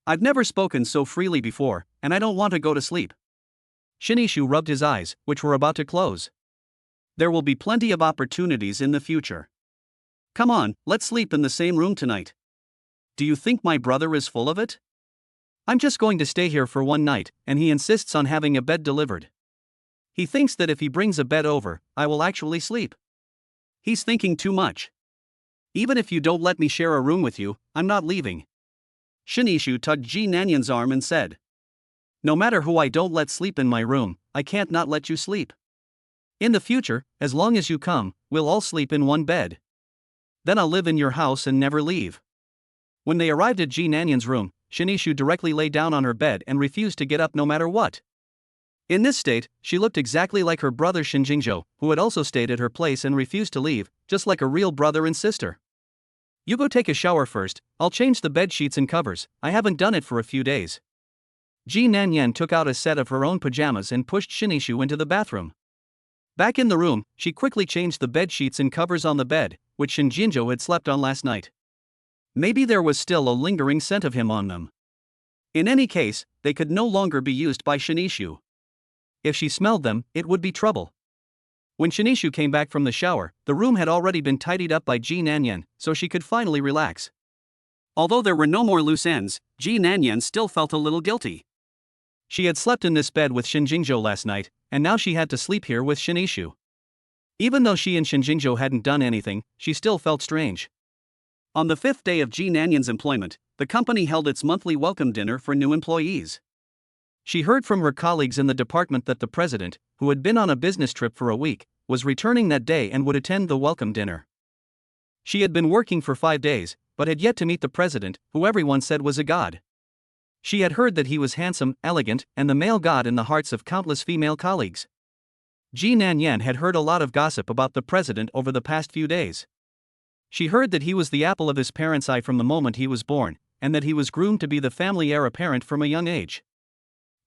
I've never spoken so freely before, and I don't want to go to sleep. Shinishu rubbed his eyes, which were about to close. There will be plenty of opportunities in the future. Come on, let's sleep in the same room tonight. Do you think my brother is full of it? I'm just going to stay here for one night, and he insists on having a bed delivered. He thinks that if he brings a bed over, I will actually sleep. He's thinking too much. Even if you don't let me share a room with you, I'm not leaving. Shinishu tugged Ji Nanyan's arm and said, "No matter who I don't let sleep in my room, I can't not let you sleep. In the future, as long as you come, we'll all sleep in one bed. Then I'll live in your house and never leave." When they arrived at Ji Nanyan's room, Shinishu directly lay down on her bed and refused to get up no matter what. In this state, she looked exactly like her brother Shinjingjo, who had also stayed at her place and refused to leave, just like a real brother and sister. "You go take a shower first, I'll change the bed sheets and covers, I haven't done it for a few days." Ji Nanyan took out a set of her own pajamas and pushed Shinishu into the bathroom. Back in the room, she quickly changed the bed sheets and covers on the bed, which Shinjinjo had slept on last night. Maybe there was still a lingering scent of him on them. In any case, they could no longer be used by Shinishu. If she smelled them, it would be trouble. When Shinishu came back from the shower, the room had already been tidied up by Ji Nanyan, so she could finally relax. Although there were no more loose ends, Ji Nanyan still felt a little guilty. She had slept in this bed with Shinjinjo last night, and now she had to sleep here with Shinishu. Even though she and Shinjinjo hadn't done anything, she still felt strange. On the 5th day of Ji Nanyan's employment, the company held its monthly welcome dinner for new employees. She heard from her colleagues in the department that the president, who had been on a business trip for a week, was returning that day and would attend the welcome dinner. She had been working for 5 days, but had yet to meet the president, who everyone said was a god. She had heard that he was handsome, elegant, and the male god in the hearts of countless female colleagues. Ji Nanyan had heard a lot of gossip about the president over the past few days. She heard that he was the apple of his parents' eye from the moment he was born, and that he was groomed to be the family heir apparent from a young age.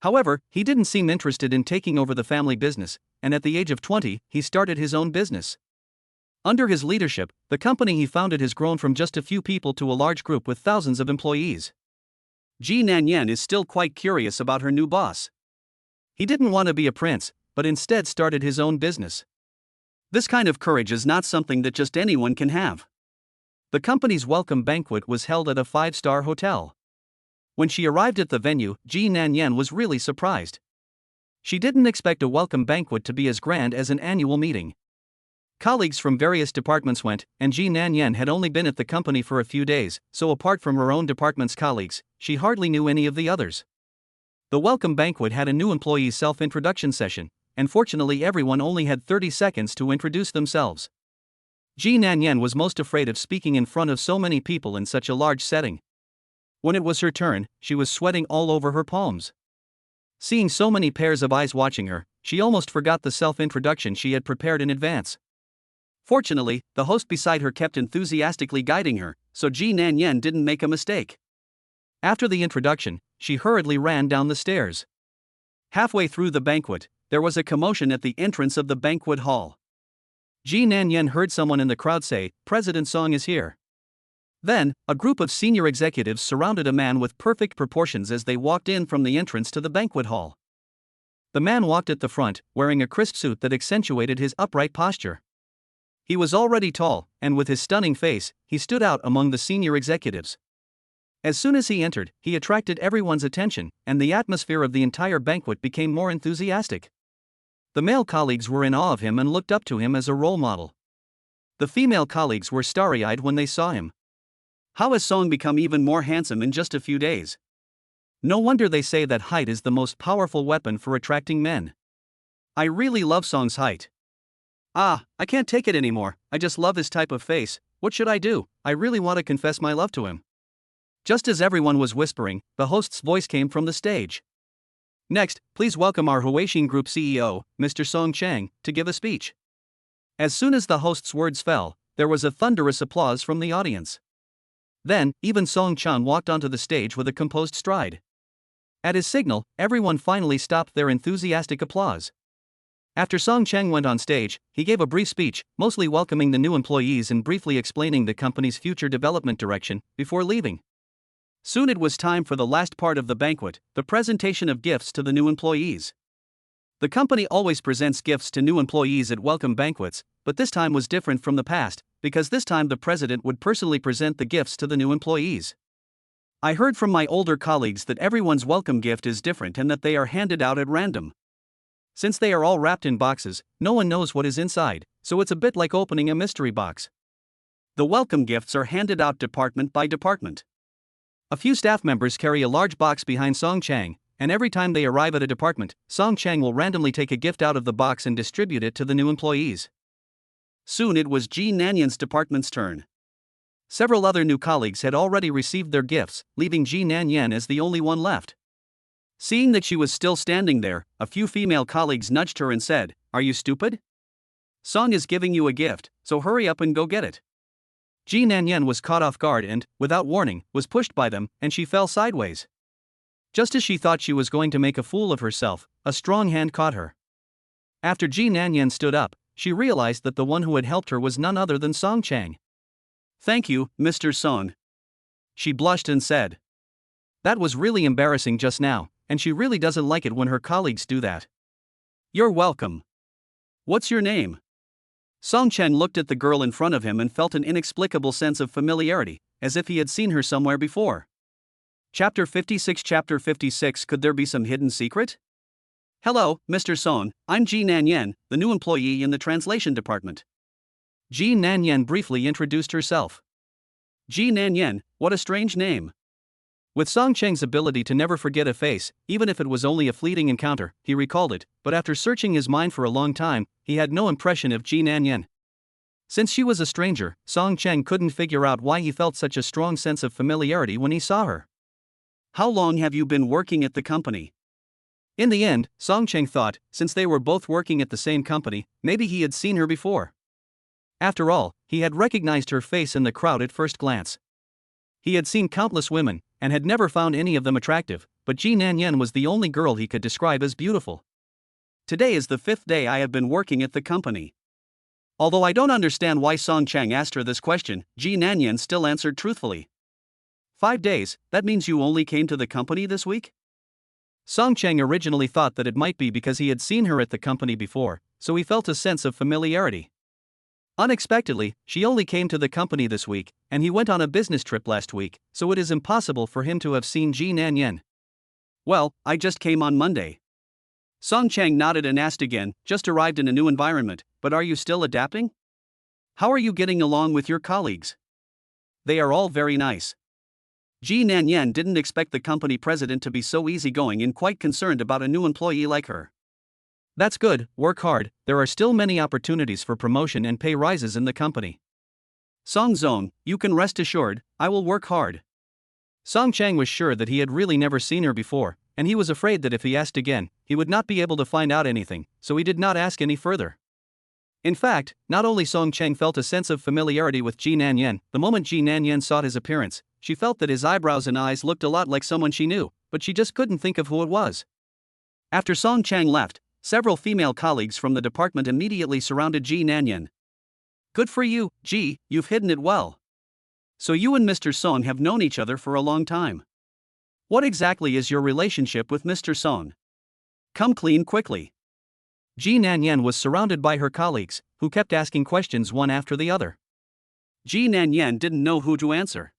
However, he didn't seem interested in taking over the family business, and at the age of 20, he started his own business. Under his leadership, the company he founded has grown from just a few people to a large group with thousands of employees. Ji Nanyan is still quite curious about her new boss. He didn't want to be a prince, but instead started his own business. This kind of courage is not something that just anyone can have. The company's welcome banquet was held at a 5-star hotel. When she arrived at the venue, Ji Nanyan was really surprised. She didn't expect a welcome banquet to be as grand as an annual meeting. Colleagues from various departments went, and Ji Nanyan had only been at the company for a few days, so apart from her own department's colleagues, she hardly knew any of the others. The welcome banquet had a new employee self-introduction session, and fortunately everyone only had 30 seconds to introduce themselves. Ji Nanyan was most afraid of speaking in front of so many people in such a large setting. When it was her turn, she was sweating all over her palms. Seeing so many pairs of eyes watching her, she almost forgot the self-introduction she had prepared in advance. Fortunately, the host beside her kept enthusiastically guiding her, so Ji Nanyan didn't make a mistake. After the introduction, she hurriedly ran down the stairs. Halfway through the banquet, there was a commotion at the entrance of the banquet hall. Ji Nanyan heard someone in the crowd say, "President Song is here." Then, a group of senior executives surrounded a man with perfect proportions as they walked in from the entrance to the banquet hall. The man walked at the front, wearing a crisp suit that accentuated his upright posture. He was already tall, and with his stunning face, he stood out among the senior executives. As soon as he entered, he attracted everyone's attention, and the atmosphere of the entire banquet became more enthusiastic. The male colleagues were in awe of him and looked up to him as a role model. The female colleagues were starry-eyed when they saw him. How has Song become even more handsome in just a few days? No wonder they say that height is the most powerful weapon for attracting men. I really love Song's height. I can't take it anymore, I just love his type of face. What should I do? I really want to confess my love to him. Just as everyone was whispering, the host's voice came from the stage. Next, please welcome our Huaxin Group CEO, Mr. Song Chang, to give a speech. As soon as the host's words fell, there was a thunderous applause from the audience. Then, even Song Chan walked onto the stage with a composed stride. At his signal, everyone finally stopped their enthusiastic applause. After Song Chang went on stage, he gave a brief speech, mostly welcoming the new employees and briefly explaining the company's future development direction, before leaving. Soon it was time for the last part of the banquet, the presentation of gifts to the new employees. The company always presents gifts to new employees at welcome banquets, but this time was different from the past, because this time the president would personally present the gifts to the new employees. I heard from my older colleagues that everyone's welcome gift is different and that they are handed out at random. Since they are all wrapped in boxes, no one knows what is inside, so it's a bit like opening a mystery box. The welcome gifts are handed out department by department. A few staff members carry a large box behind Song Chang, and every time they arrive at a department, Song Chang will randomly take a gift out of the box and distribute it to the new employees. Soon it was Ji Nanyan's department's turn. Several other new colleagues had already received their gifts, leaving Ji Nanyan as the only one left. Seeing that she was still standing there, a few female colleagues nudged her and said, "Are you stupid? Song is giving you a gift, so hurry up and go get it." Ji Nanyan was caught off guard and, without warning, was pushed by them, and she fell sideways. Just as she thought she was going to make a fool of herself, a strong hand caught her. After Ji Nanyan stood up, she realized that the one who had helped her was none other than Song Chang. Thank you, Mr. Song. She blushed and said. That was really embarrassing just now, and she really doesn't like it when her colleagues do that. You're welcome. What's your name? Song Chang looked at the girl in front of him and felt an inexplicable sense of familiarity, as if he had seen her somewhere before. Chapter 56. Chapter 56. Could there be some hidden secret? Hello, Mr. Song, I'm Ji Nanyan, the new employee in the translation department. Ji Nanyan briefly introduced herself. Ji Nanyan, what a strange name. With Song Chang's ability to never forget a face, even if it was only a fleeting encounter, he recalled it, but after searching his mind for a long time, he had no impression of Ji Nanyan. Since she was a stranger, Song Chang couldn't figure out why he felt such a strong sense of familiarity when he saw her. How long have you been working at the company? In the end, Song Chang thought, since they were both working at the same company, maybe he had seen her before. After all, he had recognized her face in the crowd at first glance. He had seen countless women, and had never found any of them attractive, but Ji Nanyan was the only girl he could describe as beautiful. Today is the 5th day I have been working at the company. Although I don't understand why Song Chang asked her this question, Ji Nanyan still answered truthfully. 5 days, that means you only came to the company this week? Song Chang originally thought that it might be because he had seen her at the company before, so he felt a sense of familiarity. Unexpectedly, she only came to the company this week, and he went on a business trip last week, so it is impossible for him to have seen Ji Nanyan. Well, I just came on Monday. Song Chang nodded and asked again, just arrived in a new environment, but are you still adapting? How are you getting along with your colleagues? They are all very nice. Ji Nanyan didn't expect the company president to be so easygoing and quite concerned about a new employee like her. That's good, work hard, there are still many opportunities for promotion and pay rises in the company. Song Zong, you can rest assured, I will work hard. Song Chang was sure that he had really never seen her before, and he was afraid that if he asked again, he would not be able to find out anything, so he did not ask any further. In fact, not only Song Chang felt a sense of familiarity with Ji Nanyan, the moment Ji Nanyan saw his appearance, she felt that his eyebrows and eyes looked a lot like someone she knew, but she just couldn't think of who it was. After Song Chang left, several female colleagues from the department immediately surrounded Ji Nanyan. Good for you, Ji, you've hidden it well. So you and Mr. Song have known each other for a long time. What exactly is your relationship with Mr. Song? Come clean quickly. Ji Nanyan was surrounded by her colleagues, who kept asking questions one after the other. Ji Nanyan didn't know who to answer.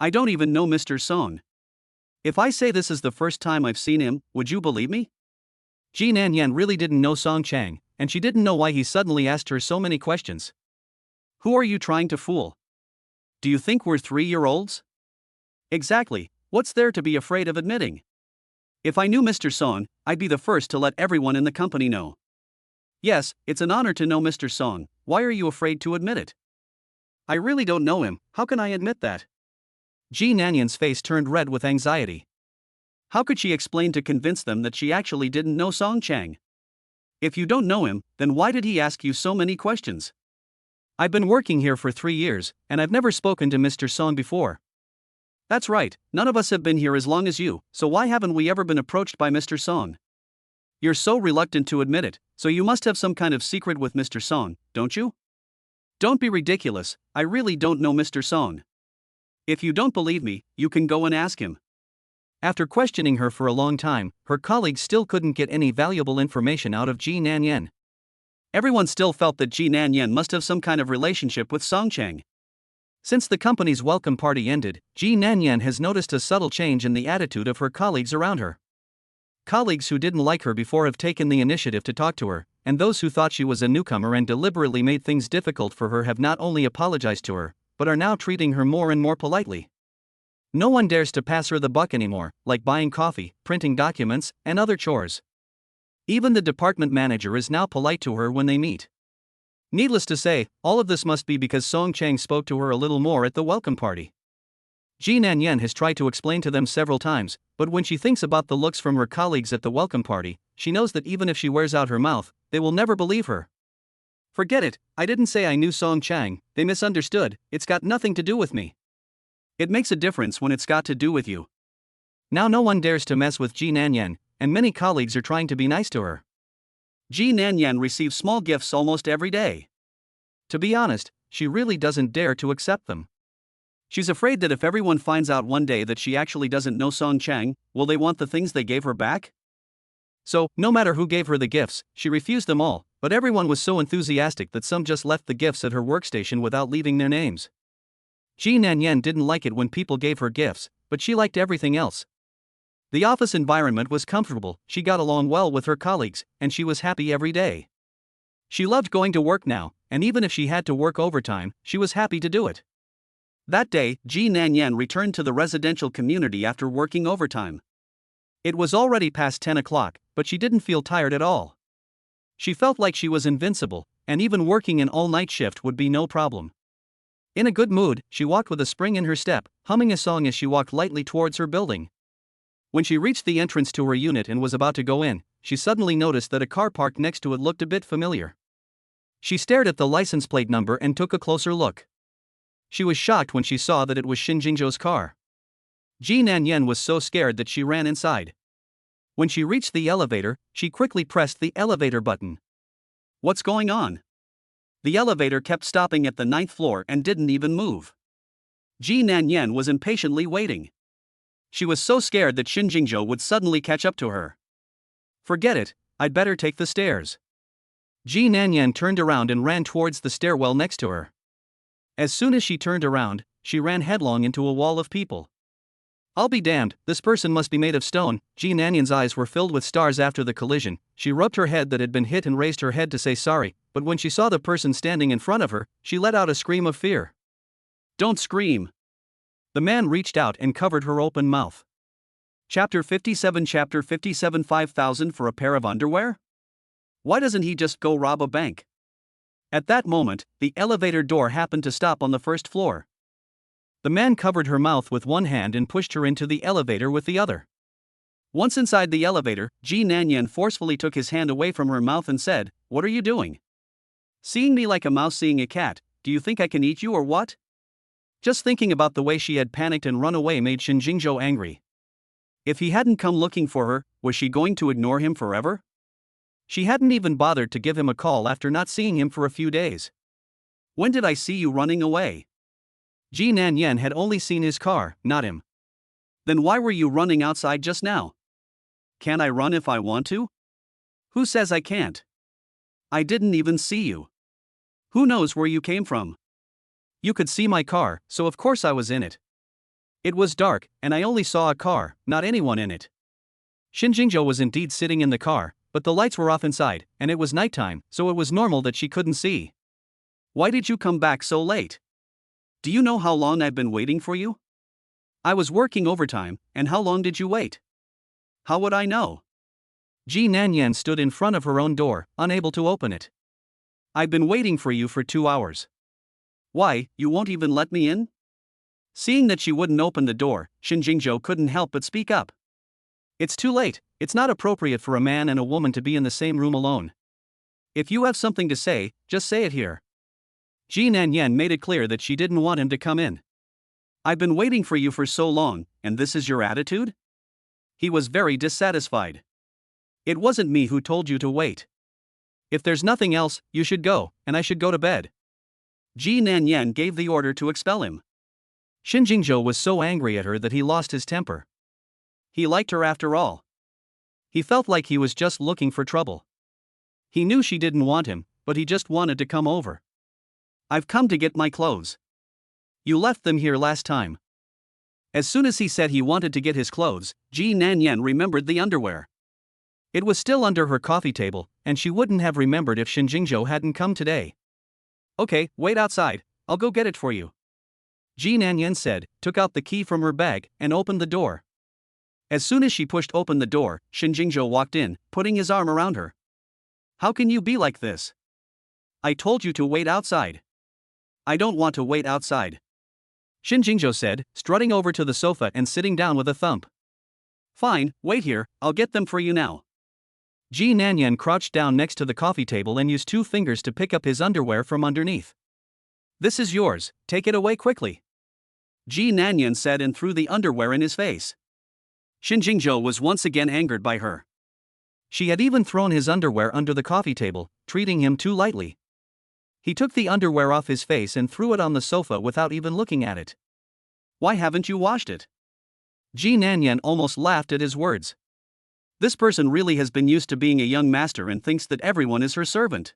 I don't even know Mr. Song. If I say this is the first time I've seen him, would you believe me? Ji Nanyan really didn't know Song Chang, and she didn't know why he suddenly asked her so many questions. Who are you trying to fool? Do you think we're 3-year-olds? Exactly, what's there to be afraid of admitting? If I knew Mr. Song, I'd be the first to let everyone in the company know. Yes, it's an honor to know Mr. Song, why are you afraid to admit it? I really don't know him, how can I admit that? Ji Nanyan's face turned red with anxiety. How could she explain to convince them that she actually didn't know Song Chang? If you don't know him, then why did he ask you so many questions? I've been working here for 3 years, and I've never spoken to Mr. Song before. That's right, none of us have been here as long as you, so why haven't we ever been approached by Mr. Song? You're so reluctant to admit it, so you must have some kind of secret with Mr. Song, don't you? Don't be ridiculous, I really don't know Mr. Song. If you don't believe me, you can go and ask him. After questioning her for a long time, her colleagues still couldn't get any valuable information out of Ji Nanyan. Everyone still felt that Ji Nanyan must have some kind of relationship with Song Chang. Since the company's welcome party ended, Ji Nanyan has noticed a subtle change in the attitude of her colleagues around her. Colleagues who didn't like her before have taken the initiative to talk to her, and those who thought she was a newcomer and deliberately made things difficult for her have not only apologized to her, but are now treating her more and more politely. No one dares to pass her the buck anymore, like buying coffee, printing documents, and other chores. Even the department manager is now polite to her when they meet. Needless to say, all of this must be because Song Chang spoke to her a little more at the welcome party. Ji Nanyan has tried to explain to them several times, but when she thinks about the looks from her colleagues at the welcome party, she knows that even if she wears out her mouth, they will never believe her. Forget it, I didn't say I knew Song Chang, they misunderstood, it's got nothing to do with me. It makes a difference when it's got to do with you. Now no one dares to mess with Ji Nanyan, and many colleagues are trying to be nice to her. Ji Nanyan receives small gifts almost every day. To be honest, she really doesn't dare to accept them. She's afraid that if everyone finds out one day that she actually doesn't know Song Chang, will they want the things they gave her back? So, no matter who gave her the gifts, she refused them all, but everyone was so enthusiastic that some just left the gifts at her workstation without leaving their names. Ji Nanyan didn't like it when people gave her gifts, but she liked everything else. The office environment was comfortable, she got along well with her colleagues, and she was happy every day. She loved going to work now, and even if she had to work overtime, she was happy to do it. That day, Ji Nanyan returned to the residential community after working overtime. It was already past 10 o'clock, but she didn't feel tired at all. She felt like she was invincible, and even working an all-night shift would be no problem. In a good mood, she walked with a spring in her step, humming a song as she walked lightly towards her building. When she reached the entrance to her unit and was about to go in, she suddenly noticed that a car parked next to it looked a bit familiar. She stared at the license plate number and took a closer look. She was shocked when she saw that it was Shin Jingzhou's car. Ji Nanyan was so scared that she ran inside. When she reached the elevator, she quickly pressed the elevator button. What's going on? The elevator kept stopping at the 9th floor and didn't even move. Ji Nanyan was impatiently waiting. She was so scared that Shin Jingzhou would suddenly catch up to her. Forget it, I'd better take the stairs. Ji Nanyan turned around and ran towards the stairwell next to her. As soon as she turned around, she ran headlong into a wall of people. I'll be damned, this person must be made of stone. Ji Nanyan's eyes were filled with stars after the collision. She rubbed her head that had been hit and raised her head to say sorry, but when she saw the person standing in front of her, she let out a scream of fear. Don't scream. The man reached out and covered her open mouth. Chapter 57 5,000 for a pair of underwear? Why doesn't he just go rob a bank? At that moment, the elevator door happened to stop on the first floor. The man covered her mouth with one hand and pushed her into the elevator with the other. Once inside the elevator, Ji Nanyan forcefully took his hand away from her mouth and said, "What are you doing? Seeing me like a mouse seeing a cat, do you think I can eat you or what?" Just thinking about the way she had panicked and run away made Shin Jingzhou angry. If he hadn't come looking for her, was she going to ignore him forever? She hadn't even bothered to give him a call after not seeing him for a few days. When did I see you running away? Ji Nanyan had only seen his car, not him. Then why were you running outside just now? Can't I run if I want to? Who says I can't? I didn't even see you. Who knows where you came from? You could see my car, so of course I was in it. It was dark, and I only saw a car, not anyone in it. Shin Jingzhou was indeed sitting in the car, but the lights were off inside, and it was nighttime, so it was normal that she couldn't see. Why did you come back so late? Do you know how long I've been waiting for you? I was working overtime, and how long did you wait? How would I know? Ji Nanyan stood in front of her own door, unable to open it. I've been waiting for you for 2 hours. Why, you won't even let me in? Seeing that she wouldn't open the door, Shin Jingzhou couldn't help but speak up. It's too late, it's not appropriate for a man and a woman to be in the same room alone. If you have something to say, just say it here. Ji Nanyan made it clear that she didn't want him to come in. I've been waiting for you for so long, and this is your attitude? He was very dissatisfied. It wasn't me who told you to wait. If there's nothing else, you should go, and I should go to bed. Ji Nanyan gave the order to expel him. Shin Jingzhou was so angry at her that he lost his temper. He liked her after all. He felt like he was just looking for trouble. He knew she didn't want him, but he just wanted to come over. I've come to get my clothes. You left them here last time. As soon as he said he wanted to get his clothes, Ji Nanyan remembered the underwear. It was still under her coffee table, and she wouldn't have remembered if Shin Jingzhou hadn't come today. Okay, wait outside, I'll go get it for you. Ji Nanyan said, took out the key from her bag, and opened the door. As soon as she pushed open the door, Shin Jingzhou walked in, putting his arm around her. How can you be like this? I told you to wait outside. I don't want to wait outside. Shin Jingzhou said, strutting over to the sofa and sitting down with a thump. Fine, wait here, I'll get them for you now. Ji Nanyan crouched down next to the coffee table and used 2 fingers to pick up his underwear from underneath. This is yours, take it away quickly. Ji Nanyan said and threw the underwear in his face. Shin Jingzhou was once again angered by her. She had even thrown his underwear under the coffee table, treating him too lightly. He took the underwear off his face and threw it on the sofa without even looking at it. Why haven't you washed it? Ji Nanyan almost laughed at his words. This person really has been used to being a young master and thinks that everyone is her servant.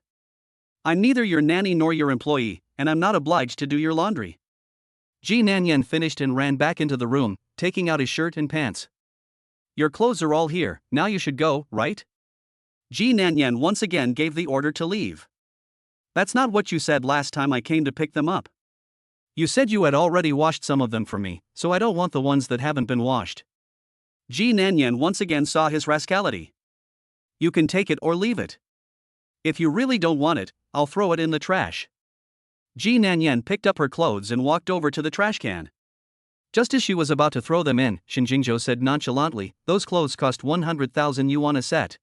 I'm neither your nanny nor your employee, and I'm not obliged to do your laundry. Ji Nanyan finished and ran back into the room, taking out his shirt and pants. Your clothes are all here, now you should go, right? Ji Nanyan once again gave the order to leave. That's not what you said last time I came to pick them up. You said you had already washed some of them for me, so I don't want the ones that haven't been washed. Ji Nanyan once again saw his rascality. You can take it or leave it. If you really don't want it, I'll throw it in the trash. Ji Nanyan picked up her clothes and walked over to the trash can. Just as she was about to throw them in, Shinjingzhou said nonchalantly, those clothes cost 100,000 yuan a set.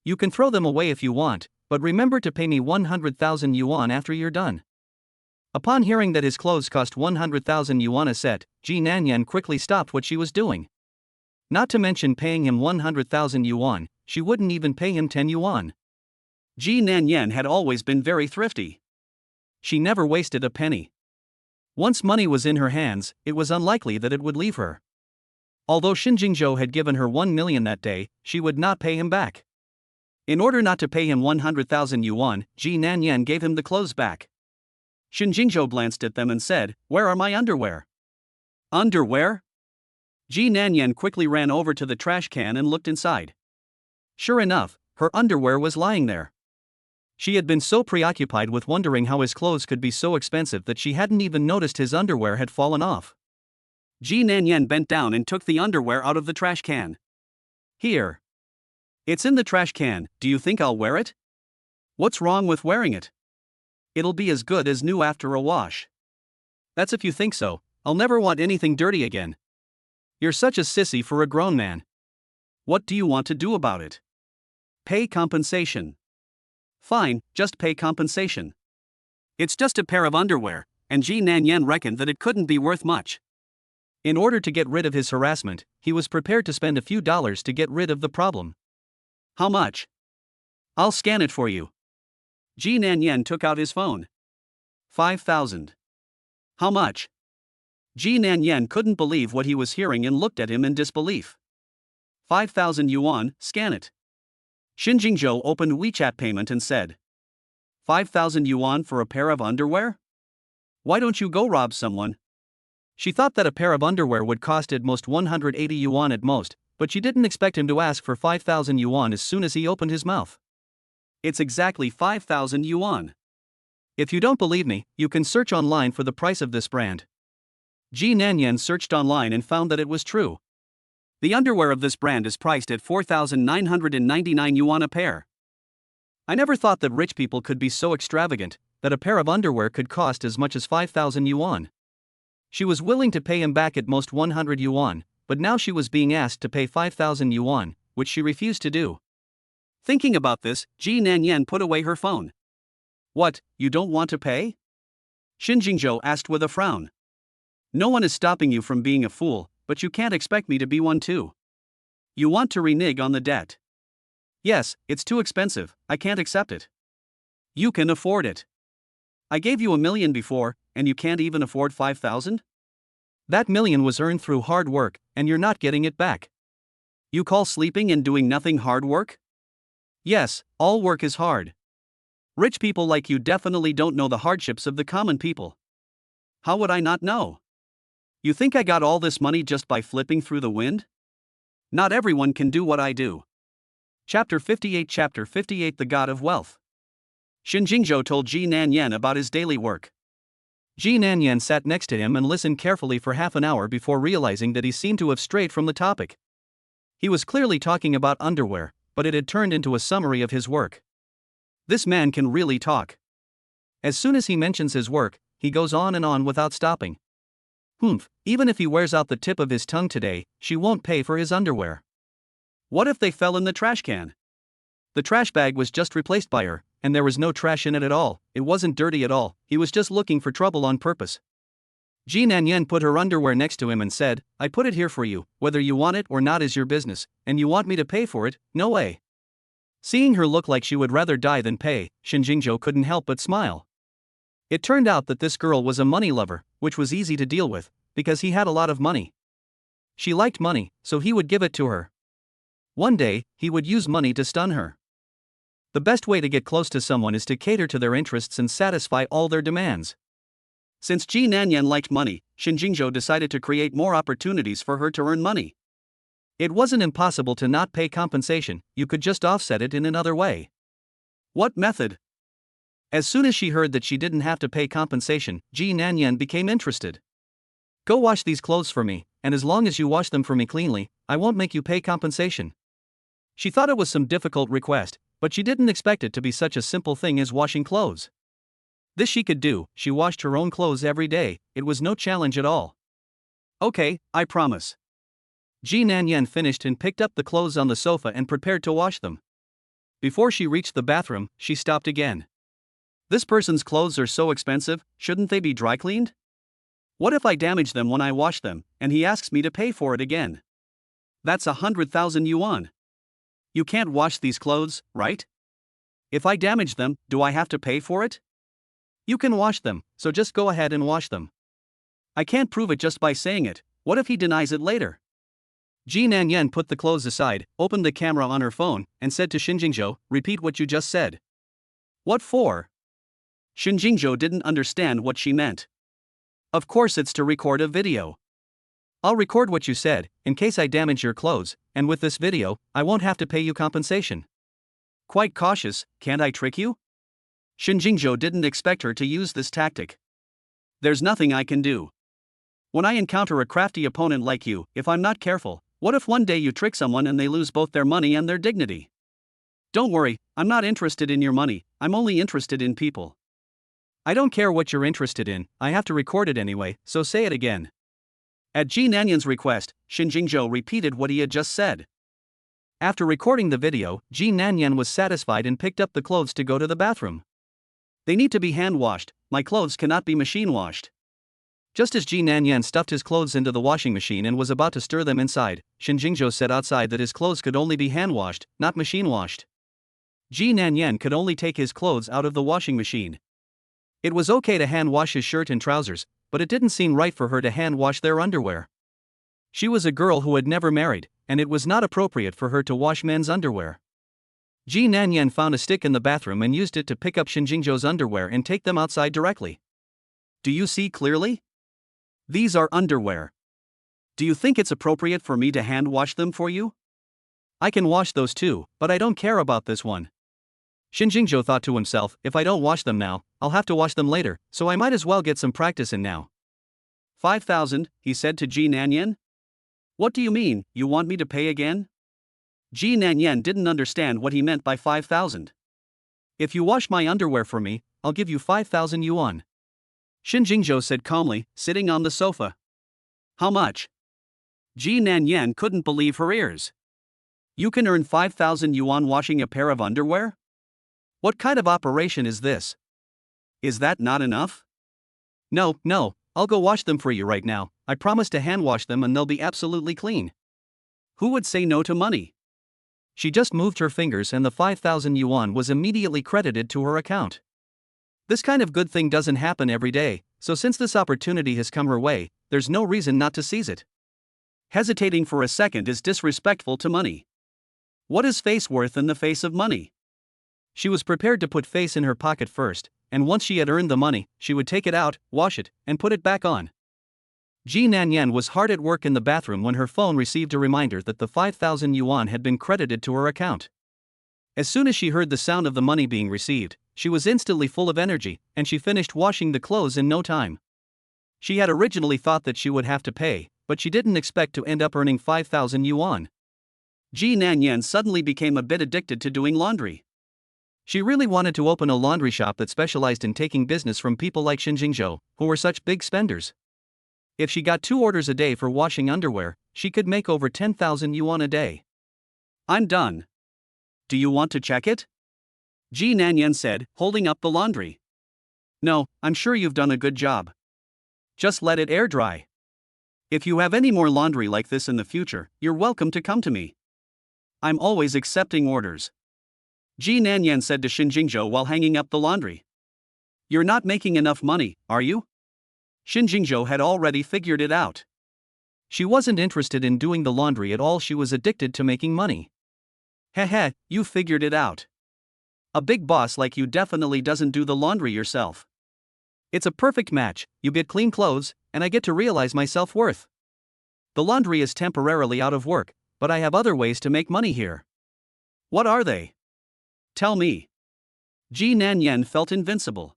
You can throw them away if you want, but remember to pay me 100,000 yuan after you're done. Upon hearing that his clothes cost 100,000 yuan a set, Ji Nanyan quickly stopped what she was doing. Not to mention paying him 100,000 yuan, she wouldn't even pay him 10 yuan. Ji Nanyan had always been very thrifty. She never wasted a penny. Once money was in her hands, it was unlikely that it would leave her. Although Shinjingzhou had given her 1 million that day, she would not pay him back. In order not to pay him 100,000 yuan, Ji Nanyan gave him the clothes back. Shinjingzhou glanced at them and said, "Where are my underwear?" Underwear? Ji Nanyan quickly ran over to the trash can and looked inside. Sure enough, her underwear was lying there. She had been so preoccupied with wondering how his clothes could be so expensive that she hadn't even noticed his underwear had fallen off. Ji Nanyan bent down and took the underwear out of the trash can. Here. It's in the trash can, do you think I'll wear it? What's wrong with wearing it? It'll be as good as new after a wash. That's if you think so, I'll never want anything dirty again. You're such a sissy for a grown man. What do you want to do about it? Pay compensation. Fine, just pay compensation. It's just a pair of underwear, and Ji Nanyan reckoned that it couldn't be worth much. In order to get rid of his harassment, he was prepared to spend a few dollars to get rid of the problem. How much? I'll scan it for you. Ji Nanyan took out his phone. 5,000. How much? Ji Nanyan couldn't believe what he was hearing and looked at him in disbelief. 5,000 yuan, scan it. Shinjingzhou opened WeChat payment and said, 5,000 yuan for a pair of underwear? Why don't you go rob someone? She thought that a pair of underwear would cost at most 180 yuan at most, but she didn't expect him to ask for 5,000 yuan as soon as he opened his mouth. It's exactly 5,000 yuan. If you don't believe me, you can search online for the price of this brand. Ji Nanyan searched online and found that it was true. The underwear of this brand is priced at 4,999 yuan a pair. I never thought that rich people could be so extravagant, that a pair of underwear could cost as much as 5,000 yuan. She was willing to pay him back at most 100 yuan, but now she was being asked to pay 5,000 yuan, which she refused to do. Thinking about this, Ji Nanyan put away her phone. What, you don't want to pay? Shinjingzhou asked with a frown. No one is stopping you from being a fool, but you can't expect me to be one too. You want to renege on the debt. Yes, it's too expensive, I can't accept it. You can afford it. I gave you 1 million before, and you can't even afford 5,000? That million was earned through hard work, and you're not getting it back. You call sleeping and doing nothing hard work? Yes, all work is hard. Rich people like you definitely don't know the hardships of the common people. How would I not know? You think I got all this money just by flipping through the wind? Not everyone can do what I do. Chapter 58 The God of Wealth. Shinjingzhou told Ji Nanyan about his daily work. Ji Nanyan sat next to him and listened carefully for half an hour before realizing that he seemed to have strayed from the topic. He was clearly talking about underwear, but it had turned into a summary of his work. This man can really talk. As soon as he mentions his work, he goes on and on without stopping. Even if he wears out the tip of his tongue today, she won't pay for his underwear. What if they fell in the trash can? The trash bag was just replaced by her, and there was no trash in it at all. It wasn't dirty at all, he was just looking for trouble on purpose. Ji Nanyan put her underwear next to him and said, I put it here for you, whether you want it or not is your business, and you want me to pay for it, no way. Seeing her look like she would rather die than pay, Shinjingjo couldn't help but smile. It turned out that this girl was a money lover, which was easy to deal with, because he had a lot of money. She liked money, so he would give it to her. One day, he would use money to stun her. The best way to get close to someone is to cater to their interests and satisfy all their demands. Since Ji Nanyan liked money, Shinjingjo decided to create more opportunities for her to earn money. It wasn't impossible to not pay compensation, you could just offset it in another way. What method? As soon as she heard that she didn't have to pay compensation, Ji Nanyan became interested. Go wash these clothes for me, and as long as you wash them for me cleanly, I won't make you pay compensation. She thought it was some difficult request, but she didn't expect it to be such a simple thing as washing clothes. This she could do, she washed her own clothes every day, it was no challenge at all. Okay, I promise. Ji Nanyan finished and picked up the clothes on the sofa and prepared to wash them. Before she reached the bathroom, she stopped again. This person's clothes are so expensive, shouldn't they be dry cleaned? What if I damage them when I wash them, and he asks me to pay for it again? That's 100,000 yuan. You can't wash these clothes, right? If I damage them, do I have to pay for it? You can wash them, so just go ahead and wash them. I can't prove it just by saying it, what if he denies it later? Ji Nanyan put the clothes aside, opened the camera on her phone, and said to Shinjingjo, repeat what you just said. What for? Shinjingjo didn't understand what she meant. Of course it's to record a video. I'll record what you said, in case I damage your clothes, and with this video, I won't have to pay you compensation. Quite cautious, can't I trick you? Shinjingjo didn't expect her to use this tactic. There's nothing I can do. When I encounter a crafty opponent like you, if I'm not careful, what if one day you trick someone and they lose both their money and their dignity? Don't worry, I'm not interested in your money, I'm only interested in people. I don't care what you're interested in, I have to record it anyway, so say it again. At Ji Nanyan's request, Shinjingjo repeated what he had just said. After recording the video, Ji Nanyan was satisfied and picked up the clothes to go to the bathroom. They need to be hand-washed, my clothes cannot be machine-washed. Just as Ji Nanyan stuffed his clothes into the washing machine and was about to stir them inside, Shinjingjo said outside that his clothes could only be hand-washed, not machine-washed. Ji Nanyan could only take his clothes out of the washing machine. It was okay to hand-wash his shirt and trousers, but it didn't seem right for her to hand-wash their underwear. She was a girl who had never married, and it was not appropriate for her to wash men's underwear. Ji Nanyan found a stick in the bathroom and used it to pick up Shinjingjo's underwear and take them outside directly. Do you see clearly? These are underwear. Do you think it's appropriate for me to hand-wash them for you? I can wash those too, but I don't care about this one. Shinjingjo thought to himself, if I don't wash them now, I'll have to wash them later, so I might as well get some practice in now. 5,000, he said to Ji Nanyan. What do you mean, you want me to pay again? Ji Nanyan didn't understand what he meant by 5,000. If you wash my underwear for me, I'll give you 5,000 yuan. Shinjingjo said calmly, sitting on the sofa. How much? Ji Nanyan couldn't believe her ears. You can earn 5,000 yuan washing a pair of underwear? What kind of operation is this? Is that not enough? No, I'll go wash them for you right now, I promise to hand wash them and they'll be absolutely clean. Who would say no to money? She just moved her fingers and the 5,000 yuan was immediately credited to her account. This kind of good thing doesn't happen every day, so since this opportunity has come her way, there's no reason not to seize it. Hesitating for a second is disrespectful to money. What is face worth in the face of money? She was prepared to put face in her pocket first, and once she had earned the money, she would take it out, wash it, and put it back on. Ji Nanyan was hard at work in the bathroom when her phone received a reminder that the 5,000 yuan had been credited to her account. As soon as she heard the sound of the money being received, she was instantly full of energy, and she finished washing the clothes in no time. She had originally thought that she would have to pay, but she didn't expect to end up earning 5,000 yuan. Ji Nanyan suddenly became a bit addicted to doing laundry. She really wanted to open a laundry shop that specialized in taking business from people like Shinjingjo, who were such big spenders. If she got 2 orders a day for washing underwear, she could make over 10,000 yuan a day. I'm done. Do you want to check it? Ji Nanyan said, holding up the laundry. No, I'm sure you've done a good job. Just let it air dry. If you have any more laundry like this in the future, you're welcome to come to me. I'm always accepting orders. Ji Nanyan said to Shin Jingzhou while hanging up the laundry. You're not making enough money, are you? Shin Jingzhou had already figured it out. She wasn't interested in doing the laundry at all, she was addicted to making money. Heh, you figured it out. A big boss like you definitely doesn't do the laundry yourself. It's a perfect match, you get clean clothes, and I get to realize my self-worth. The laundry is temporarily out of work, but I have other ways to make money here. What are they? Tell me. Ji Nanyan felt invincible.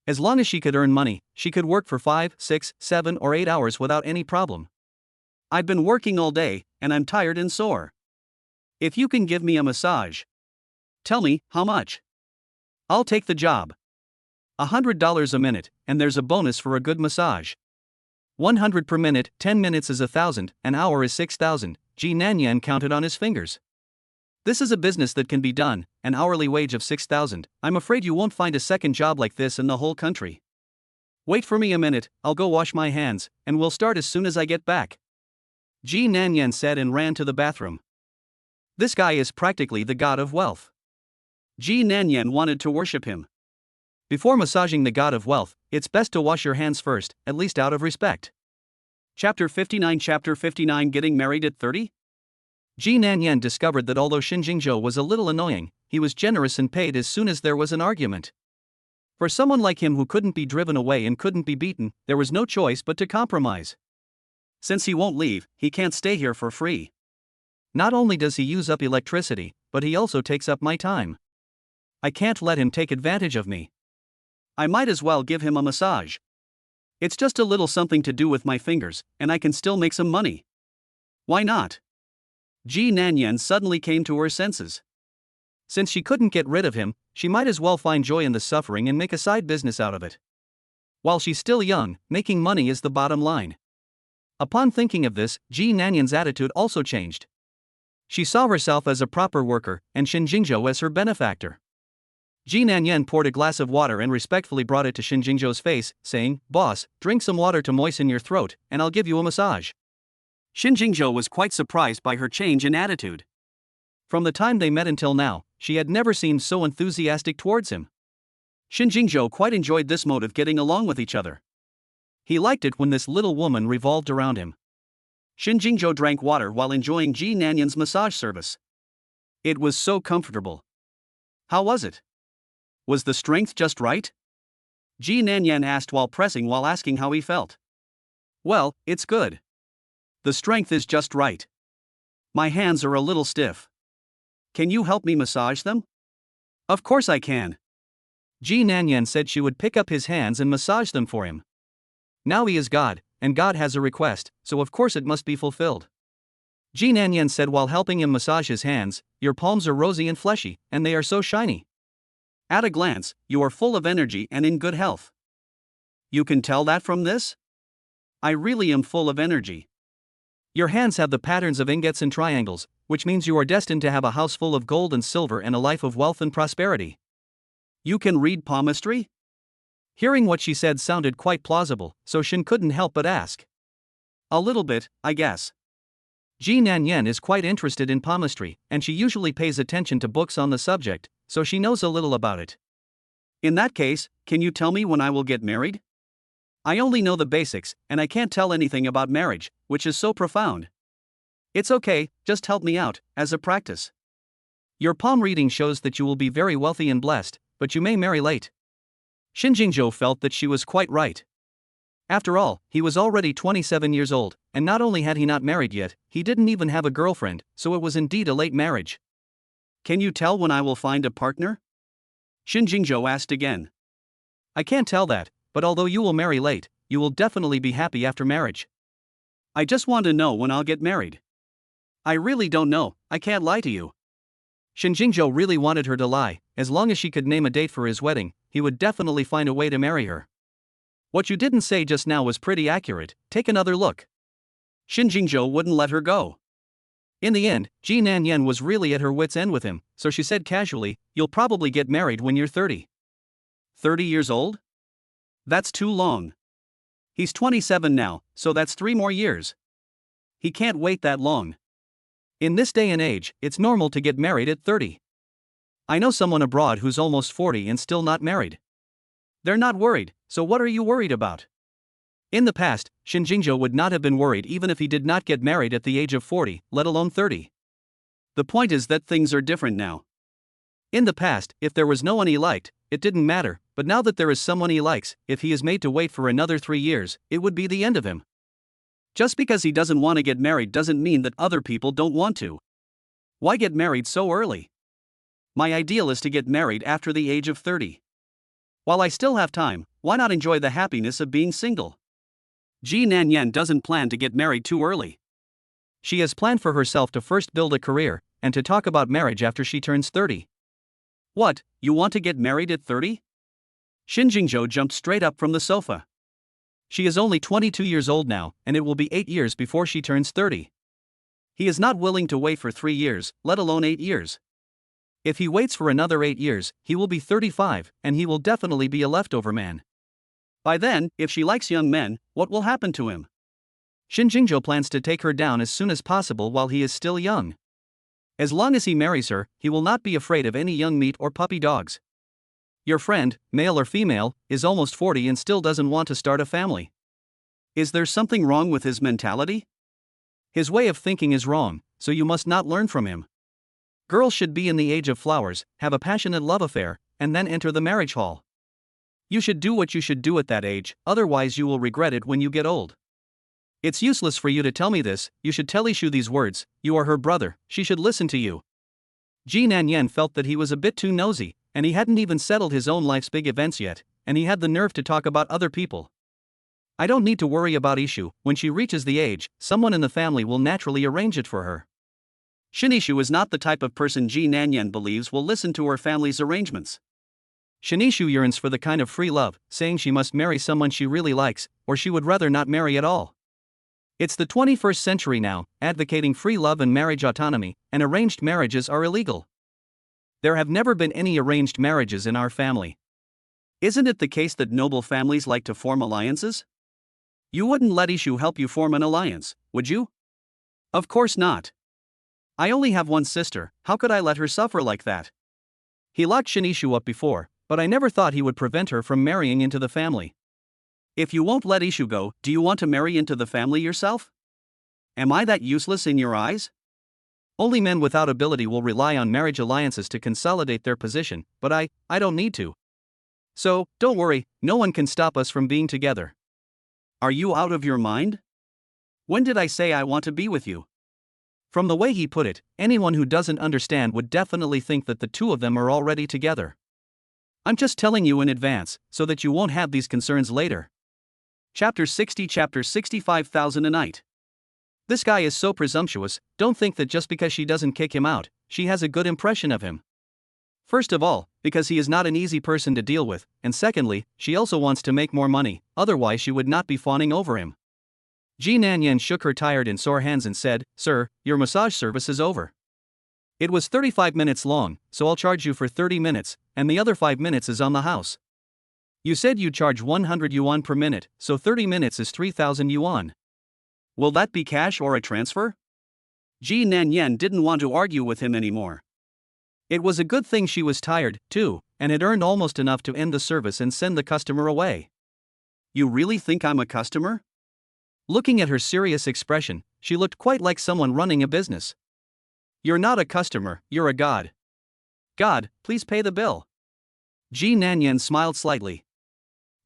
As long as she could earn money, she could work for 5, 6, 7 or 8 hours without any problem. I've been working all day, and I'm tired and sore. If you can give me a massage. Tell me, how much? I'll take the job. $100 a minute, and there's a bonus for a good massage. 100 per minute, 10 minutes is 1,000, an hour is 6,000, Ji Nanyan counted on his fingers. This is a business that can be done, an hourly wage of 6,000, I'm afraid you won't find a second job like this in the whole country. Wait for me a minute, I'll go wash my hands, and we'll start as soon as I get back. Ji Nanyan said and ran to the bathroom. This guy is practically the god of wealth. Ji Nanyan wanted to worship him. Before massaging the god of wealth, it's best to wash your hands first, at least out of respect. Chapter 59 Getting Married at 30? Ji Nanyan discovered that although Shin Jingzhou was a little annoying, he was generous and paid as soon as there was an argument. For someone like him who couldn't be driven away and couldn't be beaten, there was no choice but to compromise. Since he won't leave, he can't stay here for free. Not only does he use up electricity, but he also takes up my time. I can't let him take advantage of me. I might as well give him a massage. It's just a little something to do with my fingers, and I can still make some money. Why not? Ji Nanyan suddenly came to her senses. Since she couldn't get rid of him, she might as well find joy in the suffering and make a side business out of it. While she's still young, making money is the bottom line. Upon thinking of this, Ji Nanyan's attitude also changed. She saw herself as a proper worker, and Shin Jingzhou as her benefactor. Ji Nanyan poured a glass of water and respectfully brought it to Shin Jingzhou's face, saying, "Boss, drink some water to moisten your throat, and I'll give you a massage." Shin Jingzhou was quite surprised by her change in attitude. From the time they met until now, she had never seemed so enthusiastic towards him. Shin Jingzhou quite enjoyed this mode of getting along with each other. He liked it when this little woman revolved around him. Shin Jingzhou drank water while enjoying Ji Nanyan's massage service. It was so comfortable. How was it? Was the strength just right? Ji Nanyan asked while asking how he felt. Well, it's good. The strength is just right. My hands are a little stiff. Can you help me massage them? Of course I can. Ji Nanyan said she would pick up his hands and massage them for him. Now he is God, and God has a request, so of course it must be fulfilled. Ji Nanyan said while helping him massage his hands, "Your palms are rosy and fleshy, and they are so shiny. At a glance, you are full of energy and in good health. You can tell that from this? I really am full of energy. Your hands have the patterns of ingots and triangles, which means you are destined to have a house full of gold and silver and a life of wealth and prosperity. You can read palmistry?" Hearing what she said sounded quite plausible, so Shin couldn't help but ask. A little bit, I guess. Ji Nanyan is quite interested in palmistry, and she usually pays attention to books on the subject, so she knows a little about it. In that case, can you tell me when I will get married? I only know the basics, and I can't tell anything about marriage, which is so profound. It's okay, just help me out, as a practice. Your palm reading shows that you will be very wealthy and blessed, but you may marry late. Shin Jingzhou felt that she was quite right. After all, he was already 27 years old, and not only had he not married yet, he didn't even have a girlfriend, so it was indeed a late marriage. Can you tell when I will find a partner? Shin Jingzhou asked again. I can't tell that, but although you will marry late, you will definitely be happy after marriage. I just want to know when I'll get married. I really don't know, I can't lie to you. Shin Jingzhou really wanted her to lie. As long as she could name a date for his wedding, he would definitely find a way to marry her. What you didn't say just now was pretty accurate, take another look. Shin Jingzhou wouldn't let her go. In the end, Ji Nanyan was really at her wit's end with him, so she said casually, "You'll probably get married when you're 30. 30 years old? That's too long. He's 27 now, so that's 3 more years. He can't wait that long. In this day and age, it's normal to get married at 30. I know someone abroad who's almost 40 and still not married. They're not worried, so what are you worried about? In the past, Shin Jingzhou would not have been worried even if he did not get married at the age of 40, let alone 30. The point is that things are different now. In the past, if there was no one he liked, it didn't matter, but now that there is someone he likes, if he is made to wait for another 3 years, it would be the end of him. Just because he doesn't want to get married doesn't mean that other people don't want to. Why get married so early? My ideal is to get married after the age of 30. While I still have time, why not enjoy the happiness of being single? Ji Nanyan doesn't plan to get married too early. She has planned for herself to first build a career, and to talk about marriage after she turns 30. What, you want to get married at 30? Shin Jingzhou jumped straight up from the sofa. She is only 22 years old now, and it will be 8 years before she turns 30. He is not willing to wait for 3 years, let alone 8 years. If he waits for another 8 years, he will be 35, and he will definitely be a leftover man. By then, if she likes young men, what will happen to him? Shin Jingzhou plans to take her down as soon as possible while he is still young. As long as he marries her, he will not be afraid of any young meat or puppy dogs. Your friend, male or female, is almost 40 and still doesn't want to start a family. Is there something wrong with his mentality? His way of thinking is wrong, so you must not learn from him. Girls should be in the age of flowers, have a passionate love affair, and then enter the marriage hall. You should do what you should do at that age, otherwise you will regret it when you get old. It's useless for you to tell me this, you should tell Yishu these words, you are her brother, she should listen to you. Ji Nanyan felt that he was a bit too nosy, and he hadn't even settled his own life's big events yet, and he had the nerve to talk about other people. I don't need to worry about Yishu, when she reaches the age, someone in the family will naturally arrange it for her. Shin Yishu is not the type of person Ji Nanyan believes will listen to her family's arrangements. Shin Yishu yearns for the kind of free love, saying she must marry someone she really likes, or she would rather not marry at all. It's the 21st century now, advocating free love and marriage autonomy, and arranged marriages are illegal. There have never been any arranged marriages in our family. Isn't it the case that noble families like to form alliances? You wouldn't let Yishu help you form an alliance, would you? Of course not. I only have one sister, how could I let her suffer like that? He locked Shin Yishu up before, but I never thought he would prevent her from marrying into the family. If you won't let Yishu go, do you want to marry into the family yourself? Am I that useless in your eyes? Only men without ability will rely on marriage alliances to consolidate their position, but I don't need to. So, don't worry, no one can stop us from being together. Are you out of your mind? When did I say I want to be with you? From the way he put it, anyone who doesn't understand would definitely think that the two of them are already together. I'm just telling you in advance, so that you won't have these concerns later. Chapter 60 Chapter 65,000 a night. This guy is so presumptuous, don't think that just because she doesn't kick him out, she has a good impression of him. First of all, because he is not an easy person to deal with, and secondly, she also wants to make more money, otherwise she would not be fawning over him. Ji Nanyan shook her tired and sore hands and said, "Sir, your massage service is over. It was 35 minutes long, so I'll charge you for 30 minutes, and the other 5 minutes is on the house. You said you'd charge 100 yuan per minute, so 30 minutes is 3,000 yuan. Will that be cash or a transfer?" Ji Nanyan didn't want to argue with him anymore. It was a good thing she was tired, too, and had earned almost enough to end the service and send the customer away. You really think I'm a customer? Looking at her serious expression, she looked quite like someone running a business. You're not a customer, you're a god. God, please pay the bill. Ji Nanyan smiled slightly.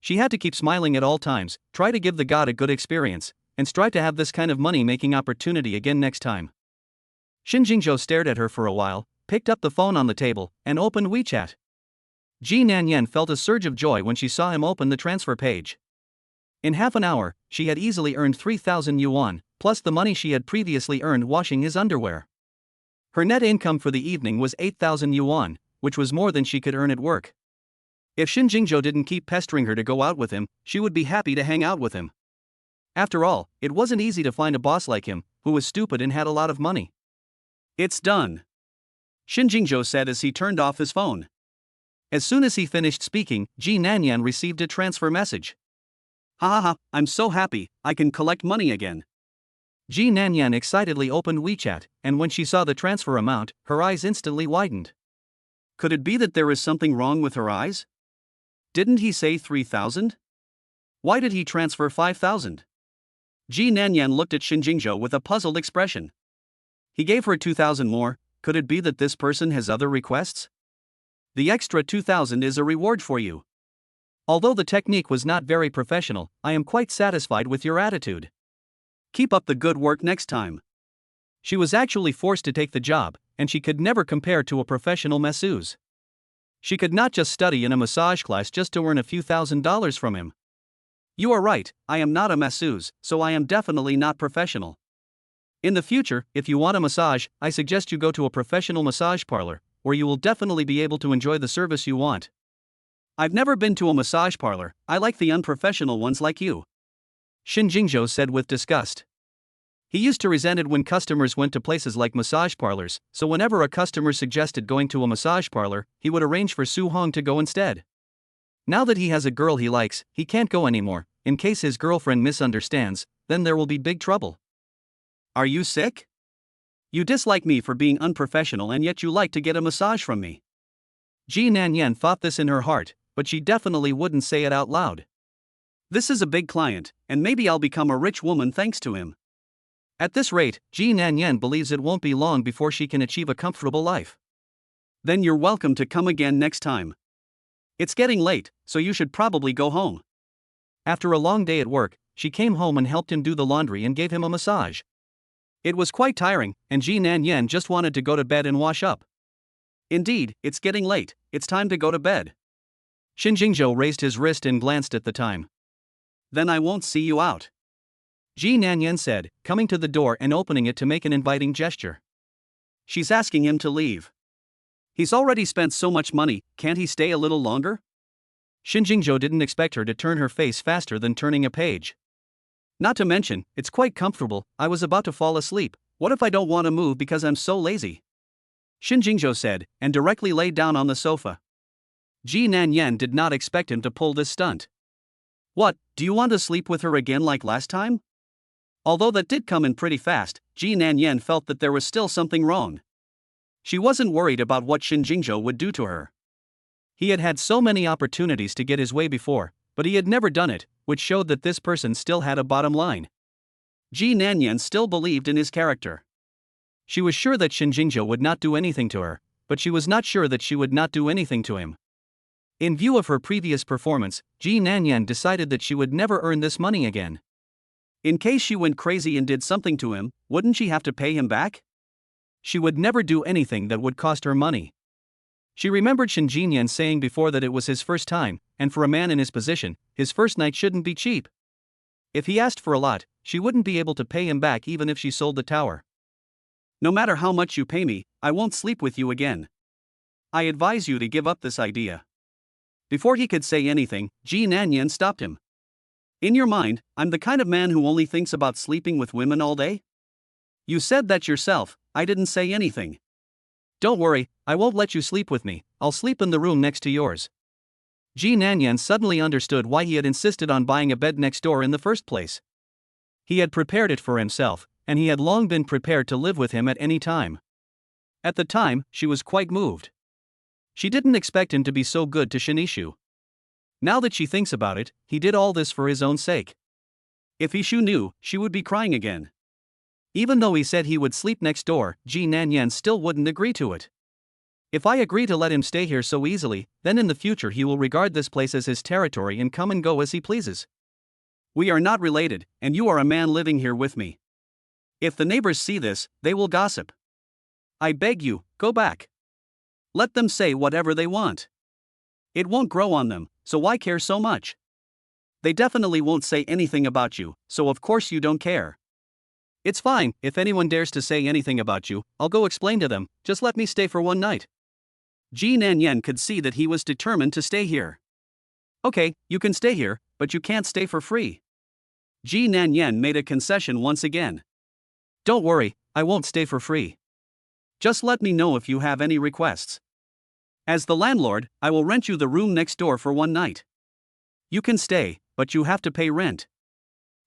She had to keep smiling at all times, try to give the god a good experience, and strive to have this kind of money-making opportunity again next time. Shin Jingzhou stared at her for a while, picked up the phone on the table, and opened WeChat. Ji Nanyan felt a surge of joy when she saw him open the transfer page. In half an hour, she had easily earned 3,000 yuan, plus the money she had previously earned washing his underwear. Her net income for the evening was 8,000 yuan, which was more than she could earn at work. If Shin Jingzhou didn't keep pestering her to go out with him, she would be happy to hang out with him. After all, it wasn't easy to find a boss like him, who was stupid and had a lot of money. It's done, Shin Jingzhou said as he turned off his phone. As soon as he finished speaking, Ji Nanyan received a transfer message. Ha ha ha, I'm so happy, I can collect money again. Ji Nanyan excitedly opened WeChat, and when she saw the transfer amount, her eyes instantly widened. Could it be that there is something wrong with her eyes? Didn't he say 3,000? Why did he transfer 5,000? Ji Nanyan looked at Shinjingzhou with a puzzled expression. He gave her 2,000 more. Could it be that this person has other requests? The extra 2,000 is a reward for you. Although the technique was not very professional, I am quite satisfied with your attitude. Keep up the good work next time. She was actually forced to take the job, and she could never compare to a professional masseuse. She could not just study in a massage class just to earn a few $1,000s from him. You are right, I am not a masseuse, so I am definitely not professional. In the future, if you want a massage, I suggest you go to a professional massage parlor, where you will definitely be able to enjoy the service you want. I've never been to a massage parlor, I like the unprofessional ones like you. Shinjingzhou said with disgust. He used to resent it when customers went to places like massage parlors, so whenever a customer suggested going to a massage parlor, he would arrange for Su Hong to go instead. Now that he has a girl he likes, he can't go anymore. In case his girlfriend misunderstands, then there will be big trouble. Are you sick? You dislike me for being unprofessional and yet you like to get a massage from me. Ji Nanyan thought this in her heart, but she definitely wouldn't say it out loud. This is a big client, and maybe I'll become a rich woman thanks to him. At this rate, Ji Nanyan believes it won't be long before she can achieve a comfortable life. Then you're welcome to come again next time. It's getting late, so you should probably go home. After a long day at work, she came home and helped him do the laundry and gave him a massage. It was quite tiring, and Ji Nanyan just wanted to go to bed and wash up. Indeed, it's getting late, it's time to go to bed. Shinjingzhou raised his wrist and glanced at the time. Then I won't see you out. Ji Nanyan said, coming to the door and opening it to make an inviting gesture. She's asking him to leave. He's already spent so much money, can't he stay a little longer? Shinjingzhou didn't expect her to turn her face faster than turning a page. Not to mention, it's quite comfortable, I was about to fall asleep, what if I don't want to move because I'm so lazy? Shinjingzhou said, and directly laid down on the sofa. Ji Nanyan did not expect him to pull this stunt. What, do you want to sleep with her again like last time? Although that did come in pretty fast, Ji Nanyan felt that there was still something wrong. She wasn't worried about what Shinjingzhou would do to her. He had had so many opportunities to get his way before, but he had never done it, which showed that this person still had a bottom line. Ji Nanyan still believed in his character. She was sure that Shinjingzhou would not do anything to her, but she was not sure that she would not do anything to him. In view of her previous performance, Ji Nanyan decided that she would never earn this money again. In case she went crazy and did something to him, wouldn't she have to pay him back? She would never do anything that would cost her money. She remembered Shinjingyan saying before that it was his first time, and for a man in his position, his first night shouldn't be cheap. If he asked for a lot, she wouldn't be able to pay him back even if she sold the tower. No matter how much you pay me, I won't sleep with you again. I advise you to give up this idea. Before he could say anything, Ji Nanyan stopped him. In your mind, I'm the kind of man who only thinks about sleeping with women all day? You said that yourself, I didn't say anything. Don't worry, I won't let you sleep with me, I'll sleep in the room next to yours. Ji Nanyan suddenly understood why he had insisted on buying a bed next door in the first place. He had prepared it for himself, and he had long been prepared to live with him at any time. At the time, she was quite moved. She didn't expect him to be so good to Yishu. Now that she thinks about it, he did all this for his own sake. If Yishu knew, she would be crying again. Even though he said he would sleep next door, Ji Nanyan still wouldn't agree to it. If I agree to let him stay here so easily, then in the future he will regard this place as his territory and come and go as he pleases. We are not related, and you are a man living here with me. If the neighbors see this, they will gossip. I beg you, go back. Let them say whatever they want. It won't grow on them, so why care so much? They definitely won't say anything about you, so of course you don't care. It's fine, if anyone dares to say anything about you, I'll go explain to them, just let me stay for one night. Ji Nanyan could see that he was determined to stay here. Okay, you can stay here, but you can't stay for free. Ji Nanyan made a concession once again. Don't worry, I won't stay for free. Just let me know if you have any requests. As the landlord, I will rent you the room next door for one night. You can stay, but you have to pay rent.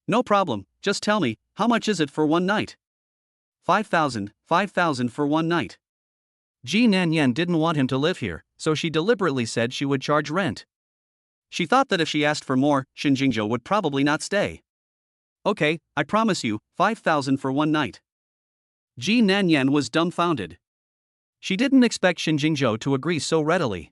No problem, just tell me, how much is it for one night? 5,000 for one night. Ji Nanyan didn't want him to live here, so she deliberately said she would charge rent. She thought that if she asked for more, Shin Jingzhou would probably not stay. Okay, I promise you, 5,000 for one night. Ji Nanyan was dumbfounded. She didn't expect Shin Jingzhou to agree so readily.